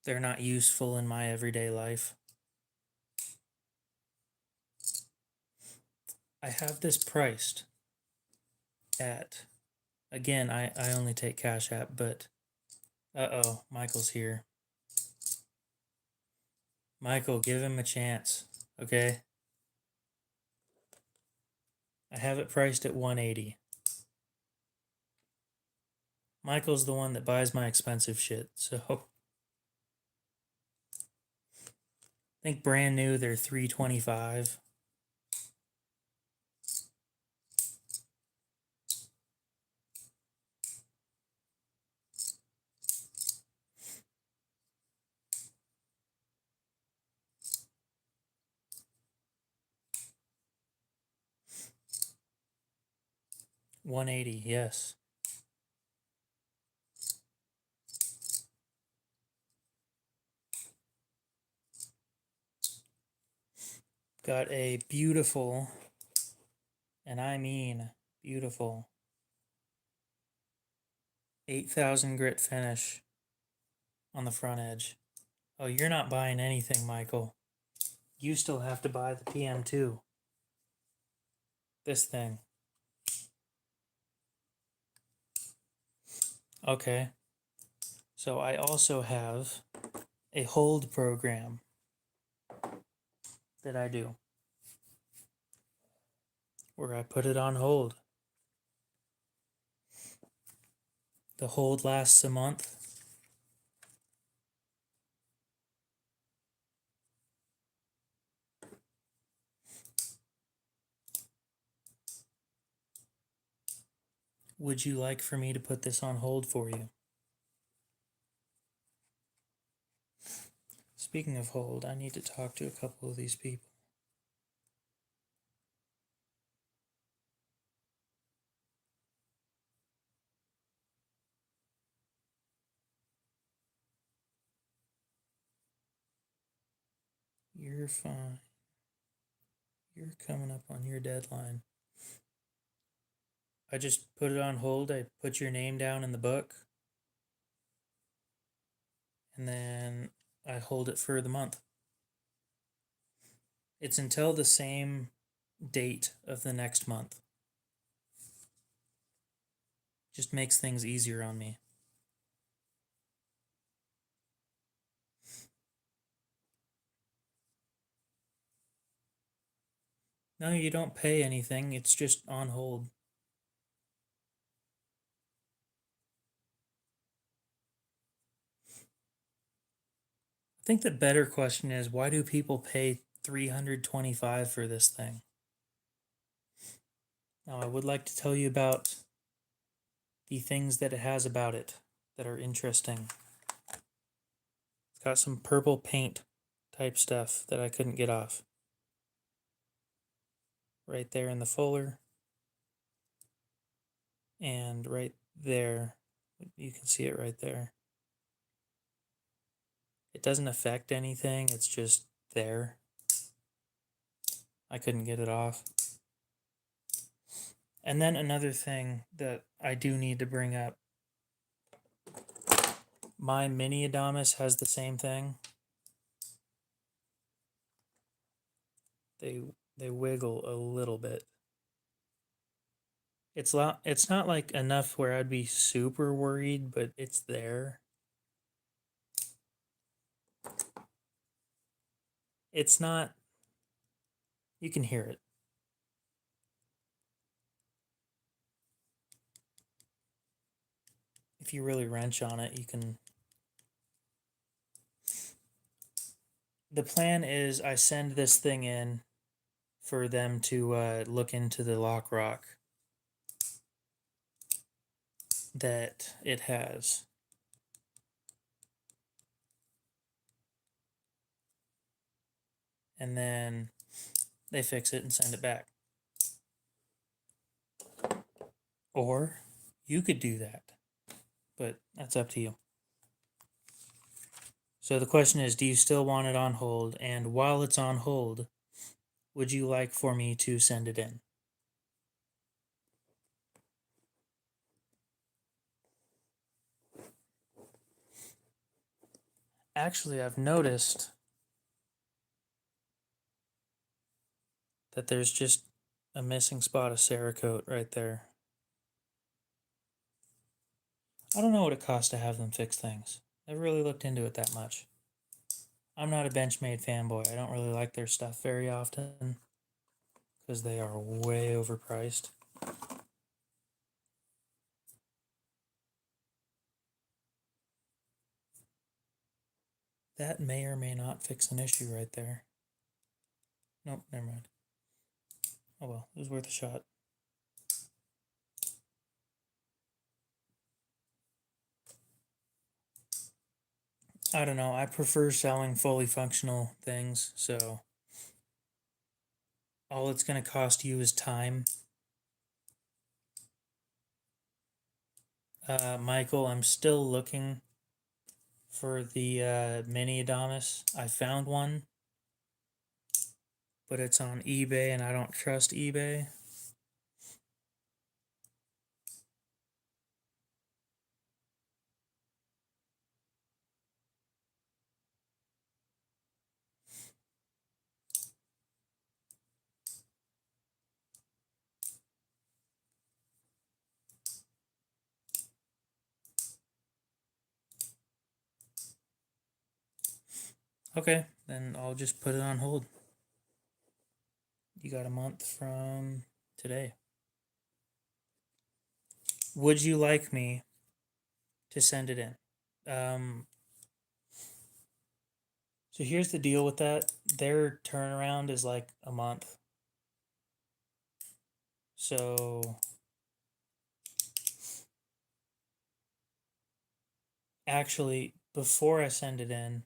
they're not useful in my everyday life. I have this priced at, again, I only take Cash App, but uh-oh, Michael's here. Michael, give him a chance, okay? I have it priced at $180. Michael's the one that buys my expensive shit, so I think brand new they're $325. $180, yes. Got a beautiful, and I mean beautiful, 8,000 grit finish on the front edge. Oh, you're not buying anything, Michael. You still have to buy the PM2. This thing. Okay. So I also have a hold program that I do where I put it on hold. The hold lasts a month. Would you like for me to put this on hold for you? Speaking of hold, I need to talk to a couple of these people. You're fine. You're coming up on your deadline. I just put it on hold. I put your name down in the book. And then I hold it for the month. It's until the same date of the next month. Just makes things easier on me. No, you don't pay anything. It's just on hold. I think the better question is, why do people pay $325 for this thing? Now, I would like to tell you about the things that it has about it that are interesting. It's got some purple paint type stuff that I couldn't get off. Right there in the fuller. And right there, you can see it right there. It doesn't affect anything, it's just there. I couldn't get it off. And then another thing that I do need to bring up. My mini Adamas has the same thing. They wiggle a little bit. It's not like enough where I'd be super worried, but it's there. It's not, you can hear it. If you really wrench on it, you can. The plan is I send this thing in for them to look into the lock rock that it has. And then they fix it and send it back. Or you could do that, but that's up to you. So the question is, do you still want it on hold? And while it's on hold, would you like for me to send it in? Actually, I've noticed that there's just a missing spot of Cerakote right there. I don't know what it costs to have them fix things. I never really looked into it that much. I'm not a Benchmade fanboy. I don't really like their stuff very often because they are way overpriced. That may or may not fix an issue right there. Nope, never mind. Oh well, it was worth a shot. I don't know. I prefer selling fully functional things, so all it's going to cost you is time. Michael, I'm still looking for the mini Adamas. I found one, but it's on eBay and I don't trust eBay. Okay, then I'll just put it on hold. You got a month from today. Would you like me to send it in? So here's the deal with that. Their turnaround is like a month. So actually, before I send it in,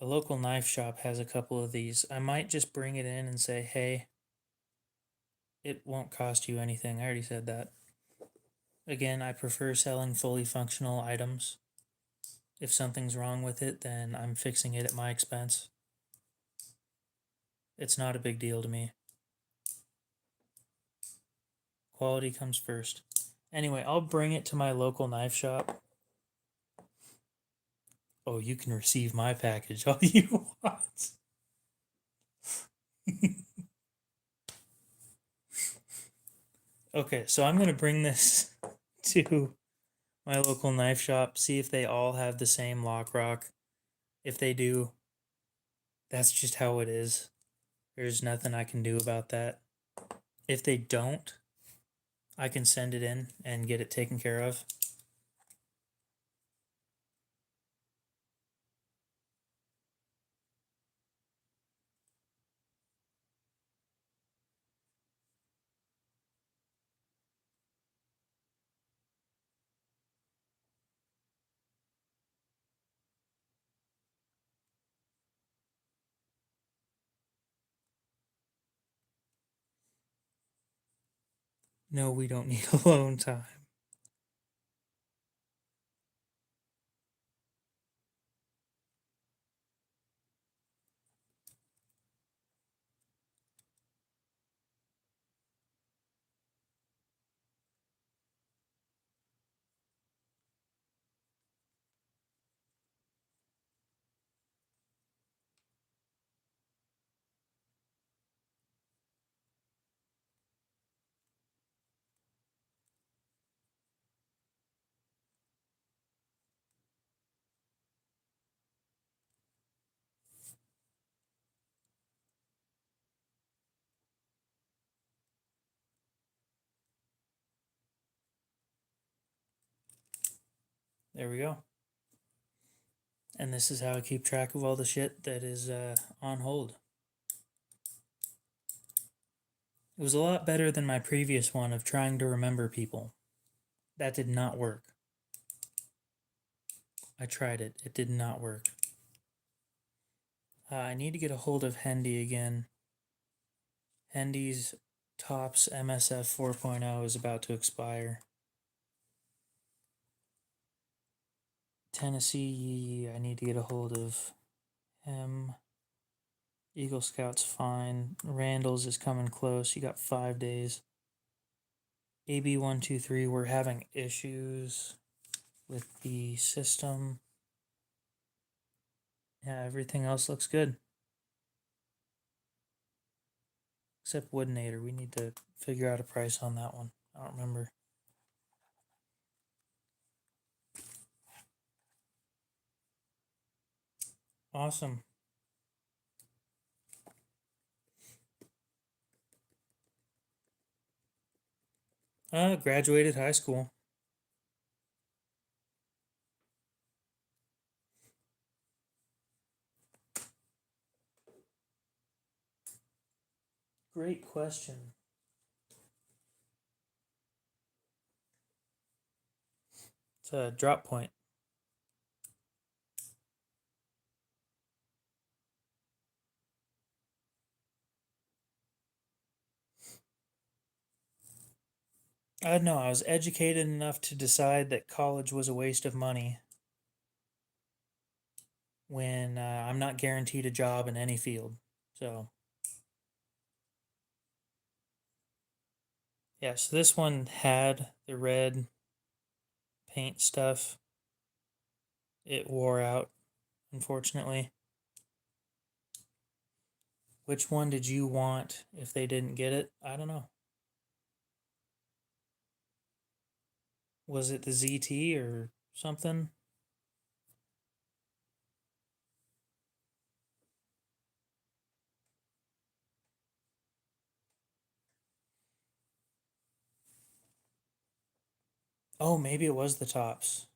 a local knife shop has a couple of these. I might just bring it in and say, hey, it won't cost you anything. I already said that. Again, I prefer selling fully functional items. If something's wrong with it, then I'm fixing it at my expense. It's not a big deal to me. Quality comes first. Anyway, I'll bring it to my local knife shop. Oh, you can receive my package all you want. Okay, so I'm going to bring this to my local knife shop, see if they all have the same lock rock. If they do, that's just how it is. There's nothing I can do about that. If they don't, I can send it in and get it taken care of. No, we don't need alone time. There we go. And this is how I keep track of all the shit that is on hold. It was a lot better than my previous one of trying to remember people. That did not work. I tried it. It did not work. I need to get a hold of Hendy again. Hendy's Tops MSF 4.0 is about to expire. Tennessee, I need to get a hold of him. Eagle Scout's fine. Randall's is coming close. You got 5 days. AB123, we're having issues with the system. Yeah, everything else looks good. Except Woodinator. We need to figure out a price on that one. I don't remember. Awesome. Graduated high school. Great question. It's a drop point. I don't know. I was educated enough to decide that college was a waste of money when I'm not guaranteed a job in any field. So, yeah, so this one had the red paint stuff. It wore out, unfortunately. Which one did you want if they didn't get it? I don't know. Was it the ZT or something? Oh, maybe it was the tops.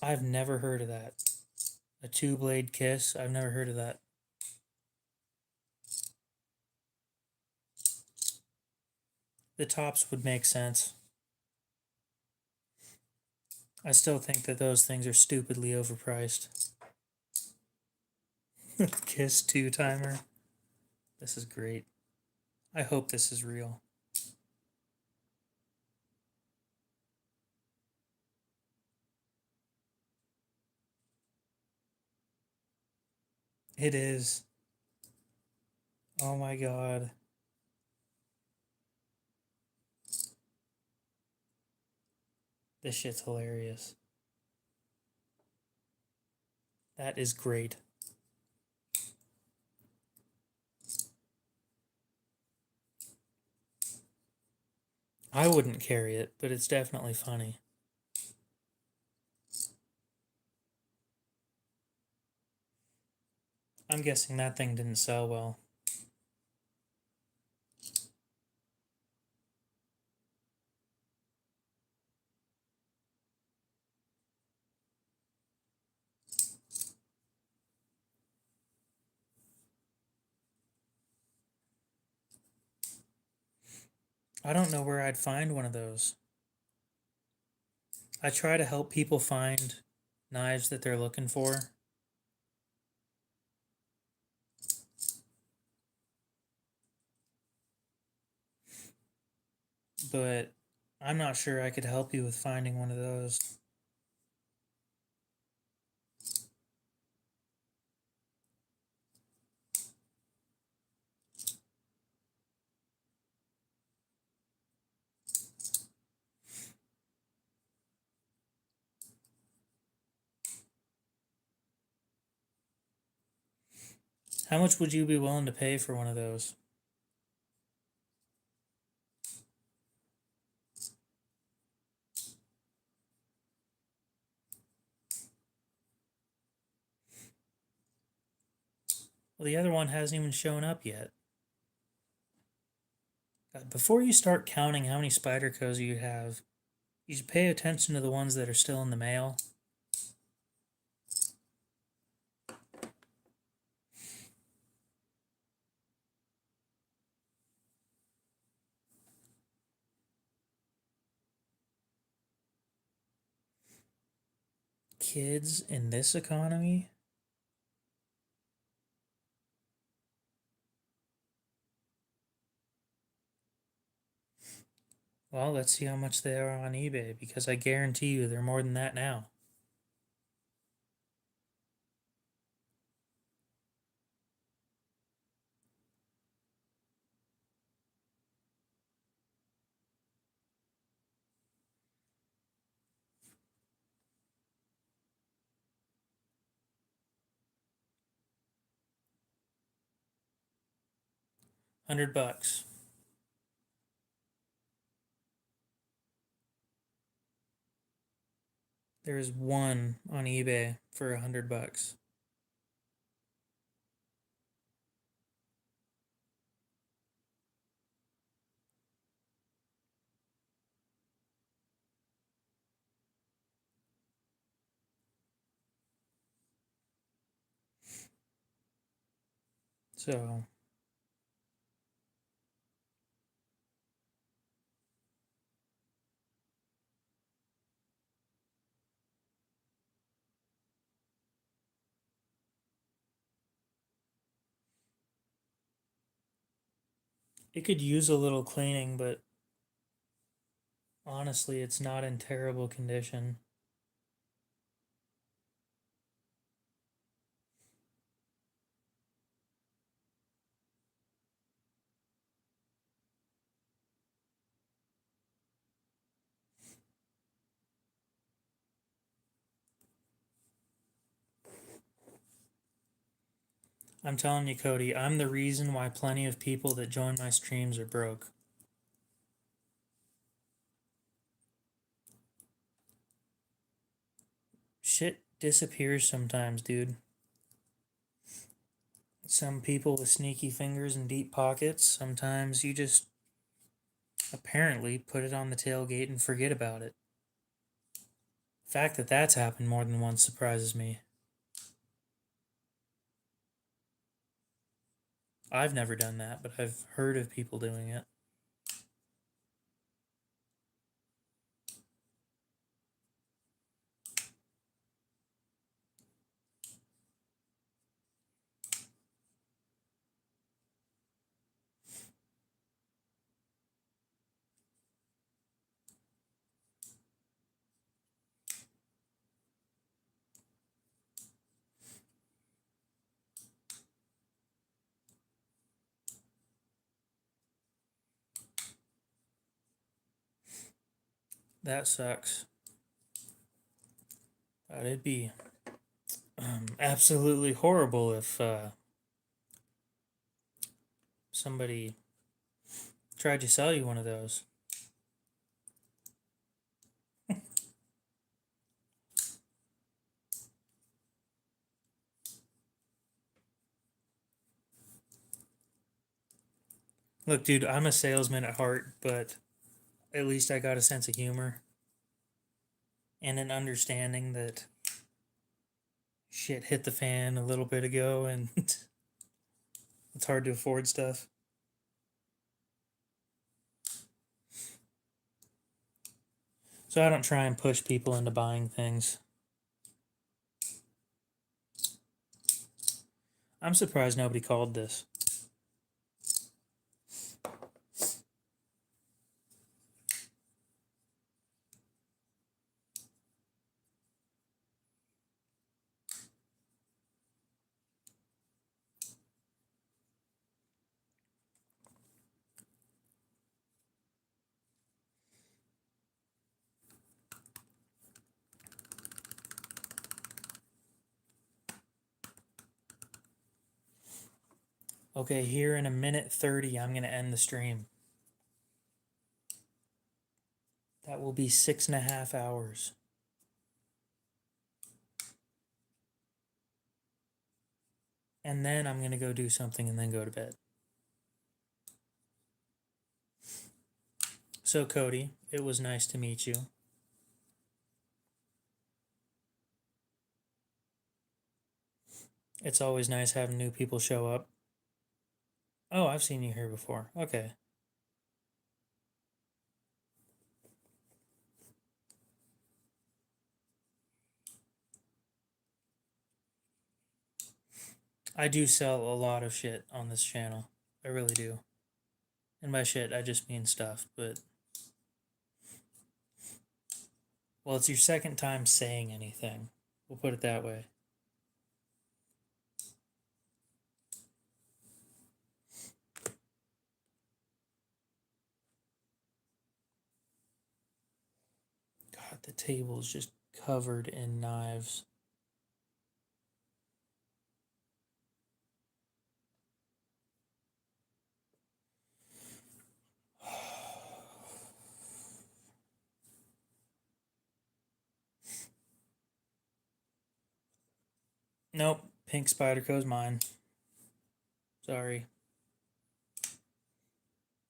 I've never heard of that. A two blade kiss? I've never heard of that. The tops would make sense. I still think that those things are stupidly overpriced. Kiss two timer. This is great. I hope this is real. It is. Oh my god. This shit's hilarious. That is great. I wouldn't carry it, but it's definitely funny. I'm guessing that thing didn't sell well. I don't know where I'd find one of those. I try to help people find knives that they're looking for. But I'm not sure I could help you with finding one of those. How much would you be willing to pay for one of those? Well, the other one hasn't even shown up yet. Before you start counting how many Spydercos you have, you should pay attention to the ones that are still in the mail. Kids in this economy? Well, let's see how much they are on eBay, because I guarantee you they're more than that now. $100. There is one on eBay for $100. So it could use a little cleaning, but honestly, it's not in terrible condition. I'm telling you, Cody, I'm the reason why plenty of people that join my streams are broke. Shit disappears sometimes, dude. Some people with sneaky fingers and deep pockets, sometimes you just apparently put it on the tailgate and forget about it. The fact that that's happened more than once surprises me. I've never done that, but I've heard of people doing it. That sucks. It'd be absolutely horrible if somebody tried to sell you one of those. Look, dude, I'm a salesman at heart, but at least I got a sense of humor and an understanding that shit hit the fan a little bit ago and it's hard to afford stuff. So I don't try and push people into buying things. I'm surprised nobody called this. Okay, here in a minute 30, I'm going to end the stream. That will be 6.5 hours. And then I'm going to go do something and then go to bed. So, Cody, it was nice to meet you. It's always nice having new people show up. Oh, I've seen you here before. Okay. I do sell a lot of shit on this channel. I really do. And by shit, I just mean stuff, but... Well, it's your second time saying anything. We'll put it that way. God, the table is just covered in knives. Nope, pink Spyderco's mine. Sorry.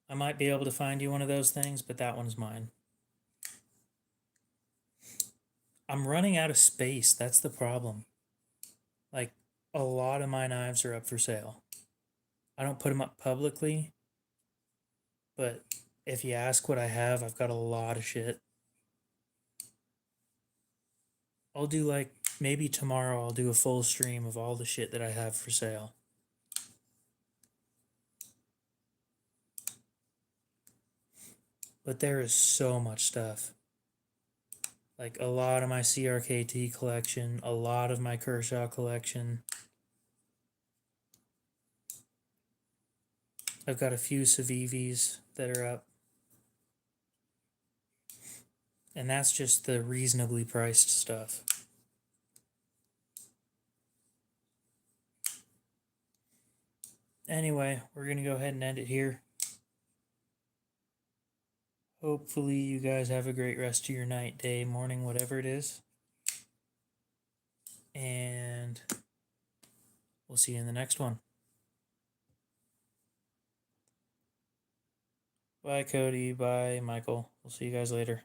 I might be able to find you one of those things, but that one's mine. I'm running out of space. That's the problem. Like, a lot of my knives are up for sale. I don't put them up publicly, but if you ask what I have, I've got a lot of shit. I'll do like, maybe tomorrow I'll do a full stream of all the shit that I have for sale. But there is so much stuff. Like a lot of my CRKT collection, a lot of my Kershaw collection. I've got a few Civivis that are up. And that's just the reasonably priced stuff. Anyway, we're going to go ahead and end it here. Hopefully you guys have a great rest of your night, day, morning, whatever it is. And we'll see you in the next one. Bye, Cody. Bye, Michael. We'll see you guys later.